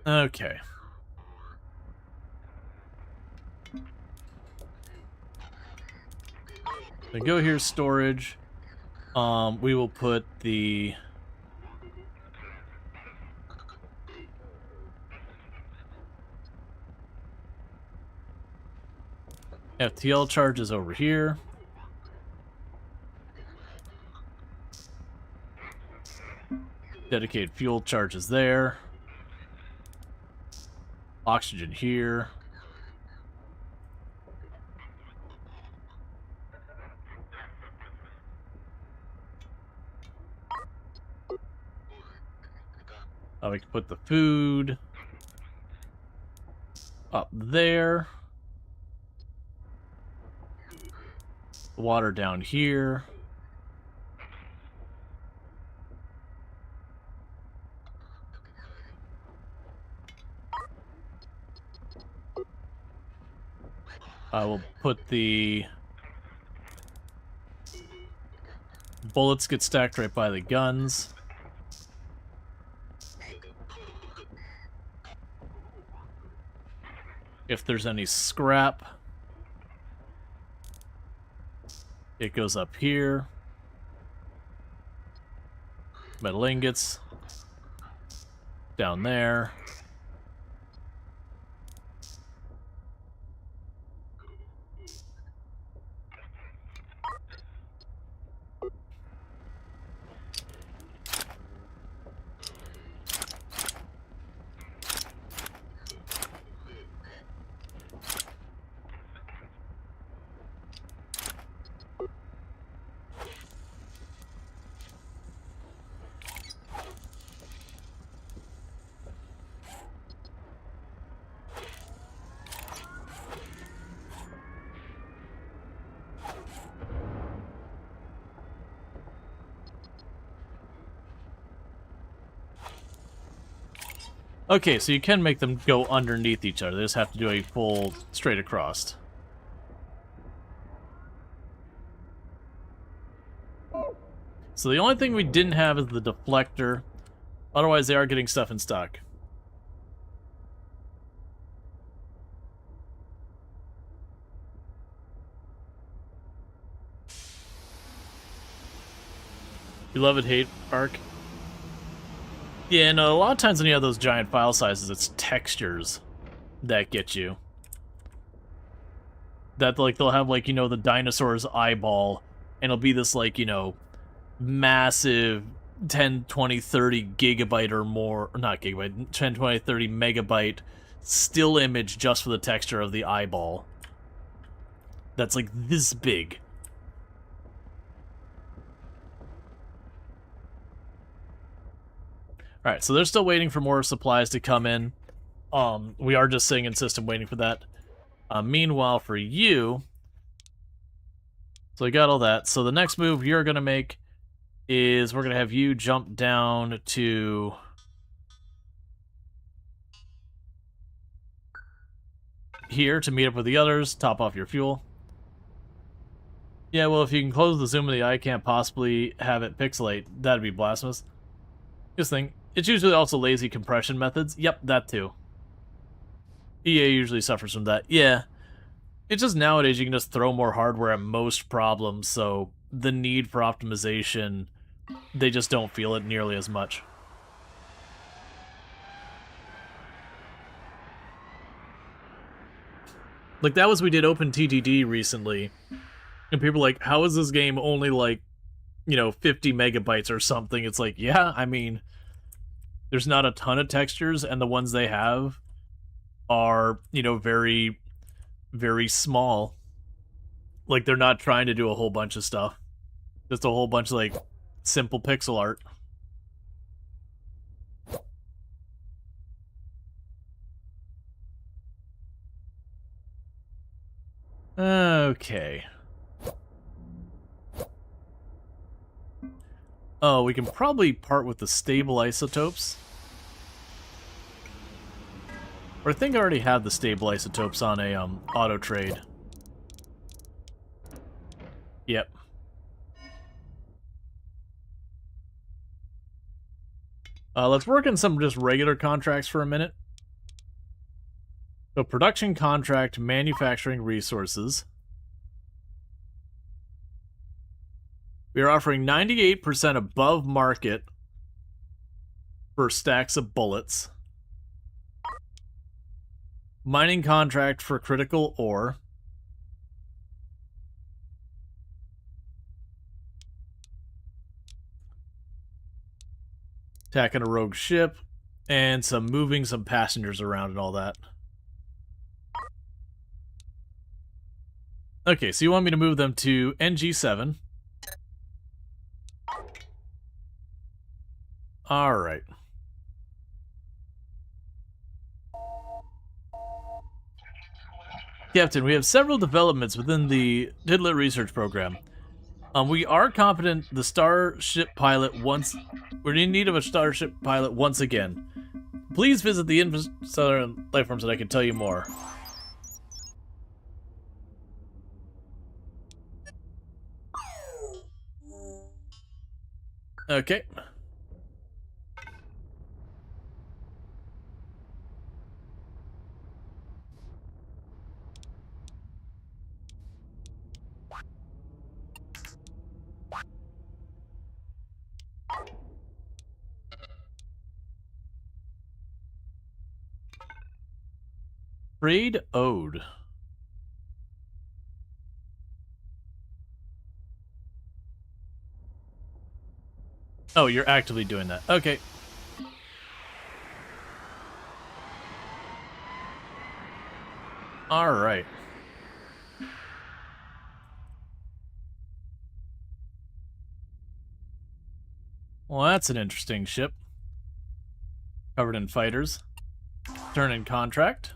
Okay. So go here, storage. We will put the... FTL charges over here. Dedicated fuel charges there. Oxygen here. We can put the food up there. The water down here. I will put the bullets get stacked right by the guns. If there's any scrap, it goes up here. Metal ingots down there. Okay, so you can make them go underneath each other. They just have to do a full straight across. So the only thing we didn't have is the deflector. Otherwise, they are getting stuff in stock. You love it, hate arc? Yeah, no, a lot of times when you have those giant file sizes, it's textures that get you. That, like, they'll have, like, you know, the dinosaur's eyeball, and it'll be this, like, you know, massive 10, 20, 30 gigabyte or more, or not gigabyte, 10, 20, 30 megabyte still image just for the texture of the eyeball. That's, like, this big. Alright, so they're still waiting for more supplies to come in. We are just sitting in system waiting for that. Meanwhile, for you... So we got all that. So the next move you're going to make is we're going to have you jump down to... here to meet up with the others, top off your fuel. Yeah, well, if you can close the zoom of the eye, can't possibly have it pixelate. That'd be blasphemous. Just think. It's usually also lazy compression methods. Yep, that too. EA usually suffers from that. Yeah. It's just nowadays you can just throw more hardware at most problems, so the need for optimization, they just don't feel it nearly as much. Like, that was we did OpenTTD recently, and people were like, how is this game only, like, you know, 50 megabytes or something? It's like, yeah, I mean... There's not a ton of textures, and the ones they have are, you know, very, very small. Like, they're not trying to do a whole bunch of stuff. Just a whole bunch of, like, simple pixel art. Okay. Oh, we can probably part with the stable isotopes. Or I think I already have the stable isotopes on a auto trade. Yep. Let's work on some just regular contracts for a minute. So production contract, manufacturing resources. We are offering 98% above market for stacks of bullets. Mining contract for critical ore. Attacking a rogue ship. And some moving some passengers around and all that. Okay, so you want me to move them to NG7. Alright. Captain, we have several developments within the Tidlet research program. We are competent the starship pilot once... We're in need of a starship pilot once again. Please visit the Interstellar Lifeforms so that I can tell you more. Okay. Trade owed. Oh, you're actively doing that. Okay. All right. Well, that's an interesting ship. Covered in fighters. Turn in contract.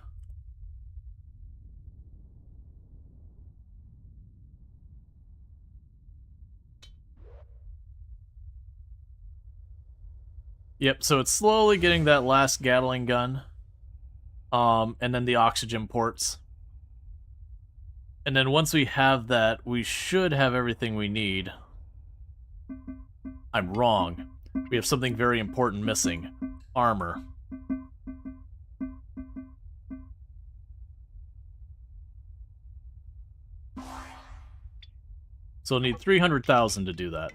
Yep, so it's slowly getting that last Gatling gun. And then the oxygen ports. And then once we have that, we should have everything we need. I'm wrong. We have something very important missing. Armor. So we'll need 300,000 to do that.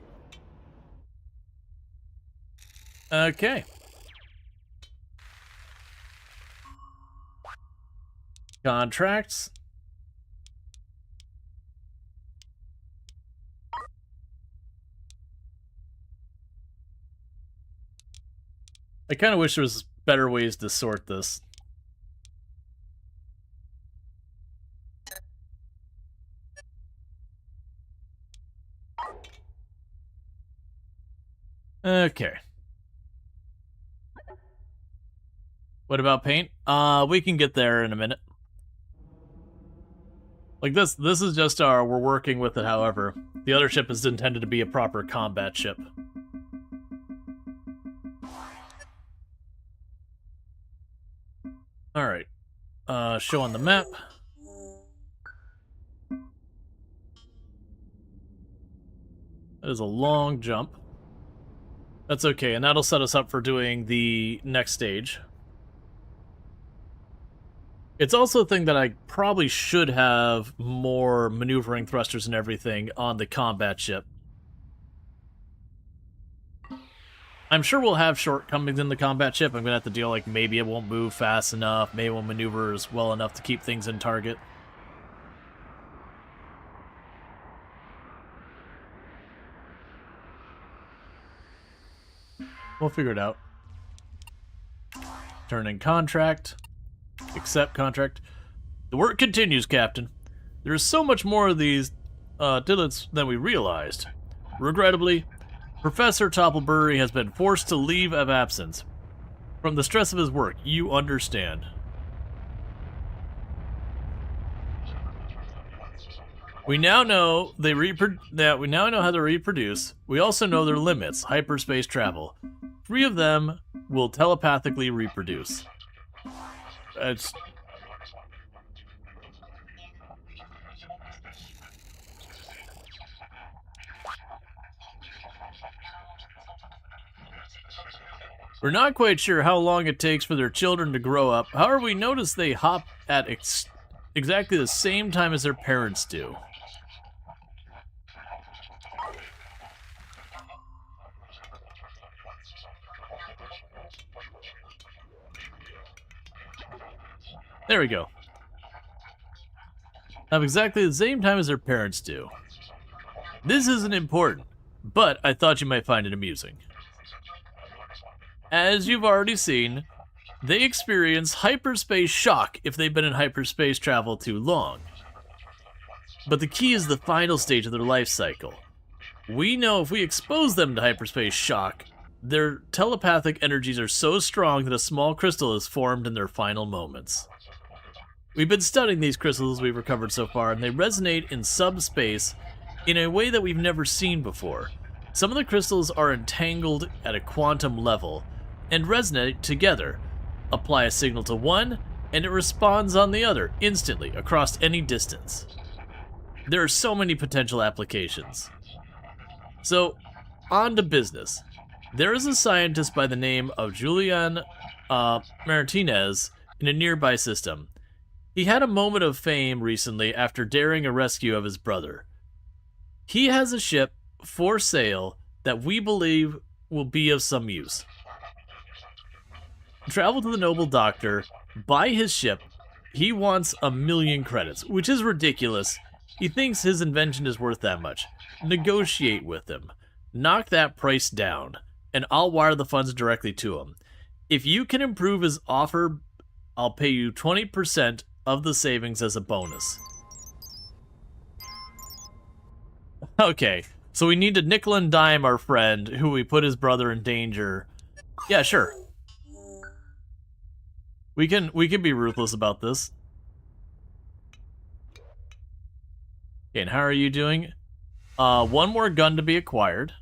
Okay. Contracts. I kind of wish there was better ways to sort this. Okay. What about paint? We can get there in a minute. Like this is just our, we're working with it, however. The other ship is intended to be a proper combat ship. Alright. Show on the map. That is a long jump. That's okay, and that'll set us up for doing the next stage. It's also a thing that I probably should have more maneuvering thrusters and everything on the combat ship. I'm sure we'll have shortcomings in the combat ship. I'm going to have to deal like maybe it won't move fast enough, maybe it won't maneuver as well enough to keep things in target. We'll figure it out. Turn in contract. Accept contract. The work continues, Captain. There is so much more of these dillets than we realized. Regrettably, Professor Topplebury has been forced to leave of absence. From the stress of his work, you understand. We now know how to reproduce. We also know their limits, hyperspace travel. 3 of them will telepathically reproduce. It's... We're not quite sure how long it takes for their children to grow up. However, we notice they hop at exactly the same time as their parents do. There we go. Have exactly the same time as their parents do. This isn't important, but I thought you might find it amusing. As you've already seen, they experience hyperspace shock if they've been in hyperspace travel too long. But the key is the final stage of their life cycle. We know if we expose them to hyperspace shock, their telepathic energies are so strong that a small crystal is formed in their final moments. We've been studying these crystals we've recovered so far, and they resonate in subspace in a way that we've never seen before. Some of the crystals are entangled at a quantum level and resonate together. Apply a signal to one, and it responds on the other instantly across any distance. There are so many potential applications. So, on to business. There is a scientist by the name of Julian Martinez in a nearby system. He had a moment of fame recently after daring a rescue of his brother. He has a ship for sale that we believe will be of some use. Travel to the noble doctor, buy his ship. He wants 1,000,000 credits, which is ridiculous. He thinks his invention is worth that much. Negotiate with him. Knock that price down, and I'll wire the funds directly to him. If you can improve his offer, I'll pay you 20% of the savings as a bonus. Okay, so we need to nickel and dime our friend, who we put his brother in danger. Yeah, sure. We can be ruthless about this. Okay, and how are you doing? One more gun to be acquired.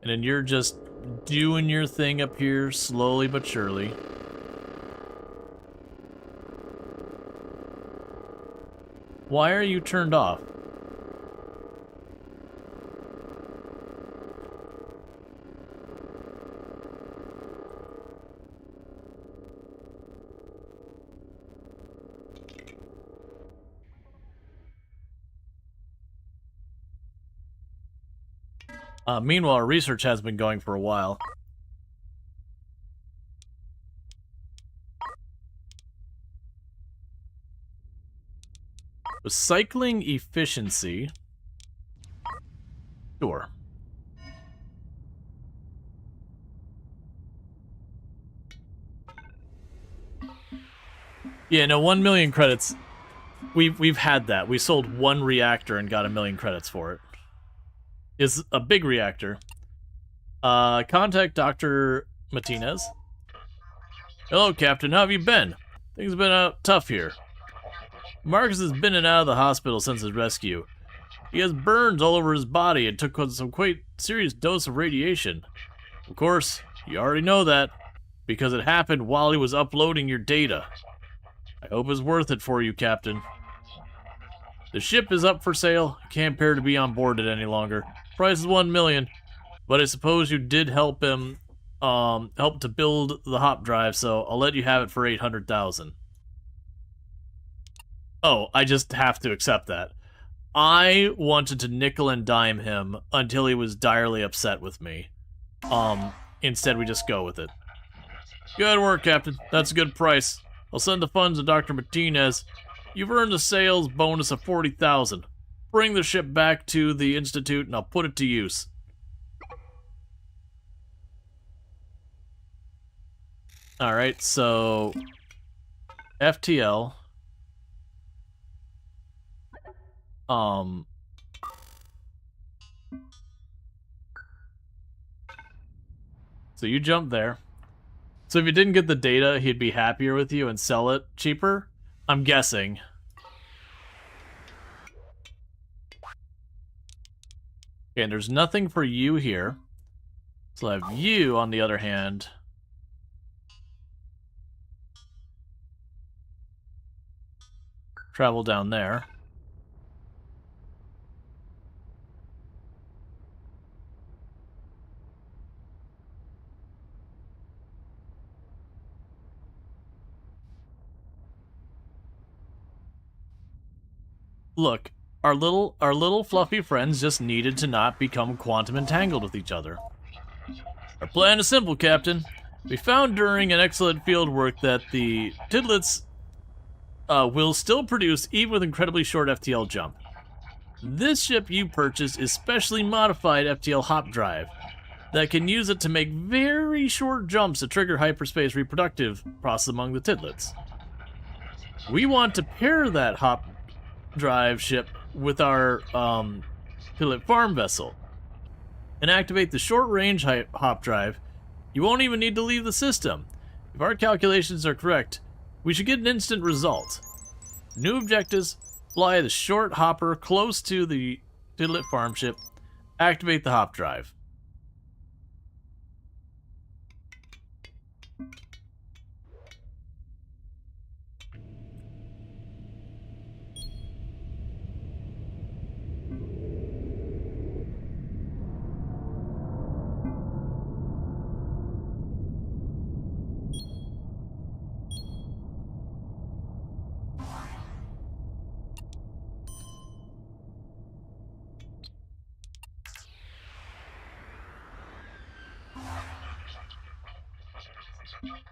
And then you're just doing your thing up here, slowly but surely. Why are you turned off? Meanwhile, our research has been going for a while. Recycling efficiency. Sure. Yeah, no, 1,000,000 credits. We've had that. We sold one reactor and got 1,000,000 credits for it. It's a big reactor. Contact Dr. Martinez. Hello, Captain. How have you been? Things have been tough here. Marcus has been in and out of the hospital since his rescue. He has burns all over his body and took some quite serious dose of radiation. Of course, you already know that, because it happened while he was uploading your data. I hope it's worth it for you, Captain. The ship is up for sale. I can't bear to be on board it any longer. Price is 1,000,000, but I suppose you did help him, help to build the hop drive, so I'll let you have it for 800,000. Oh, I just have to accept that. I wanted to nickel and dime him until he was direly upset with me. Instead we just go with it. Good work, Captain. That's a good price. I'll send the funds to Dr. Martinez. You've earned a sales bonus of 40,000. Bring the ship back to the Institute and I'll put it to use. Alright, so FTL. So you jump there. So if you didn't get the data, he'd be happier with you and sell it cheaper? I'm guessing. Okay, and there's nothing for you here. So I have you, on the other hand. Travel down there. Look, our little fluffy friends just needed to not become quantum entangled with each other. Our plan is simple, Captain. We found during an excellent field work that the Tidlets will still produce even with incredibly short FTL jump. This ship you purchased is specially modified FTL hop drive that can use it to make very short jumps to trigger hyperspace reproductive process among the Tidlets. We want to pair that hop drive ship with our Tidlet farm vessel and activate the short-range hop drive. You won't even need to leave the system. If our calculations are correct, we should get an instant result. New objectives: fly the short hopper close to the Tidlet farm ship, activate the hop drive.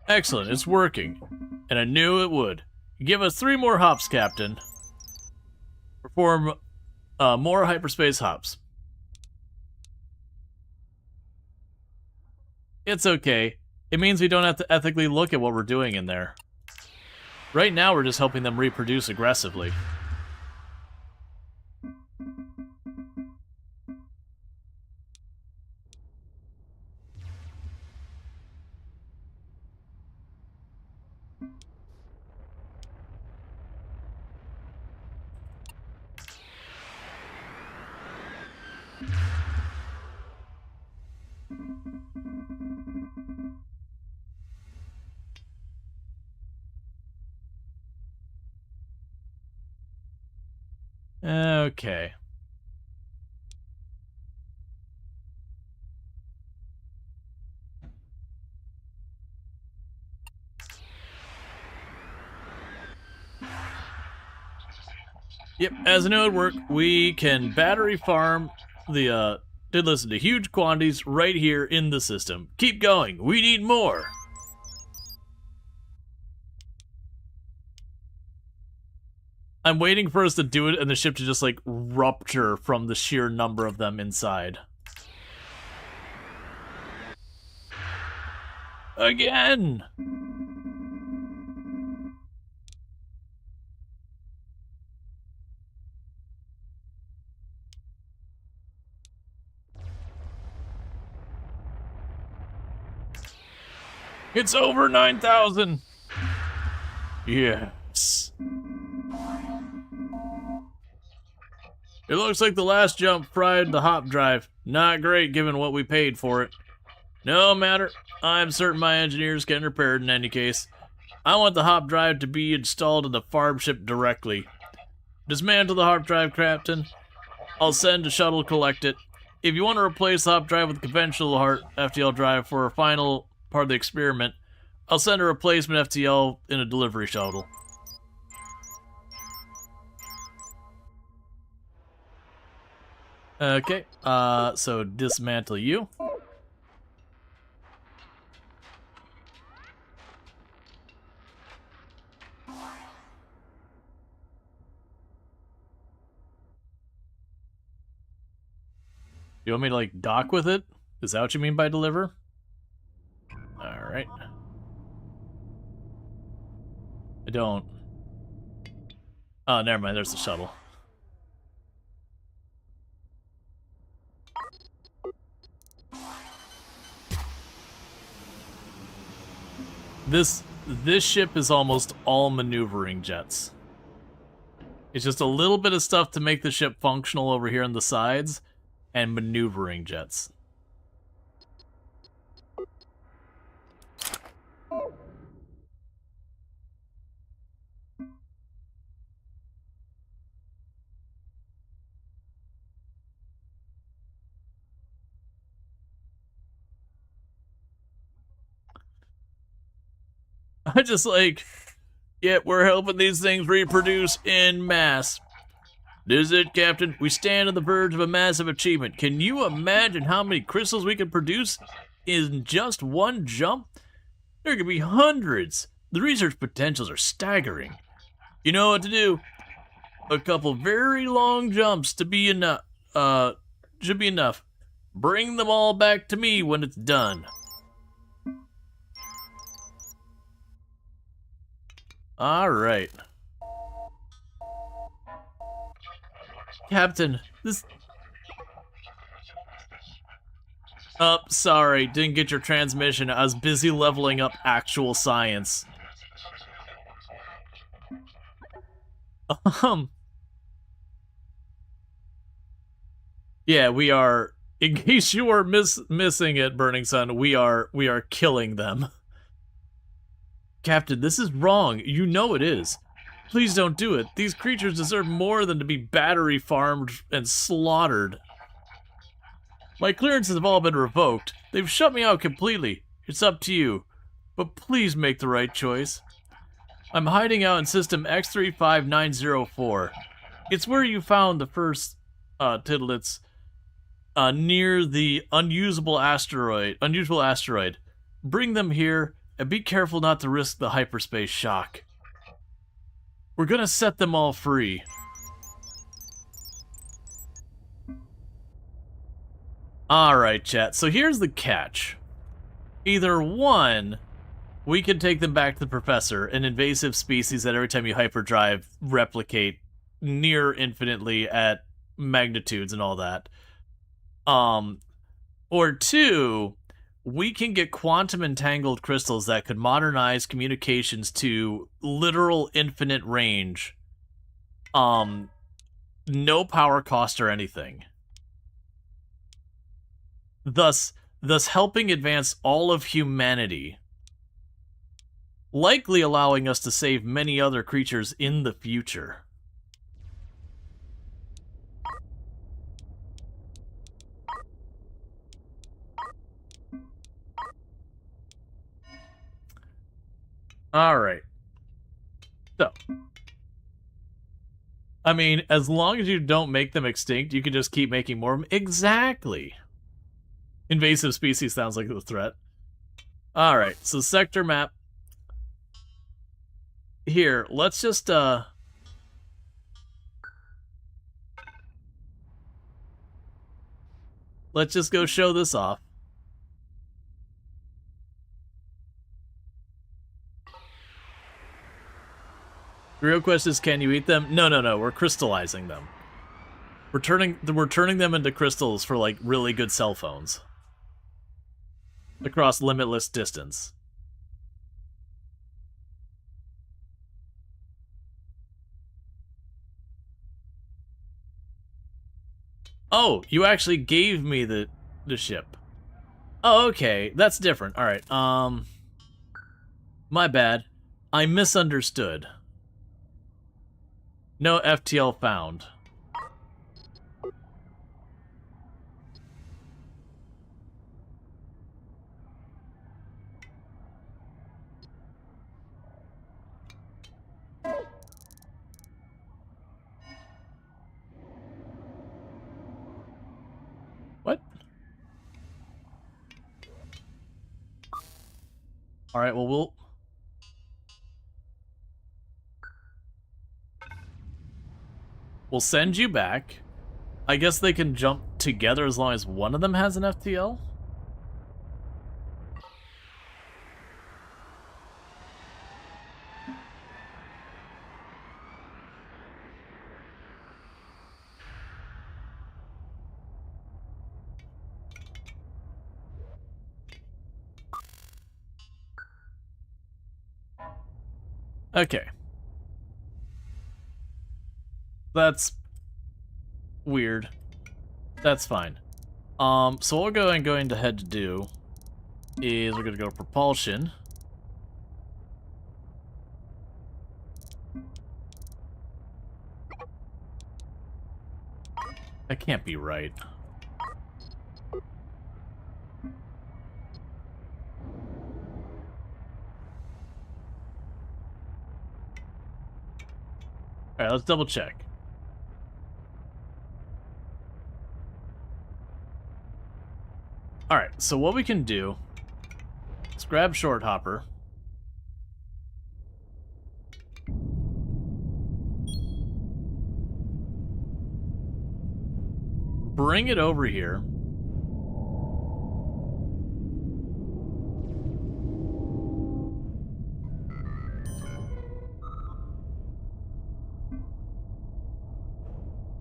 Excellent, it's working. And I knew it would. Give us 3 more hops, Captain. Perform more hyperspace hops. It's okay. It means we don't have to ethically look at what we're doing in there. Right now, we're just helping them reproduce aggressively. Okay. Yep, as I know it would work, we can battery farm the listen to huge quantities right here in the system. Keep going, we need more. I'm waiting for us to do it and the ship to just like rupture from the sheer number of them inside. Again! It's over 9,000! Yes. It looks like the last jump fried the hop drive. Not great given what we paid for it. No matter, I'm certain my engineers can repair it in any case. I want the hop drive to be installed in the farm ship directly. Dismantle the hop drive, Captain. I'll send a shuttle to collect it. If you want to replace the hop drive with a conventional FTL drive for a final part of the experiment, I'll send a replacement FTL in a delivery shuttle. Okay, so dismantle you. You want me to, like, dock with it? Is that what you mean by deliver? Alright. I don't. Oh, never mind, there's the shuttle. This ship is almost all maneuvering jets. It's just a little bit of stuff to make the ship functional over here on the sides, and maneuvering jets. I just like, yeah, we're helping these things reproduce in mass. This is it, Captain. We stand on the verge of a massive achievement. Can you imagine how many crystals we can produce in just one jump? There could be hundreds. The research potentials are staggering. You know what to do. A couple very long jumps to be enough. Should be enough. Bring them all back to me when it's done. All right. Captain, this... Oh, sorry, didn't get your transmission. I was busy leveling up actual science. Yeah, we are, in case you are missing it, Burning Sun, we are killing them. Captain, this is wrong. You know it is. Please don't do it. These creatures deserve more than to be battery farmed and slaughtered. My clearances have all been revoked. They've shut me out completely. It's up to you. But please make the right choice. I'm hiding out in system X35904. It's where you found the first tittlets near the unusual asteroid. Bring them here. And be careful not to risk the hyperspace shock. We're gonna set them all free. Alright, chat. So here's the catch. Either one, we can take them back to the professor, an invasive species that every time you hyperdrive, replicate near infinitely at magnitudes and all that. Or two, we can get quantum entangled crystals that could modernize communications to literal infinite range. No power cost or anything. Thus helping advance all of humanity. Likely allowing us to save many other creatures in the future. Alright. So. I mean, as long as you don't make them extinct, you can just keep making more of them. Exactly. Invasive species sounds like a threat. Alright, so sector map. Here, let's just, let's just go show this off. The real question is, can you eat them? No, we're crystallizing them. We're turning them into crystals for, like, really good cell phones. Across limitless distance. Oh, you actually gave me the ship. Oh, okay. That's different. Alright, my bad. I misunderstood. No FTL found. What? Alright, well, we'll send you back. I guess they can jump together as long as one of them has an FTL? Okay. That's weird. That's fine. So what we're going to head to do is we're going to go to propulsion. That can't be right. Alright, let's double check. Alright, so what we can do is grab Short Hopper. Bring it over here.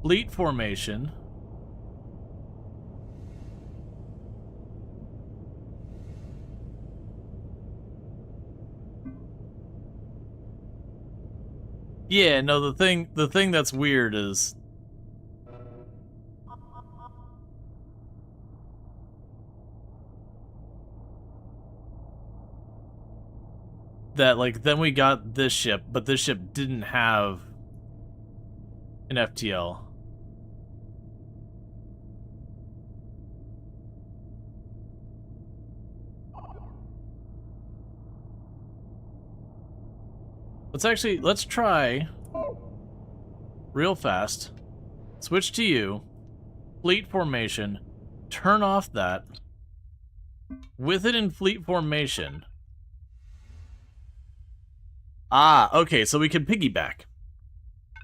Fleet formation. Yeah, no, the thing that's weird is that, like, then we got this ship, but this ship didn't have an FTL. Let's try real fast. Switch to you. Fleet formation. Turn off that. With it in fleet formation, Ah, okay, so we can piggyback.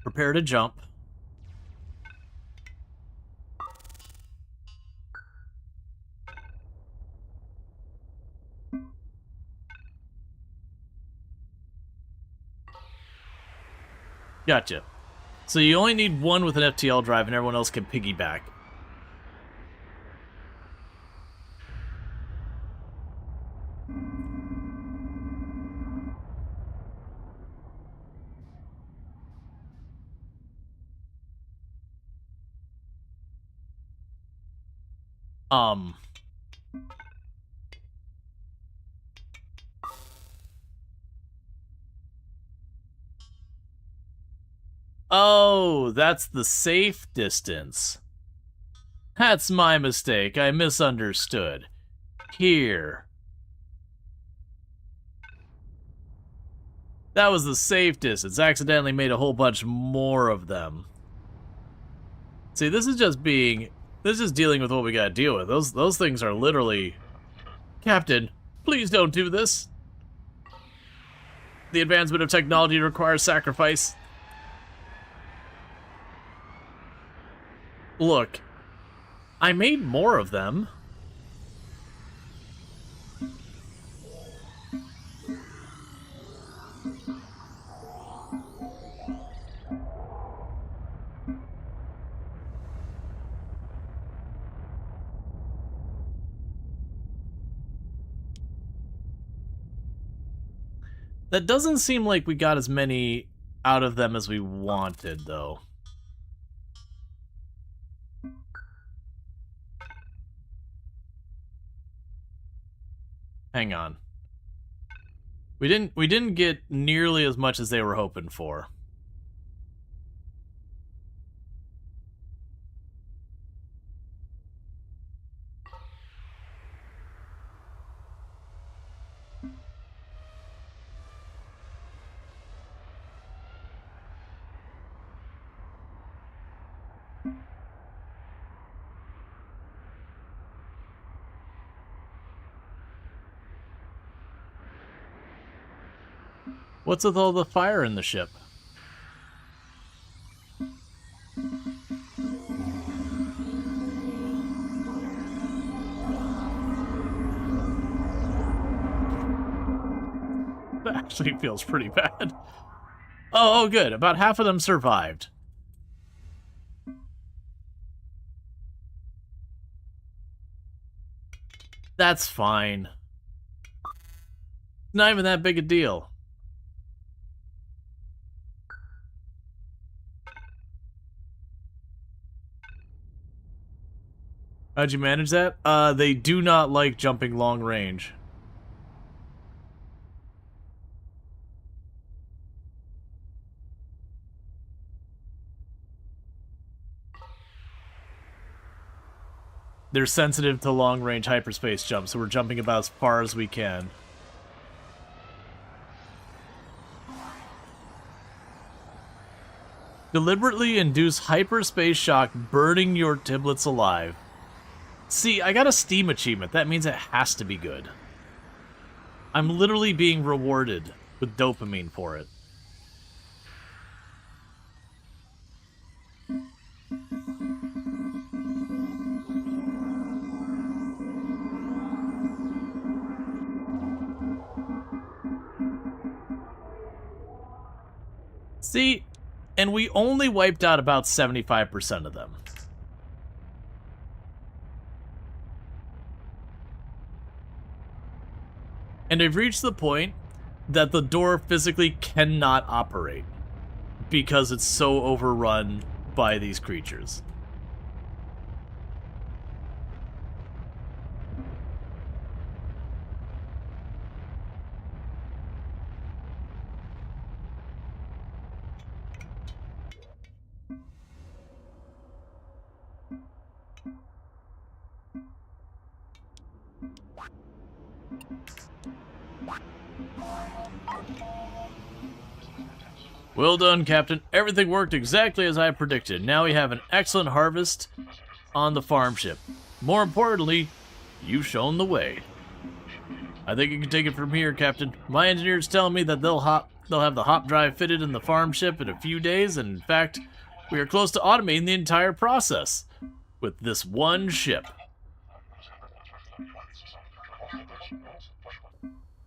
Prepare to jump. Gotcha. So you only need one with an FTL drive and everyone else can piggyback. Oh, that's the safe distance. That's my mistake. I misunderstood. Here. That was the safe distance. Accidentally made a whole bunch more of them. See, this is just dealing with what we gotta deal with. Those things are literally... Captain, please don't do this. The advancement of technology requires sacrifice. Look, I made more of them. That doesn't seem like we got as many out of them as we wanted, though. Hang on. We didn't get nearly as much as they were hoping for. What's with all the fire in the ship? That actually feels pretty bad. Oh, good. About half of them survived. That's fine. Not even that big a deal. How'd you manage that? They do not like jumping long range. They're sensitive to long-range hyperspace jumps, so we're jumping about as far as we can. Deliberately induce hyperspace shock, burning your giblets alive. See, I got a Steam achievement. That means it has to be good. I'm literally being rewarded with dopamine for it. See, and we only wiped out about 75% of them. And I've reached the point that the door physically cannot operate because it's so overrun by these creatures. Well done, Captain. Everything worked exactly as I predicted. Now we have an excellent harvest on the farm ship. More importantly, you've shown the way. I think you can take it from here, Captain. My engineers tell me that They'll have the hop drive fitted in the farm ship in a few days, and in fact, we are close to automating the entire process with this one ship.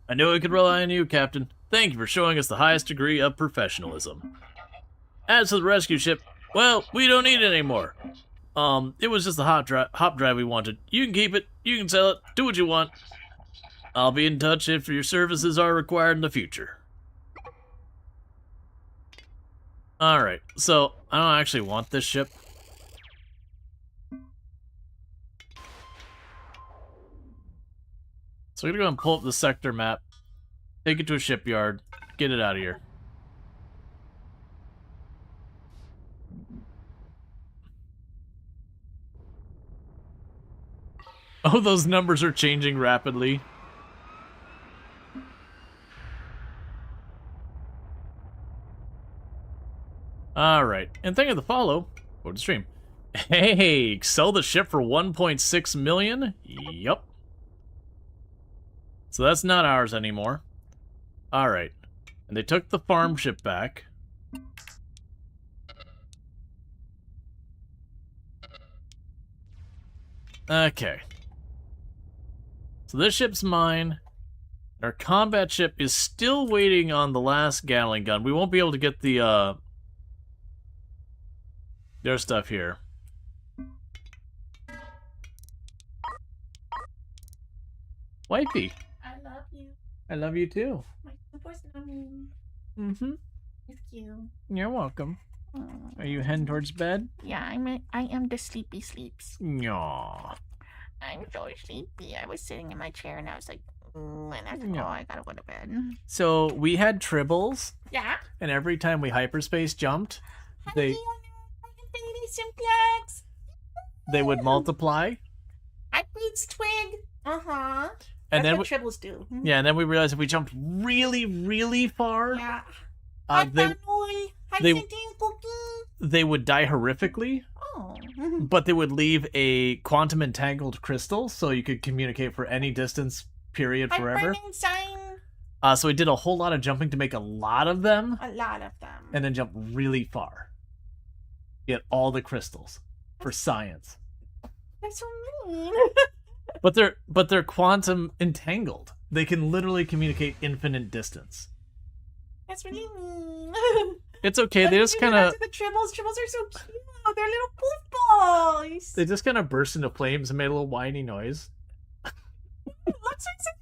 I knew I could rely on you, Captain. Thank you for showing us the highest degree of professionalism. As for the rescue ship, well, we don't need it anymore. It was just the hop drive we wanted. You can keep it, you can sell it, do what you want. I'll be in touch if your services are required in the future. Alright, so I don't actually want this ship. So we're gonna go and pull up the sector map, take it to a shipyard, get it out of here. Oh, those numbers are changing rapidly. Alright, and thank you for the follow. Go to stream. Hey, sell the ship for 1.6 million? Yup. So that's not ours anymore. Alright. And they took the farm ship back. Okay. So this ship's mine. Our combat ship is still waiting on the last Gatling gun. We won't be able to get the, their stuff here. Wifey. I love you. I love you too. My super's loving. Mm-hmm. It's cute. You're welcome. Aw. Are you heading towards bed? Yeah, I am the sleepy sleeps. Aww. I'm so sleepy. I was sitting in my chair and I was like, and I was like, oh, I gotta go to bed. So we had tribbles, Yeah. and every time we hyperspace jumped, they simplex. would multiply. I beats twig. And That's then what tribbles do. yeah, and then we realized if we jumped really, really far, Yeah. they they would die horrifically, Oh. but they would leave a quantum entangled crystal, so you could communicate for any distance period forever. Sign. So we did a whole lot of jumping to make a lot of them, A lot of them. and then jump really far. Get all the crystals for science. That's so mean. But they're quantum entangled. They can literally communicate infinite distance. That's really mean. It's okay. They just kind of The tribbles. Tribbles are so cute. They're little poof boys. they just kind of burst into flames and made a little whiny noise. It looks like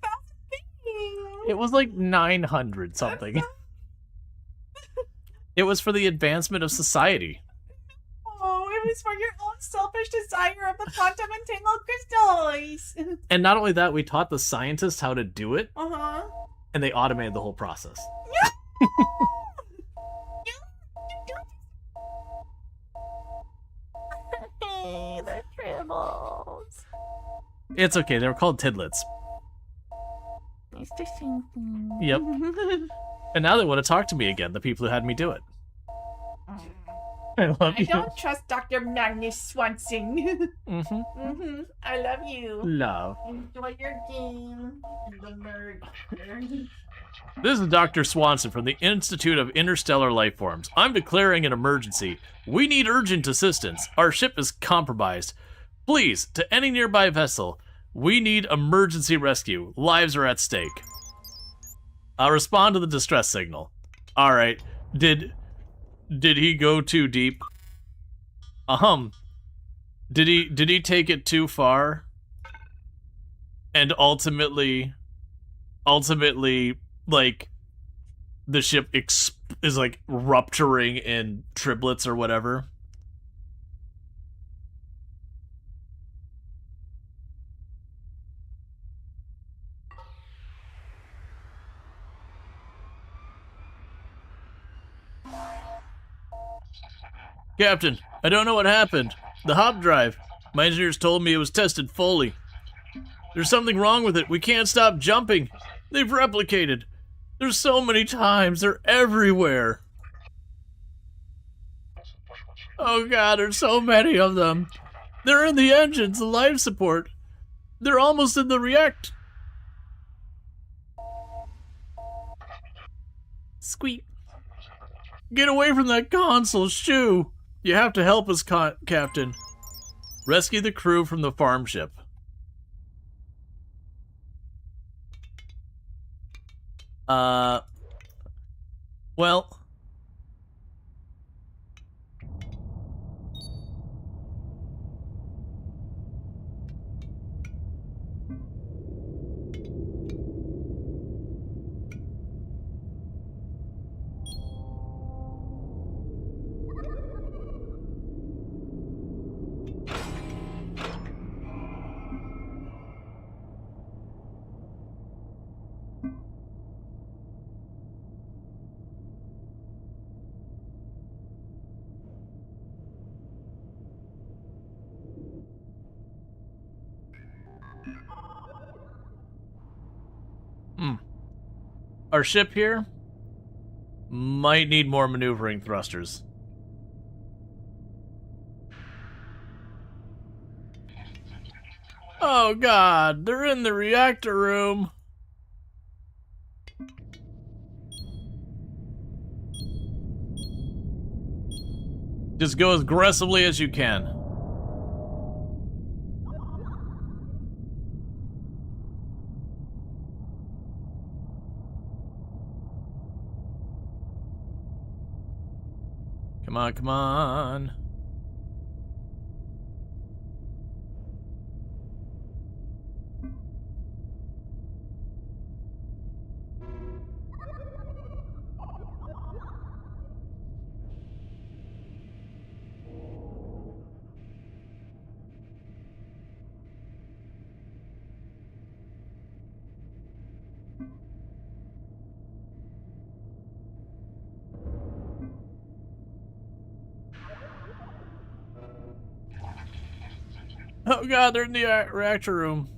1,000 things. It was like 900 something. It was for the advancement of society. Oh, it was for your own selfish desire of the quantum entangled crystals. And not only that, we taught the scientists how to do it, Uh-huh. and they automated the whole process. Hey, the tribbles. It's okay. They were called tidlets. It's the same thing. Yep. And now they want to talk to me again, the people who had me do it. I love I you. don't trust Dr. Magnus Swanson. Mm-hmm. I love you. Love. Enjoy your game. The murder. This is Dr. Swanson from the Institute of Interstellar Lifeforms. I'm declaring an emergency. We need urgent assistance. Our ship is compromised. Please, to any nearby vessel, we need emergency rescue. Lives are at stake. I'll respond to the distress signal. Alright. Did he go too deep? Did he take it too far? And ultimately, like, the ship is like rupturing in triplets or whatever. Captain, I don't know what happened. The hop drive. My engineers told me it was tested fully. There's something wrong with it. We can't stop jumping. They've replicated. There's so many times. They're everywhere. Oh god, there's so many of them. They're in the engines, the life support. They're almost in the react. Squeak. Get away from that console, shoo! You have to help us, Captain. Rescue the crew from the farm ship. Well... Our ship here might need more maneuvering thrusters. Oh god, they're in the reactor room. Just go as aggressively as you can. Come on, come on. Oh god, they're in the reactor room.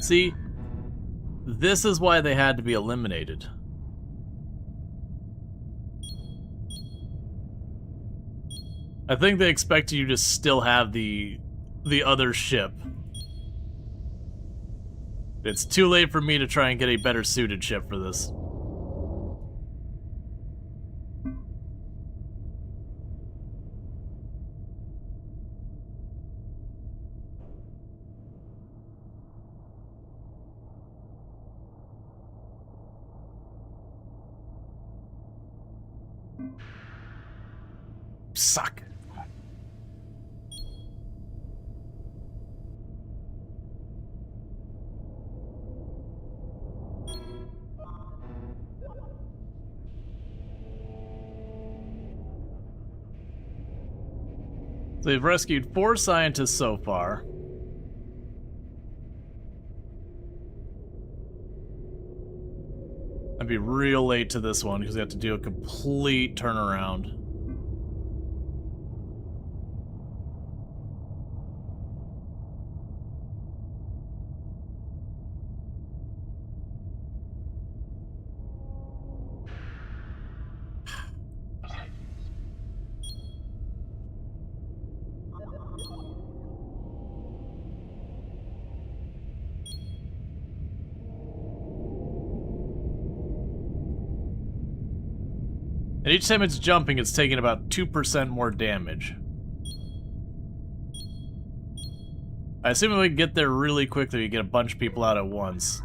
See, this is why they had to be eliminated. I think they expected you to still have the other ship. It's too late for me to try and get a better suited ship for this. Suck. So they've rescued 4 scientists so far. I'd be real late to this one because they have to do a complete turnaround. And each time it's jumping, it's taking about 2% more damage. I assume if we can get there really quickly, we get a bunch of people out at once.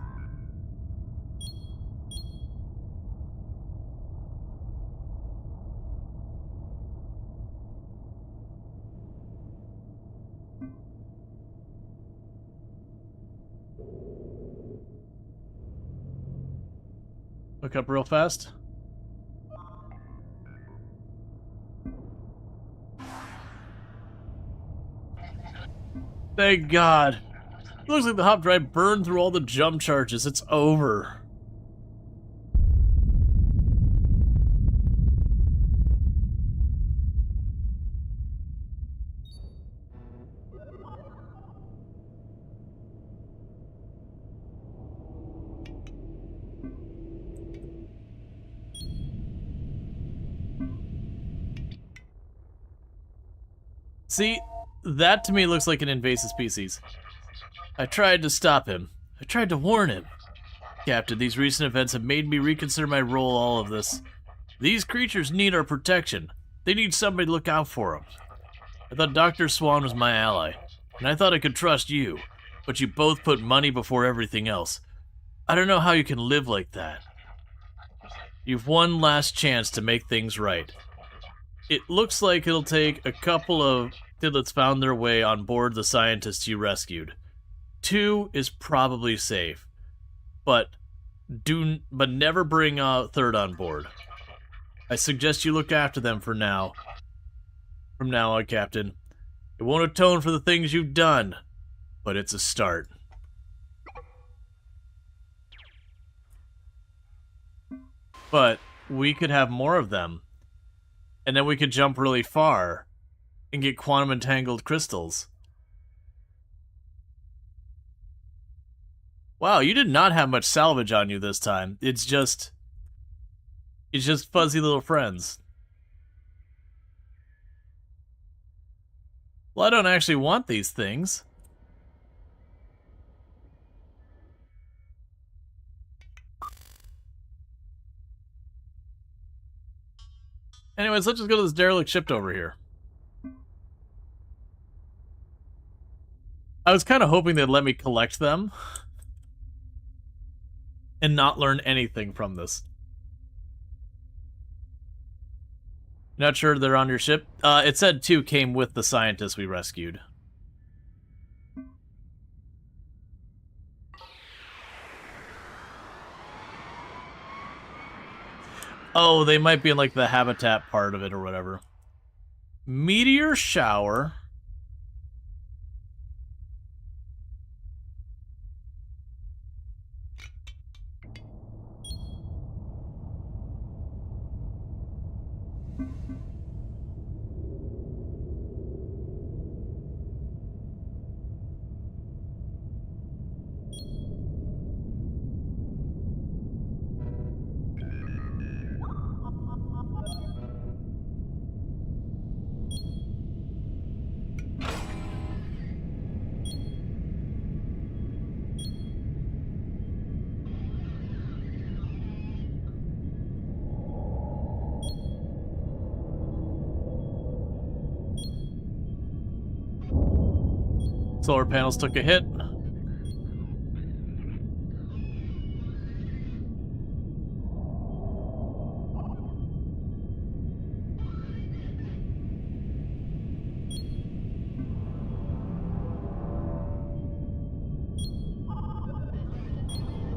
Look up real fast. Thank God. It looks like the hop drive burned through all the jump charges. It's over. See, that to me looks like an invasive species. I tried to stop him. I tried to warn him. Captain, these recent events have made me reconsider my role in all of this. These creatures need our protection. They need somebody to look out for them. I thought Dr. Swan was my ally, and I thought I could trust you, but you both put money before everything else. I don't know how you can live like that. You've one last chance to make things right. It looks like it'll take a couple of Tidlets found their way on board the scientists you rescued. 2 is probably safe, but never bring a third on board. I suggest you look after them for now. From now on, Captain. It won't atone for the things you've done, but it's a start. But we could have more of them, and then we could jump really far and get quantum entangled crystals. Wow, you did not have much salvage on you this time. It's just fuzzy little friends. Well, I don't actually want these things. Anyways, let's just go to this derelict ship over here. I was kind of hoping they'd let me collect them and not learn anything from this. Not sure they're on your ship. It said 2 came with the scientists we rescued. Oh, they might be in, like, the habitat part of it or whatever. Meteor shower. Solar panels took a hit.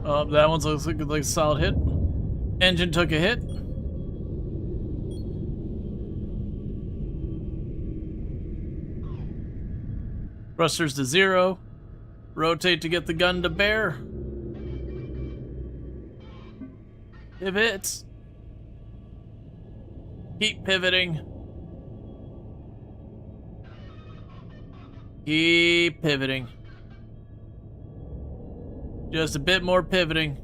Oh, that one's looks like a solid hit. Engine took a hit. Thrusters to 0. Rotate to get the gun to bear. Pivot. Keep pivoting. Keep pivoting. Just a bit more pivoting.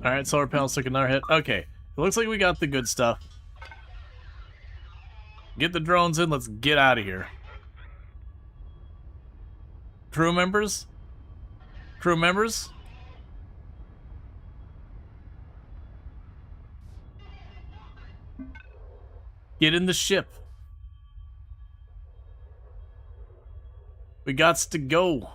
Alright, solar panels took another hit. Okay, it looks like we got the good stuff. Get the drones in, let's get out of here. Crew members? Crew members? Get in the ship. We gots to go.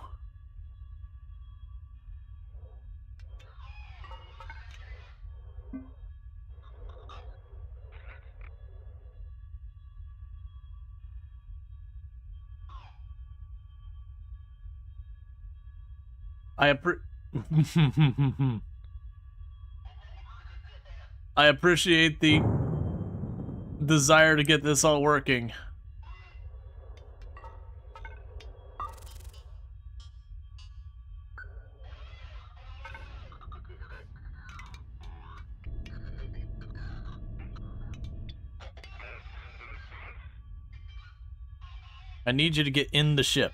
I appreciate the desire to get this all working. I need you to get in the ship.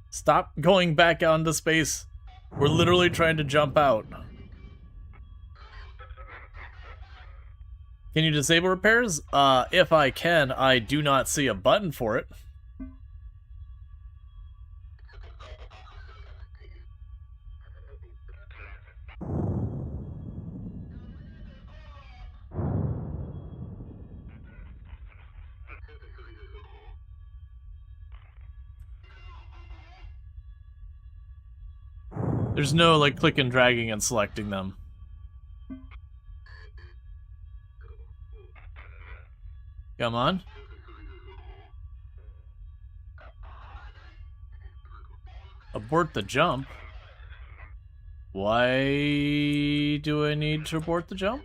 Stop going back out into space. We're literally trying to jump out. Can you disable repairs? If I can, I do not see a button for it. There's no, like, click and dragging and selecting them. Come on. Abort the jump? Why do I need to abort the jump?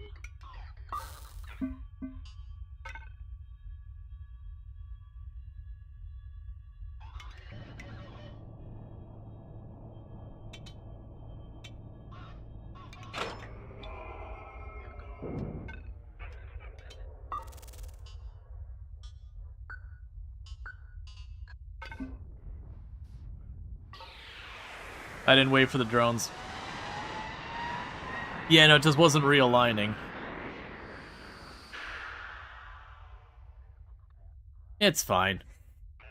I didn't wait for the drones. Yeah, no, it just wasn't realigning. It's fine.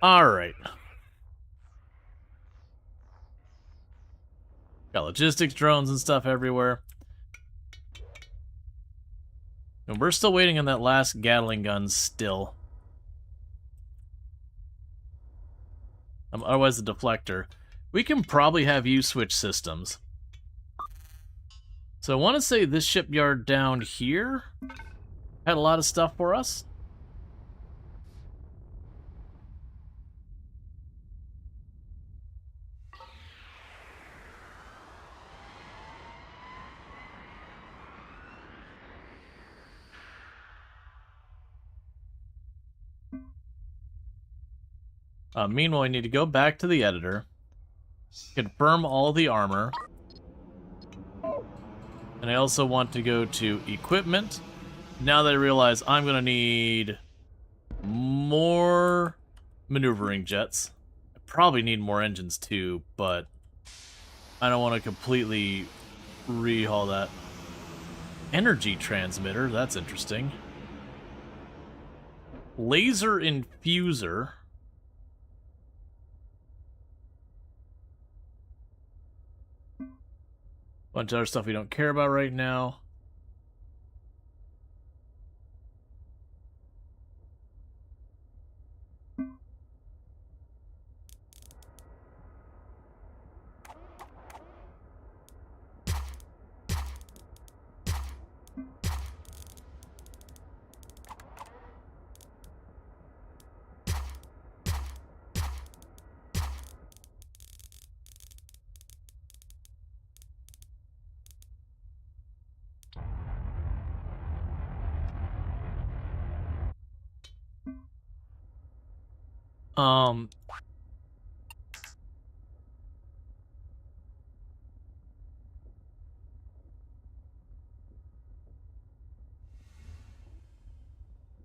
Alright. Got logistics drones and stuff everywhere. And we're still waiting on that last Gatling gun still. Otherwise the deflector. We can probably have you switch systems. So I want to say this shipyard down here had a lot of stuff for us. Meanwhile, I need to go back to the editor, confirm all the armor, and I also want to go to equipment. Now that I realize I'm going to need more maneuvering jets. I probably need more engines too, but I don't want to completely rehaul that. Energy transmitter, that's interesting. Laser infuser. Bunch of other stuff we don't care about right now.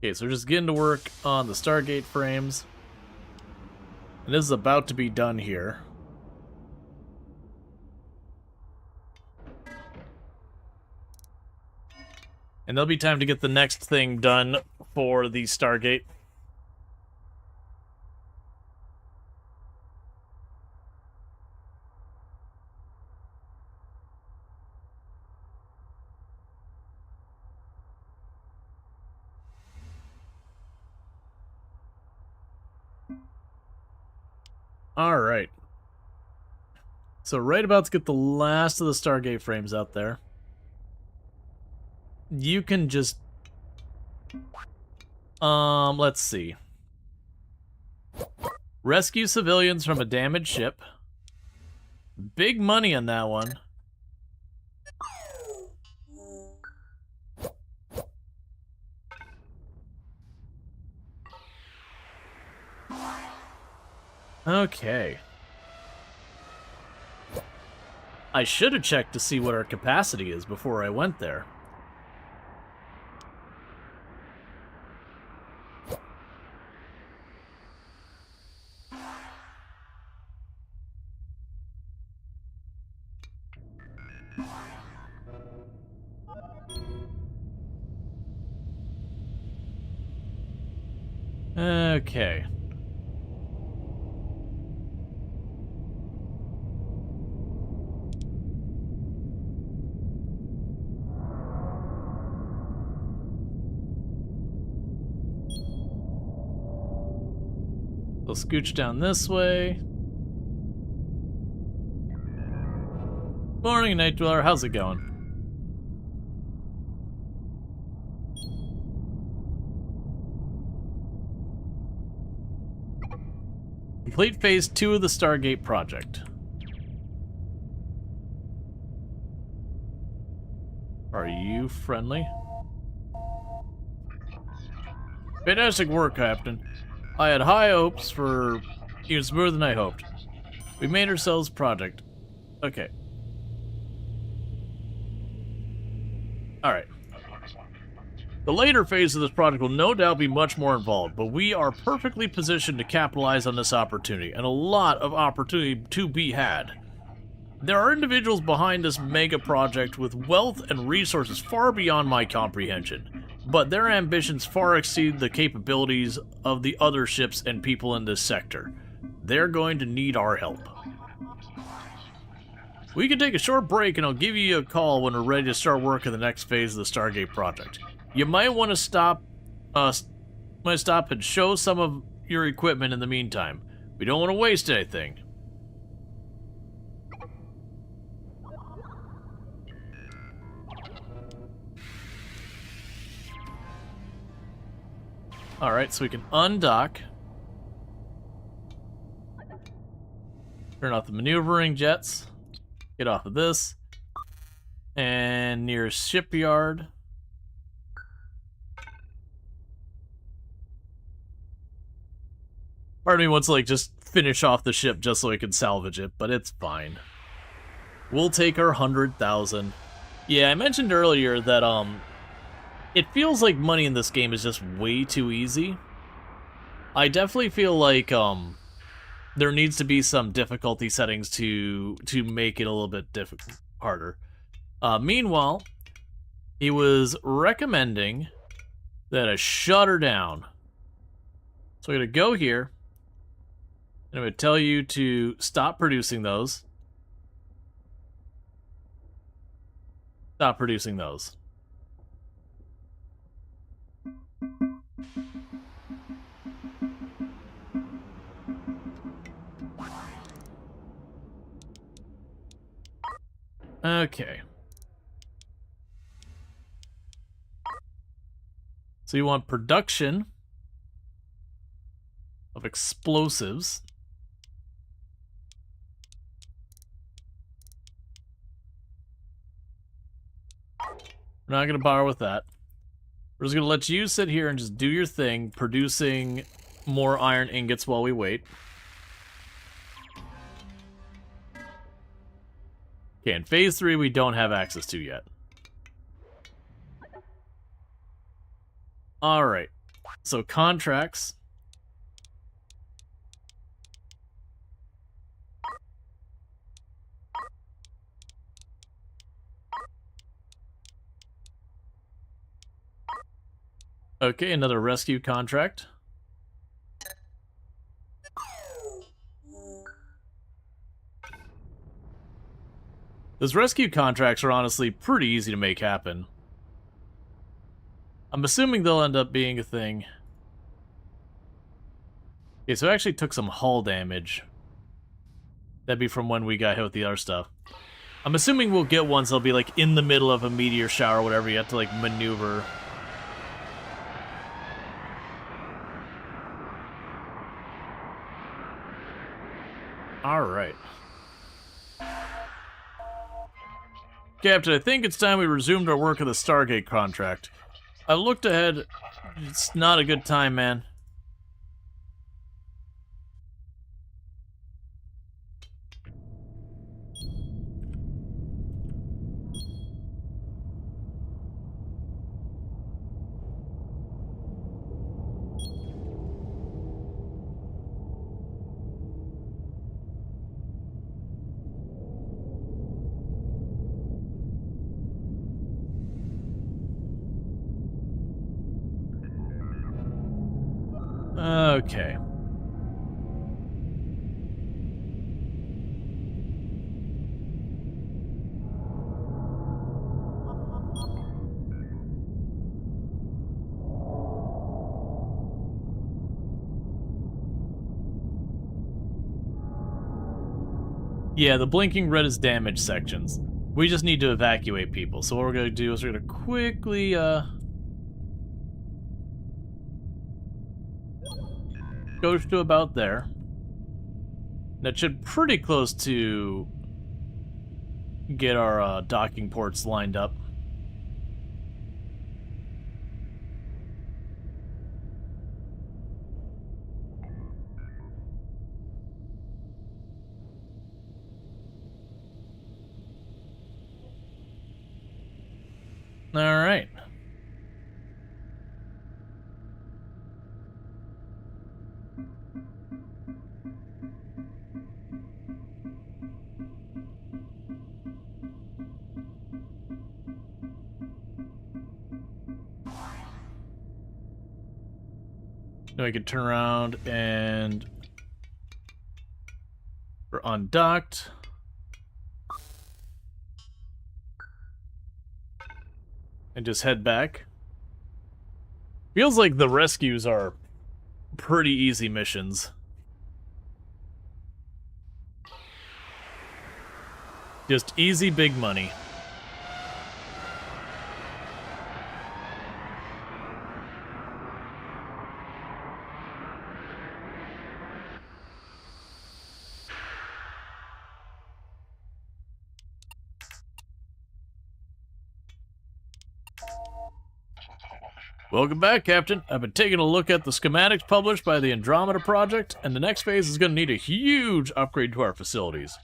Okay, so we're just getting to work on the Stargate frames. And this is about to be done here. And there'll be time to get the next thing done for the Stargate. Alright. So right about to get the last of the Stargate frames out there. You can just... let's see. Rescue civilians from a damaged ship. Big money on that one. Okay. I should have checked to see what our capacity is before I went there. Okay. We'll scooch down this way. Morning, Night Dweller. How's it going? Complete Phase 2 of the Stargate project. Are you friendly? Fantastic work, Captain. I had high hopes for even smoother than I hoped. We made ourselves project. Okay. Alright. The later phase of this project will no doubt be much more involved, but we are perfectly positioned to capitalize on this opportunity, and a lot of opportunity to be had. There are individuals behind this mega project with wealth and resources far beyond my comprehension, but their ambitions far exceed the capabilities of the other ships and people in this sector. They're going to need our help. We can take a short break and I'll give you a call when we're ready to start work on the next phase of the Stargate project. You might want to stop and show some of your equipment in the meantime. We don't want to waste anything. Alright, so we can undock. Turn off the maneuvering jets. Get off of this. And near shipyard. Part of me wants to, like, just finish off the ship just so I can salvage it, but it's fine. We'll take our 100,000. Yeah, I mentioned earlier that, it feels like money in this game is just way too easy. I definitely feel like, there needs to be some difficulty settings to make it a little bit harder. Meanwhile, he was recommending that I shut her down. So I'm going to go here, and I'm going to tell you to stop producing those. Stop producing those. Okay. So you want production of explosives. We're not going to bother with that. We're just going to let you sit here and just do your thing, producing more iron ingots while we wait. Okay, in Phase 3 we don't have access to yet. Alright, so contracts. Okay, another rescue contract. Those rescue contracts are honestly pretty easy to make happen. I'm assuming they'll end up being a thing. Okay, so I actually took some hull damage. That'd be from when we got hit with the other stuff. I'm assuming we'll get ones that'll be like in the middle of a meteor shower or whatever, you have to like maneuver. Alright. Captain, I think it's time we resumed our work of the Stargate contract. I looked ahead. It's not a good time, man. Okay. Yeah, the blinking red is damage sections. We just need to evacuate people. So what we're going to do is we're going to quickly, go to about there. That should pretty close to get our docking ports lined up. All right. Now we can turn around and we're undocked. And just head back. Feels like the rescues are pretty easy missions. Just easy big money. Welcome back, Captain. I've been taking a look at the schematics published by the Andromeda Project, and the next phase is going to need a huge upgrade to our facilities.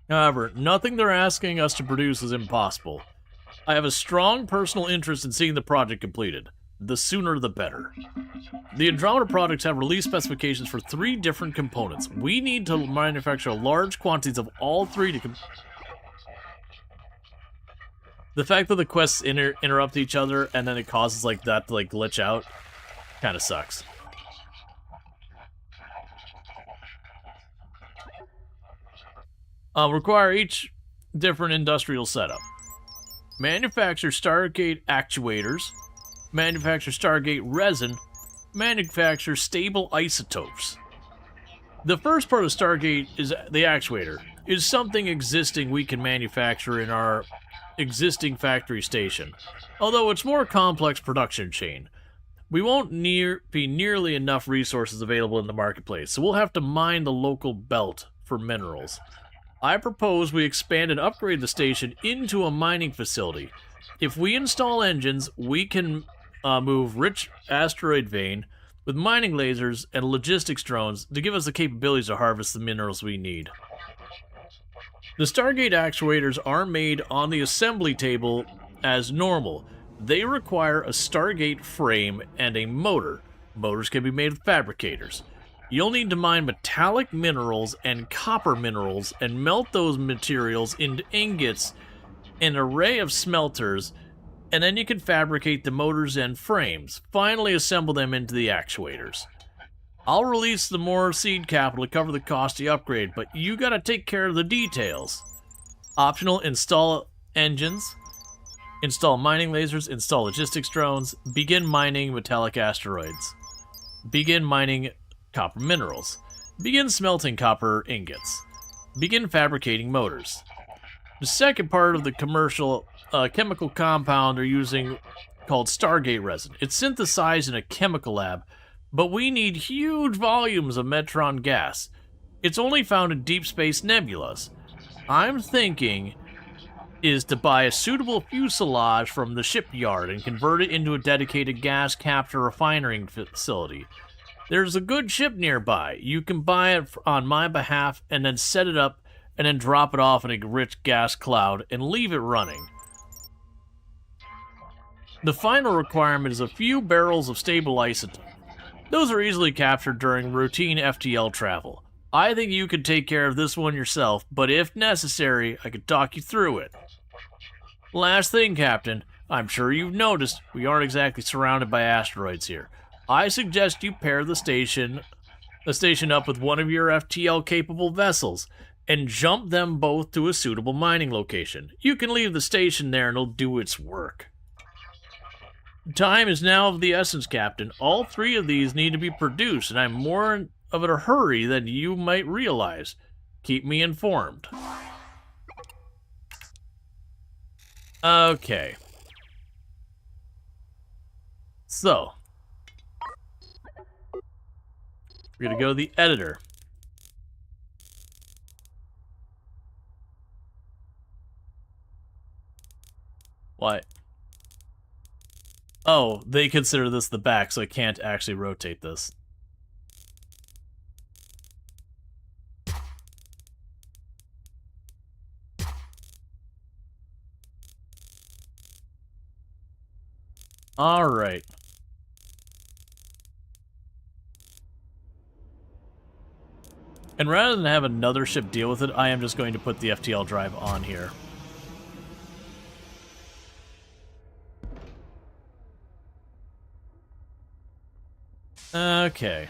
However, nothing they're asking us to produce is impossible. I have a strong personal interest in seeing the project completed. The sooner the better. The Andromeda projects have release specifications for 3 different components. We need to manufacture large quantities of all 3 to The fact that the quests interrupt each other and then it causes like that to like glitch out kind of sucks. Require each different industrial setup. Manufacture Stargate actuators. Manufacture Stargate resin. Manufacture stable isotopes. The first part of Stargate is the actuator. Is something existing we can manufacture in our existing factory station, although it's more complex production chain. We won't be nearly enough resources available in the marketplace, so we'll have to mine the local belt for minerals. I propose we expand and upgrade the station into a mining facility. If we install engines, we can move rich asteroid vein with mining lasers and logistics drones to give us the capabilities to harvest the minerals we need. The Stargate actuators are made on the assembly table as normal. They require a Stargate frame and a motor. Motors can be made with fabricators. You'll need to mine metallic minerals and copper minerals and melt those materials into ingots in an array of smelters, and then you can fabricate the motors and frames. Finally assemble them into the actuators. I'll release the more seed capital to cover the cost of the upgrade, but you gotta take care of the details. Optional: install engines, install mining lasers, install logistics drones, begin mining metallic asteroids, begin mining copper minerals, begin smelting copper ingots, begin fabricating motors. The second part of the commercial chemical compound they're using called Stargate resin. It's synthesized in a chemical lab, but we need huge volumes of metron gas. It's only found in deep space nebulas. I'm thinking is to buy a suitable fuselage from the shipyard and convert it into a dedicated gas capture refining facility. There's a good ship nearby. You can buy it on my behalf and then set it up and then drop it off in a rich gas cloud and leave it running. The final requirement is a few barrels of stable isotope. Those are easily captured during routine FTL travel. I think you could take care of this one yourself, but if necessary, I could talk you through it. Last thing, Captain, I'm sure you've noticed we aren't exactly surrounded by asteroids here. I suggest you pair the station up with one of your FTL-capable vessels and jump them both to a suitable mining location. You can leave the station there and it'll do its work. Time is now of the essence, Captain. All 3 of these need to be produced, and I'm more of a hurry than you might realize. Keep me informed. Okay. So. We're going to go to the editor. What? Oh, they consider this the back, so I can't actually rotate this. Alright. And rather than have another ship deal with it, I am just going to put the FTL drive on here. Okay.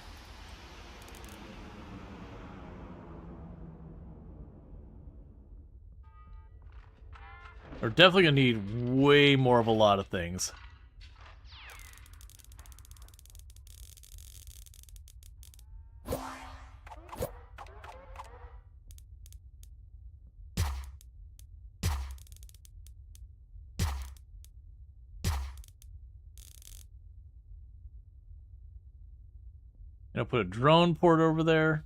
We're definitely going to need way more of a lot of things. I'll put a drone port over there.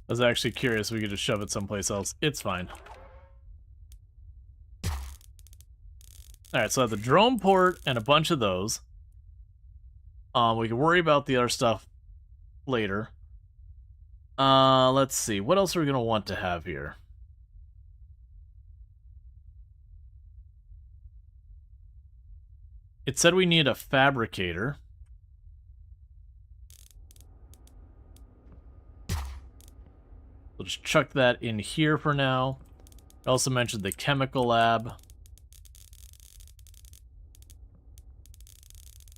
I was actually curious if we could just shove it someplace else. It's fine. Alright, so I have the drone port and a bunch of those. We can worry about the other stuff later. Let's see. What else are we going to want to have here? It said we need a fabricator. We'll just chuck that in here for now. I also mentioned the chemical lab.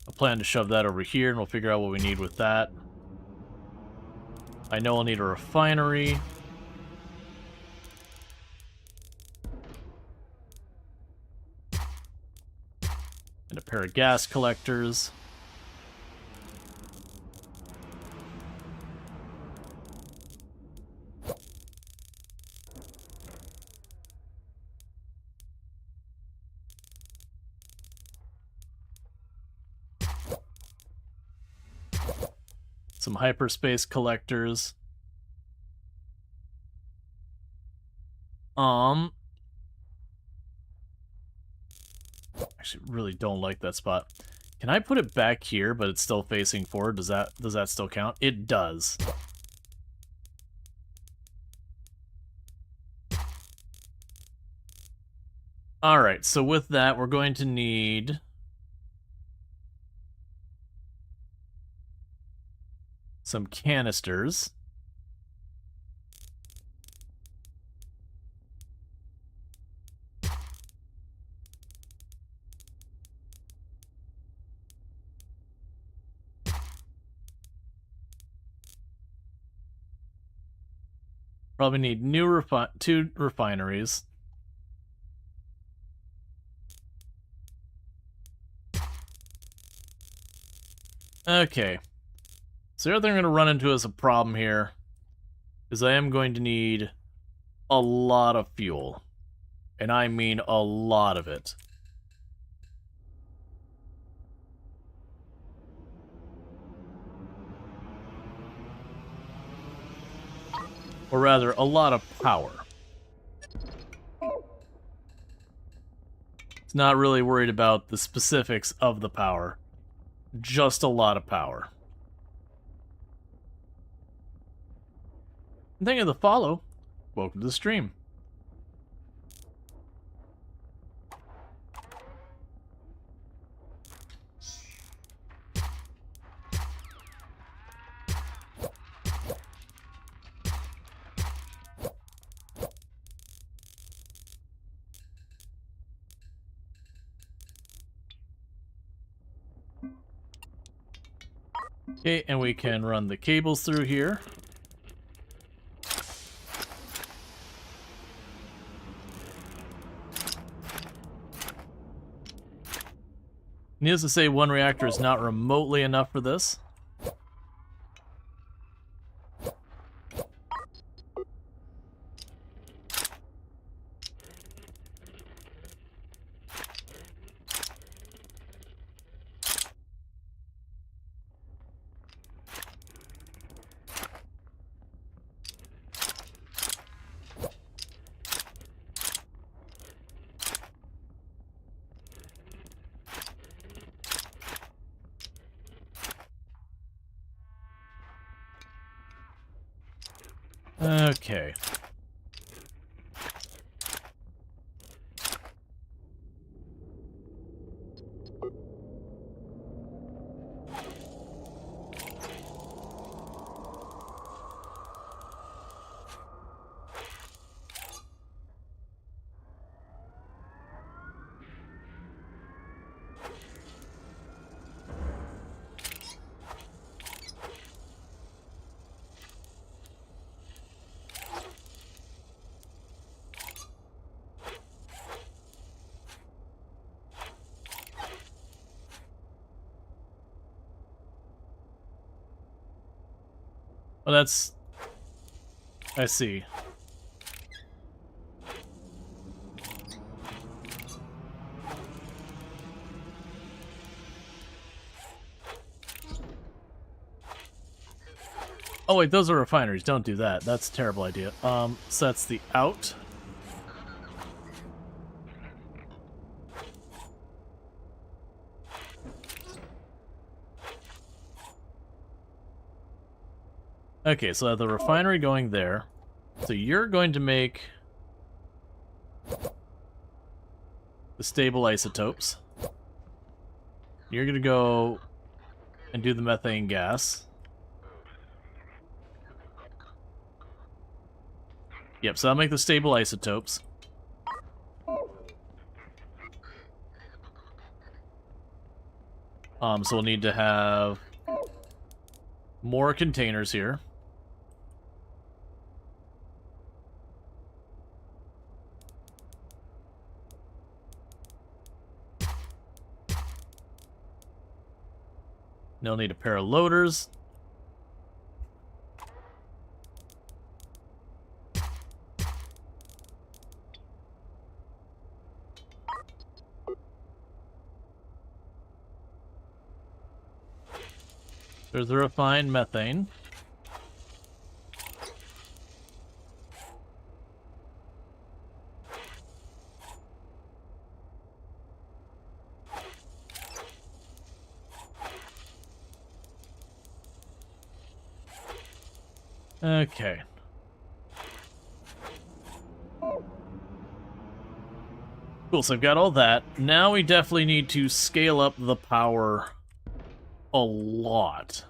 I plan to shove that over here, and we'll figure out what we need with that. I know I'll need a refinery. And a pair of gas collectors. Some hyperspace collectors. Actually, really don't like that spot. Can I put it back here, but it's still facing forward? Does that still count? It does. Alright, so with that, we're going to need some canisters. Probably need two refineries. Okay. So the other thing I'm going to run into as a problem here is I am going to need a lot of fuel. And I mean a lot of it. Or rather, a lot of power. It's not really worried about the specifics of the power. Just a lot of power. And thank you to follow. Welcome to the stream. Okay, and we can run the cables through here. Needless to say, one reactor is not remotely enough for this. Okay. Well, that's... I see. Oh wait, those are refineries. Don't do that. That's a terrible idea. So that's the out. Okay, so I have the refinery going there. So you're going to make the stable isotopes. You're going to go and do the methane gas. Yep, so I'll make the stable isotopes. So we'll need to have more containers here. They'll need a pair of loaders. There's the refined methane. Okay. Cool, so I've got all that. Now we definitely need to scale up the power a lot.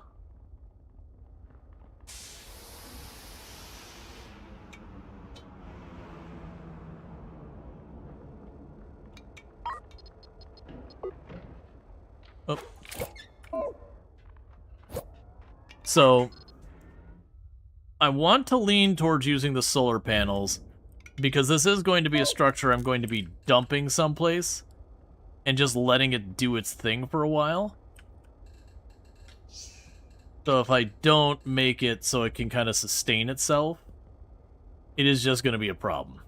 Oh. So I want to lean towards using the solar panels because this is going to be a structure I'm going to be dumping someplace and just letting it do its thing for a while. So if I don't make it so it can kind of sustain itself, it is just going to be a problem.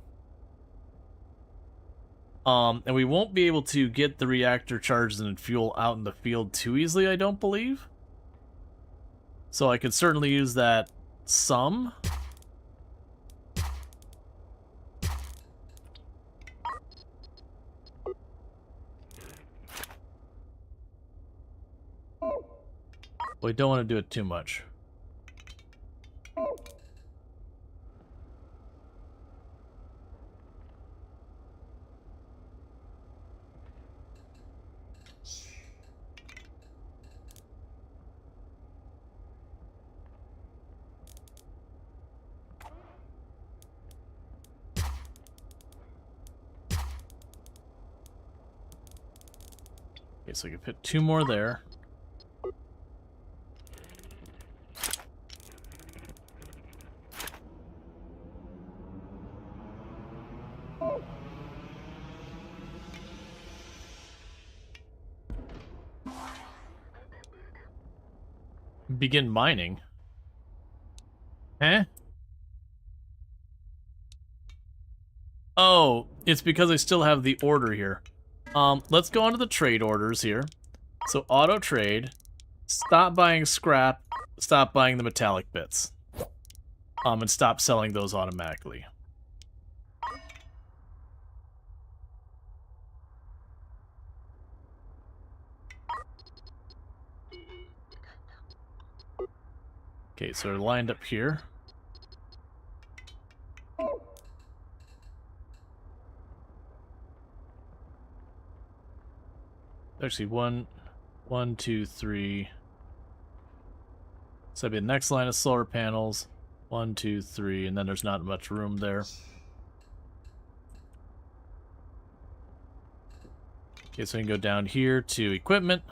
And we won't be able to get the reactor charged and fuel out in the field too easily, I don't believe. So I could certainly use that some. We don't want to do it too much. Okay, so I can fit 2 more there. Begin mining. Eh? Oh, it's because I still have the order here. Let's go on to the trade orders here. So auto trade, stop buying scrap, stop buying the metallic bits. And stop selling those automatically. Okay, so they're lined up here. Actually, 1, 2, 3. So that'd be the next line of solar panels. 1, 2, 3, and then there's not much room there. Okay, so we can go down here to equipment.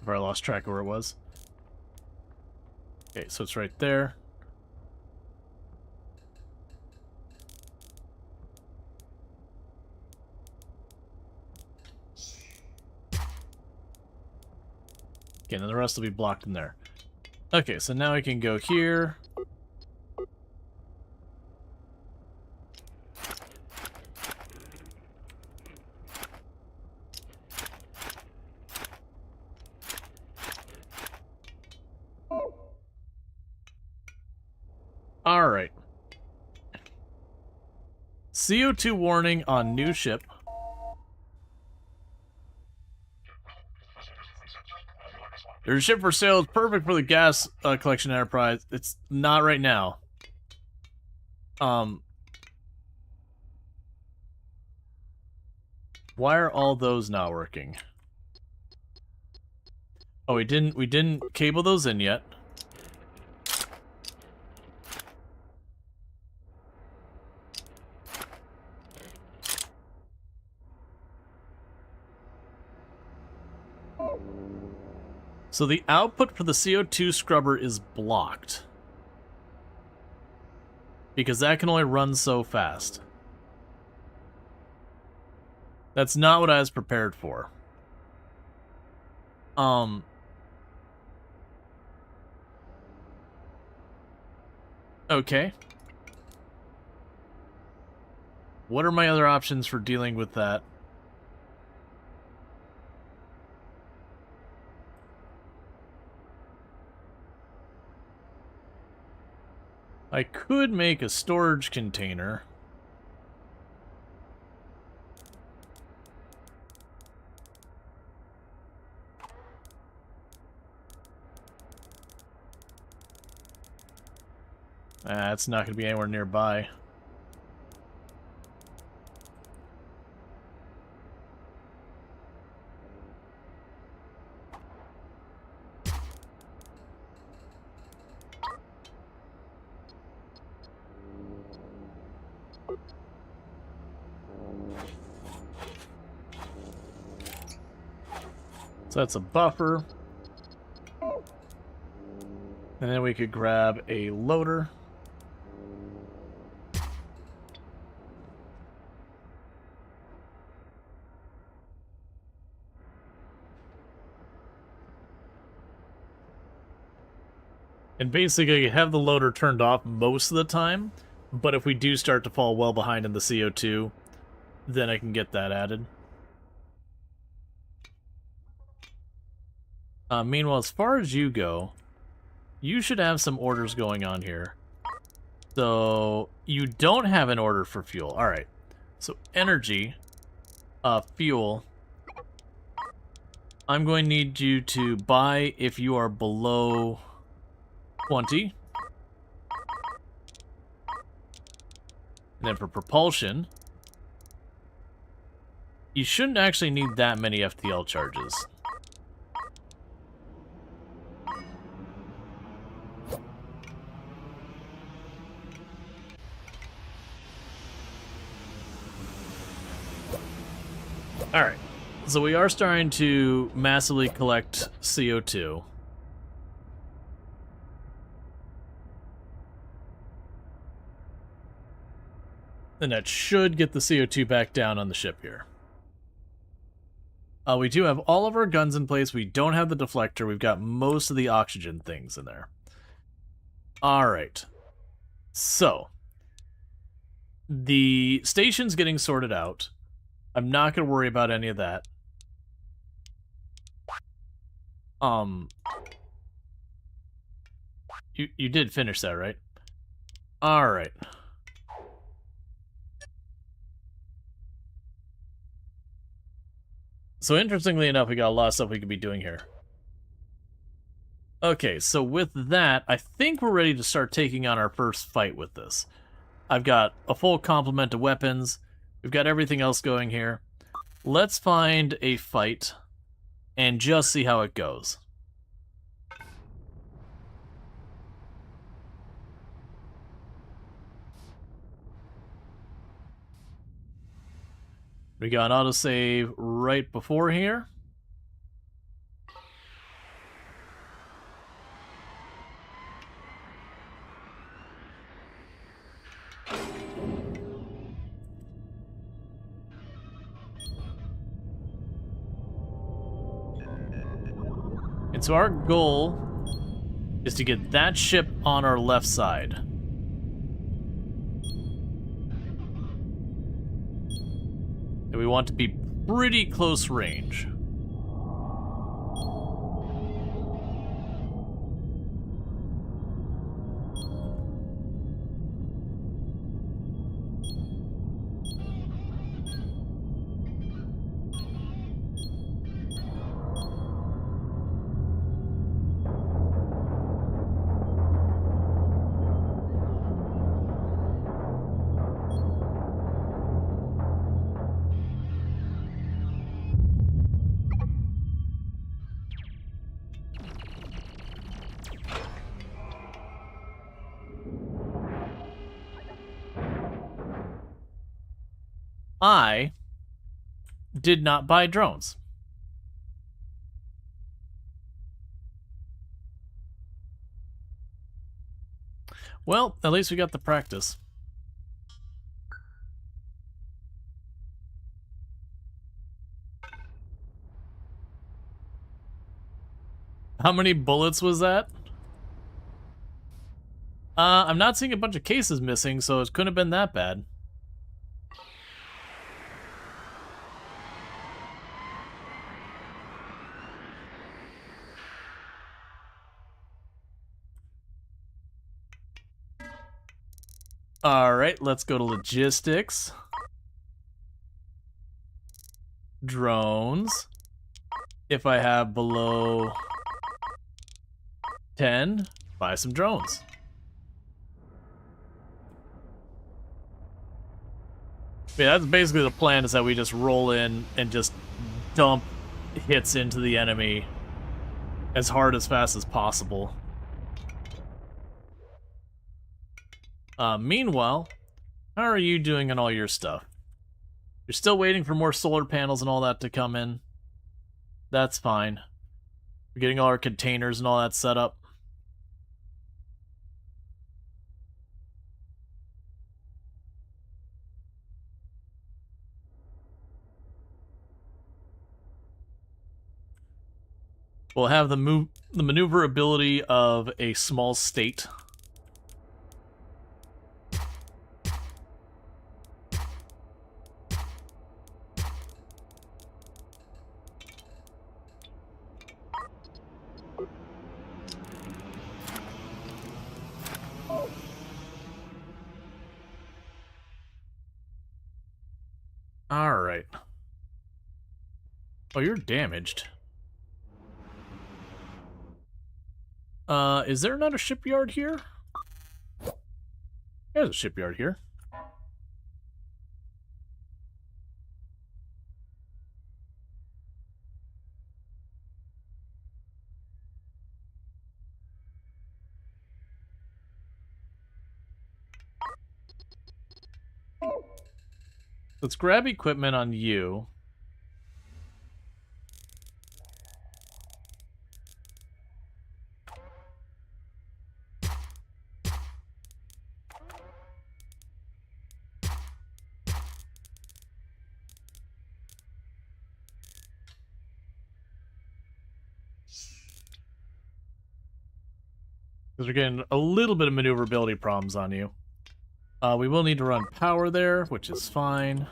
I lost track of where it was. Okay, so it's right there. Okay, and then the rest will be blocked in there. Okay, so now I can go here. Alright. CO2 warning on new ship. There's a ship for sale. It's perfect for the gas collection enterprise. It's not right now. Why are all those not working? Oh, we didn't cable those in yet. So the output for the CO2 scrubber is blocked. Because that can only run so fast. That's not what I was prepared for. Okay. What are my other options for dealing with that? I could make a storage container. It's not going to be anywhere nearby. So that's a buffer. And then we could grab a loader. And basically have the loader turned off most of the time, but if we do start to fall well behind in the CO2, then I can get that added. Meanwhile, as far as you go, you should have some orders going on here. So, you don't have an order for fuel. Alright. So, energy, fuel. I'm going to need you to buy if you are below 20. And then for propulsion, you shouldn't actually need that many FTL charges. Alright, so we are starting to massively collect CO2. And that should get the CO2 back down on the ship here. We do have all of our guns in place. We don't have the deflector. We've got most of the oxygen things in there. Alright. So, the station's getting sorted out. I'm not going to worry about any of that. You did finish that, right? Alright. So interestingly enough, we got a lot of stuff we could be doing here. Okay, so with that, I think we're ready to start taking on our first fight with this. I've got a full complement of weapons. We've got everything else going here. Let's find a fight and just see how it goes. We got an autosave right before here. And so our goal is to get that ship on our left side. And we want to be pretty close range. I did not buy drones. Well, at least we got the practice. How many bullets was that? I'm not seeing a bunch of cases missing, so it couldn't have been that bad. Alright, let's go to logistics. Drones. If I have below 10, buy some drones. Yeah, that's basically the plan, is that we just roll in and just dump hits into the enemy as hard as fast as possible. Meanwhile, how are you doing on all your stuff? You're still waiting for more solar panels and all that to come in? That's fine. We're getting all our containers and all that set up. We'll have the maneuverability of a small state. Alright. Oh, you're damaged. Is there another shipyard here? There's a shipyard here. Let's grab equipment on you. Because we're getting a little bit of maneuverability problems on you. We will need to run power there, which is fine.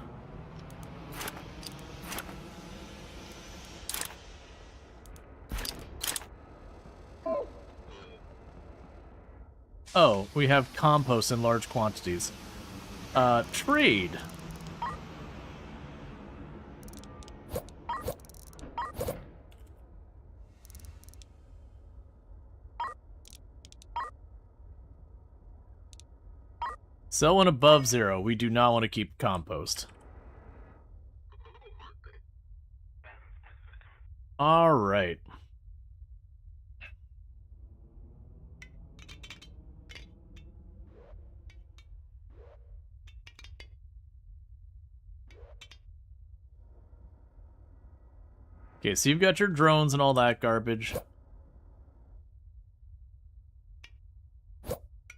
Oh, we have compost in large quantities. Trade. Sell one above 0. We do not want to keep compost. Alright. Okay, so you've got your drones and all that garbage.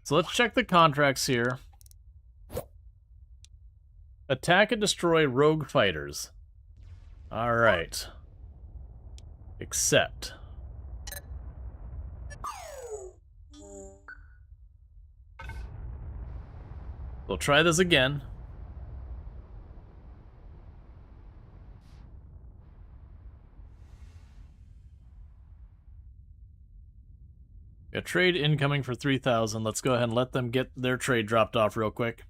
So let's check the contracts here. Attack and destroy rogue fighters. Alright. Accept. We'll try this again. A trade incoming for 3,000. Let's go ahead and let them get their trade dropped off real quick.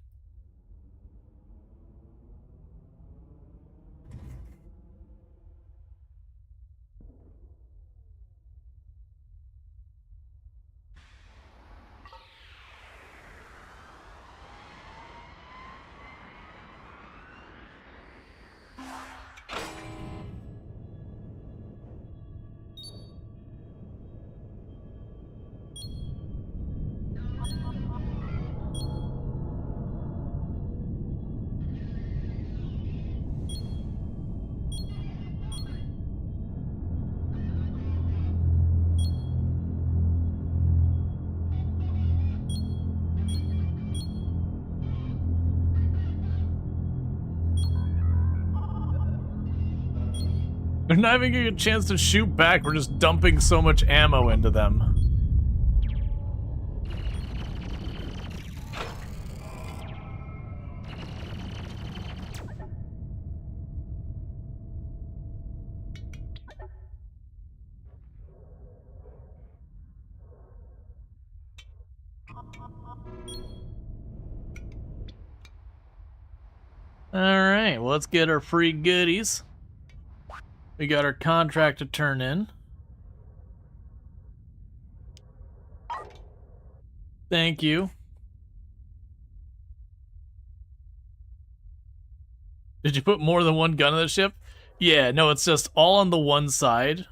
They're not even getting a chance to shoot back. We're just dumping so much ammo into them. Alright, well, let's get our free goodies. We got our contract to turn in. Thank you. Did you put more than one gun on the ship? Yeah, no, it's just all on the one side.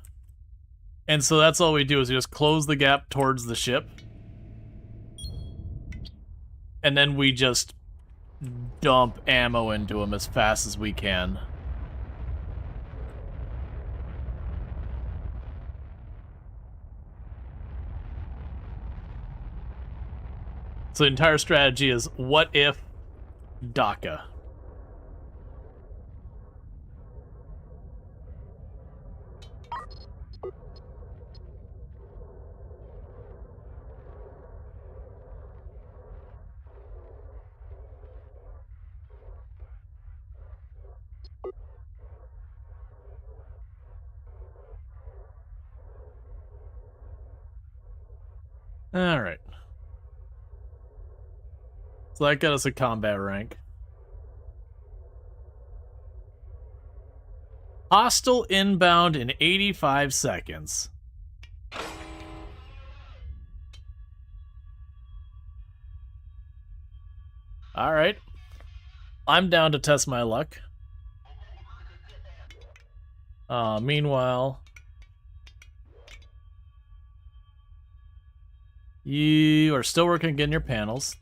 And so that's all we do is we just close the gap towards the ship. And then we just dump ammo into them as fast as we can. So the entire strategy is, what if DACA? Alright. So that got us a combat rank. Hostile inbound in 85 seconds. Alright. I'm down to test my luck. Meanwhile, you are still working on getting your panels.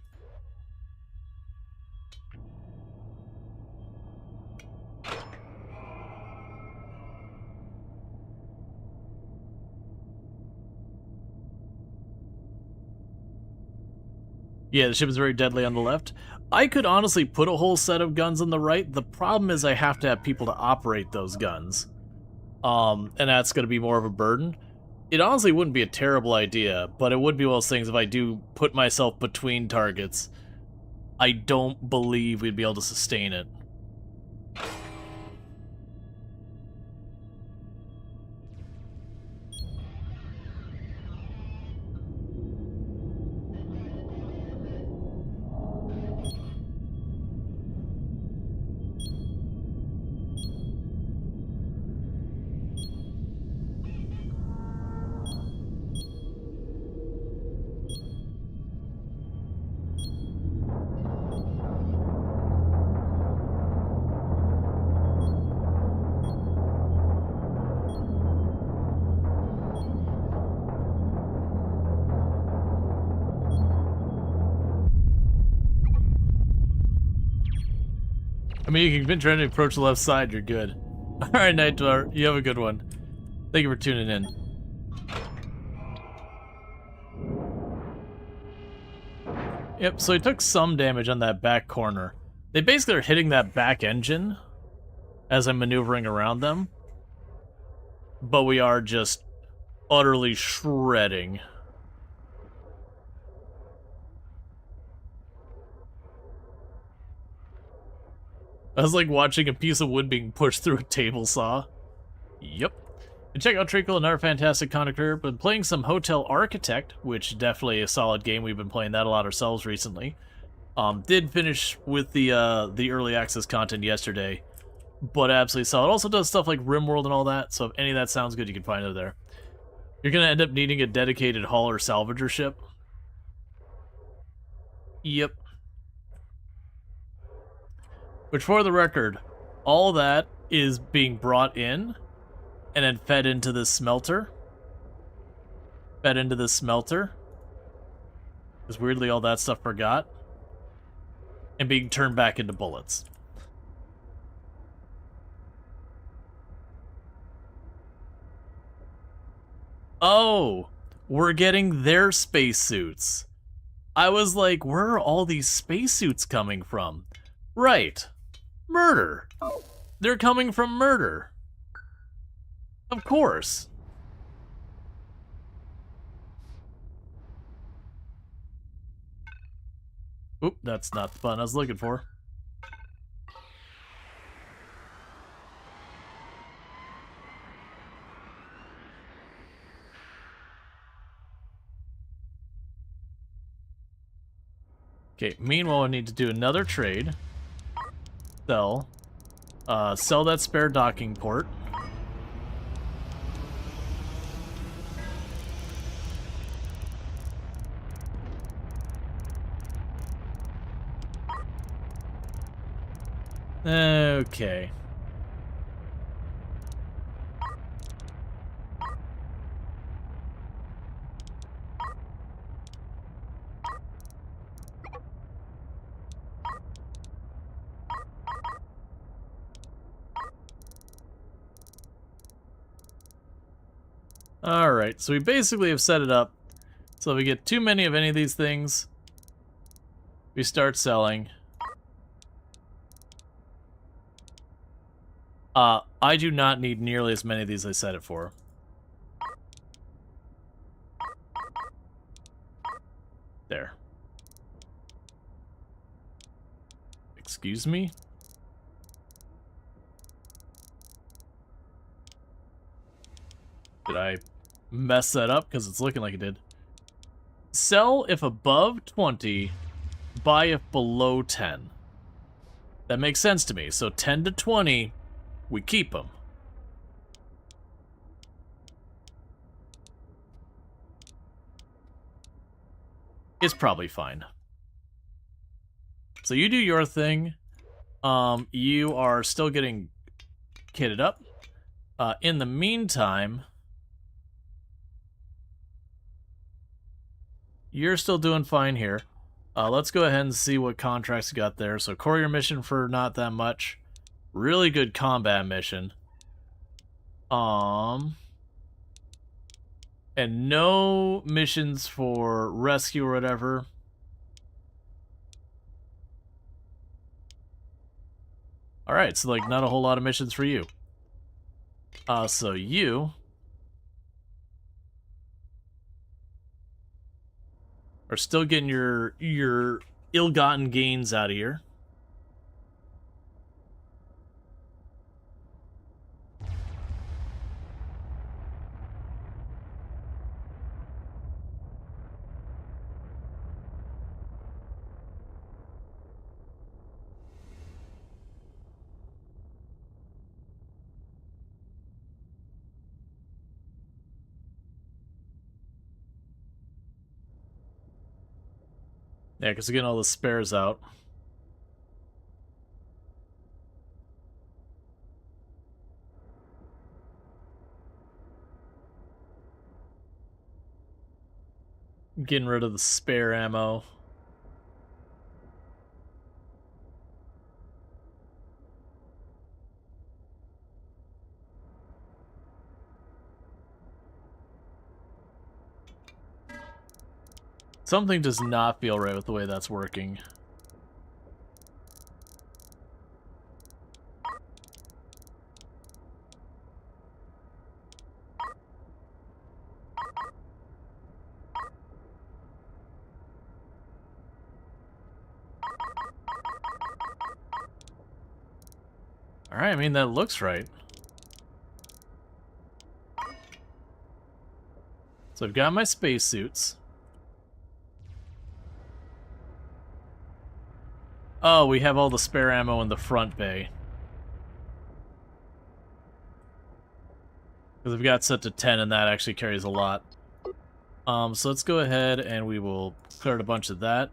Yeah, the ship is very deadly on the left. I could honestly put a whole set of guns on the right. The problem is I have to have people to operate those guns. And that's going to be more of a burden. It honestly wouldn't be a terrible idea, but it would be one of those things if I do put myself between targets. I don't believe we'd be able to sustain it. I mean, you can try to approach the left side, you're good. Alright, Night Dweller, you have a good one. Thank you for tuning in. Yep, so he took some damage on that back corner. They basically are hitting that back engine as I'm maneuvering around them. But we are just utterly shredding. I was like watching a piece of wood being pushed through a table saw. Yep. And check out Treacle, another fantastic conductor. Been playing some Hotel Architect, which definitely a solid game. We've been playing that a lot ourselves recently. Did finish with the early access content yesterday, but absolutely solid. Also does stuff like RimWorld and all that, so if any of that sounds good, you can find it there. You're gonna end up needing a dedicated hull or salvager ship. Yep. Which, for the record, all that is being brought in and then fed into this smelter. Fed into this smelter. Because weirdly all that stuff forgot. And being turned back into bullets. Oh, we're getting their spacesuits. I was like, where are all these spacesuits coming from? Right. Murder. They're coming from murder. Of course. Oop, that's not the button I was looking for. Okay, meanwhile I need to do another trade. Sell that spare docking port. Okay. Alright, so we basically have set it up so if we get too many of any of these things, We start selling. I do not need nearly as many of these as I set it for. There. Excuse me? Did I mess that up? Because it's looking like it did. Sell if above 20, buy if below 10. That makes sense to me. So 10 to 20, we keep them. It's probably fine. So you do your thing. You are still getting kitted up. In the meantime, you're still doing fine here. Let's go ahead and see what contracts you got there. So courier mission for not that much. Really good combat mission. And no missions for rescue or whatever. Alright, so like not a whole lot of missions for you. So you are still getting your ill-gotten gains out of here. Yeah, because we're getting all the spares out. Getting rid of the spare ammo. Something does not feel right with the way that's working. Alright, I mean, that looks right. So I've got my spacesuits. Oh, we have all the spare ammo in the front bay. Because we've got set to 10 and that actually carries a lot. So let's go ahead and we will clear out a bunch of that.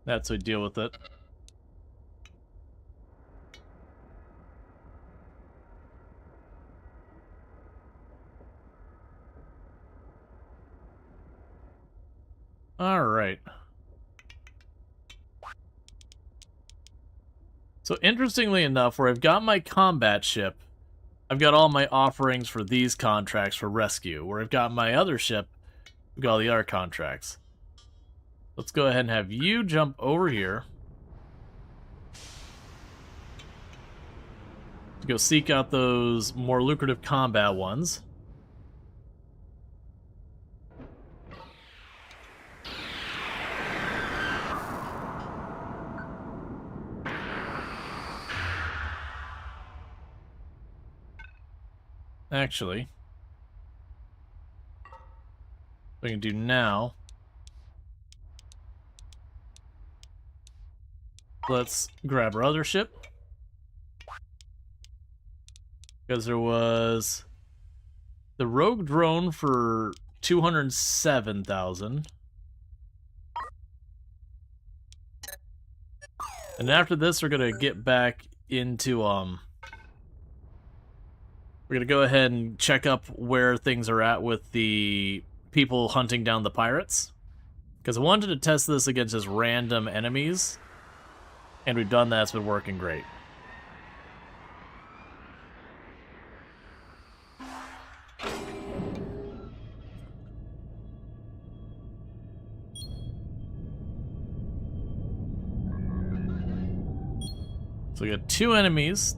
That's how we deal with it. Alright. So interestingly enough, where I've got my combat ship, I've got all my offerings for these contracts for rescue. Where I've got my other ship, I've got all the other contracts. Let's go ahead and have you jump over here to go seek out those more lucrative combat ones. Actually, what we can do now, let's grab our other ship. Because there was the rogue drone for 207,000. And after this, we're gonna get back into we're gonna go ahead and check up where things are at with the people hunting down the pirates. Because I wanted to test this against just random enemies. And we've done that, it's been working great. So we got 2 enemies.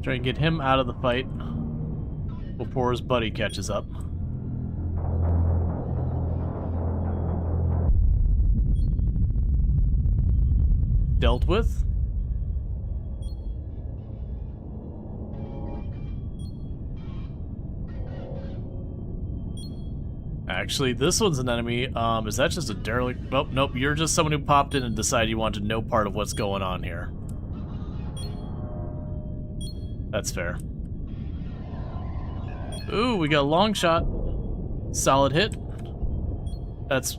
Try and get him out of the fight before his buddy catches up. Dealt with. Actually, this one's an enemy. Is that just a derelict? Oh, nope, you're just someone who popped in and decided you wanted no part of what's going on here. That's fair. Ooh, we got a long shot. Solid hit.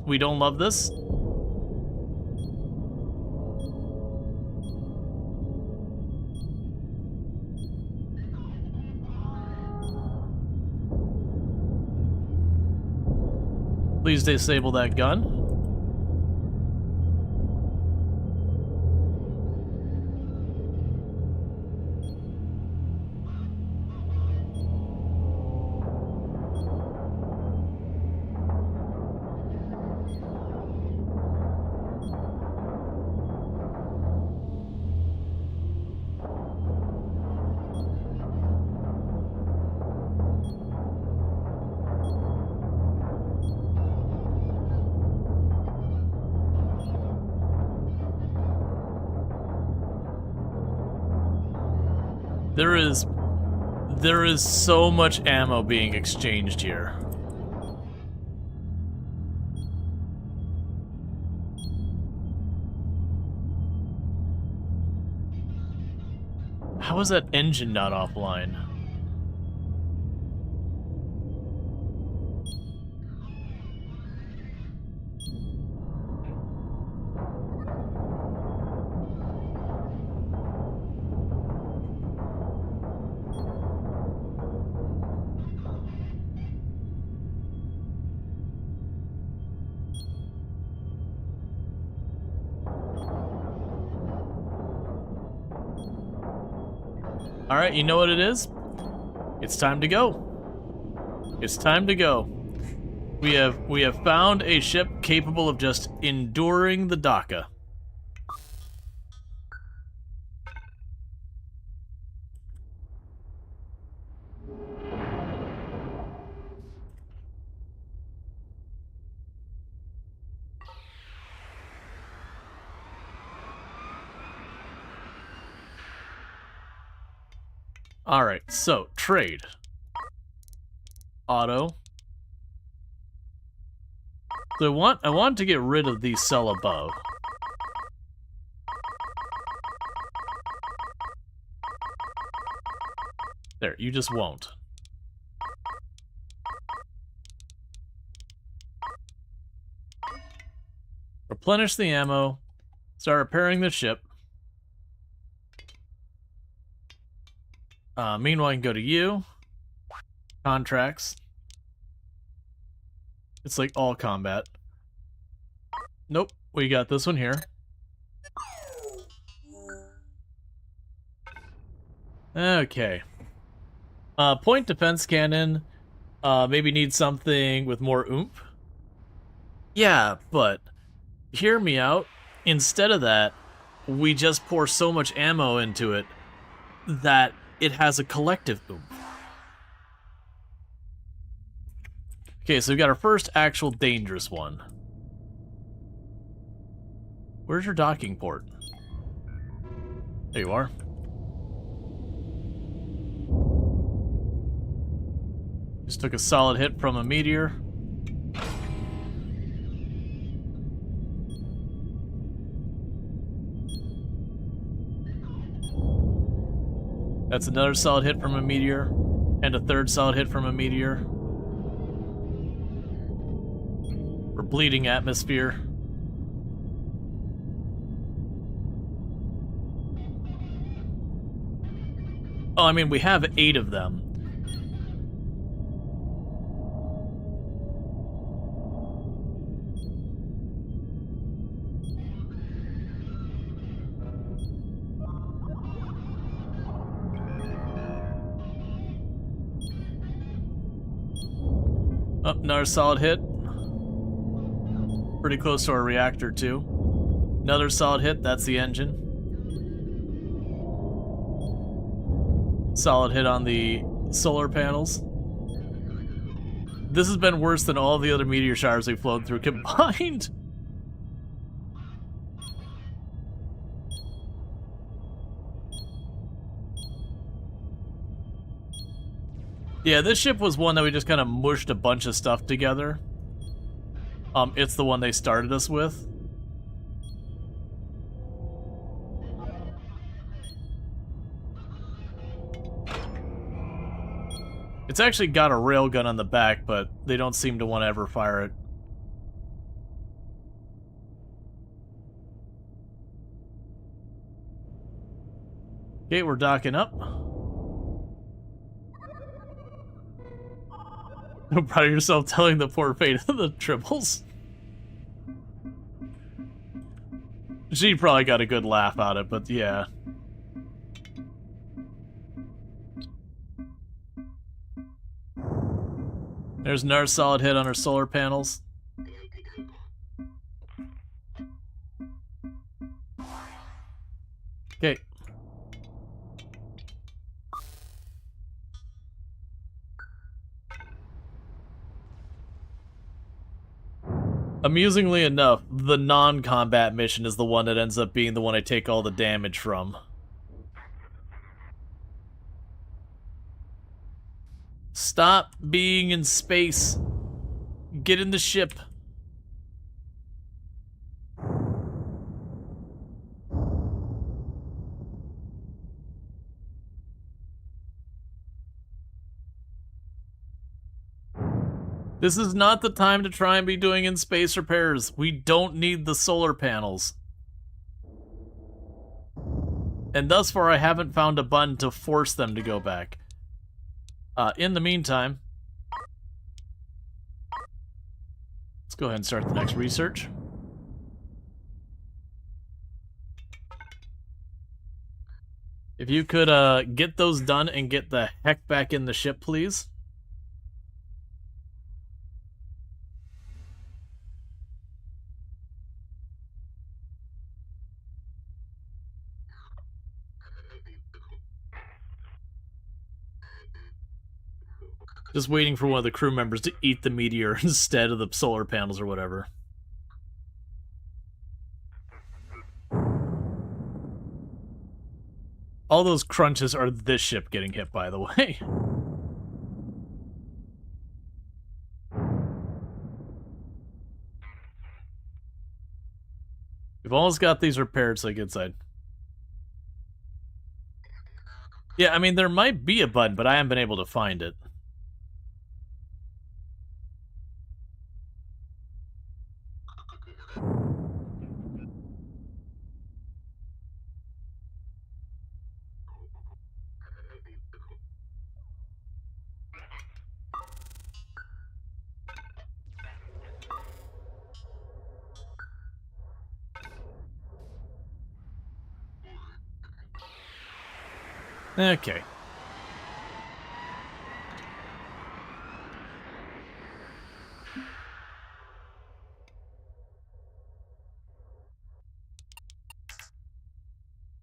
We don't love this. Please disable that gun. There is so much ammo being exchanged here. How is that engine not offline? Alright, you know what it is? It's time to go. It's time to go. We have found a ship capable of just enduring the Daka. Alright, so, trade. Auto. So I want to get rid of the cell above. There, you just won't. Replenish the ammo. Start repairing the ship. Meanwhile, I can go to you. Contracts. It's like all combat. Nope, we got this one here. Okay. Point defense cannon. Maybe need something with more oomph. Yeah, but hear me out. Instead of that, we just pour so much ammo into it that it has a collective oomph. Okay, so we've got our first actual dangerous one. Where's your docking port? There you are. Just took a solid hit from a meteor. That's another solid hit from a meteor. And a third solid hit from a meteor. For bleeding atmosphere. Oh, I mean, we have 8 of them. Oh, another solid hit. Pretty close to our reactor, too. Another solid hit, that's the engine. Solid hit on the solar panels. This has been worse than all the other meteor showers we've flown through combined. Yeah, this ship was one that we just kind of mushed a bunch of stuff together. It's the one they started us with. It's actually got a railgun on the back, but they don't seem to want to ever fire it. Okay, we're docking up. Proud of yourself telling the poor fate of the triples. She probably got a good laugh out of it, but yeah. There's another solid hit on our solar panels. Okay. Amusingly enough, the non-combat mission is the one that ends up being the one I take all the damage from. Stop being in space. Get in the ship. This is not the time to try and be doing in-space repairs. We don't need the solar panels. And thus far, I haven't found a button to force them to go back. In the meantime, let's go ahead and start the next research. If you could get those done and get the heck back in the ship, please. Just waiting for one of the crew members to eat the meteor instead of the solar panels or whatever. All those crunches are this ship getting hit, by the way. We've almost got these repaired so I get inside. Yeah, I mean, there might be a button, but I haven't been able to find it. Okay.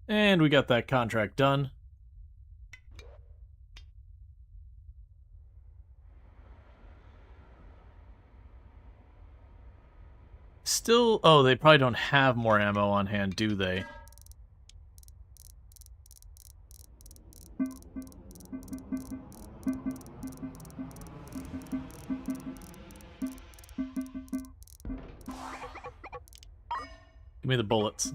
And we got that contract done. Still, oh, they probably don't have more ammo on hand, do they? Give me the bullets.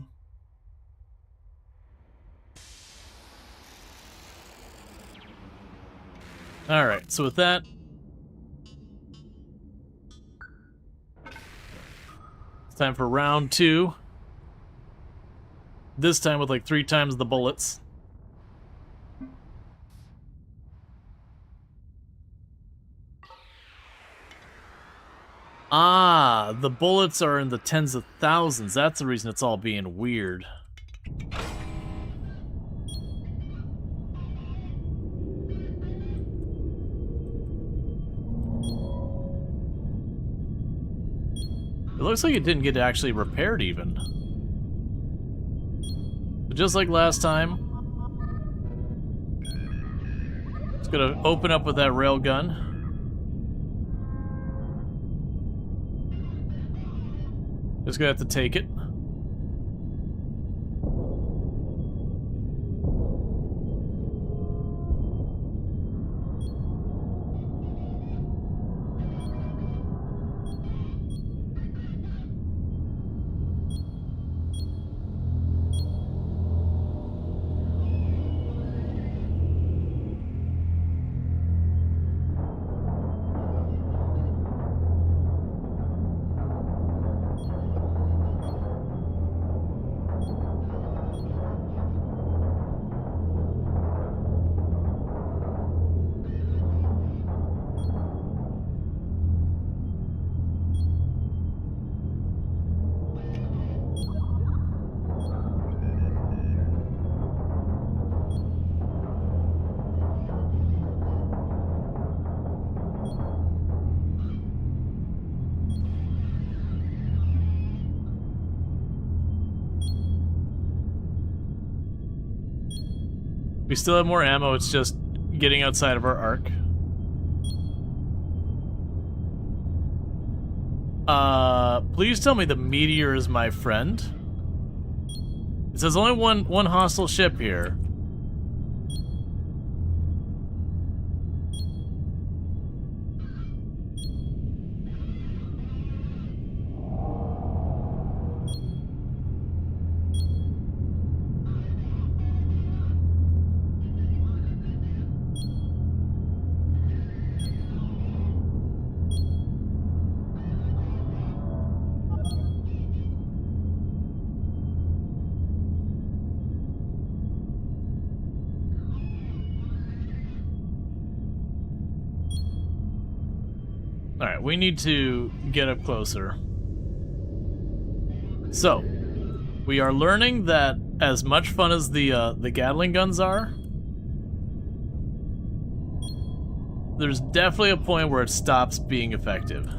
Alright, so with that... Time for round 2. This time with like 3 times the bullets. Ah, the bullets are in the tens of thousands. That's the reason it's all being weird. It looks like it didn't get actually repaired even. But just like last time, it's gonna open up with that railgun. Just gonna have to take it. We still have more ammo, it's just getting outside of our arc. Please tell me the meteor is my friend. It says only one hostile ship here. Alright, we need to get up closer. So, we are learning that as much fun as the Gatling guns are, there's definitely a point where it stops being effective.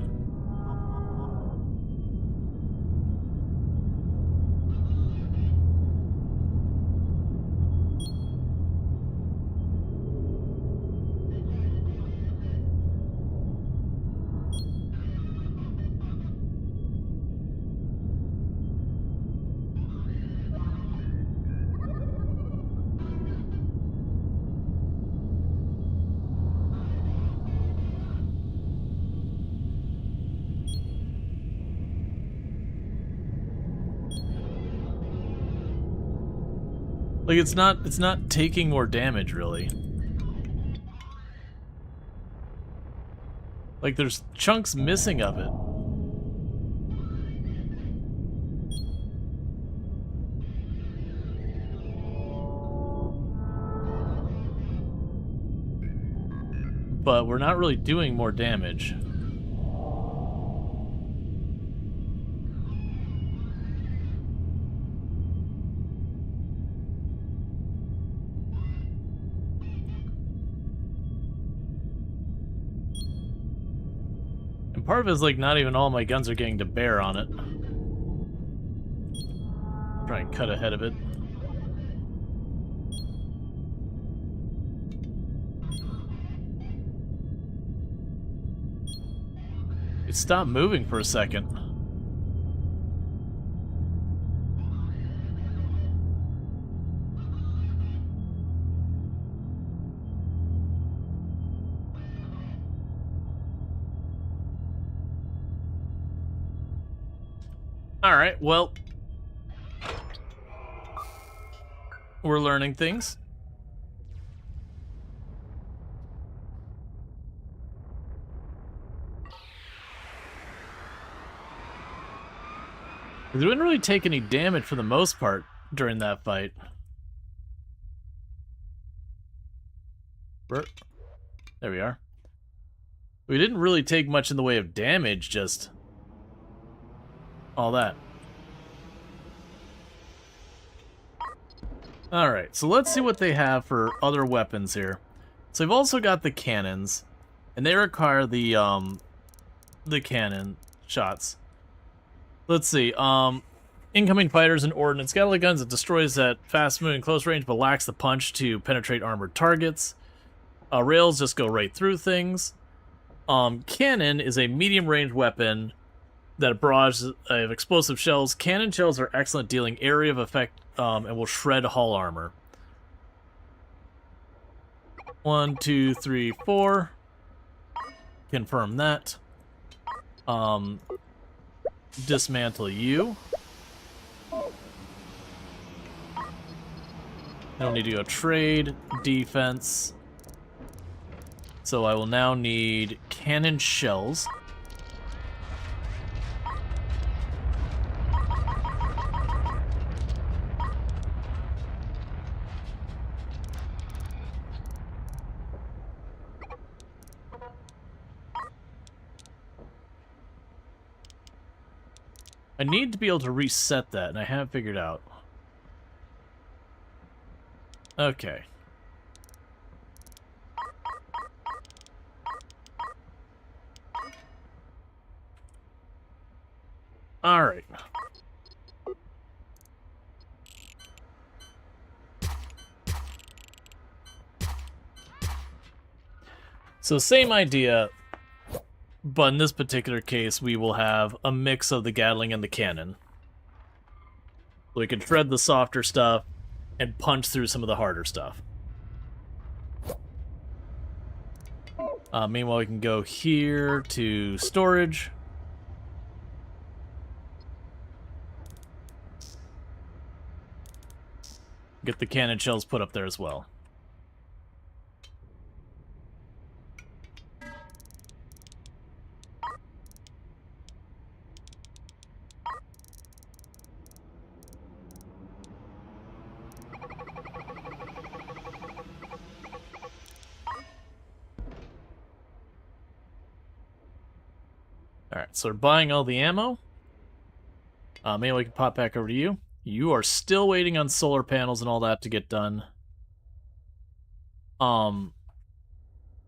Like, it's not taking more damage, really. Like, there's chunks missing of it. But we're not really doing more damage. Part of it is like not even all my guns are getting to bear on it. Try and cut ahead of it. It stopped moving for a second. Alright, well, we're learning things. We didn't really take any damage for the most part during that fight. There we are. We didn't really take much in the way of damage, just all that. Alright, so let's see what they have for other weapons here. So they've also got the cannons, and they require the cannon shots. Let's see, incoming fighters and ordnance gatling guns. It destroys at fast moving close range, but lacks the punch to penetrate armored targets. Rails just go right through things. Cannon is a medium range weapon that barrage of explosive shells. Cannon shells are excellent, dealing area of effect, and will shred hull armor. 1, 2, 3, 4. Confirm that. Dismantle you. I don't need to go trade, defense. So I will now need cannon shells. I need to be able to reset that, and I haven't figured out. Okay. Alright. So same idea, but in this particular case, we will have a mix of the Gatling and the cannon. So we can shred the softer stuff and punch through some of the harder stuff. Meanwhile, we can go here to storage. Get the cannon shells put up there as well. Alright, so we're buying all the ammo. Maybe we can pop back over to you. You are still waiting on solar panels and all that to get done.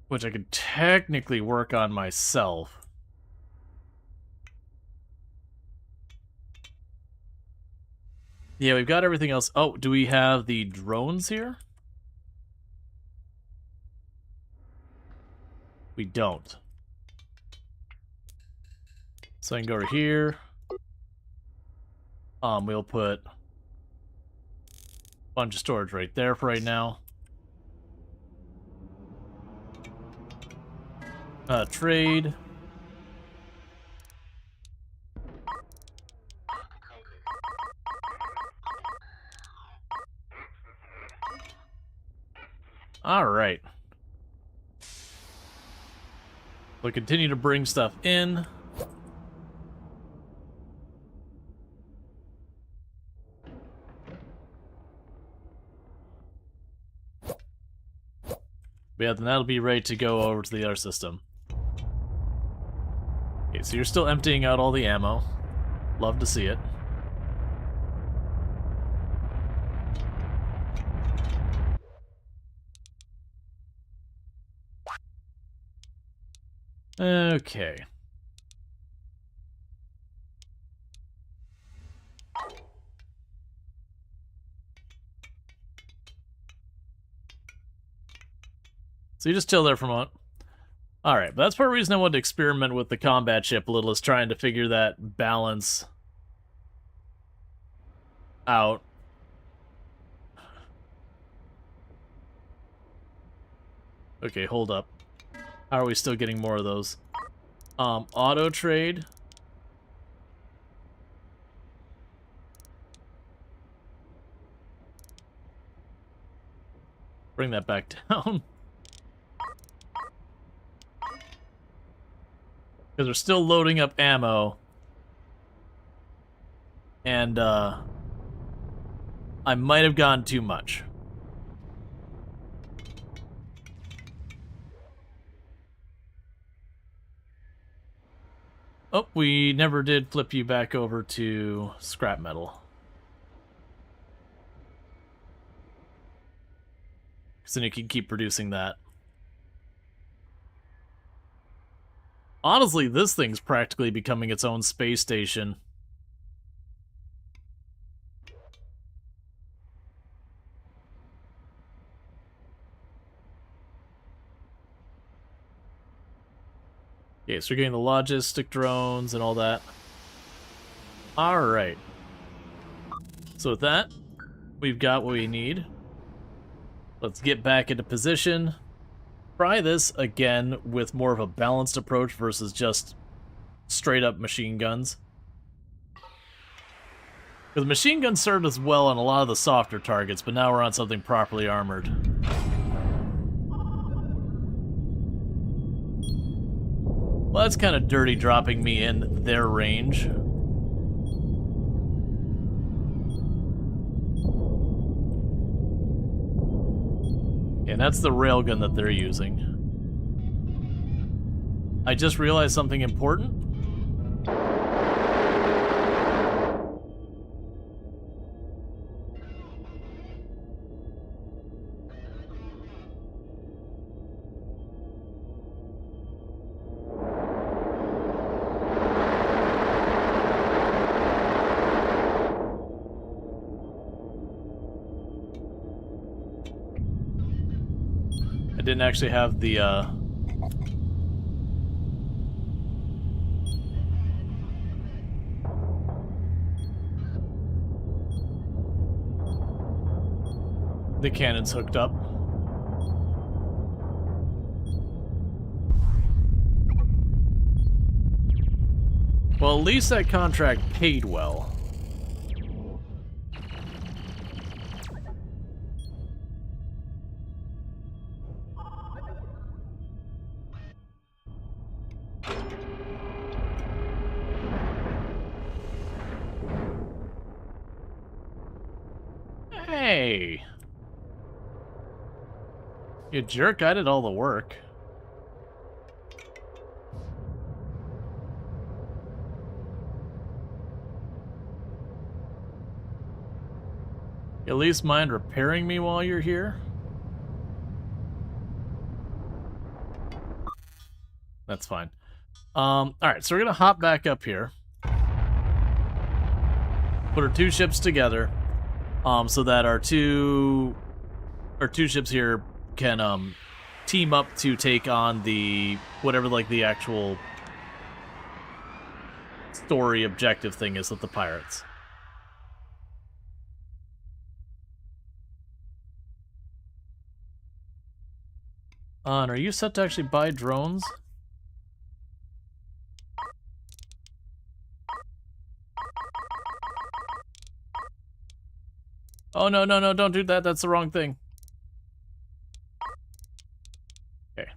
Which I could technically work on myself. Yeah, we've got everything else. Oh, do we have the drones here? We don't. So I can go over here. We'll put a bunch of storage right there for right now. Trade. Alright. We'll continue to bring stuff in. Yeah, then that'll be ready to go over to the other system. Okay, so you're still emptying out all the ammo. Love to see it. Okay. So you just chill there for a moment. Alright, but that's part of the reason I wanted to experiment with the combat ship a little, is trying to figure that balance out. Okay, hold up. How are we still getting more of those? Auto trade. Bring that back down. Because we're still loading up ammo. And I might have gone too much. Oh, we never did flip you back over to scrap metal. Because then you can keep producing that. Honestly, this thing's practically becoming its own space station. Okay, so we're getting the logistic drones and all that. Alright. So with that, we've got what we need. Let's get back into position. Try this again with more of a balanced approach versus just straight up machine guns. Because machine guns served us well on a lot of the softer targets, but now we're on something properly armored. Well, that's kind of dirty dropping me in their range. And that's the railgun that they're using. I just realized something important. I didn't actually have the cannons hooked up. Well, at least that contract paid well. Hey! You jerk, I did all the work. You at least mind repairing me while you're here? That's fine. Alright, so we're gonna hop back up here. Put our two ships together. So that our two ships here can team up to take on the whatever like the actual story objective thing is with the pirates. And are you set to actually buy drones? Oh, no, no, no, don't do that. That's the wrong thing. Okay.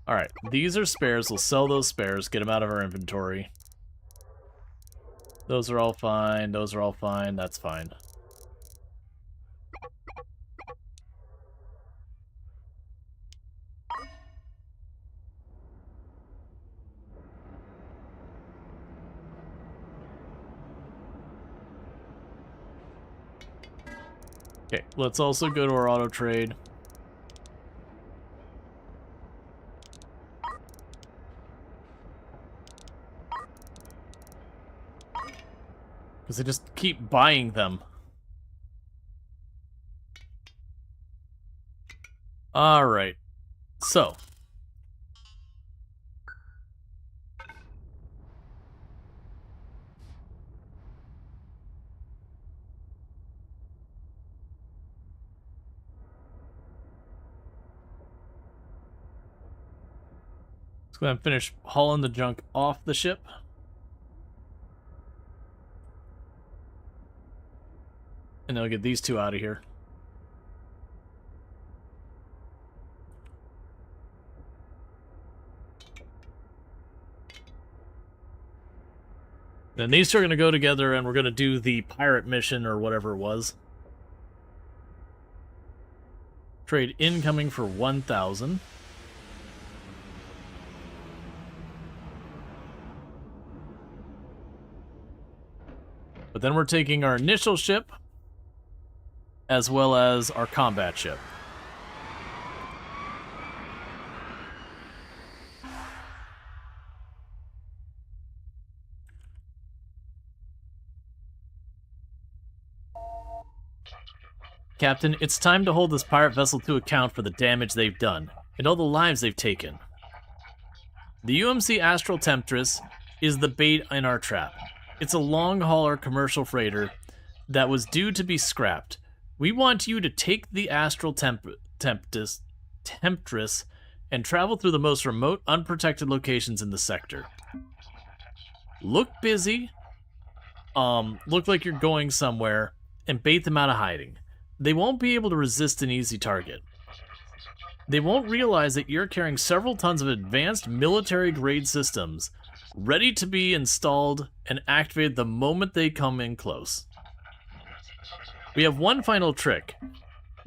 Alright, these are spares. We'll sell those spares, get them out of our inventory. Those are all fine. Those are all fine. That's fine. Okay, let's also go to our auto trade. Because they just keep buying them. Alright. So. Let's go ahead and finish hauling the junk off the ship. And then I'll get these two out of here. Then these two are going to go together, and we're going to do the pirate mission, or whatever it was. Trade incoming for 1,000. But then we're taking our initial ship, as well as our combat ship. Captain, it's time to hold this pirate vessel to account for the damage they've done, and all the lives they've taken. The UMC Astral Temptress is the bait in our trap. It's a long-hauler commercial freighter that was due to be scrapped. We want you to take the Astral Temptress and travel through the most remote, unprotected locations in the sector. Look busy, look like you're going somewhere, and bait them out of hiding. They won't be able to resist an easy target. They won't realize that you're carrying several tons of advanced military-grade systems ready to be installed and activated the moment they come in close. We have one final trick.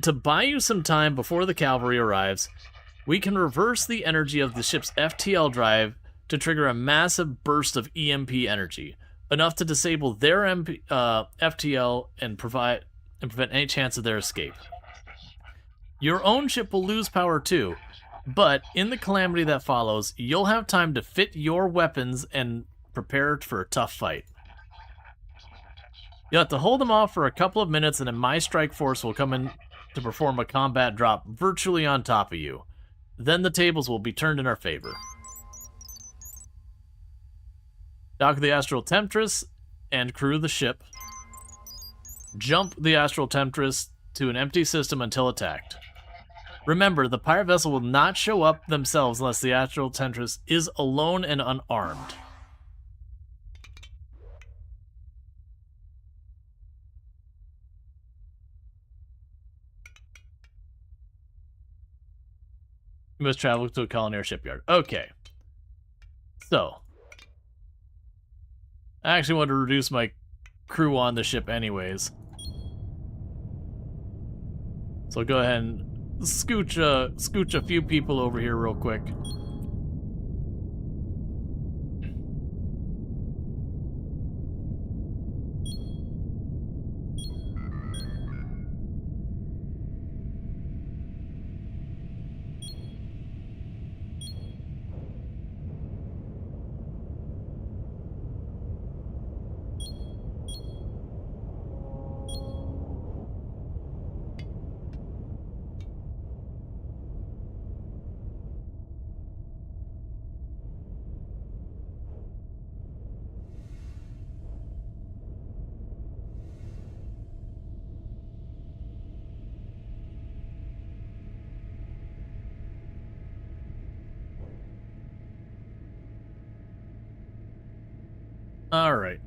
To buy you some time before the cavalry arrives, we can reverse the energy of the ship's FTL drive to trigger a massive burst of EMP energy, enough to disable their FTL and prevent any chance of their escape. Your own ship will lose power too, but in the calamity that follows, you'll have time to fit your weapons and prepare for a tough fight. You'll have to hold them off for a couple of minutes, and then my strike force will come in to perform a combat drop virtually on top of you. Then the tables will be turned in our favor. Dock the Astral Temptress and crew the ship. Jump the Astral Temptress to an empty system until attacked. Remember, the pirate vessel will not show up themselves unless the Astral Temptress is alone and unarmed. You must travel to a colony or shipyard. Okay. So. I actually want to reduce my crew on the ship anyways. So go ahead and scooch a few people over here real quick. Alright.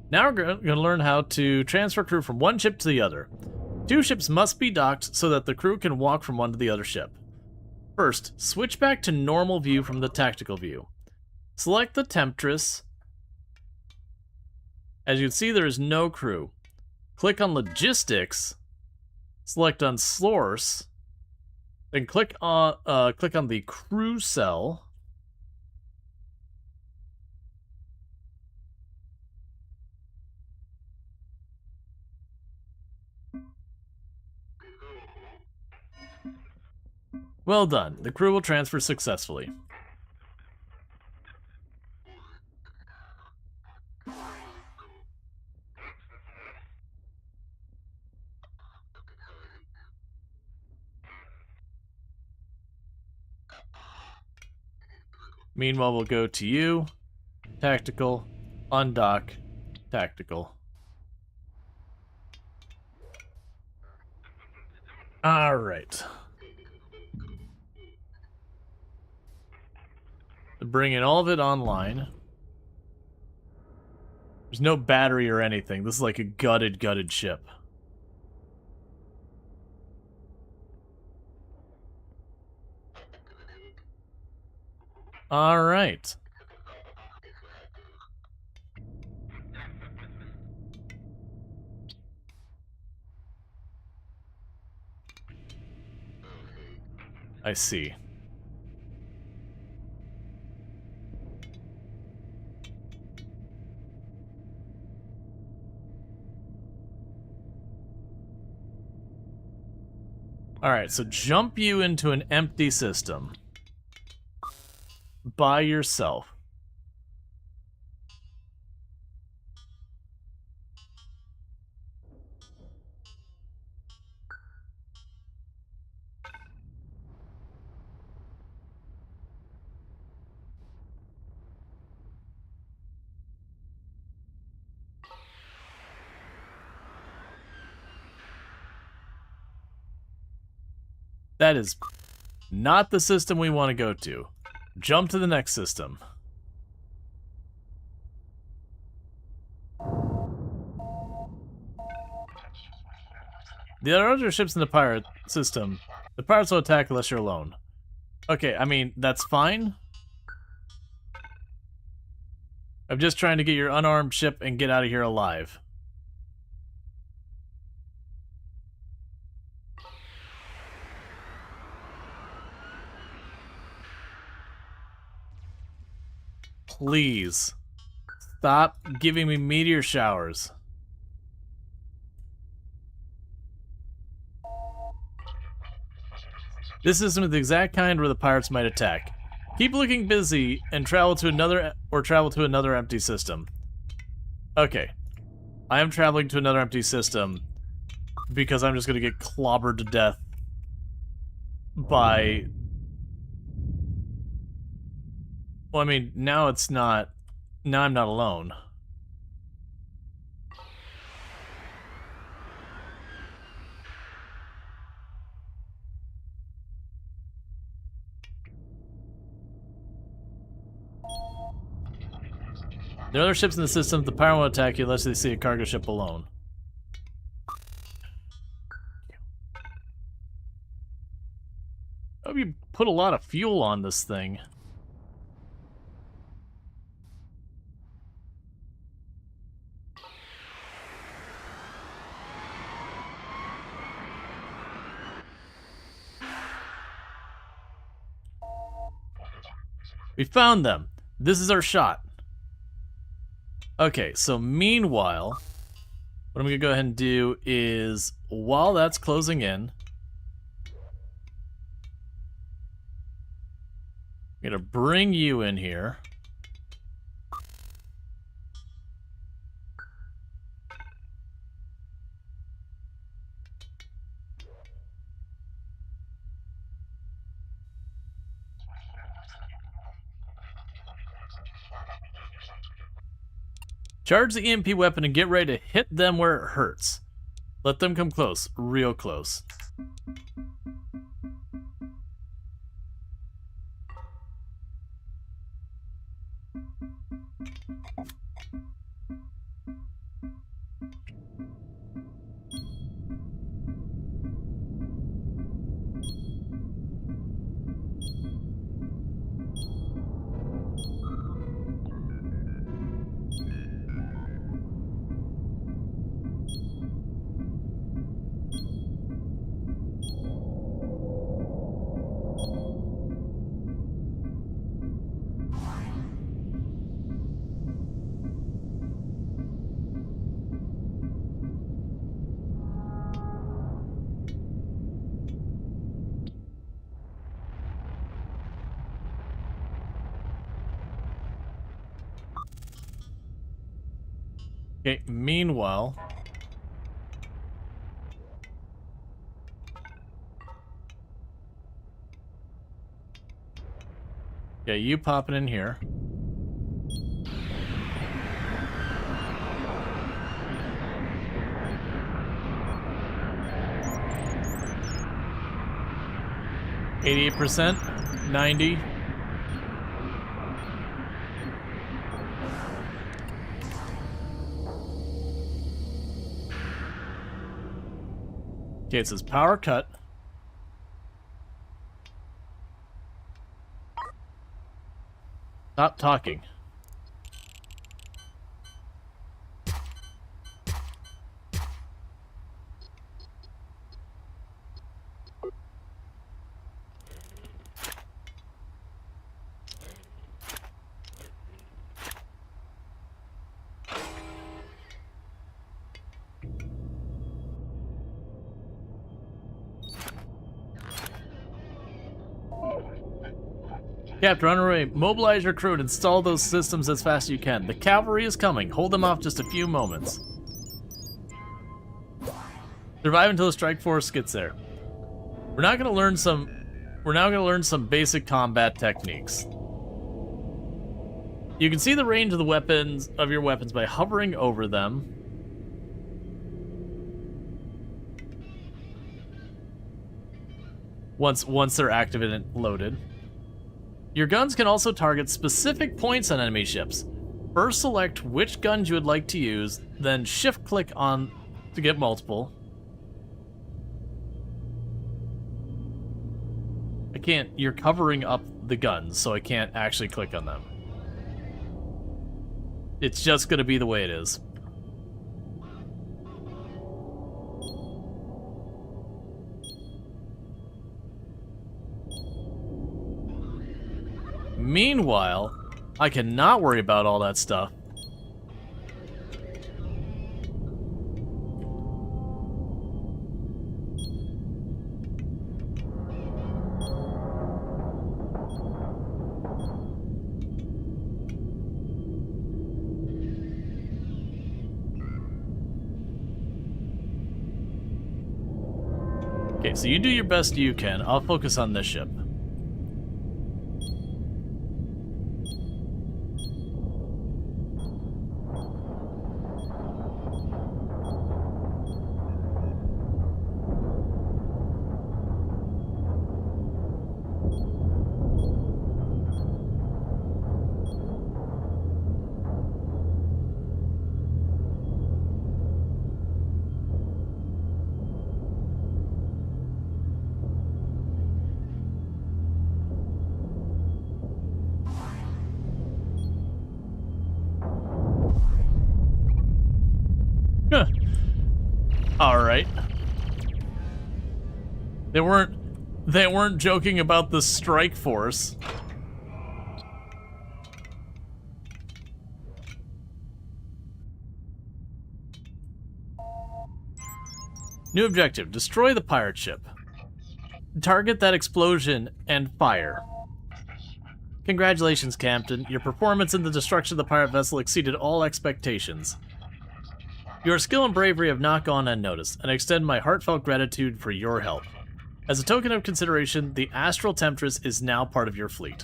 Now we're going to learn how to transfer crew from one ship to the other. Two ships must be docked so that the crew can walk from one to the other ship. First, switch back to normal view from the tactical view. Select the Temptress. As you can see, there is no crew. Click on Logistics. Select on Source. Then click on the crew cell. Well done. The crew will transfer successfully. Meanwhile, we'll go to you, tactical, undock, tactical. All right. Bringing all of it online. There's no battery or anything. This is like a gutted ship. All right. I see. Alright, so jump you into an empty system. By yourself. That is not the system we want to go to. Jump to the next system. There are other ships in the pirate system. The pirates will attack unless you're alone. Okay, I mean, that's fine. I'm just trying to get your unarmed ship and get out of here alive. Please. Stop giving me meteor showers. This system is the exact kind where the pirates might attack. Keep looking busy and travel to another empty system. Okay. I am traveling to another empty system because I'm just going to get clobbered to death by... Well, I mean, now it's not... Now I'm not alone. There are other ships in the system. The pirate won't attack you unless they see a cargo ship alone. I hope you put a lot of fuel on this thing. We found them. This is our shot. Okay, so meanwhile, what I'm going to go ahead and do is, while that's closing in, I'm going to bring you in here. Charge the EMP weapon and get ready to hit them where it hurts. Let them come close, real close. Okay, meanwhile... Yeah, you popping in here. %, 90. Okay, it says power cut. Stop talking. Captain, run away. Mobilize your crew and install those systems as fast as you can. The cavalry is coming. Hold them off just a few moments. Survive until the strike force gets there. We're now gonna learn some basic combat techniques. You can see the range of your weapons by hovering over them. Once they're active and loaded. Your guns can also target specific points on enemy ships. First select which guns you would like to use, then shift click on to get multiple. You're covering up the guns, so I can't actually click on them. It's just gonna be the way it is. Meanwhile, I cannot worry about all that stuff. Okay, so you do your best you can. I'll focus on this ship. All right. They weren't joking about the strike force. New objective: destroy the pirate ship. Target that explosion and fire. Congratulations, Captain. Your performance in the destruction of the pirate vessel exceeded all expectations. Your skill and bravery have not gone unnoticed, and I extend my heartfelt gratitude for your help. As a token of consideration, the Astral Temptress is now part of your fleet.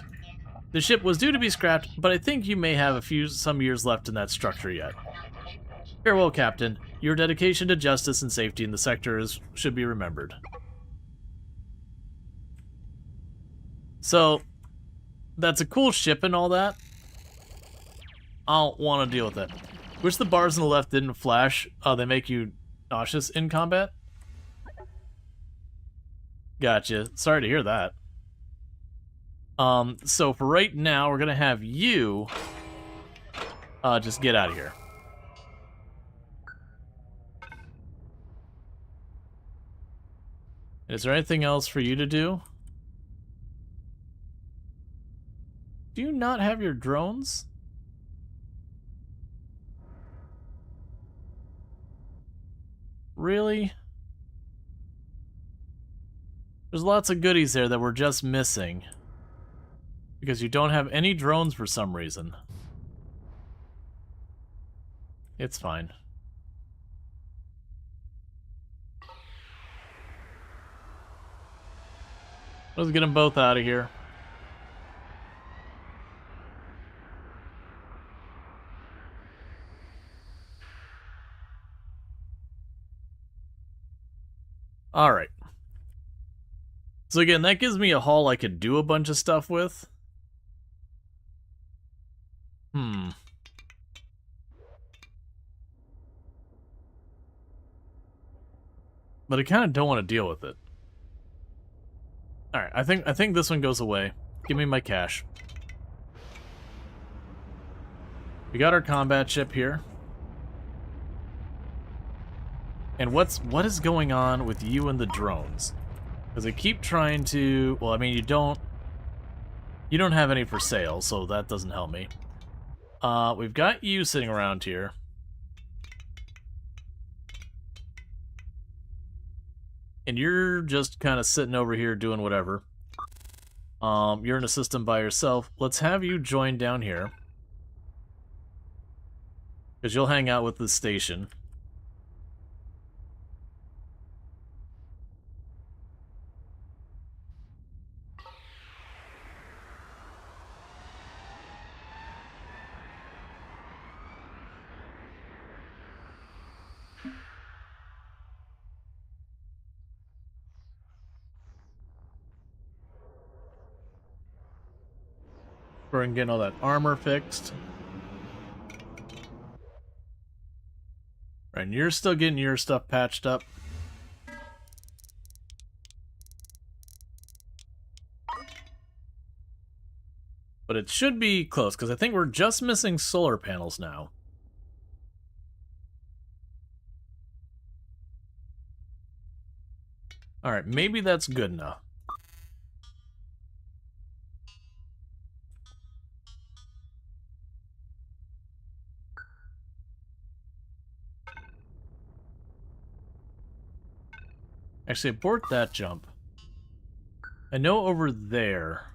The ship was due to be scrapped, but I think you may have some years left in that structure yet. Farewell, Captain. Your dedication to justice and safety in the sector should be remembered. So, that's a cool ship and all that. I don't want to deal with it. Wish the bars on the left didn't flash. They make you nauseous in combat? Gotcha. Sorry to hear that. So for right now, we're gonna have you just get out of here. Is there anything else for you to do? Do you not have your drones? Really? There's lots of goodies there that we're just missing. Because you don't have any drones for some reason. It's fine. Let's get them both out of here. Alright. So again, that gives me a hull I could do a bunch of stuff with. But I kind of don't want to deal with it. Alright, I think this one goes away. Give me my cash. We got our combat ship here. And what is going on with you and the drones? Because I keep trying to... Well, I mean, you don't have any for sale, so that doesn't help me. We've got you sitting around here. And you're just kind of sitting over here doing whatever. You're in a system by yourself. Let's have you join down here. Because you'll hang out with the station. We're gonna get all that armor fixed. And you're still getting your stuff patched up. But it should be close, because I think we're just missing solar panels now. Alright, maybe that's good enough. Actually, abort that jump. I know over there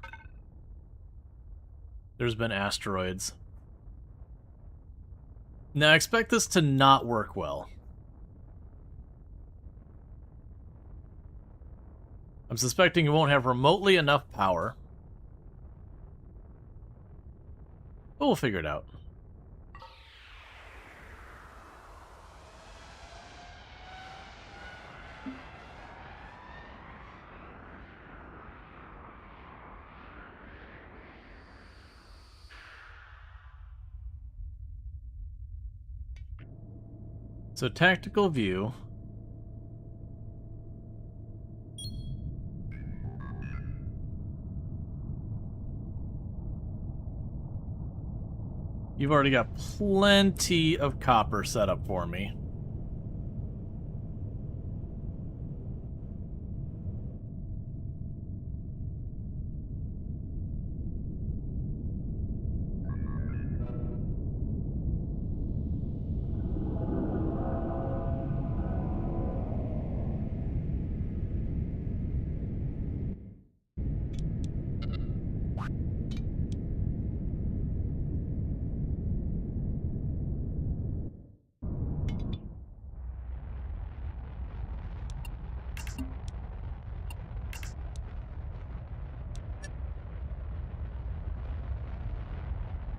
there's been asteroids. Now, I expect this to not work well. I'm suspecting it won't have remotely enough power. But we'll figure it out. So, tactical view. You've already got plenty of copper set up for me.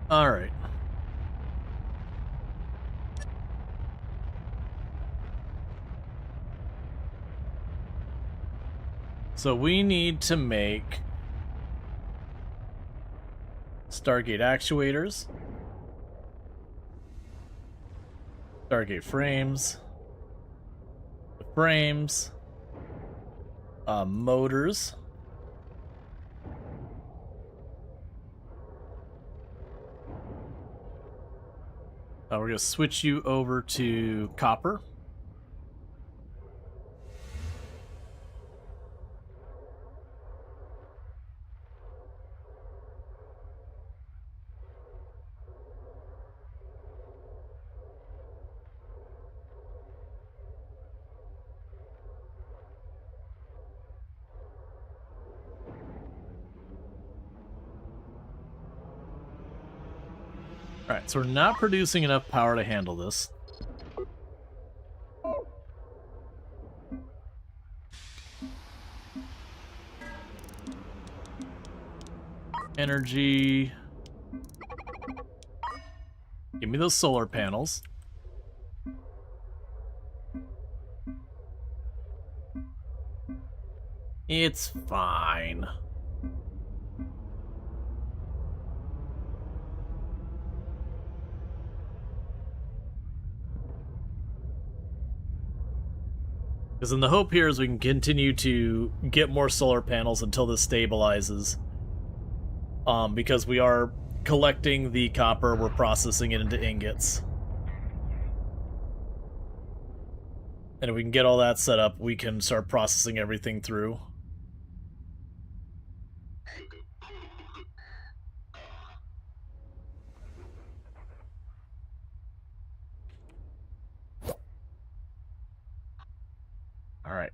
All right. So we need to make Stargate actuators, Stargate frames, the frames, motors. We're going to switch you over to copper. Alright, so we're not producing enough power to handle this. Energy. Give me those solar panels. It's fine. Because then the hope here is we can continue to get more solar panels until this stabilizes. Because we are collecting the copper, we're processing it into ingots. And if we can get all that set up, we can start processing everything through. Alright.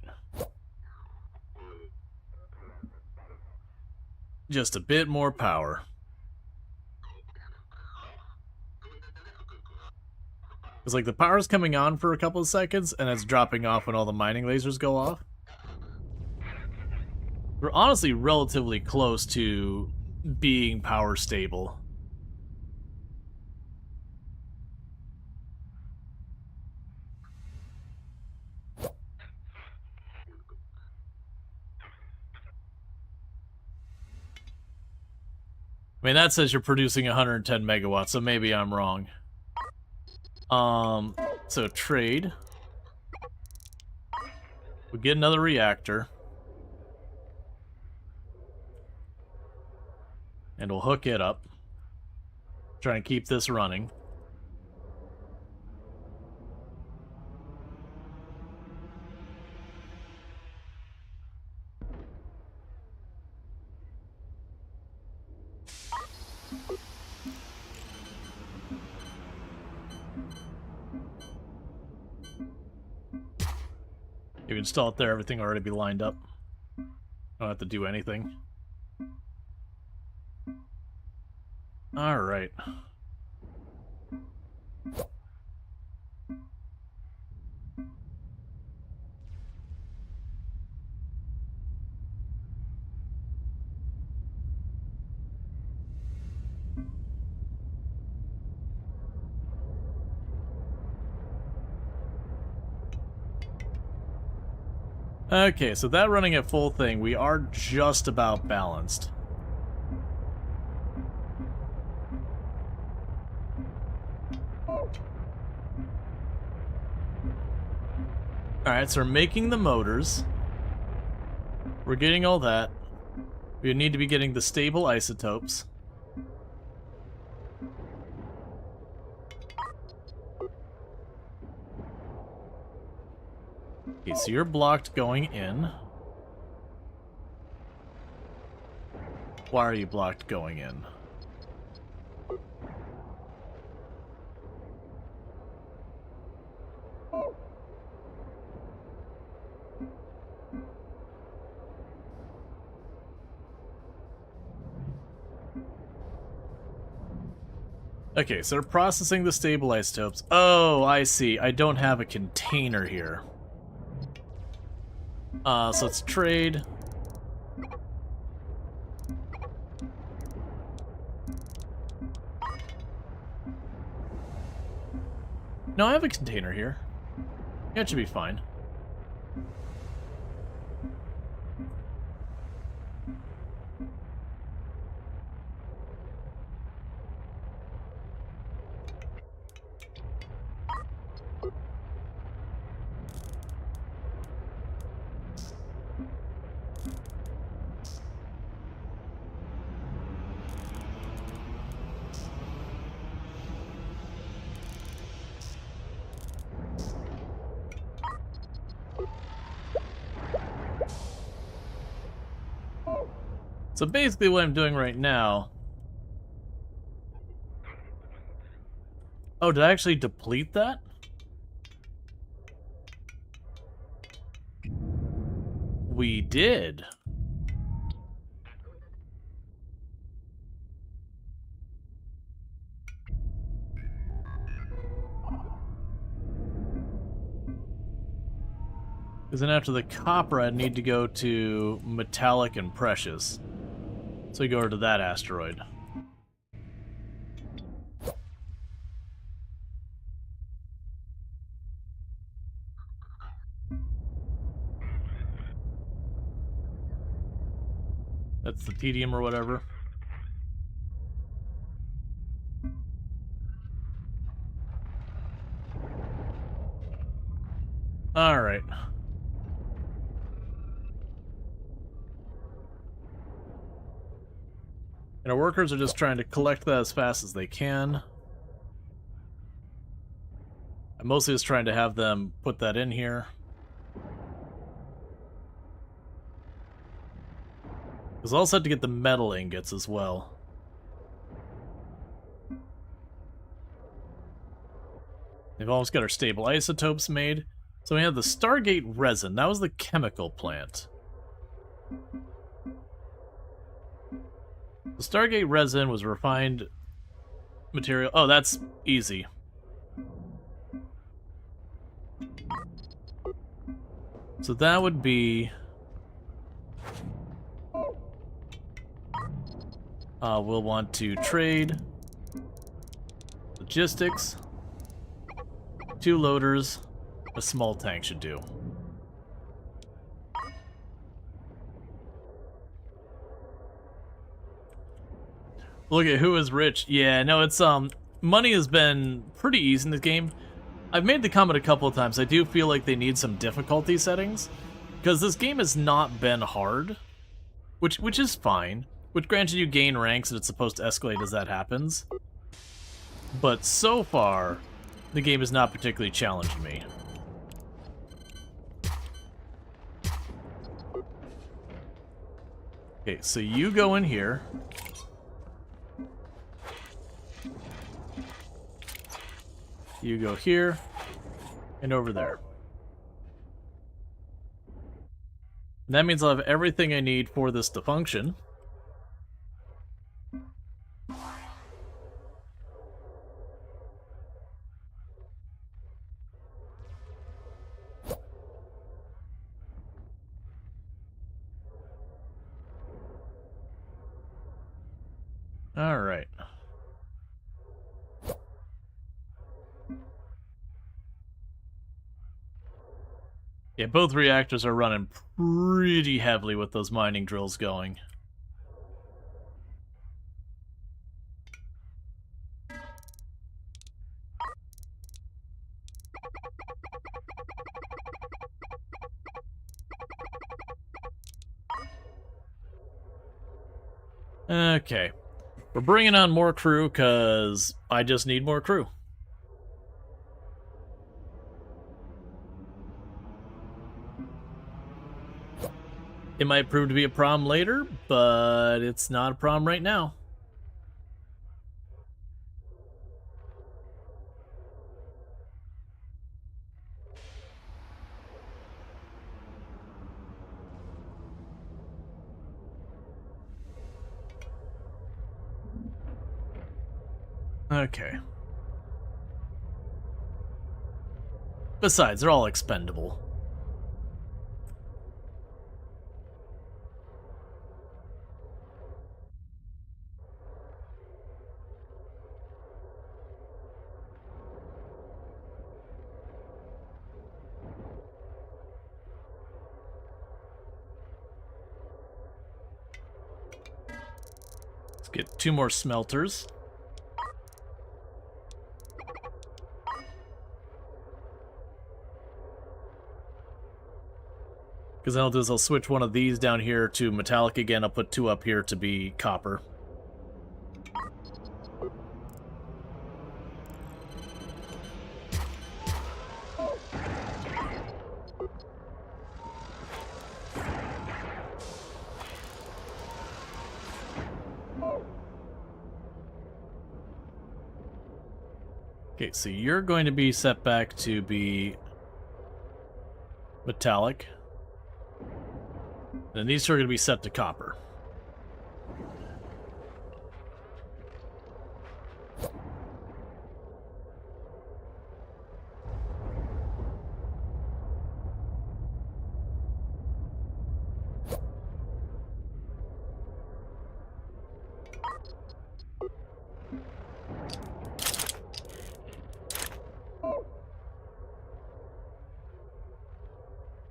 Just a bit more power. It's like the power's coming on for a couple of seconds, and it's dropping off when all the mining lasers go off. We're honestly relatively close to being power stable. I mean, that says you're producing 110 megawatts, so maybe I'm wrong. So trade. We get another reactor. And we'll hook it up. Try and keep this running. If you install it there, everything will already be lined up. Don't have to do anything. Alright. Okay, so that running at full thing, we are just about balanced. Alright, so we're making the motors. We're getting all that. We need to be getting the stable isotopes. Okay, so you're blocked going in. Why are you blocked going in? Okay, so they're processing the stable isotopes. Oh, I see. I don't have a container here. So let's trade. No, I have a container here. That should be fine. So basically what I'm doing right now... Oh, did I actually deplete that? We did. Because then after the copper, I'd need to go to metallic and precious. So we go over to that asteroid. That's the tedium or whatever. Alright. And our workers are just trying to collect that as fast as they can. I'm mostly just trying to have them put that in here. Because I also had to get the metal ingots as well. They've almost got our stable isotopes made. So we have the Stargate resin. That was the chemical plant. The Stargate resin was refined material. Oh, that's easy. So that would be... we'll want to trade logistics, 2 loaders, a small tank should do. Look at who is rich. Yeah, no, it's money has been pretty easy in this game. I've made the comment a couple of times. I do feel like they need some difficulty settings because this game has not been hard, which is fine. Which granted you gain ranks and it's supposed to escalate as that happens. But so far, the game has not particularly challenged me. Okay, so you go in here. You go here, and over there. And that means I'll have everything I need for this to function. All right. Yeah, both reactors are running pretty heavily with those mining drills going. Okay. We're bringing on more crew because I just need more crew. It might prove to be a problem later, but it's not a problem right now. Okay. Besides, they're all expendable. Let's get 2 more smelters. Because then I'll do is I'll switch one of these down here to metallic again. I'll put 2 up here to be copper. Okay, so you're going to be set back to be metallic. And these two are going to be set to copper.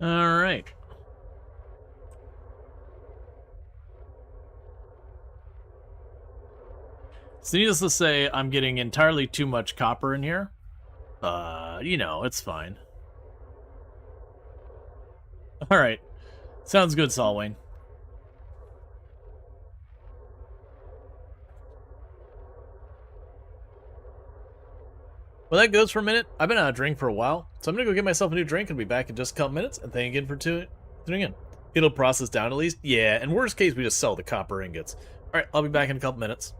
All right. So needless to say, I'm getting entirely too much copper in here. You know, it's fine. Alright. Sounds good, Solwayne. Well, that goes for a minute. I've been out of drink for a while, so I'm gonna go get myself a new drink and be back in just a couple minutes. And thank you again for tuning in. It'll process down at least. Yeah, in worst case, we just sell the copper ingots. All right, I'll be back in a couple minutes.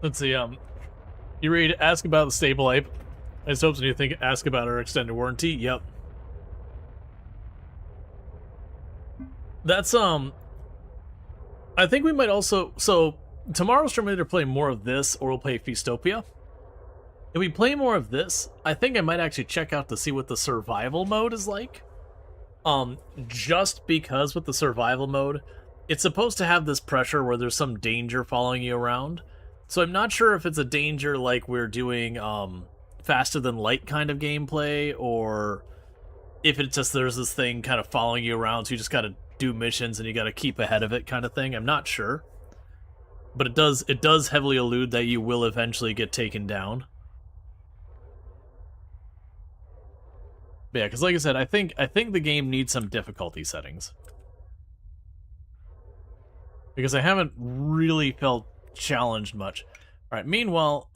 Let's see, you ready to ask about the stable ape? I just hope you think ask about our extended warranty. Yep. That's, I think we might also, so, tomorrow's stream we'll either play more of this, or we'll play Feastopia. If we play more of this, I think I might actually check out to see what the survival mode is like. Just because with the survival mode, it's supposed to have this pressure where there's some danger following you around. So I'm not sure if it's a danger like we're doing faster than light kind of gameplay, or if it's just there's this thing kind of following you around, so you just gotta do missions and you gotta keep ahead of it kind of thing. I'm not sure. But it does heavily allude that you will eventually get taken down. But yeah, because like I said, I think the game needs some difficulty settings. Because I haven't really felt challenged much. Alright, meanwhile,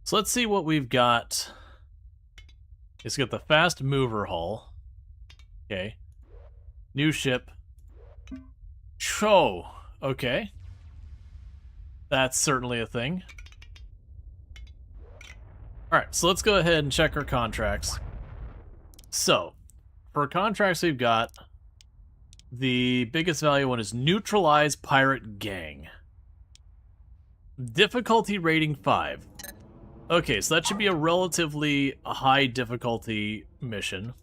so let's see what we've got. It's got the fast mover hull. Okay. New ship. Cho. Okay. That's certainly a thing. Alright, so let's go ahead and check our contracts. So, for contracts we've got, the biggest value one is Neutralize Pirate Gang. Difficulty rating 5. Okay, so that should be a relatively high difficulty mission.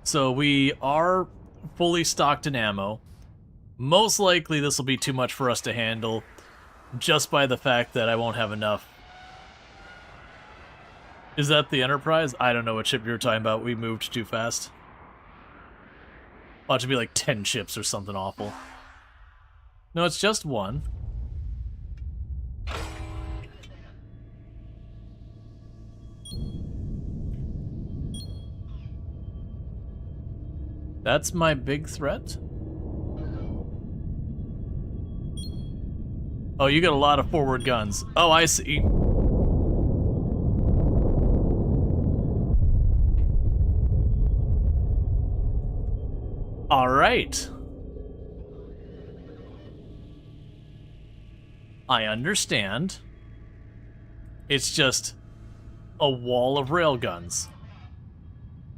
So we are fully stocked in ammo. Most likely this will be too much for us to handle, just by the fact that I won't have enough. Is that the Enterprise? I don't know what ship you're talking about. We moved too fast. Ought to be like 10 ships or something awful. No, it's just one. That's my big threat? Oh, you got a lot of forward guns. Oh, I see. All right. I understand. It's just a wall of railguns.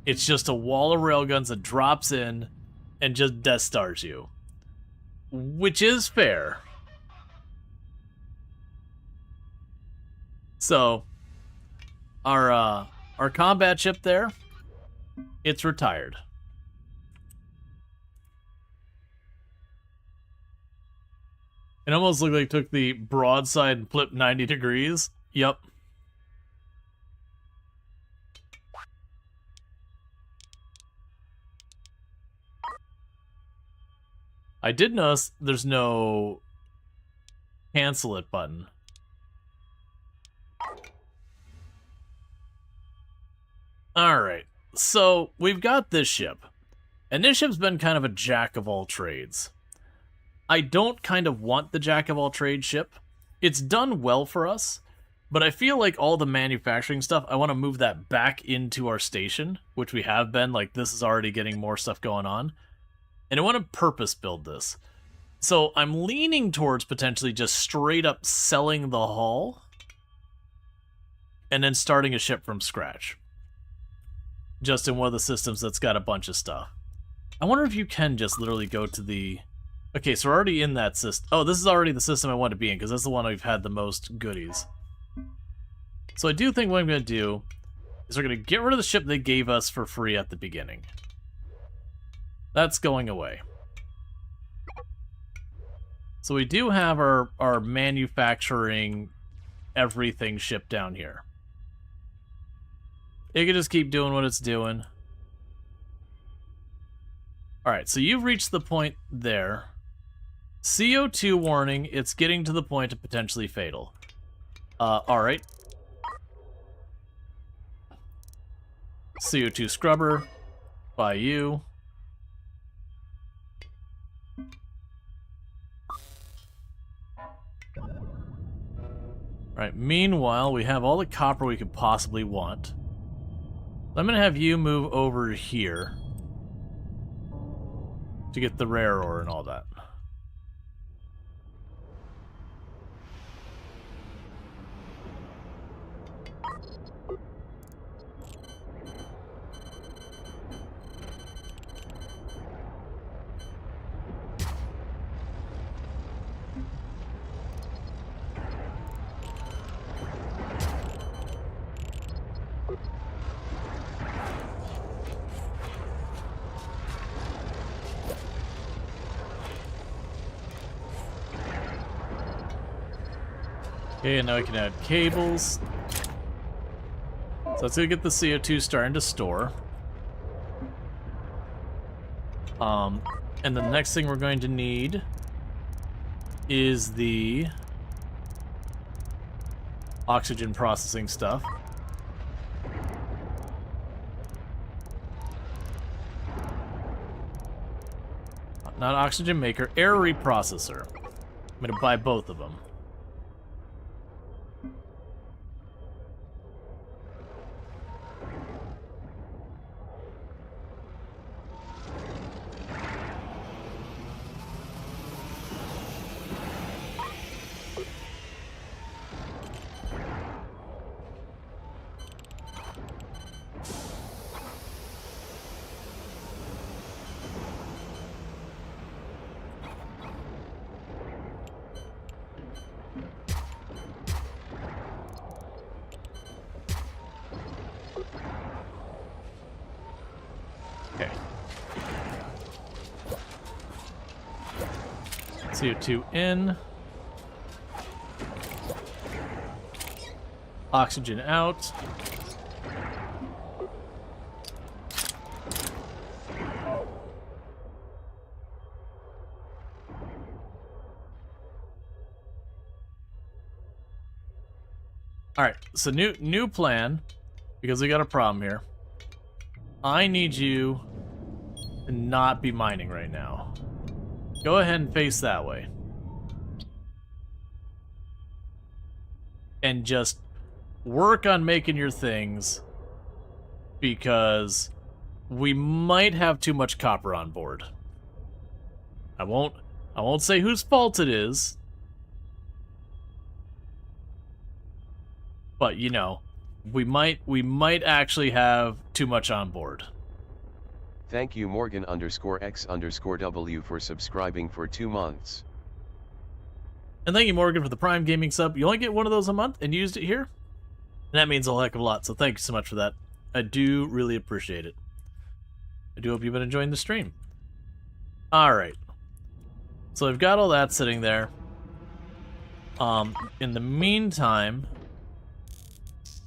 It's just a wall of railguns that drops in and just Death Stars you. Which is fair. So, our combat ship there, it's retired. It almost looked like it took the broadside and flipped 90 degrees. Yep. I did notice there's no cancel it button. Alright, so we've got this ship. And this ship's been kind of a jack of all trades. I don't kind of want the jack of all trades ship. It's done well for us, but I feel like all the manufacturing stuff, I want to move that back into our station, which we have been. Like, this is already getting more stuff going on. And I want to purpose build this. So I'm leaning towards potentially just straight up selling the hull and then starting a ship from scratch. Just in one of the systems that's got a bunch of stuff. I wonder if you can just literally go to the... Okay, so we're already in that system. Oh, this is already the system I want to be in, because that's the one we've had the most goodies. So I do think what I'm going to do is we're going to get rid of the ship they gave us for free at the beginning. That's going away. So we do have our manufacturing everything ship down here. It can just keep doing what it's doing. Alright, so you've reached the point there. CO2 warning, it's getting to the point of potentially fatal. Alright. CO2 scrubber by you. Alright, meanwhile, we have all the copper we could possibly want. I'm going to have you move over here to get the rare ore and all that. Okay, and now we can add cables. So let's go get the CO2 starting to store. And the next thing we're going to need is the oxygen processing stuff. Not oxygen maker, air reprocessor. I'm going to buy both of them. Okay. CO2 in. Oxygen out. Alright, so new plan, because we got a problem here. I need you to not be mining right now. Go ahead and face that way. And just work on making your things, because we might have too much copper on board. I won't say whose fault it is. But, you know, we might actually have too much on board. Thank you Morgan_X_W for subscribing for 2 months. And thank you, Morgan, for the Prime Gaming sub. You only get one of those a month, and you used it here? And that means a heck of a lot, so thank you so much for that. I do really appreciate it. I do hope you've been enjoying the stream. Alright. So I've got all that sitting there. In the meantime,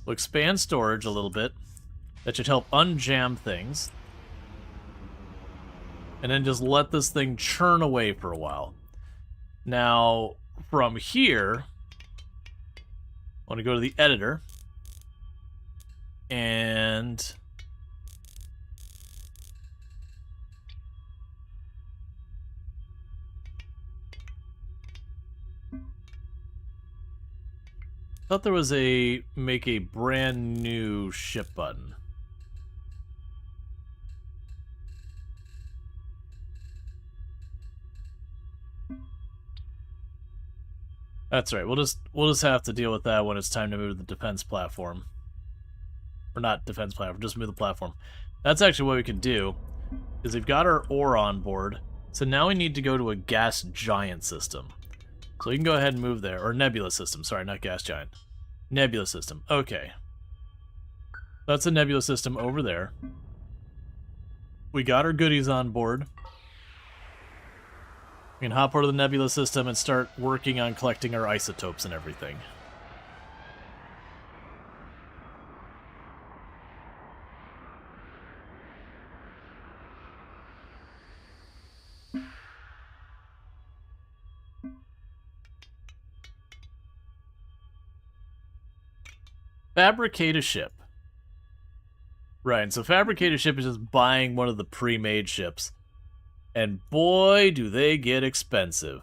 we'll expand storage a little bit. That should help unjam things. And then just let this thing churn away for a while. Now, from here, I want to go to the editor. And thought there was a make a brand new ship button. That's right. We'll just have to deal with that when it's time to move the defense platform. Or not defense platform, just move the platform. That's actually what we can do, is we've got our ore on board, so now we need to go to a gas giant system. So we can go ahead and move there, or nebula system, sorry, not gas giant. Nebula system, okay. That's a nebula system over there. We got our goodies on board. We can hop over to the nebula system and start working on collecting our isotopes and everything. Fabricate a ship. Right, so fabricate a ship is just buying one of the pre-made ships. And boy, do they get expensive.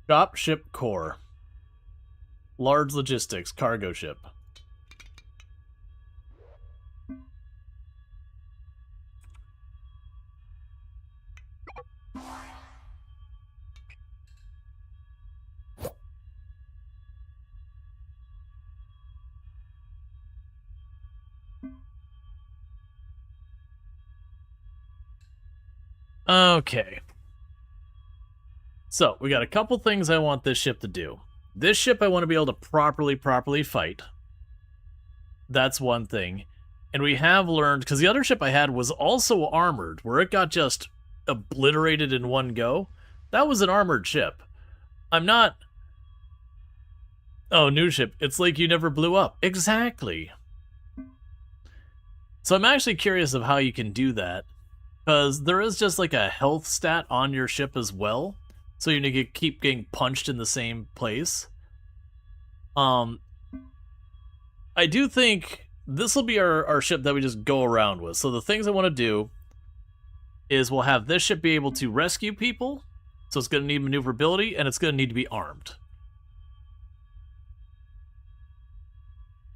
Drop ship core. Large logistics, cargo ship. Okay. So, we got a couple things I want this ship to do. This ship I want to be able to properly fight. That's one thing. And we have learned, because the other ship I had was also armored, where it got just obliterated in one go. That was an armored ship. I'm not... Oh, new ship. It's like you never blew up. Exactly. So I'm actually curious of how you can do that. Because there is just like a health stat on your ship as well. So you need to keep getting punched in the same place. I do think this will be our ship that we just go around with. So the things I want to do is we'll have this ship be able to rescue people. So it's going to need maneuverability, and it's going to need to be armed.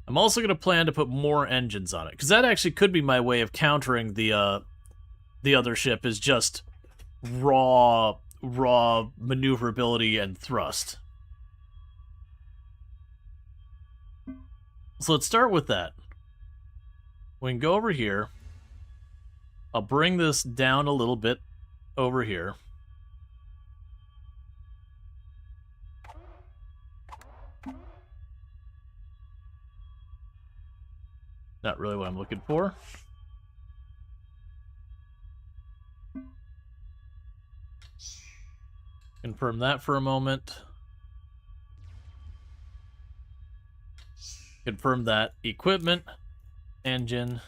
I'm also going to plan to put more engines on it, because that actually could be my way of countering the other ship, is just raw maneuverability and thrust. So let's start with that. We can go over here. I'll bring this down a little bit over here. Not really what I'm looking for. Confirm that for a moment. Confirm that equipment, engine.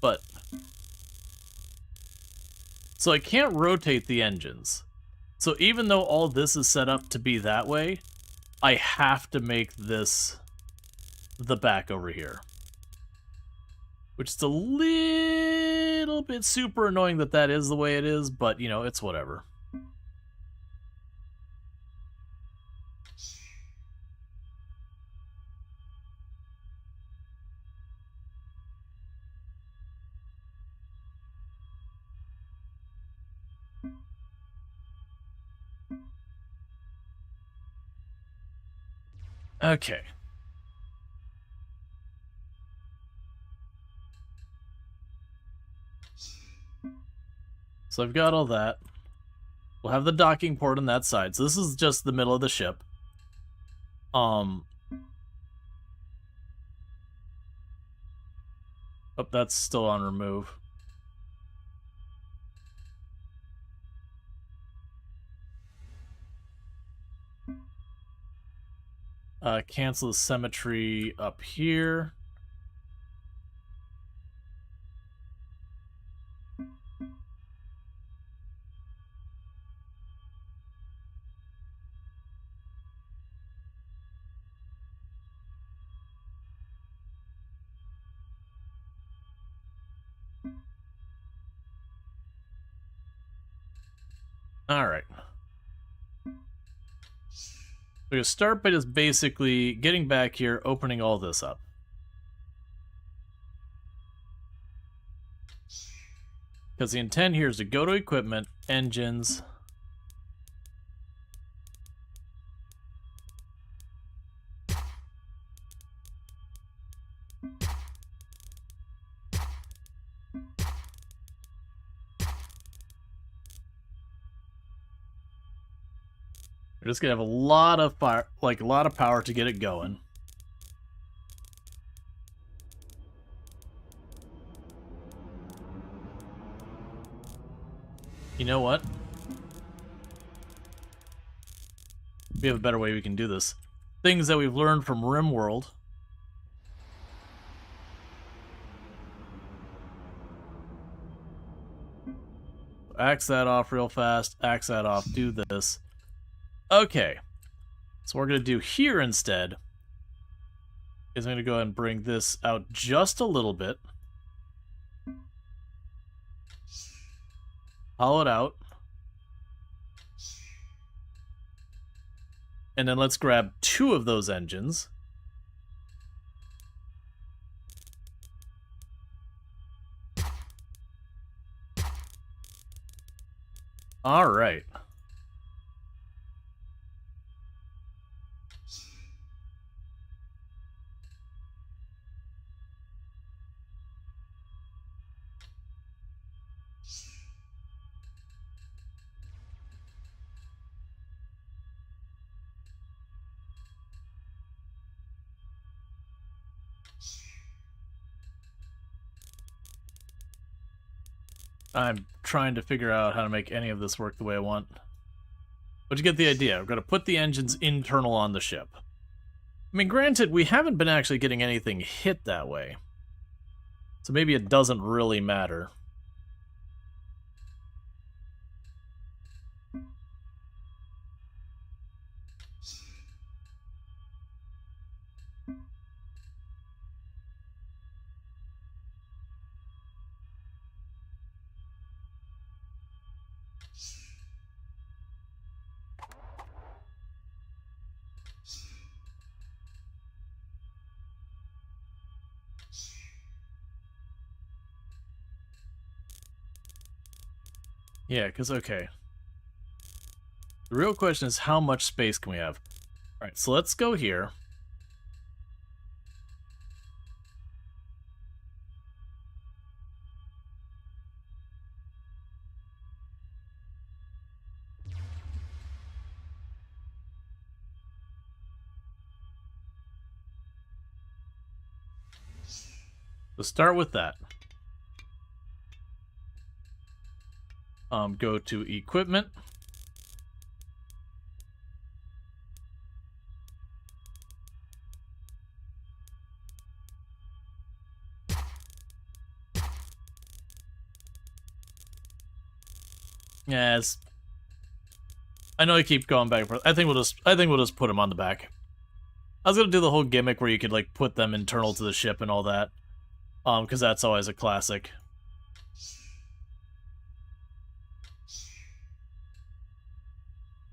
But, so I can't rotate the engines. So even though all this is set up to be that way, I have to make this the back over here. Which is a little bit super annoying that that is the way it is, but, you know, it's whatever. Okay. So I've got all that. We'll have the docking port on that side. So this is just the middle of the ship. Oh, that's still on remove. Cancel the symmetry up here. Alright. We're going to start by just basically getting back here, opening all this up. Because the intent here is to go to equipment, engines. We're just gonna have a lot of fire, like a lot of power to get it going. You know what? We have a better way we can do this. Things that we've learned from RimWorld. Axe that off real fast, axe that off, do this. Okay, so what we're going to do here instead is I'm going to go ahead and bring this out just a little bit. Hollow it out. And then let's grab 2 of those engines. All right. I'm trying to figure out how to make any of this work the way I want. But you get the idea. We're going to put the engines internal on the ship. I mean, granted, we haven't been actually getting anything hit that way. So maybe it doesn't really matter. Yeah, because, okay. The real question is how much space can we have? Alright, so let's go here. Let's start with that. Go to equipment. Yes. I know I keep going back and forth. I think we'll just put them on the back. I was gonna do the whole gimmick where you could like put them internal to the ship and all that. Because that's always a classic.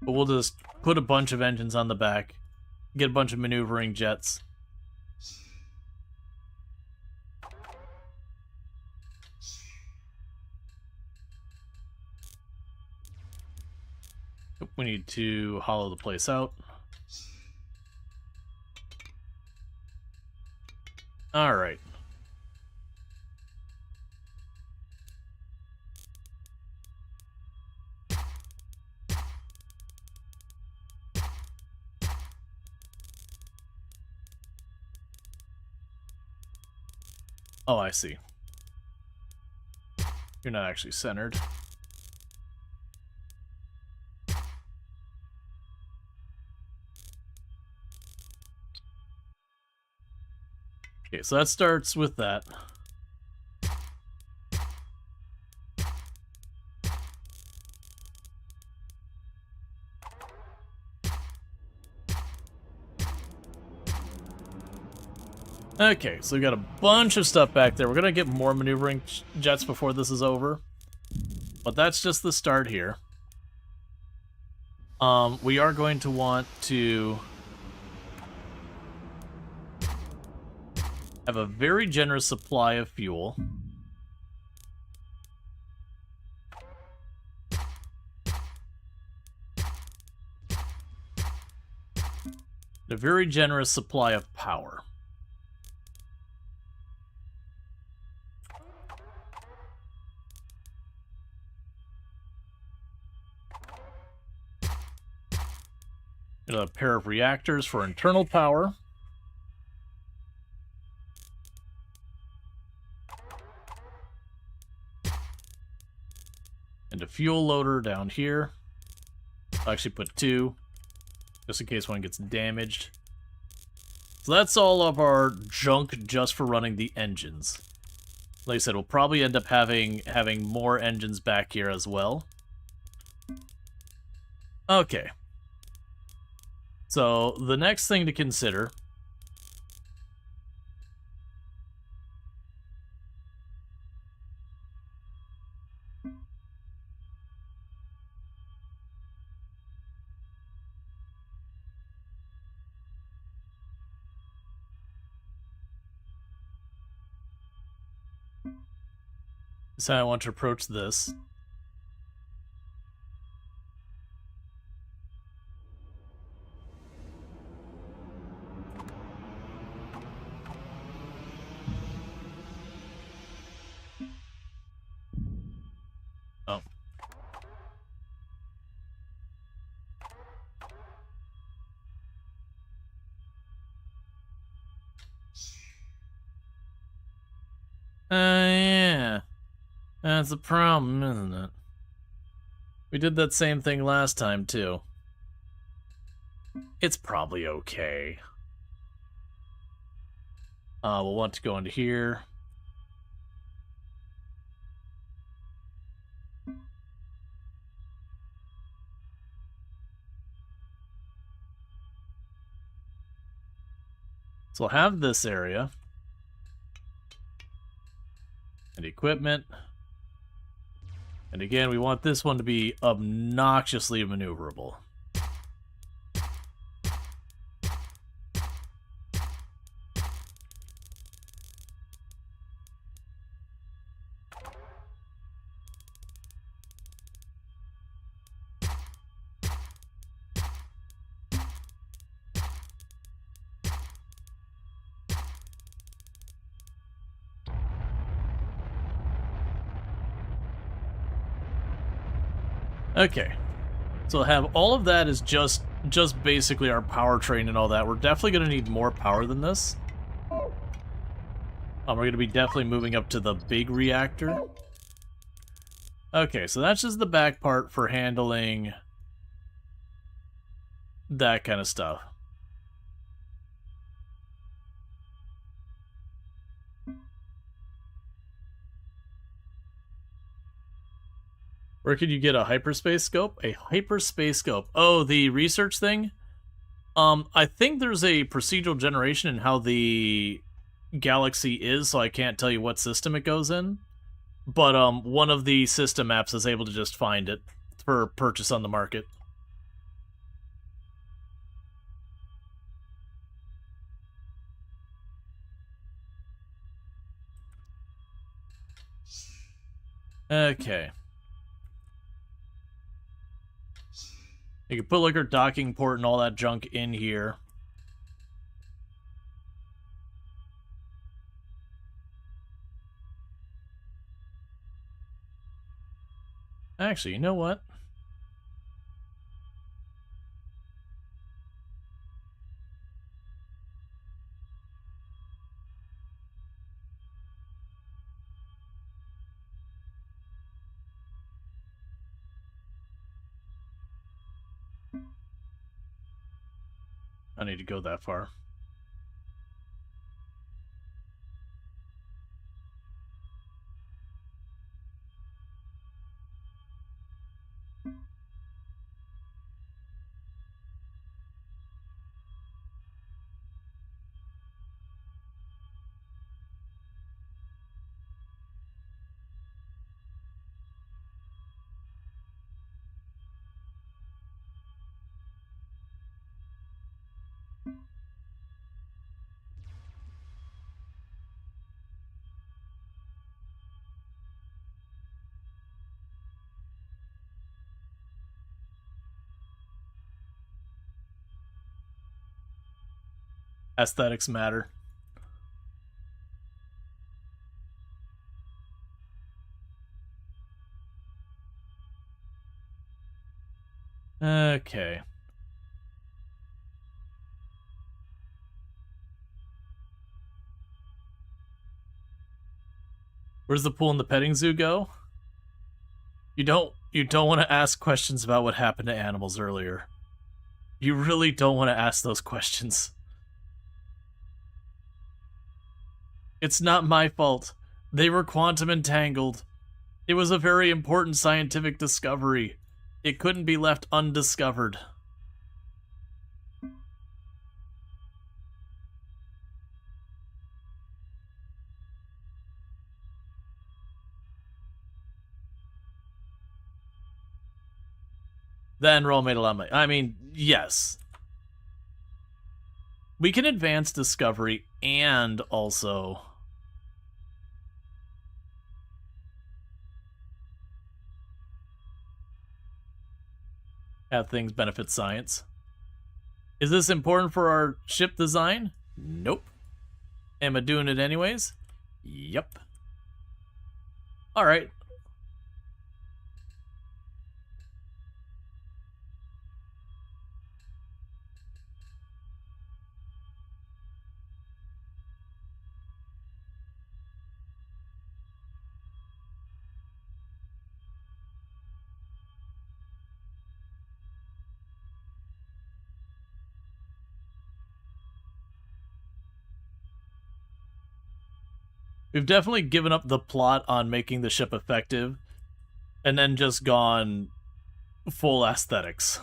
But we'll just put a bunch of engines on the back, get a bunch of maneuvering jets. We need to hollow the place out. Alright. Oh, I see. You're not actually centered. Okay, so that starts with that. Okay, so we've got a bunch of stuff back there. We're gonna get more maneuvering jets before this is over. But that's just the start here. We are going to want to have a very generous supply of fuel. A very generous supply of power. A pair of reactors for internal power. And a fuel loader down here. I'll actually put 2, just in case one gets damaged. So that's all of our junk just for running the engines. Like I said, we'll probably end up having more engines back here as well. Okay. So the next thing to consider is how I want to approach this. Oh. Yeah. That's a problem, isn't it? We did that same thing last time, too. It's probably okay. We'll want to go into here. So we'll have this area. And equipment. And again, we want this one to be obnoxiously maneuverable. Okay, so we'll have all of that is just basically our powertrain and all that. We're definitely going to need more power than this. We're going to be definitely moving up to the big reactor. Okay, so that's just the back part for handling that kind of stuff. Where could you get a hyperspace scope? A hyperspace scope. Oh, the research thing? I think there's a procedural generation in how the galaxy is, so I can't tell you what system it goes in. But one of the system apps is able to just find it for purchase on the market. Okay. You can put like our docking port and all that junk in here. Actually, you know what? I need to go that far. Aesthetics matter. Okay. Where's the pool and the petting zoo go? You don't want to ask questions about what happened to animals earlier. You really don't want to ask those questions. It's not my fault. They were quantum entangled. It was a very important scientific discovery. It couldn't be left undiscovered. Then Rual made a lot of money. I mean, yes. We can advance discovery and also have things benefit science. Is this important for our ship design? Nope. Am I doing it anyways? Yep. Alright. We've definitely given up the plot on making the ship effective and then just gone full aesthetics.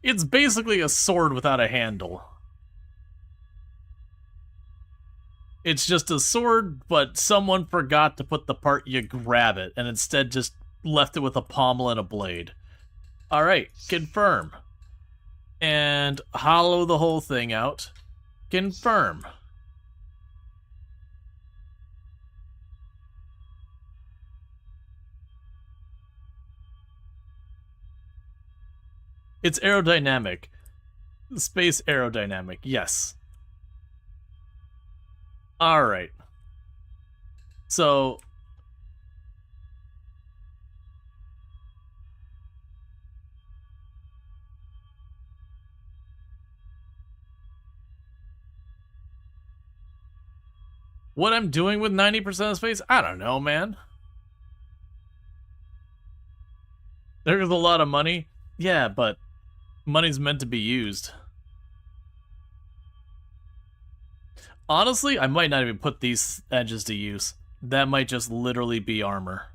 It's basically a sword without a handle. It's just a sword, but someone forgot to put the part you grab it, and instead just left it with a pommel and a blade. Alright, confirm. And hollow the whole thing out. Confirm. It's aerodynamic. Space aerodynamic, yes. Alright. So... what I'm doing with 90% of space? I don't know, man. There's a lot of money. Yeah, but money's meant to be used. Honestly, I might not even put these edges to use. That might just literally be armor.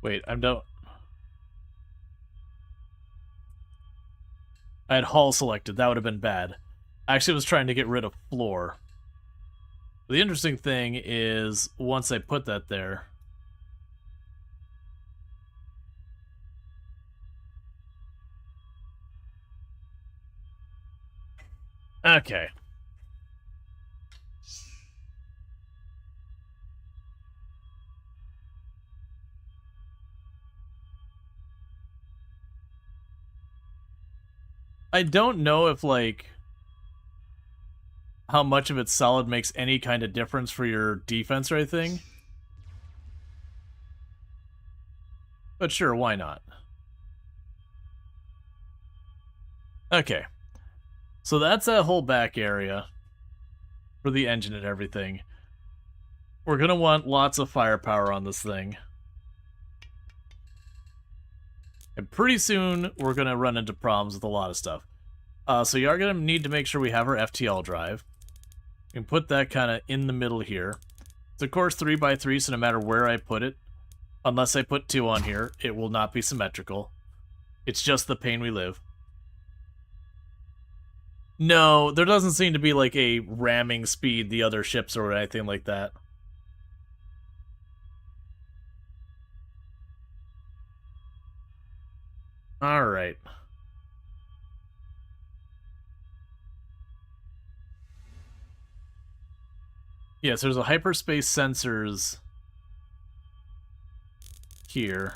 Wait, I'm done. I had hull selected. That would have been bad. I actually was trying to get rid of floor. The interesting thing is, once I put that there... okay. I don't know if, like, how much of its solid makes any kind of difference for your defense or anything. But sure, why not? Okay. So that's that whole back area for the engine and everything. We're going to want lots of firepower on this thing. And pretty soon, we're going to run into problems with a lot of stuff. So you are going to need to make sure we have our FTL drive. You can put that kind of in the middle here. It's of course 3x3, so no matter where I put it, unless I put 2 on here, it will not be symmetrical. It's just the pain we live. No, there doesn't seem to be like a ramming speed the other ships or anything like that. Alright. Yes, there's a hyperspace sensors here.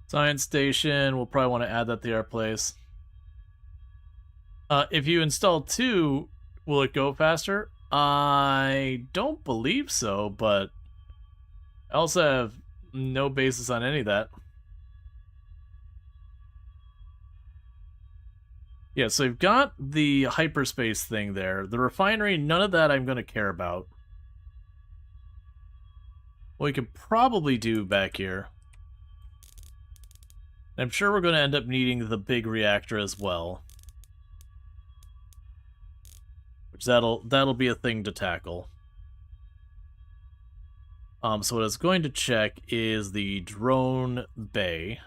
Science station, we'll probably want to add that to our place. If you install 2, will it go faster? I don't believe so, but I also have no basis on any of that. Yeah, so you've got the hyperspace thing there. The refinery, none of that I'm going to care about. What we could probably do back here, I'm sure we're going to end up needing the big reactor as well. Which that'll be a thing to tackle. So what I was going to check is the drone bay.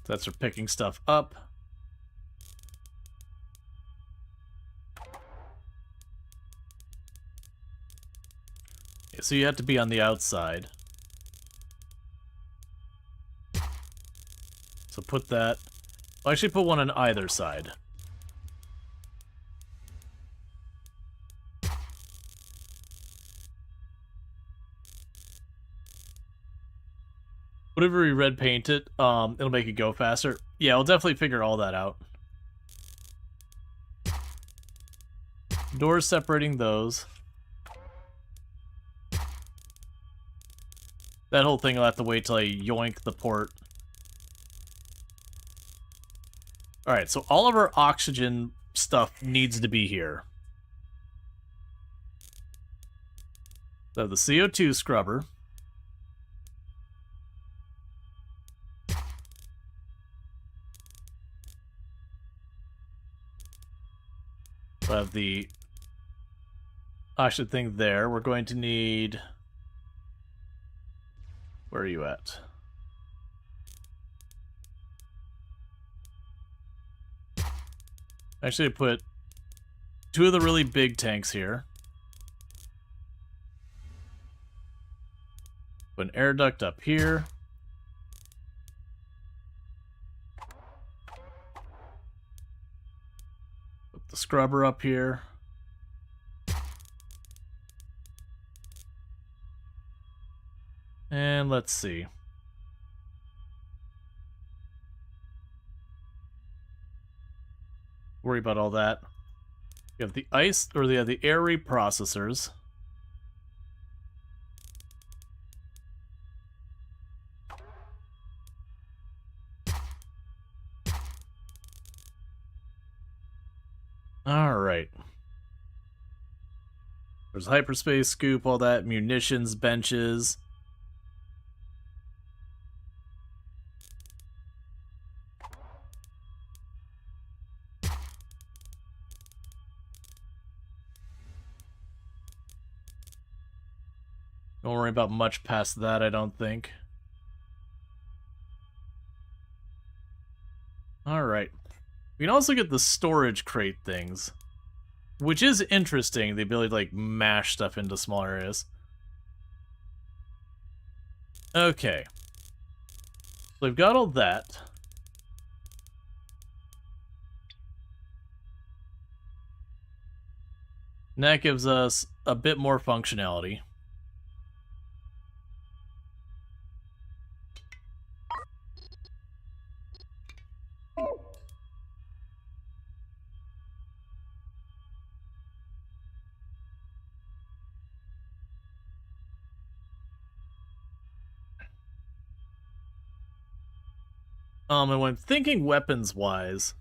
That's for picking stuff up. Okay, so you have to be on the outside. So put that... I'll actually put one on either side. Whatever we red paint it, it'll make it go faster. Yeah, we'll definitely figure all that out. Doors separating those. That whole thing will have to wait till I yoink the port. Alright, so all of our oxygen stuff needs to be here. So the CO2 scrubber. We'll have the oxygen thing there. We're going to need... Where are you at? Actually, I put 2 of the really big tanks here. Put an air duct up here. Put the scrubber up here. And let's see. Worry about all that. You have the ice, or the air reprocessors. Alright. There's hyperspace scoop, all that, munitions, benches. Don't worry about much past that, I don't think. Alright. We can also get the storage crate things, which is interesting, the ability to, like, mash stuff into small areas. Okay. So we've got all that. And that gives us a bit more functionality. And when thinking weapons-wise,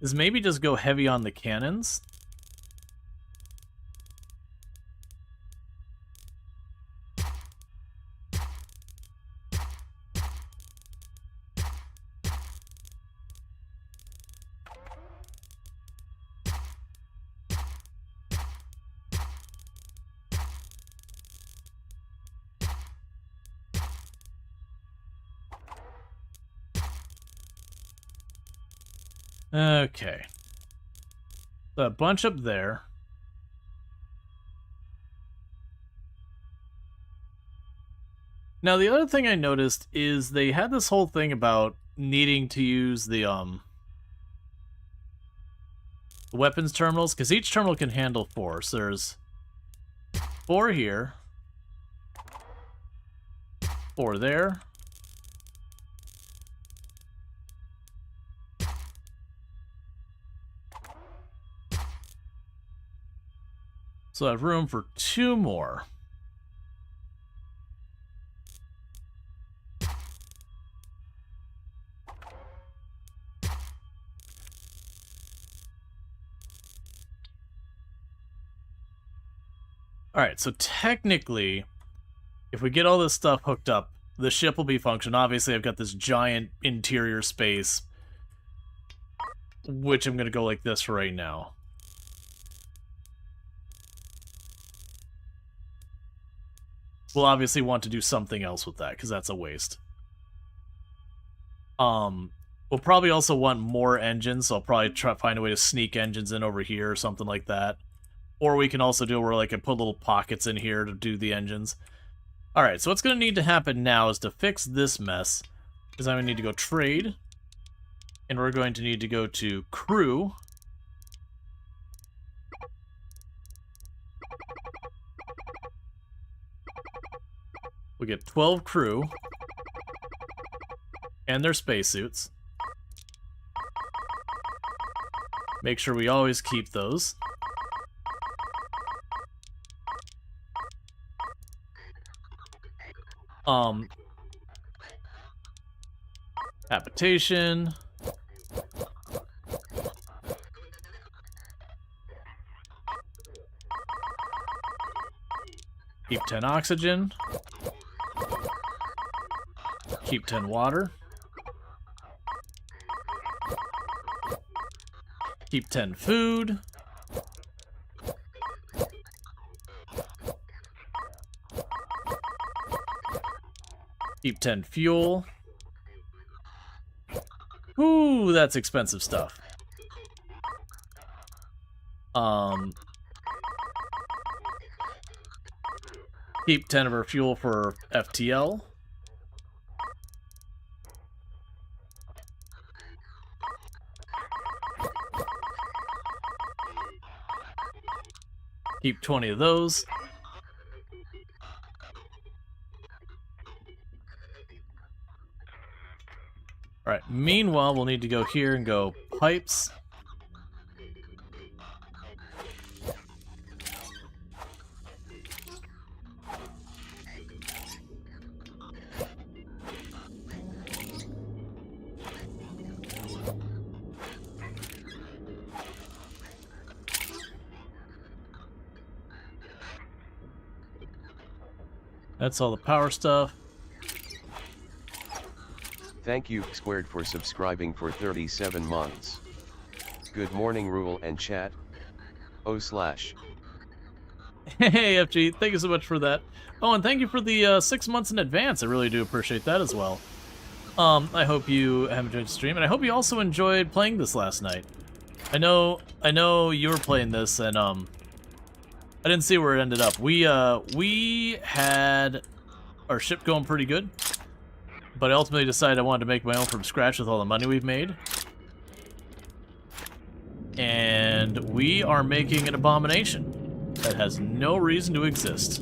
is maybe just go heavy on the cannons. Okay. So a bunch up there. Now, the other thing I noticed is they had this whole thing about needing to use the weapons terminals, because each terminal can handle 4. So there's 4 here, 4 there, so I have room for 2 more. Alright, so technically, if we get all this stuff hooked up, the ship will be functional. Obviously, I've got this giant interior space, which I'm going to go like this for right now. We'll obviously want to do something else with that, because that's a waste. We'll probably also want more engines, so I'll probably try to find a way to sneak engines in over here or something like that. Or we can also do where like I put little pockets in here to do the engines. Alright, so what's going to need to happen now is to fix this mess, is I'm going to need to go trade, and we're going to need to go to crew. We get 12 crew, and their spacesuits. Make sure we always keep those. Habitation. Keep 10 oxygen. Keep 10 water. Keep 10 food. Keep 10 fuel. Ooh, that's expensive stuff. Keep 10 of our fuel for FTL. Keep 20 of those. Alright, meanwhile, we'll need to go here and go pipes. That's all the power stuff. Thank you, Squared, for subscribing for 37 months. Good morning, Rual and chat. Oh slash. Hey, FG, thank you so much for that. Oh, and thank you for the 6 months in advance. I really do appreciate that as well. I hope you have enjoyed the stream, and I hope you also enjoyed playing this last night. I know you were playing this, and I didn't see where it ended up. We had our ship going pretty good, but I ultimately decided I wanted to make my own from scratch with all the money we've made. And we are making an abomination that has no reason to exist.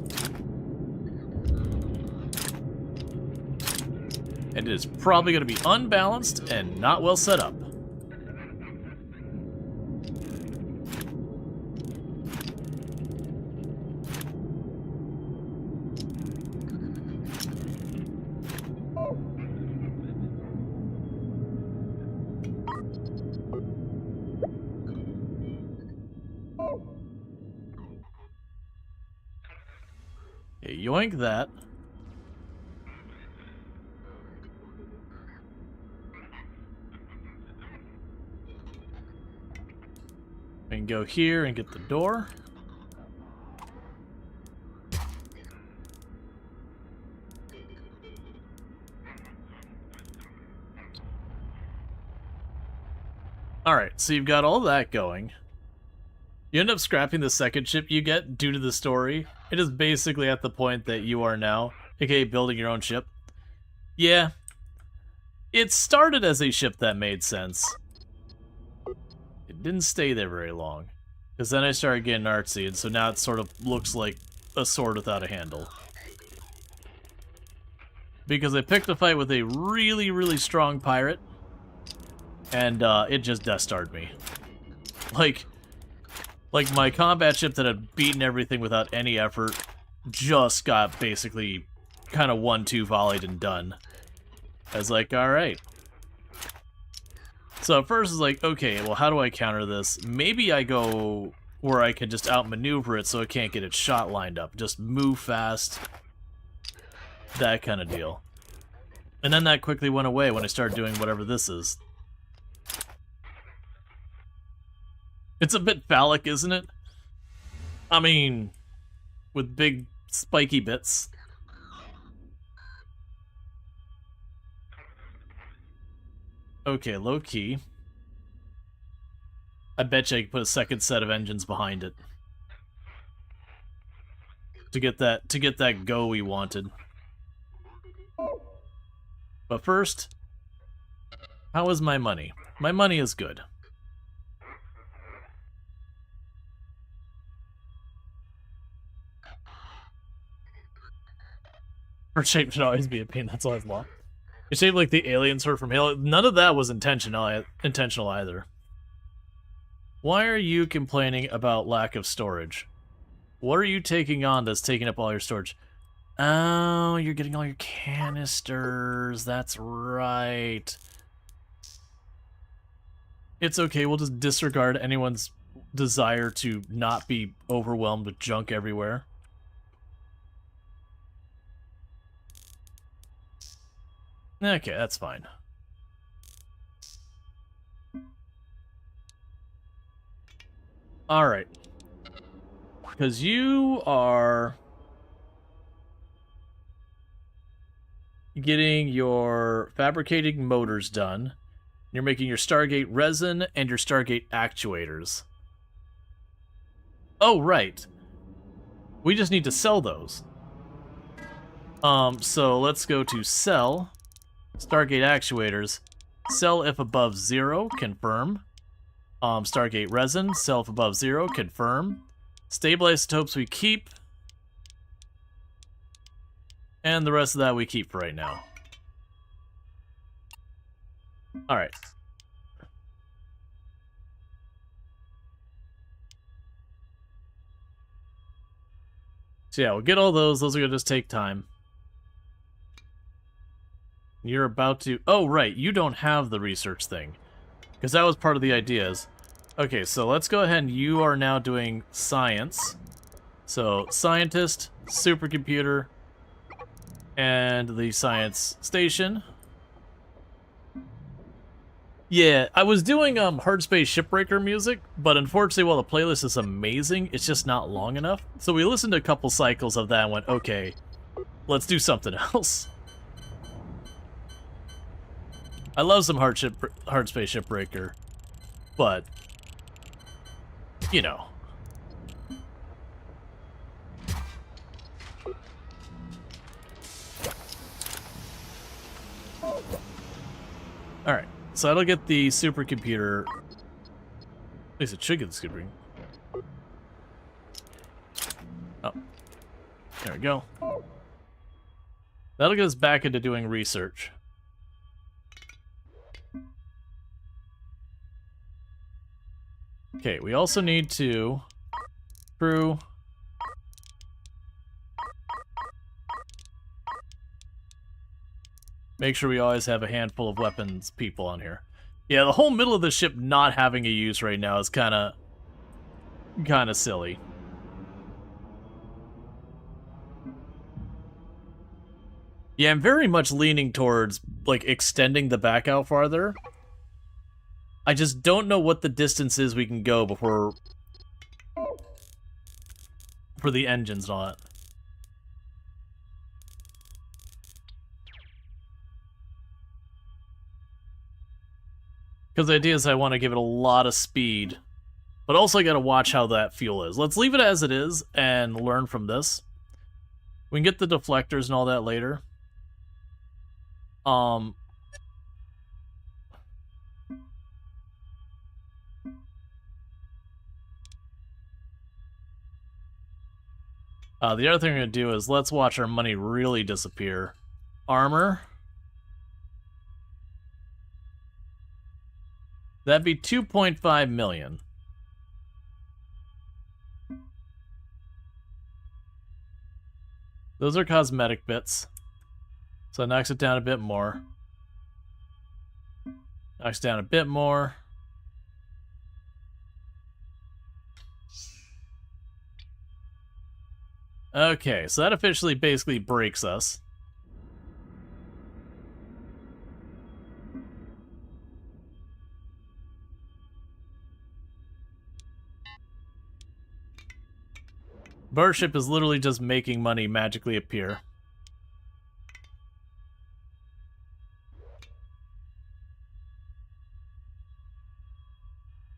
And it is probably going to be unbalanced and not well set up. Okay, yoink that. We can go here and get the door. Alright, so you've got all that going. You end up scrapping the second ship you get due to the story. It is basically at the point that you are now, aka building your own ship. Yeah. It started as a ship that made sense. It didn't stay there very long. Because then I started getting artsy, and so now it sort of looks like a sword without a handle. Because I picked a fight with a really, really strong pirate, and it just Death Starred me. Like my combat ship that had beaten everything without any effort just got basically kind of 1-2 volleyed and done. I was like, alright. So at first it's like, okay, well how do I counter this? Maybe I go where I can just outmaneuver it so it can't get its shot lined up. Just move fast. That kind of deal. And then that quickly went away when I started doing whatever this is. It's a bit phallic, isn't it? I mean, with big spiky bits. Okay, low key. I bet you I could put a second set of engines behind it. To get that go we wanted. But first, how is my money? My money is good. Her shape should always be a pain, that's always law. It's shaped like the aliens heard from Halo. None of that was intentional either. Why are you complaining about lack of storage? What are you taking on that's taking up all your storage? Oh, you're getting all your canisters. That's right. It's okay, we'll just disregard anyone's desire to not be overwhelmed with junk everywhere. Okay, that's fine. Alright. Because you are getting your fabricating motors done. You're making your Stargate resin and your Stargate actuators. Oh, right. We just need to sell those. So let's go to sell Stargate actuators. Sell if above 0, confirm. Stargate resin, sell if above 0, confirm. Stable isotopes we keep. And the rest of that we keep for right now. Alright. So yeah, we'll get all those. Those are going to just take time. You're about to... Oh, right. You don't have the research thing. Because that was part of the ideas. Okay, so let's go ahead and you are now doing science. So, scientist, supercomputer, and the science station. Yeah, I was doing Hard Space Shipbreaker music, but unfortunately while the playlist is amazing, it's just not long enough. So we listened to a couple cycles of that and went, okay, let's do something else. I love some Hard Space Shipbreaker, but, you know. Alright, so that'll get the supercomputer. At least it should get the supercomputer. Oh. There we go. That'll get us back into doing research. Okay, we also need to crew make sure we always have a handful of weapons people on here. Yeah, the whole middle of the ship not having a use right now is kind of Yeah, I'm very much leaning towards, like, extending the back out farther. I just don't know what the distance is we can go before... for the engines and all that. Because the idea is I want to give it a lot of speed, but also I gotta watch how that fuel is. Let's leave it as it is and learn from this. We can get the deflectors and all that later. The other thing we're gonna do is let's watch our money really disappear. Armor. That'd be 2.5 million. Those are cosmetic bits. So it knocks it down a bit more. Knocks down a bit more. Okay, so that officially basically breaks us. Barship is literally just making money magically appear.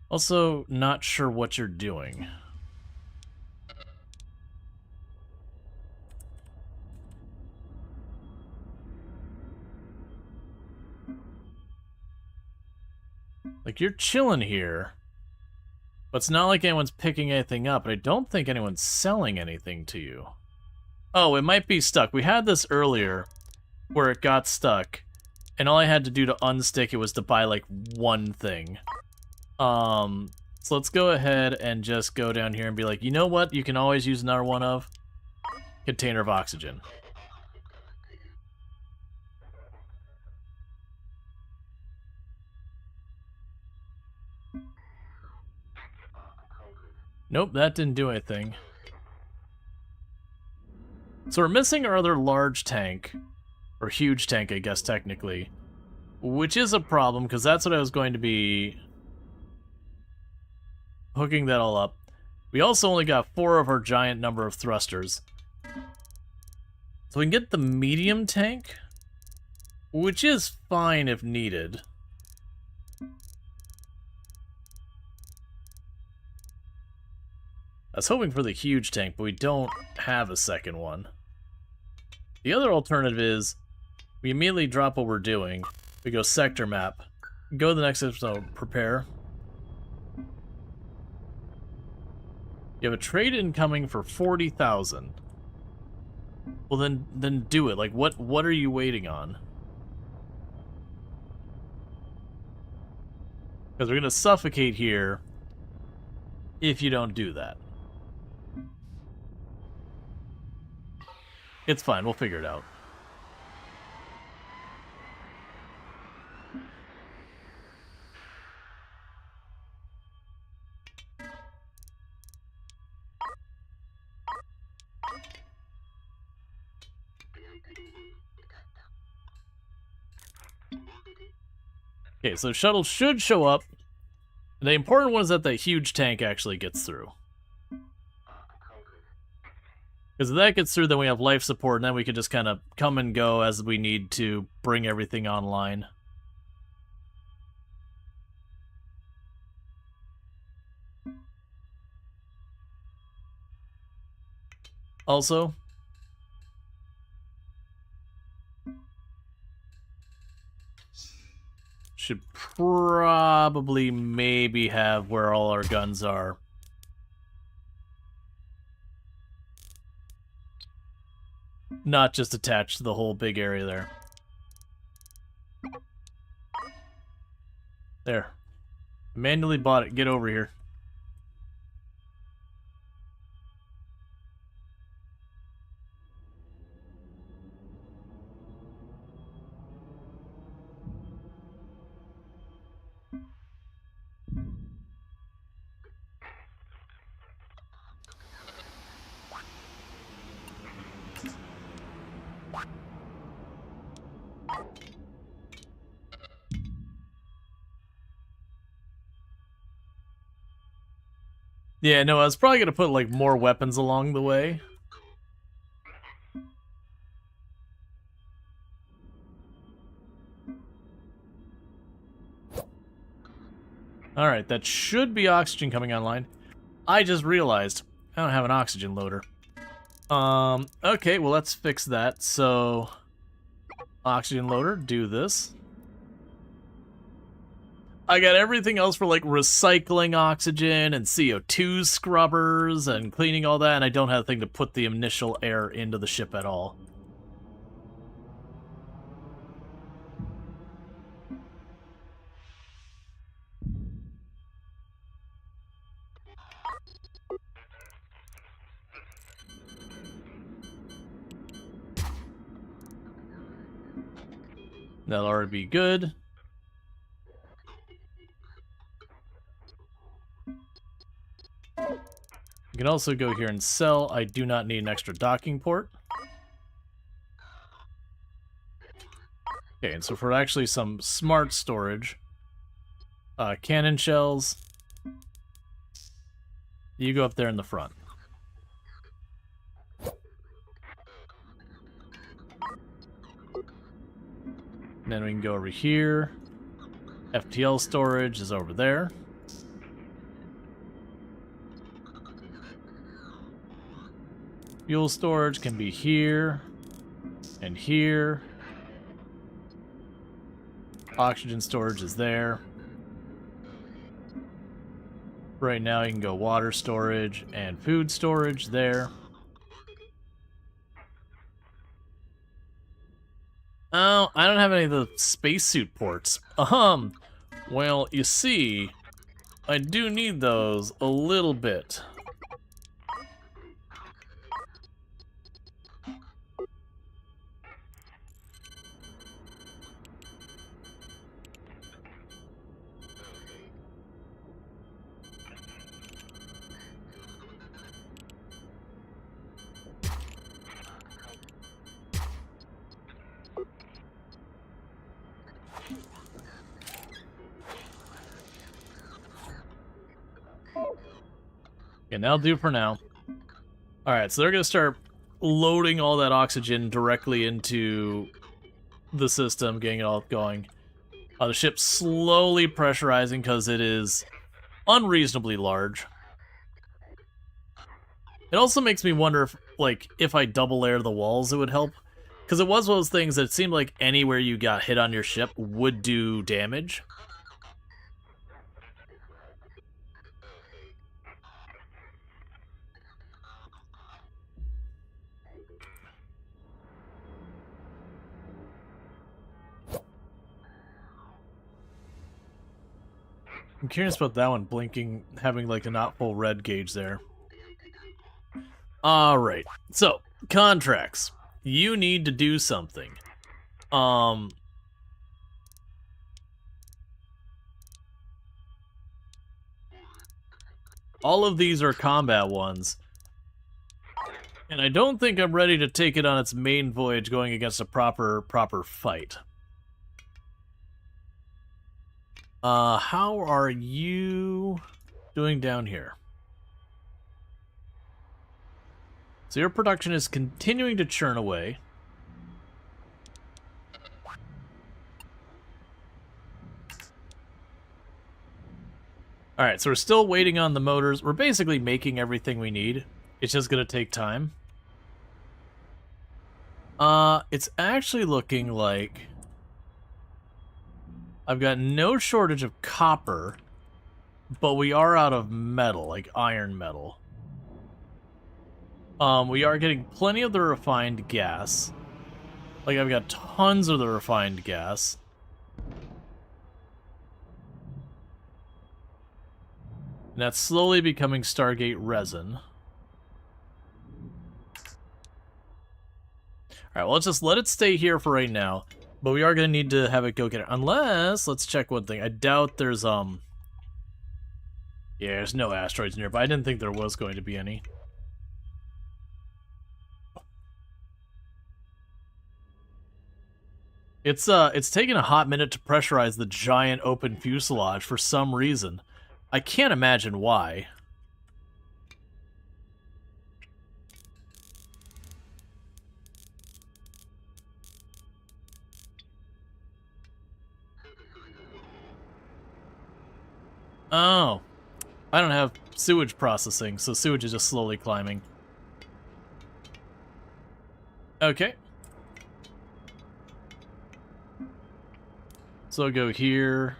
Also, not sure what you're doing. Like, you're chilling here. But it's not like anyone's picking anything up, and I don't think anyone's selling anything to you. Oh, it might be stuck. We had this earlier, where it got stuck, and all I had to do to unstick it was to buy, like, one thing. So let's go ahead and just go down here and be like, you know what you can always use another one of? Container of oxygen. Nope, that didn't do anything. So we're missing our other large tank, or huge tank, I guess, technically. Which is a problem, because that's what I was going to be hooking that all up. We also only got 4 of our giant number of thrusters. So we can get the medium tank, which is fine if needed. I was hoping for the huge tank, but we don't have a second one. The other alternative is we immediately drop what we're doing. We go sector map. Go to the next episode, prepare. You have a trade incoming for 40,000. Well, then do it. Like, what are you waiting on? Because we're gonna suffocate here if you don't do that. It's fine, we'll figure it out. Okay, so shuttle should show up. The important one is that the huge tank actually gets through. Because if that gets through, then we have life support, and then we can just kind of come and go as we need to bring everything online. Also, should probably maybe have where all our guns are. Not just attached to the whole big area there. There. Manually bought it. Get over here. Yeah, no, I was probably gonna put, like, more weapons along the way. Alright, that should be oxygen coming online. I just realized I don't have an oxygen loader. Okay, well, let's fix that. So, oxygen loader, do this. I got everything else for, like, recycling oxygen and CO2 scrubbers and cleaning all that, and I don't have a thing to put the initial air into the ship at all. That'll already be good. You can also go here and sell. I do not need an extra docking port. Okay, and so for actually some smart storage, cannon shells, you go up there in the front. And then we can go over here. FTL storage is over there. Fuel storage can be here and here. Oxygen storage is there. Right now you can go water storage and food storage there. Oh, I don't have any of the spacesuit ports. Well, you see, I do need those a little bit. And that'll do for now. Alright, so they're going to start loading all that oxygen directly into the system, getting it all going. The ship's slowly pressurizing because it is unreasonably large. It also makes me wonder if, like, if I double layer the walls, it would help. Because it was one of those things that it seemed like anywhere you got hit on your ship would do damage. I'm curious about that one blinking, having like a not full red gauge there. Alright, so, contracts. You need to do something. All of these are combat ones. And I don't think I'm ready to take it on its main voyage going against a proper fight. How are you doing down here? So your production is continuing to churn away. Alright, so we're still waiting on the motors. We're basically making everything we need. It's just gonna take time. It's actually looking like I've got no shortage of copper, but we are out of metal, like iron metal. We are getting plenty of the refined gas. Like, I've got tons of the refined gas. And that's slowly becoming Stargate resin. Alright, well, let's just let it stay here for right now. But we are going to need to have it go get it. Unless, let's check one thing. I doubt there's, yeah, there's no asteroids nearby. I didn't think there was going to be any. It's taken a hot minute to pressurize the giant open fuselage for some reason. I can't imagine why. Oh. I don't have sewage processing, so sewage is just slowly climbing. Okay. So I'll go here.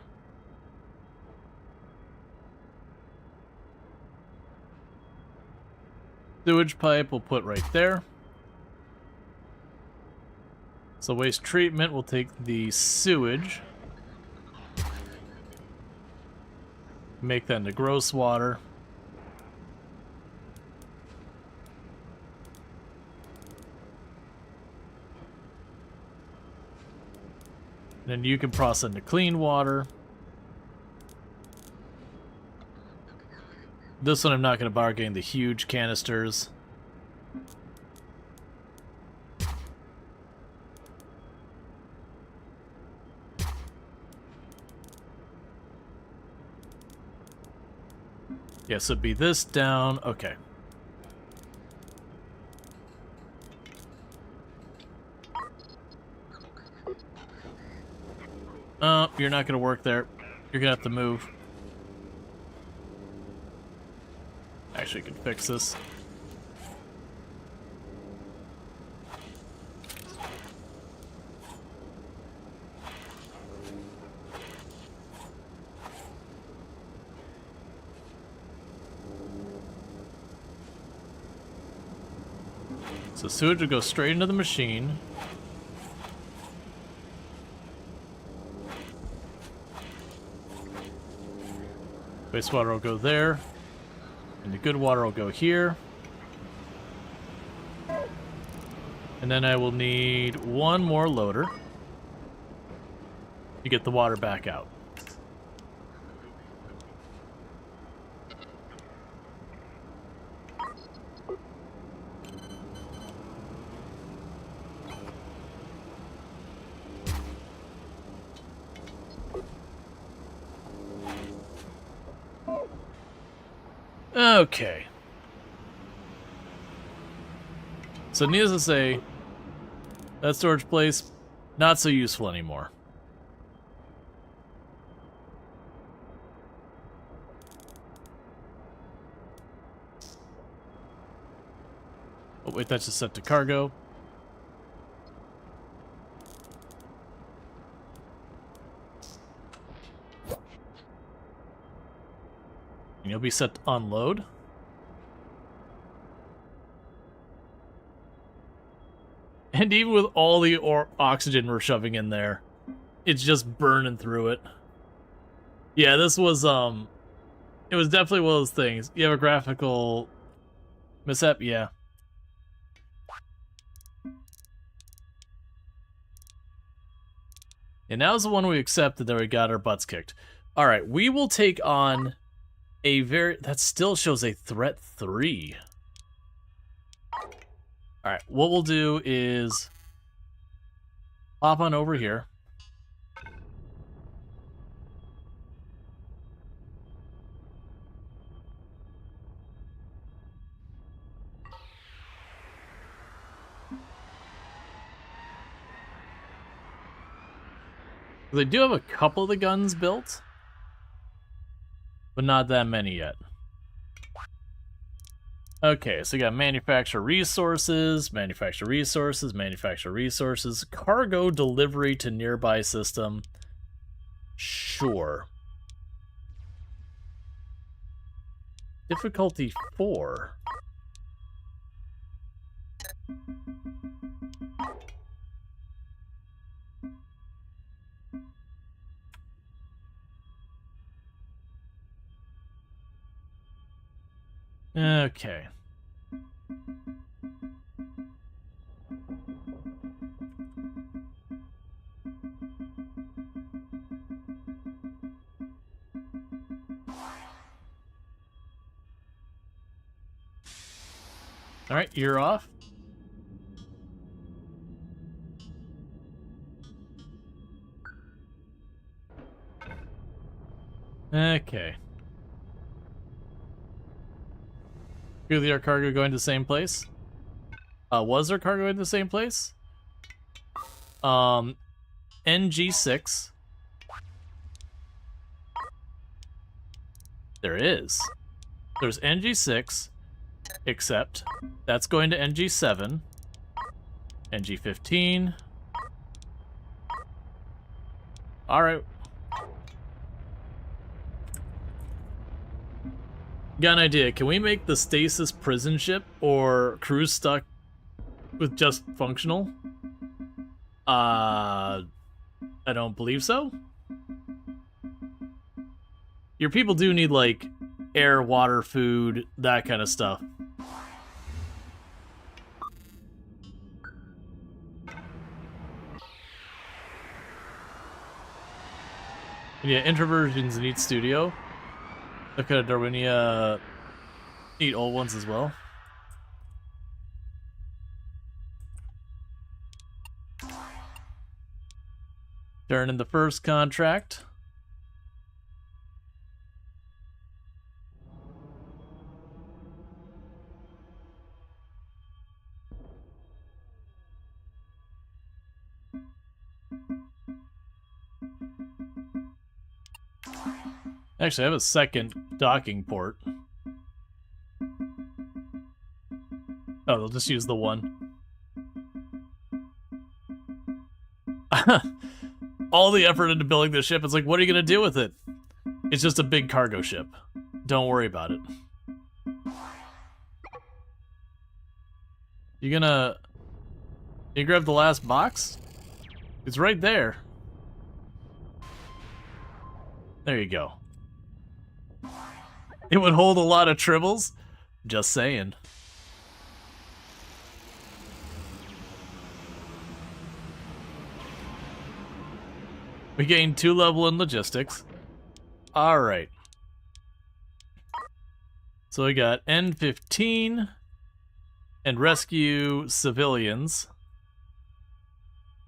Sewage pipe we'll put right there. So waste treatment will take the sewage. Make that into gross water. Then you can process into clean water. This one I'm not going to bargain the huge canisters. Yes, it'd be this down. Okay. You're not going to work there. You're going to have to move. Actually, you can fix this. So sewage will go straight into the machine. Wastewater will go there. And the good water will go here. And then I will need one more loader to get the water back out. Okay. So needless to say, that storage place, not so useful anymore. Oh wait, that's just set to cargo. And you'll be set to unload. And even with all the oxygen we're shoving in there, it's just burning through it. Yeah, this was, it was definitely one of those things. You have a graphical mishap? Yeah. And that was the one we accepted that we got our butts kicked. Alright, we will take on a that still shows a threat 3. Alright, what we'll do is hop on over here. They do have a couple of the guns built, but not that many yet. Okay, so we got manufacture resources, manufacture resources, manufacture resources, cargo delivery to nearby system. Sure. Difficulty 4. Okay. All right, you're off. Okay. Really, our cargo going to the same place? Was our cargo in the same place? NG6. There is. There's NG6, except that's going to NG7, NG15. All right. Got an idea. Can we make the stasis prison ship or cruise stuck with just functional? I don't believe so. Your people do need, like, air, water, food, that kind of stuff. Yeah, introversions need studio. Look at Darwinia need old ones as well. Turn in the first contract. Actually, I have a second docking port. Oh, they'll just use the one. All the effort into building this ship, it's like, what are you going to do with it? It's just a big cargo ship. Don't worry about it. You grab the last box? It's right there. There you go. It would hold a lot of tribbles. Just saying. We gained 2 level in logistics. Alright. So we got N15 and rescue civilians.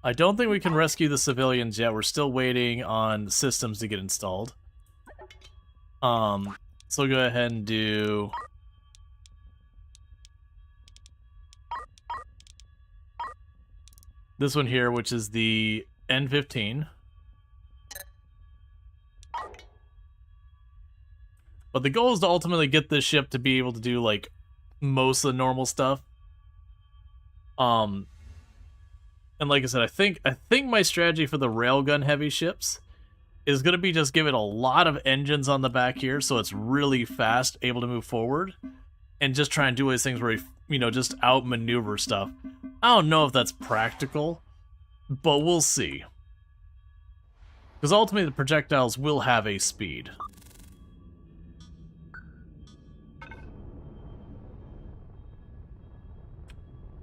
I don't think we can rescue the civilians yet. We're still waiting on systems to get installed. So we'll go ahead and do this one here, which is the N15. But the goal is to ultimately get this ship to be able to do, like, most of the normal stuff. And like I said, I think my strategy for the railgun heavy ships is going to be just give it a lot of engines on the back here, so it's really fast, able to move forward, and just try and do these things where you know, just outmaneuver stuff. I don't know if that's practical, but we'll see. Because ultimately the projectiles will have a speed.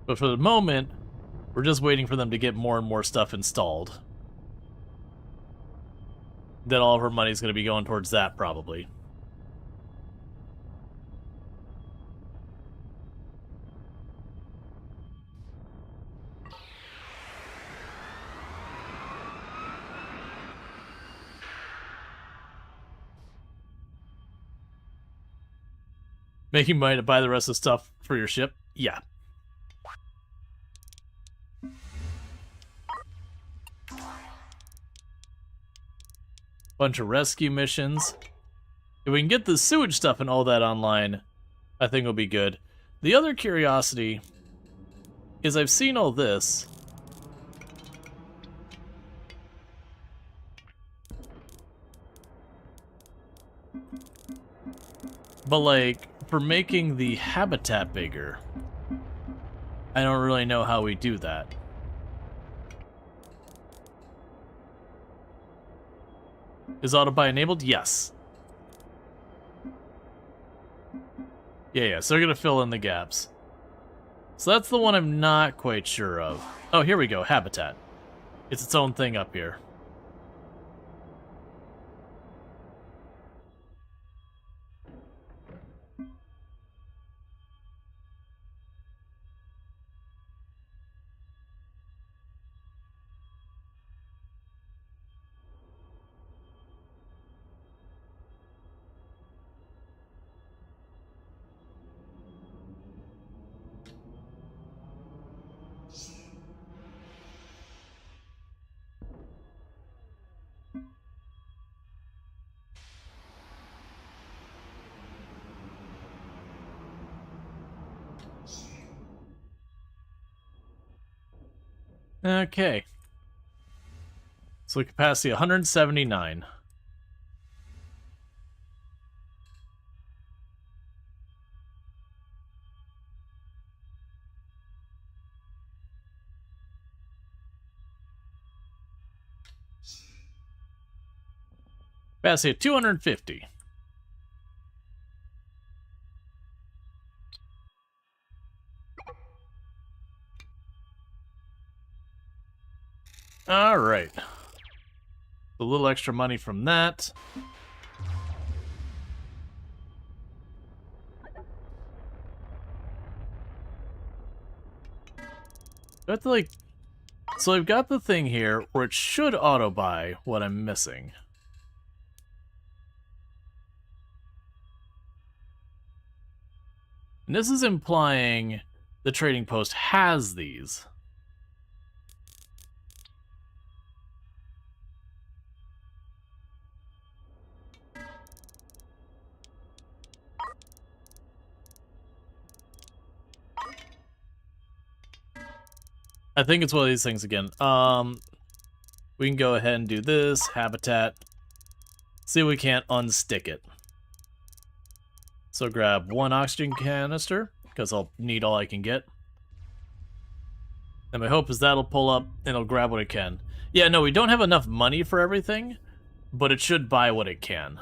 But for the moment, we're just waiting for them to get more and more stuff installed. Then all of our money's going to be going towards that, probably. Making money to buy the rest of the stuff for your ship? Yeah. Bunch of rescue missions. If we can get the sewage stuff and all that online, I think it'll be good. The other curiosity is I've seen all this. But, like, for making the habitat bigger, I don't really know how we do that. Is auto-buy enabled? Yes. Yeah, so they're gonna fill in the gaps. So that's the one I'm not quite sure of. Oh, here we go, habitat. It's its own thing up here. Okay. So capacity 179. Capacity of 250. Alright. A little extra money from that. Do I have to, like... So I've got the thing here where it should auto-buy what I'm missing. And this is implying the trading post has these. I think it's one of these things again. We can go ahead and do this, habitat. See if we can't unstick it. So grab one oxygen canister, because I'll need all I can get. And my hope is that'll pull up and it'll grab what it can. Yeah, no, we don't have enough money for everything, but it should buy what it can.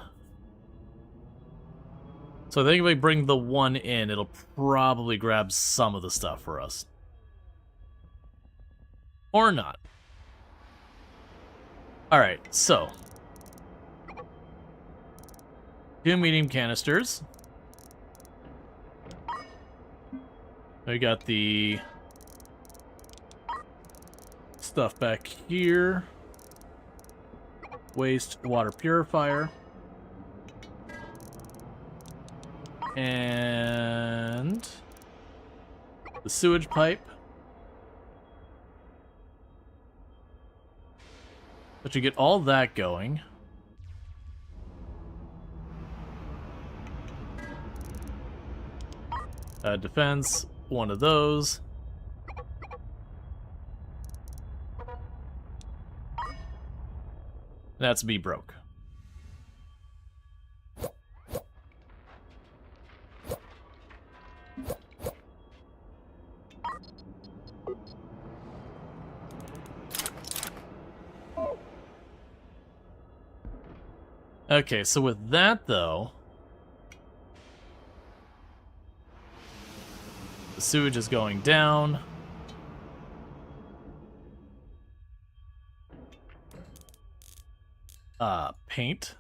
So I think if we bring the one in, it'll probably grab some of the stuff for us. Or not. Alright, so. 2 medium canisters. We got the stuff back here. Waste water purifier. And the sewage pipe. But you get all that going. Defense, one of those. That's me broke. Okay, so with that, though, the sewage is going down. Paint.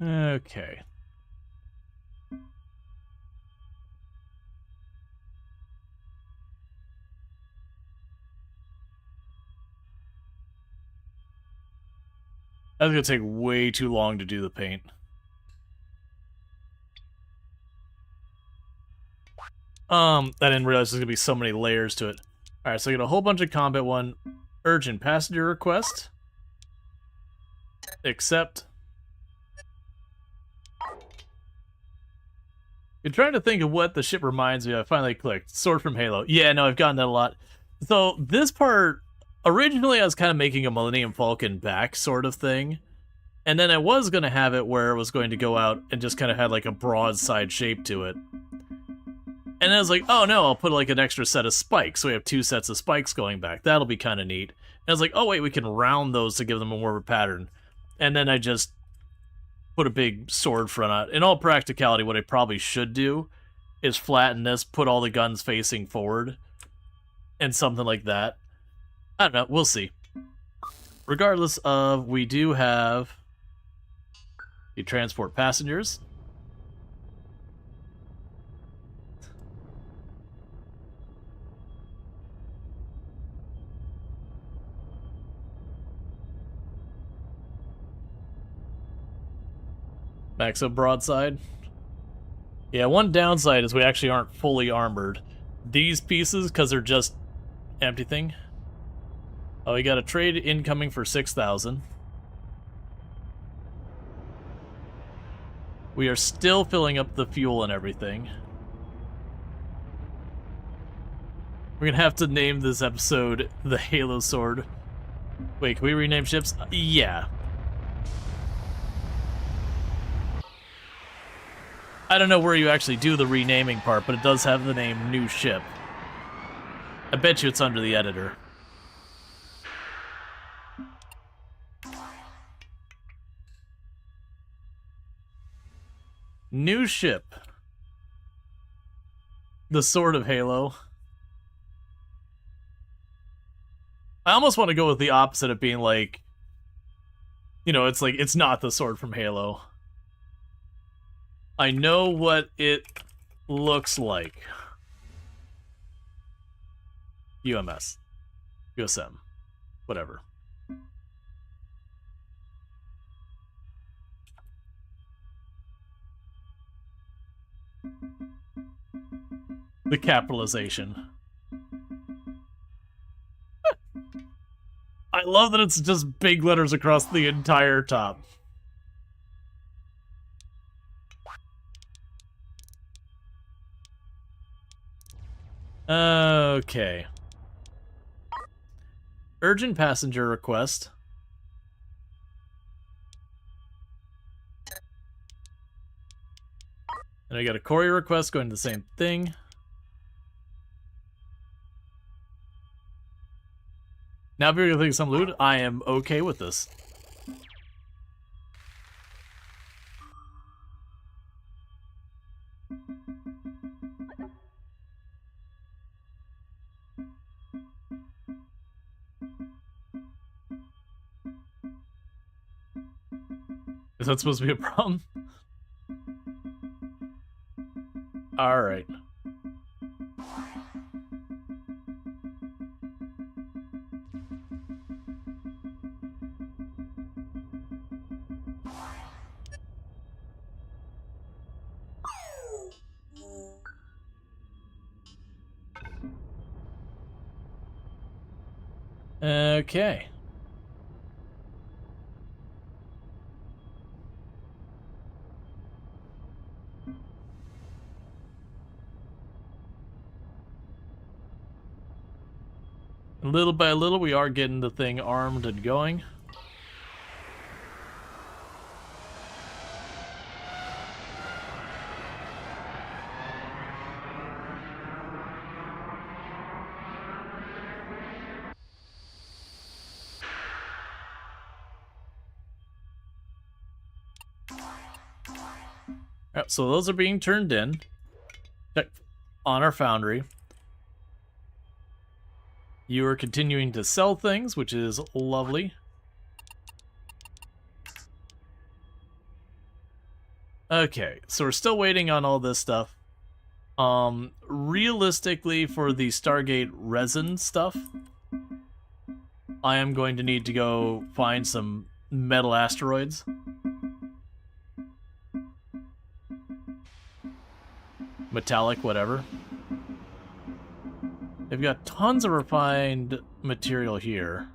Okay. That's gonna take way too long to do the paint. I didn't realize there's gonna be so many layers to it. Alright, so I got a whole bunch of combat one. Urgent passenger request. Accept. You're trying to think of what the ship reminds me of. I finally clicked. Sword from Halo. Yeah, no, I've gotten that a lot. So this part, originally I was kind of making a Millennium Falcon back sort of thing. And then I was going to have it where it was going to go out and just kind of had like a broadside shape to it. And I was like, oh no, I'll put like an extra set of spikes. So we have 2 sets of spikes going back. That'll be kind of neat. And I was like, oh wait, we can round those to give them a more of a pattern. And then I just put a big sword front on it. In all practicality, what I probably should do is flatten this, put all the guns facing forward, and something like that. I don't know, we'll see. Regardless of, we do have the transport passengers. Exo broadside. Yeah, one downside is we actually aren't fully armored. These pieces, because they're just empty thing. Oh, we got a trade incoming for 6,000. We are still filling up the fuel and everything. We're gonna have to name this episode the Halo Sword. Wait, can we rename ships? Yeah. I don't know where you actually do the renaming part, but it does have the name New Ship. I bet you it's under the editor. New Ship. The Sword of Halo. I almost want to go with the opposite of being like, you know, it's like, it's not the sword from Halo. I know what it looks like. UMS. USM. Whatever. The capitalization. I love that it's just big letters across the entire top. Okay. Urgent passenger request. And I got a courier request going to the same thing. Now if you're gonna think some loot, I am okay with this. Is that supposed to be a problem? Alright. Okay. Little by little, we are getting the thing armed and going. Yep, so those are being turned in. Check on our foundry. You are continuing to sell things, which is lovely. Okay, so we're still waiting on all this stuff. Realistically, for the Stargate resin stuff, I am going to need to go find some metal asteroids. Metallic, whatever. They've got tons of refined material here.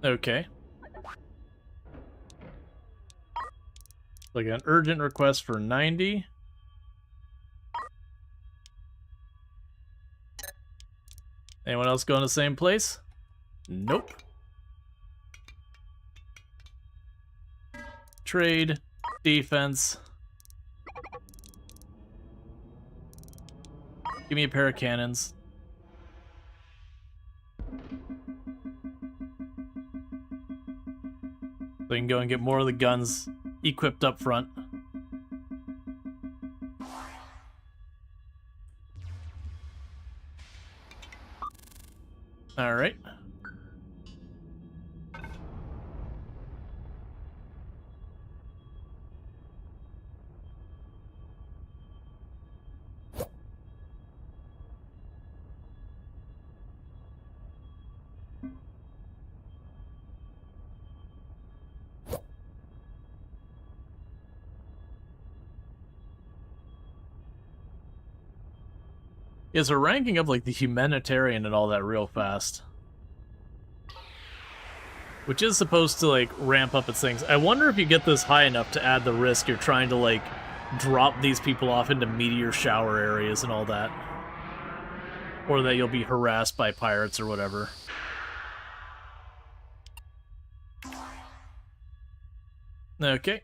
Okay. Like an urgent request for 90. Anyone else going to the same place? Nope. Trade, defense. Give me a pair of cannons. So we can go and get more of the guns equipped up front. Alright. Is we're ranking up like the humanitarian and all that real fast. Which is supposed to like ramp up its things. I wonder if you get this high enough to add the risk you're trying to like drop these people off into meteor shower areas and all that. Or that you'll be harassed by pirates or whatever. Okay.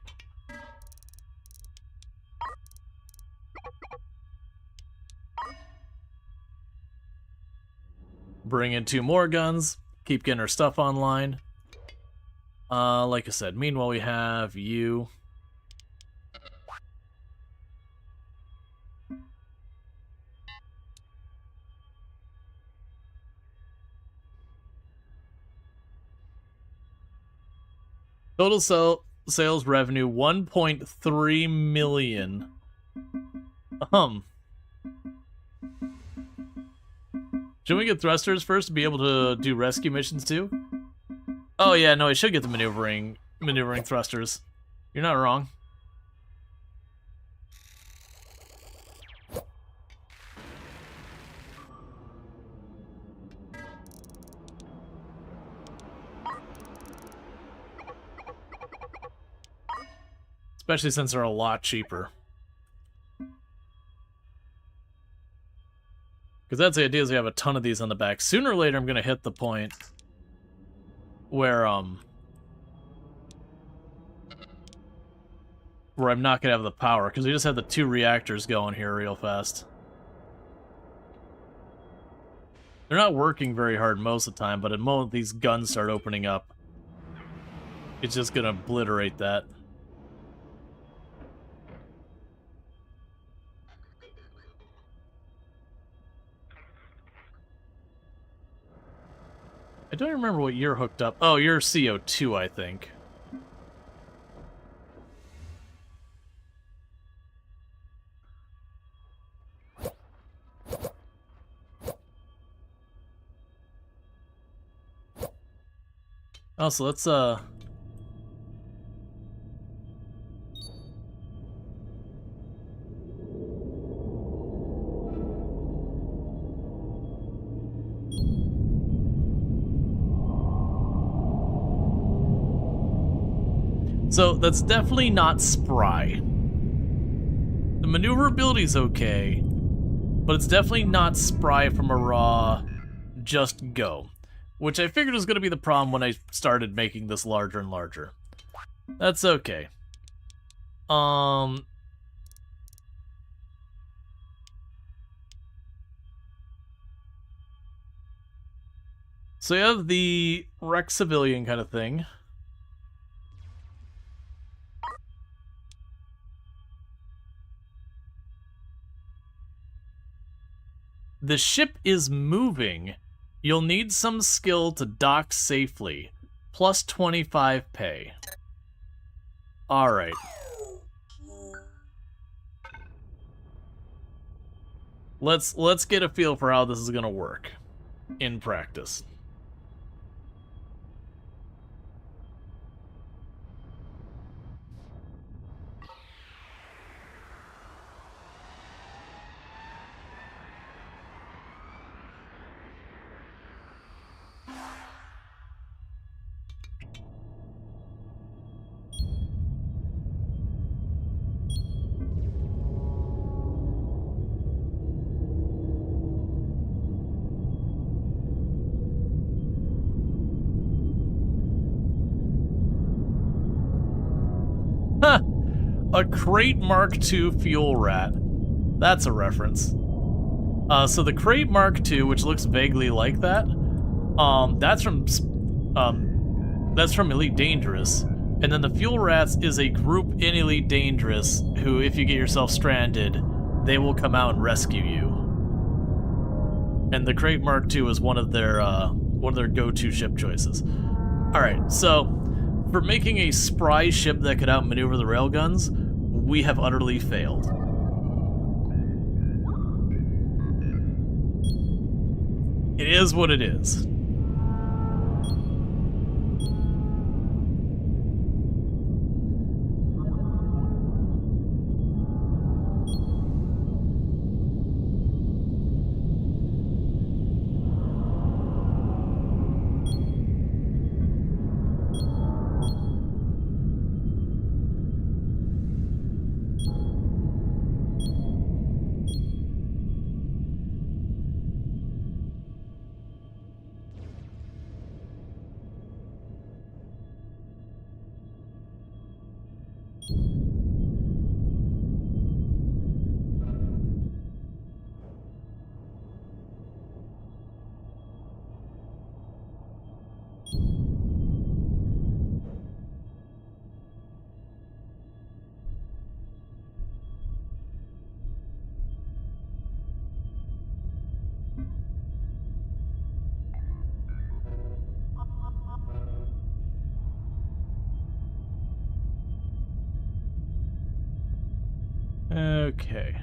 Bring in 2 more guns. Keep getting our stuff online. Like I said, meanwhile we have you. Total sales revenue 1.3 million. Should we get thrusters first to be able to do rescue missions too? Oh yeah, no, I should get the maneuvering thrusters. You're not wrong. Especially since they're a lot cheaper. Because that's the idea, is we have a ton of these on the back. Sooner or later, I'm going to hit the point where I'm not going to have the power, because we just have the 2 reactors going here real fast. They're not working very hard most of the time, but at the moment these guns start opening up, it's just going to obliterate that. I don't remember what you're hooked up. Oh, you're CO2, I think. Oh, so let's, So, that's definitely not spry. The maneuverability is okay, but it's definitely not spry from a raw just go. Which I figured was going to be the problem when I started making this larger and larger. That's okay. So you have the Rex Civilian kind of thing. The ship is moving. You'll need some skill to dock safely. Plus 25 pay. Alright. Let's get a feel for how this is gonna work in practice. A Crate Mark II fuel rat. That's a reference. So the Crate Mark II, which looks vaguely like that, that's from Elite Dangerous. And then the fuel rats is a group in Elite Dangerous who, if you get yourself stranded, they will come out and rescue you. And the Crate Mark II is one of their go-to ship choices. Alright, so for making a spry ship that could outmaneuver the railguns, we have utterly failed. It is what it is. Okay.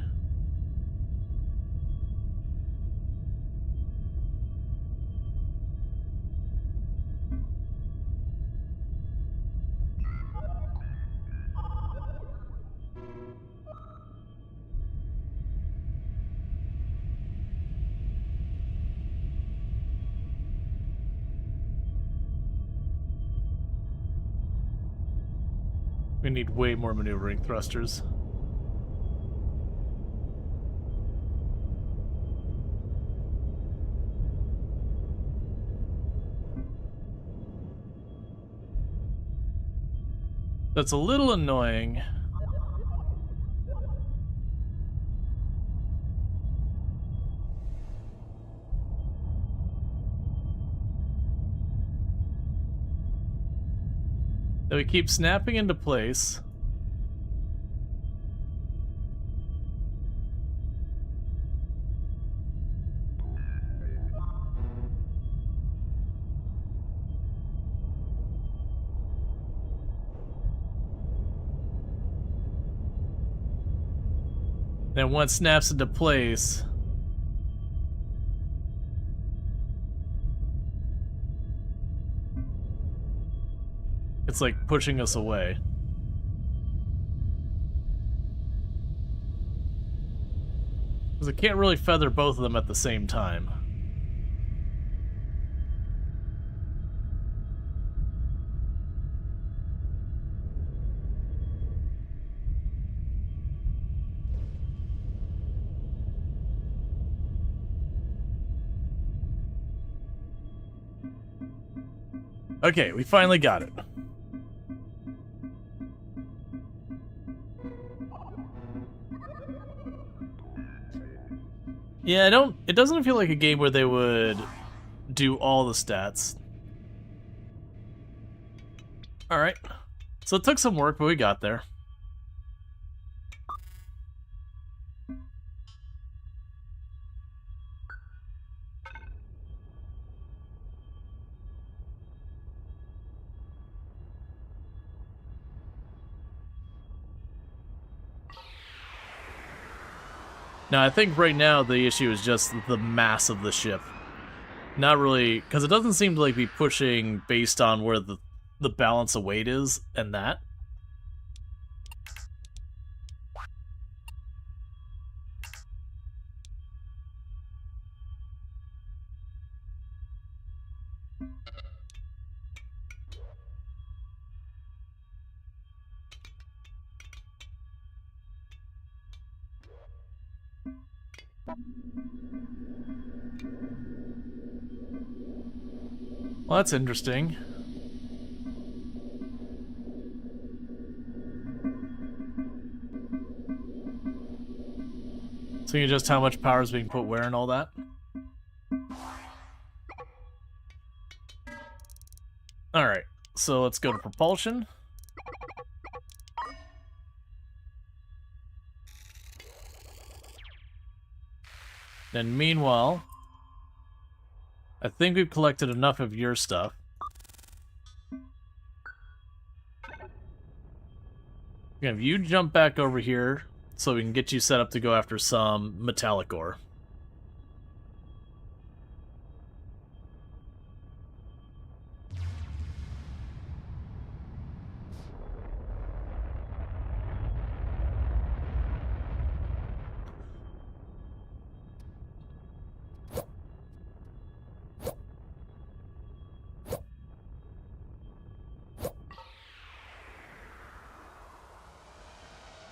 We need way more maneuvering thrusters. That's a little annoying. That we keep snapping into place. Then once snaps into place, it's like pushing us away. Because I can't really feather both of them at the same time. Okay, we finally got it. Yeah, it doesn't feel like a game where they would do all the stats. Alright. So it took some work, but we got there. Now, I think right now the issue is just the mass of the ship. Not really, because it doesn't seem to like be pushing based on where the balance of weight is and that. Well, that's interesting. Seeing just how much power is being put where and all that. Alright, so let's go to propulsion. And meanwhile, I think we've collected enough of your stuff. Have you jump back over here so we can get you set up to go after some metallic ore.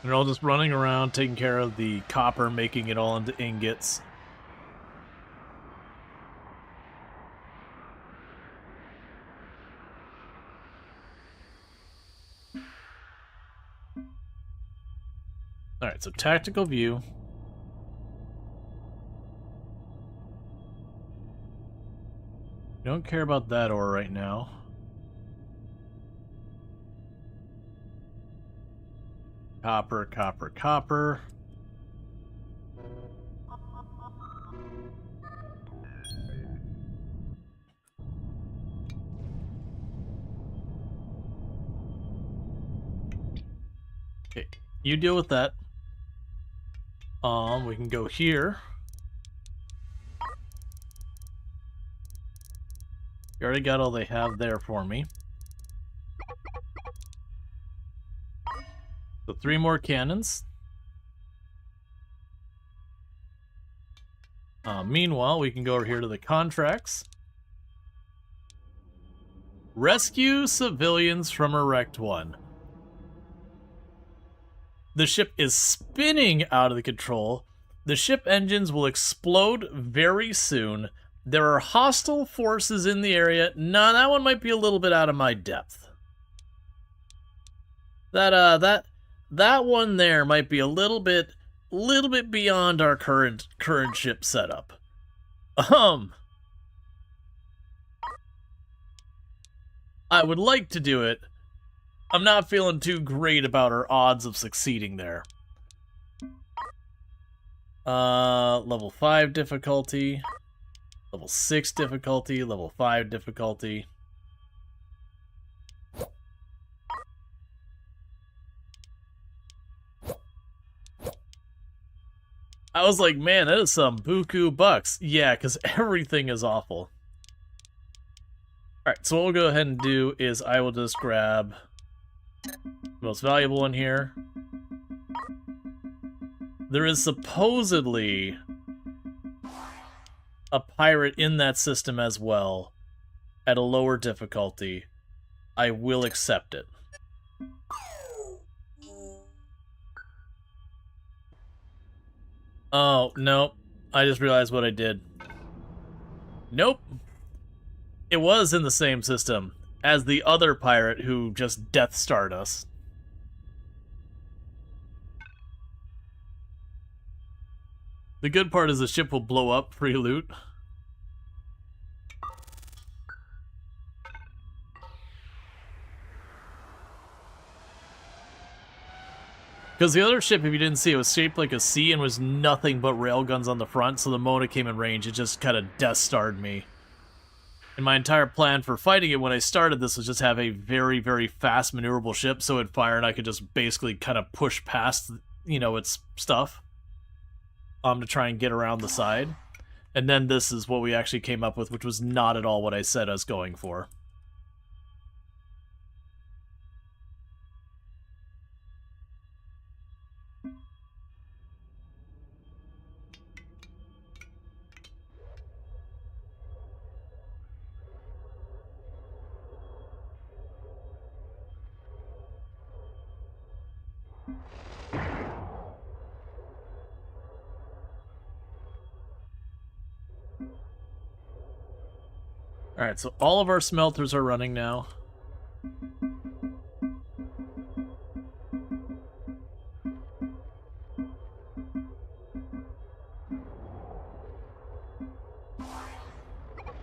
They're all just running around, taking care of the copper, making it all into ingots. Alright, so tactical view. Don't care about that ore right now. Copper, copper, copper. Okay, you deal with that. We can go here. You already got all they have there for me. So 3 more cannons. Meanwhile, we can go over here to the contracts. Rescue civilians from a wrecked one. The ship is spinning out of the control. The ship engines will explode very soon. There are hostile forces in the area. Nah, that one might be a little bit out of my depth. That one there might be a little bit beyond our current ship setup. I would like to do it. I'm not feeling too great about our odds of succeeding there. Level 5 difficulty. Level 6 difficulty. Level 5 difficulty. I was like, man, that is some buku bucks. Yeah, because everything is awful. Alright, so what we'll go ahead and do is I will just grab the most valuable one here. There is supposedly a pirate in that system as well, at a lower difficulty. I will accept it. Oh, no. I just realized what I did. Nope. It was in the same system as the other pirate who just Death Starred us. The good part is the ship will blow up, free loot. Because the other ship, if you didn't see, it was shaped like a C and was nothing but railguns on the front, so the moment it came in range, it just kind of Death Starred me. And my entire plan for fighting it when I started this was just have a very, very fast maneuverable ship, so it'd fire and I could just basically kind of push past, you know, its stuff. To try and get around the side. And then this is what we actually came up with, which was not at all what I said I was going for. Alright, so all of our smelters are running now.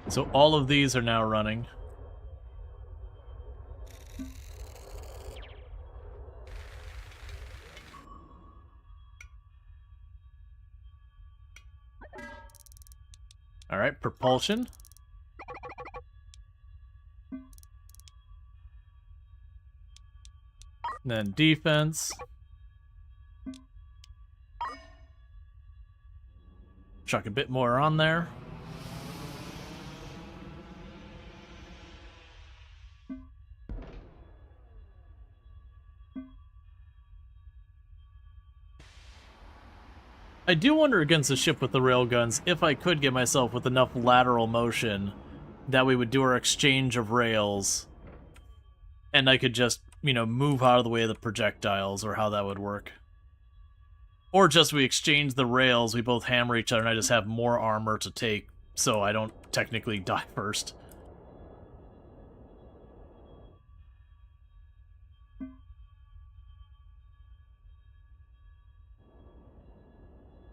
So all of these are now running. Alright, propulsion. Then defense. Chuck a bit more on there. I do wonder against a ship with the railguns if I could get myself with enough lateral motion that we would do our exchange of rails and I could just, you know, move out of the way of the projectiles, or how that would work. Or just we exchange the rails, we both hammer each other, and I just have more armor to take, so I don't technically die first.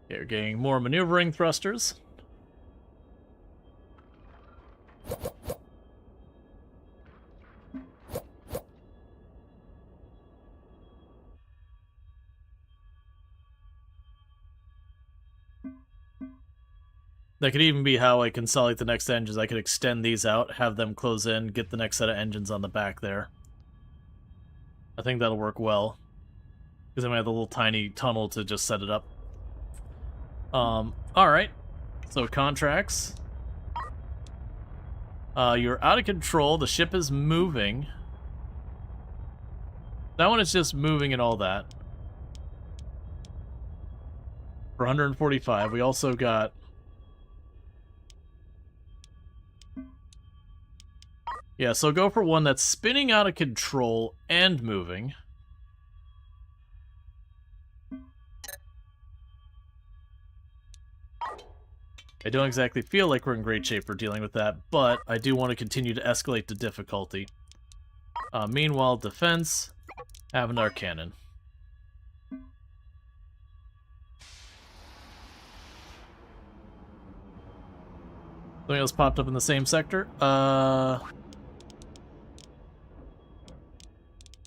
Okay, we're getting more maneuvering thrusters. That could even be how I consolidate the next engines. I could extend these out, have them close in, get the next set of engines on the back there. I think that'll work well. Because then we have the little tiny tunnel to just set it up. Alright. So contracts. You're out of control. The ship is moving. That one is just moving and all that. For 145, we also got... Yeah, so go for one that's spinning out of control and moving. I don't exactly feel like we're in great shape for dealing with that, but I do want to continue to escalate the difficulty. Meanwhile, defense, Avanar cannon. Something else popped up in the same sector? I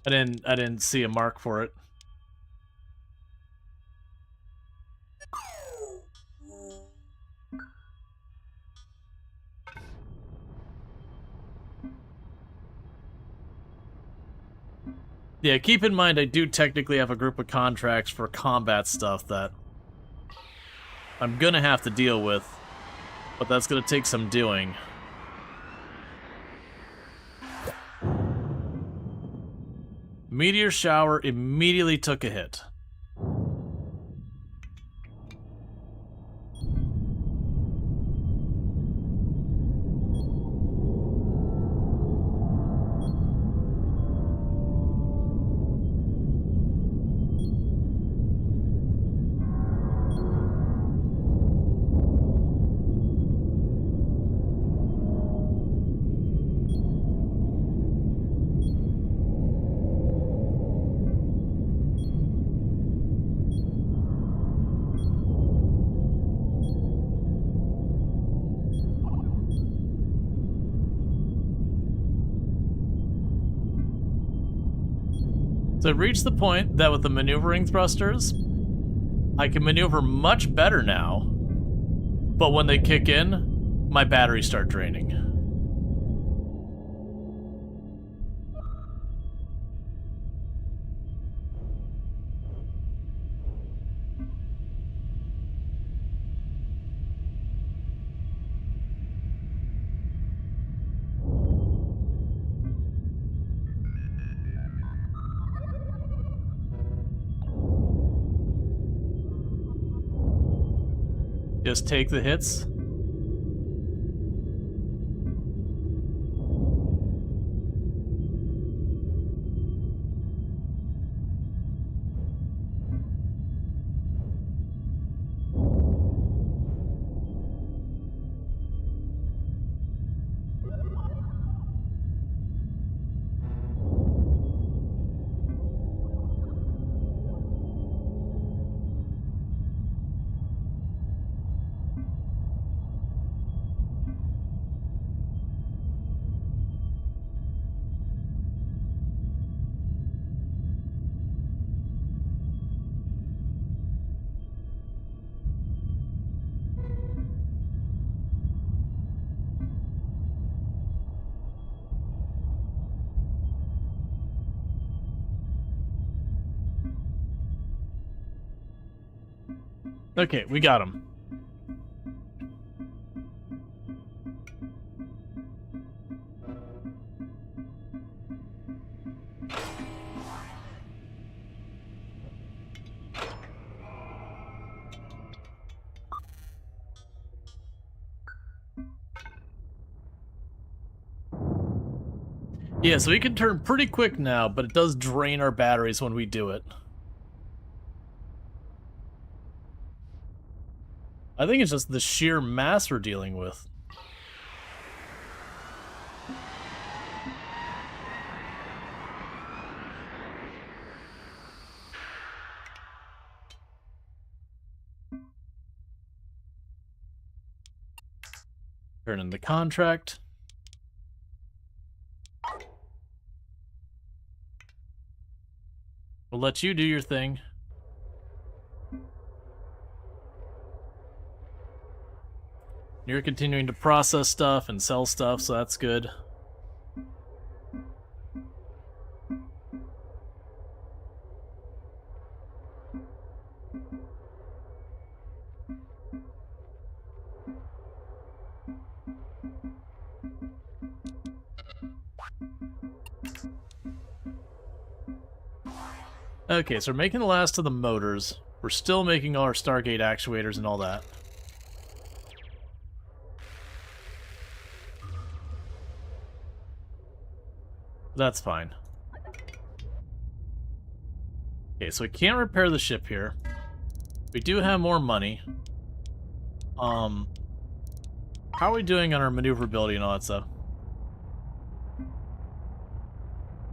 didn't see a mark for it. Yeah, keep in mind I do technically have a group of contracts for combat stuff that I'm gonna have to deal with, but that's gonna take some doing. Meteor shower immediately took a hit. So I've reached the point that with the maneuvering thrusters, I can maneuver much better now, but when they kick in, my batteries start draining. Just take the hits. Okay, we got him. Yeah, so we can turn pretty quick now, but it does drain our batteries when we do it. I think it's just the sheer mass we're dealing with. Turn in the contract. We'll let you do your thing. You're continuing to process stuff and sell stuff, so that's good. Okay, so we're making the last of the motors. We're still making all our Stargate actuators and all that. That's fine. Okay, so we can't repair the ship here. We do have more money. How are we doing on our maneuverability and all that stuff?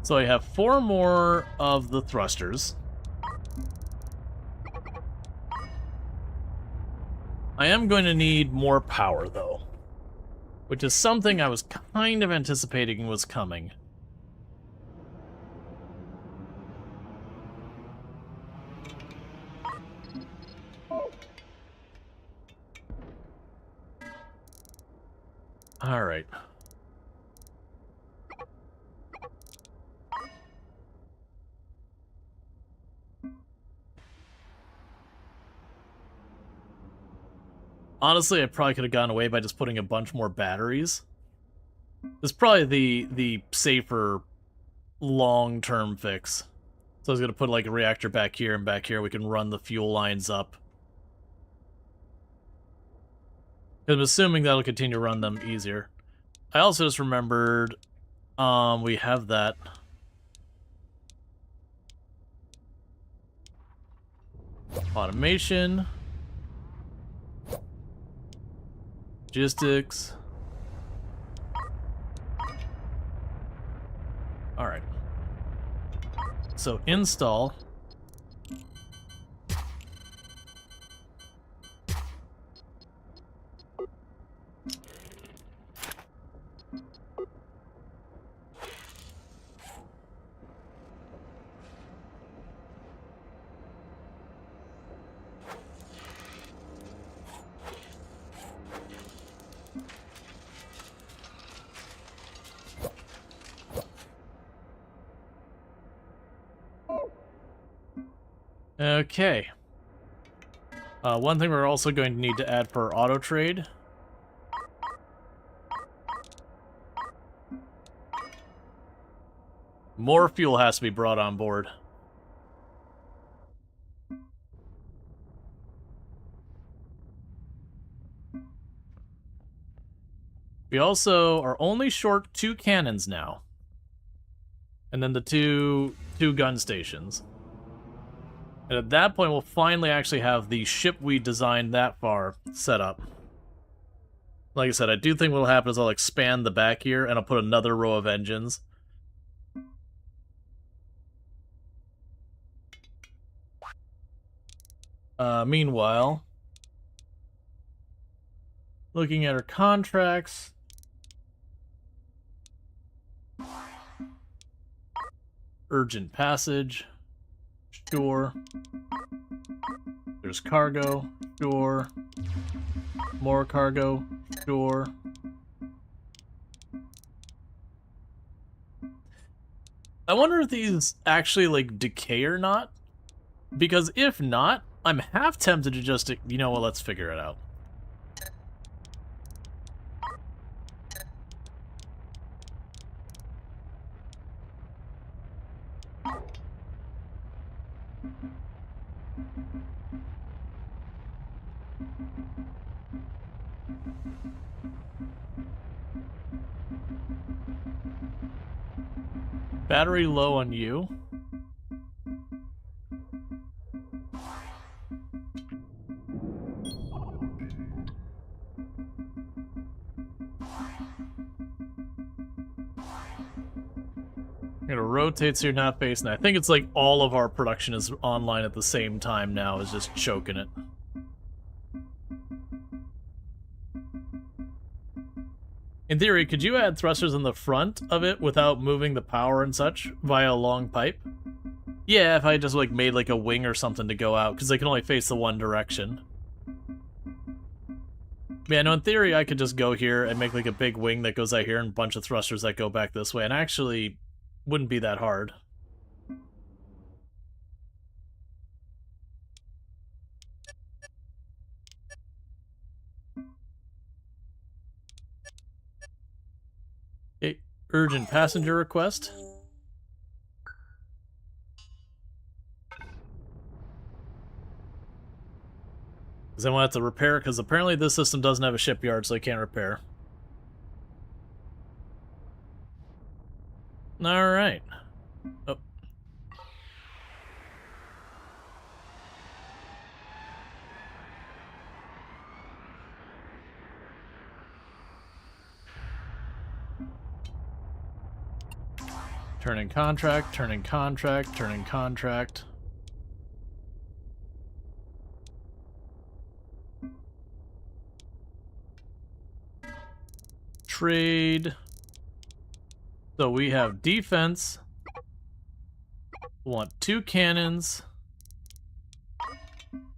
So I have 4 more of the thrusters. I am going to need more power, though. Which is something I was kind of anticipating was coming. Alright. Honestly, I probably could have gone away by just putting a bunch more batteries. It's probably the safer long-term fix. So I was going to put like a reactor back here and back here. We can run the fuel lines up. I'm assuming that'll continue to run them easier. I also just remembered we have that. Automation. Logistics. Alright. So install. Okay. One thing we're also going to need to add for auto trade. More fuel has to be brought on board. We also are only short 2 cannons now. And then the two gun stations. And at that point, we'll finally actually have the ship we designed that far set up. Like I said, I do think what'll happen is I'll expand the back here, and I'll put another row of engines. Meanwhile, looking at our contracts... Urgent passage. Sure. There's cargo. Sure. More cargo. Sure. I wonder if these actually, like, decay or not. Because if not, I'm half tempted to just... You know what, let's figure it out. Battery low on you. I'm gonna rotate so you're not facing that. I think it's like all of our production is online at the same time now, is just choking it. In theory, could you add thrusters in the front of it without moving the power and such via a long pipe? Yeah, if I just like made like a wing or something to go out, because they can only face the one direction. Yeah, no, in theory, I could just go here and make like a big wing that goes out here and a bunch of thrusters that go back this way, and actually wouldn't be that hard. Okay, urgent passenger request. Because then we'll have to repair, because apparently this system doesn't have a shipyard, so they can't repair. Alright. Oh. Turning contract, turning contract, turning contract. Trade. So we have defense. We want 2 cannons.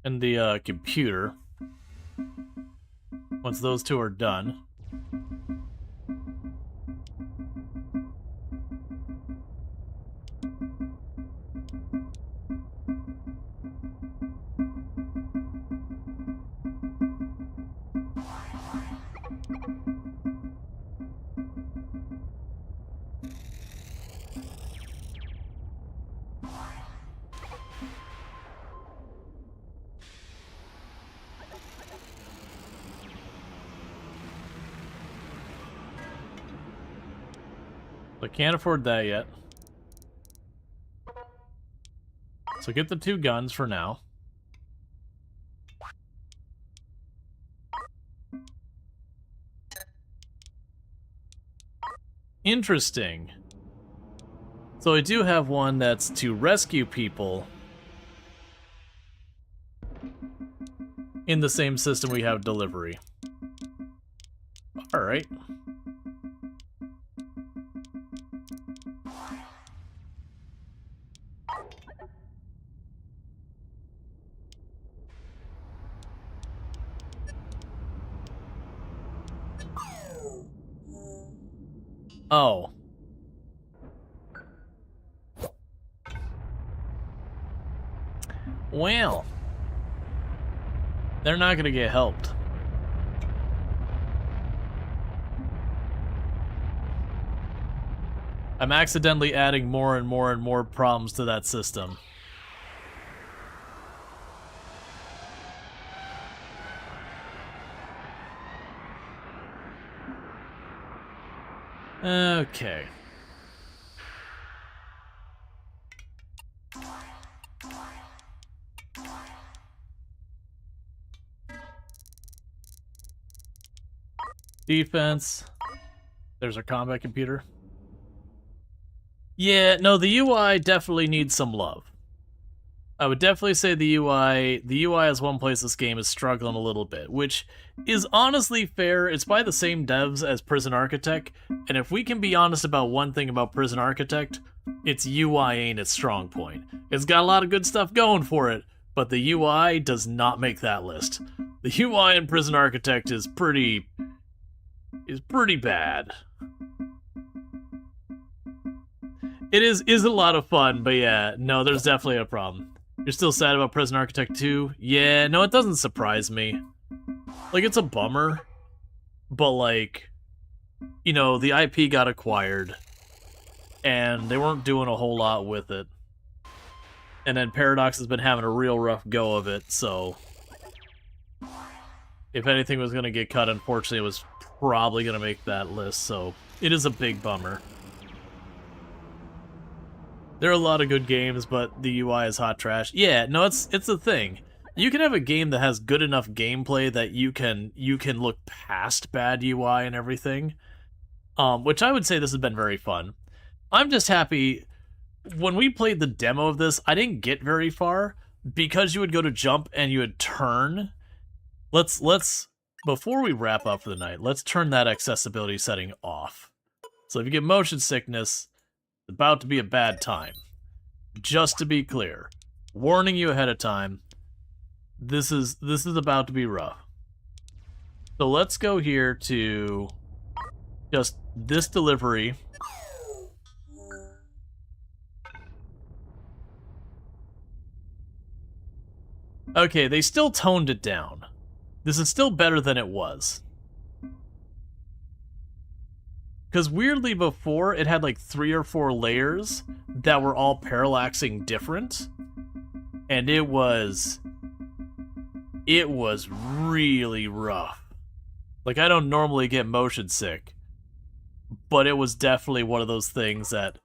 And the computer. Once those 2 are done. I can't afford that yet. So get the 2 guns for now. Interesting. So I do have one that's to rescue people in the same system we have delivery. Alright. Oh. Well. They're not gonna get helped. I'm accidentally adding more and more and more problems to that system. Okay. Defense. There's our combat computer. Yeah, no, the UI definitely needs some love. I would definitely say the UI is one place this game is struggling a little bit, which is honestly fair. It's by the same devs as Prison Architect, and if we can be honest about one thing about Prison Architect, its UI ain't its strong point. It's got a lot of good stuff going for it, but the UI does not make that list. The UI in Prison Architect is pretty bad. It is a lot of fun, but yeah, no, there's definitely a problem. You're still sad about Prison Architect 2? Yeah, no, it doesn't surprise me. Like, it's a bummer, but like, you know, the IP got acquired, and they weren't doing a whole lot with it. And then Paradox has been having a real rough go of it, so if anything was going to get cut, unfortunately, it was probably going to make that list, so it is a big bummer. There are a lot of good games, but the UI is hot trash. Yeah, no, it's a thing. You can have a game that has good enough gameplay that you can look past bad UI and everything. Which I would say this has been very fun. I'm just happy. When we played the demo of this, I didn't get very far because you would go to jump and you would turn. Let's before we wrap up for the night, let's turn that accessibility setting off. So if you get motion sickness, it's about to be a bad time. Just to be clear, warning you ahead of time, this is about to be rough. So let's go here to just this delivery. Okay, they still toned it down. This is still better than it was. Because weirdly before, it had like 3 or 4 layers that were all parallaxing different. And it was it was really rough. Like, I don't normally get motion sick, but it was definitely one of those things that,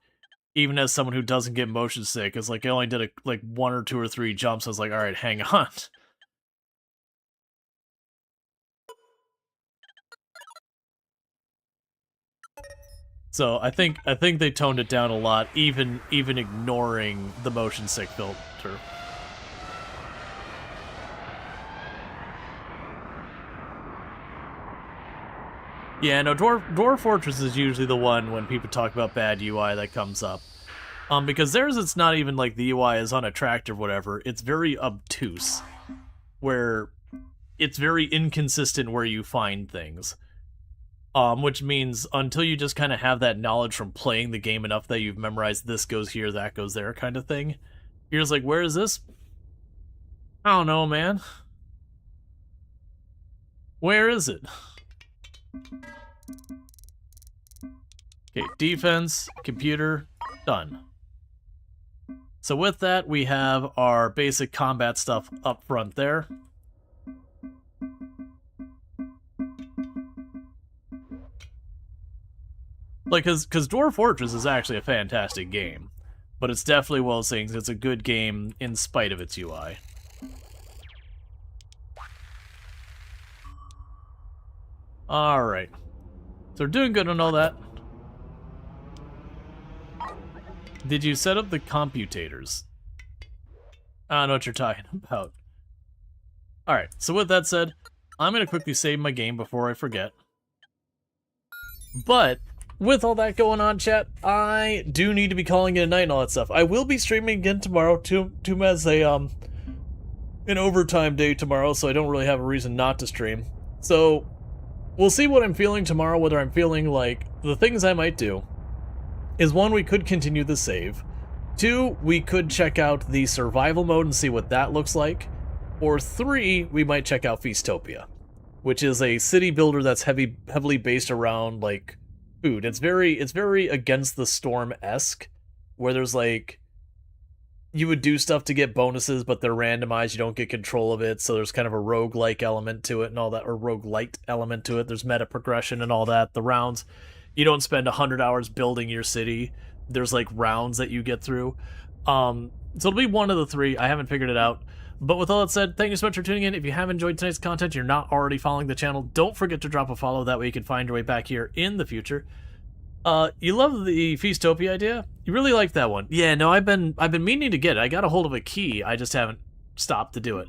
even as someone who doesn't get motion sick, is like, I only did like 1 or 2 or 3 jumps. I was like, all right, hang on. So I think they toned it down a lot, even ignoring the motion sick filter. Yeah, no, Dwarf Fortress is usually the one when people talk about bad UI that comes up. Because theirs, it's not even like the UI is unattractive or whatever. It's very obtuse, where it's very inconsistent where you find things. Which means until you just kind of have that knowledge from playing the game enough that you've memorized this goes here, that goes there kind of thing, you're just like, where is this? I don't know, man. Where is it? Okay, defense, computer, done. So with that, we have our basic combat stuff up front there. Like, because Dwarf Fortress is actually a fantastic game, but it's definitely one of those things, it's a good game in spite of its UI. Alright. So we're doing good on all that. Did you set up the computators? I don't know what you're talking about. Alright, so with that said, I'm going to quickly save my game before I forget. But with all that going on, chat, I do need to be calling it a night and all that stuff. I will be streaming again tomorrow, to as an overtime day tomorrow, so I don't really have a reason not to stream. So we'll see what I'm feeling tomorrow, whether I'm feeling like the things I might do is, 1, we could continue the save. 2, we could check out the survival mode and see what that looks like. Or 3, we might check out Feastopia, which is a city builder that's heavily based around, like, food. It's very Against the Storm-esque, where there's, like, you would do stuff to get bonuses, but they're randomized, you don't get control of it, so there's kind of a roguelike element to it and all that, or roguelite element to it. There's meta progression and all that. The rounds, you don't spend 100 hours building your city. There's, like, rounds that you get through. So it'll be one of the 3. I haven't figured it out. But with all that said, thank you so much for tuning in. If you have enjoyed tonight's content, you're not already following the channel, don't forget to drop a follow. That way you can find your way back here in the future. You love the Feastopia idea? You really like that one? Yeah, no, I've been meaning to get it. I got a hold of a key. I just haven't stopped to do it.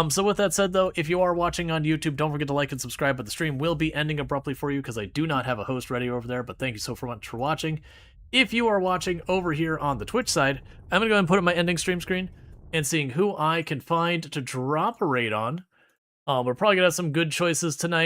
So with that said, though, if you are watching on YouTube, don't forget to like and subscribe, but the stream will be ending abruptly for you because I do not have a host ready over there, but thank you so much for watching. If you are watching over here on the Twitch side, I'm going to go ahead and put up my ending stream screen and seeing who I can find to drop a raid on. We're probably going to have some good choices tonight.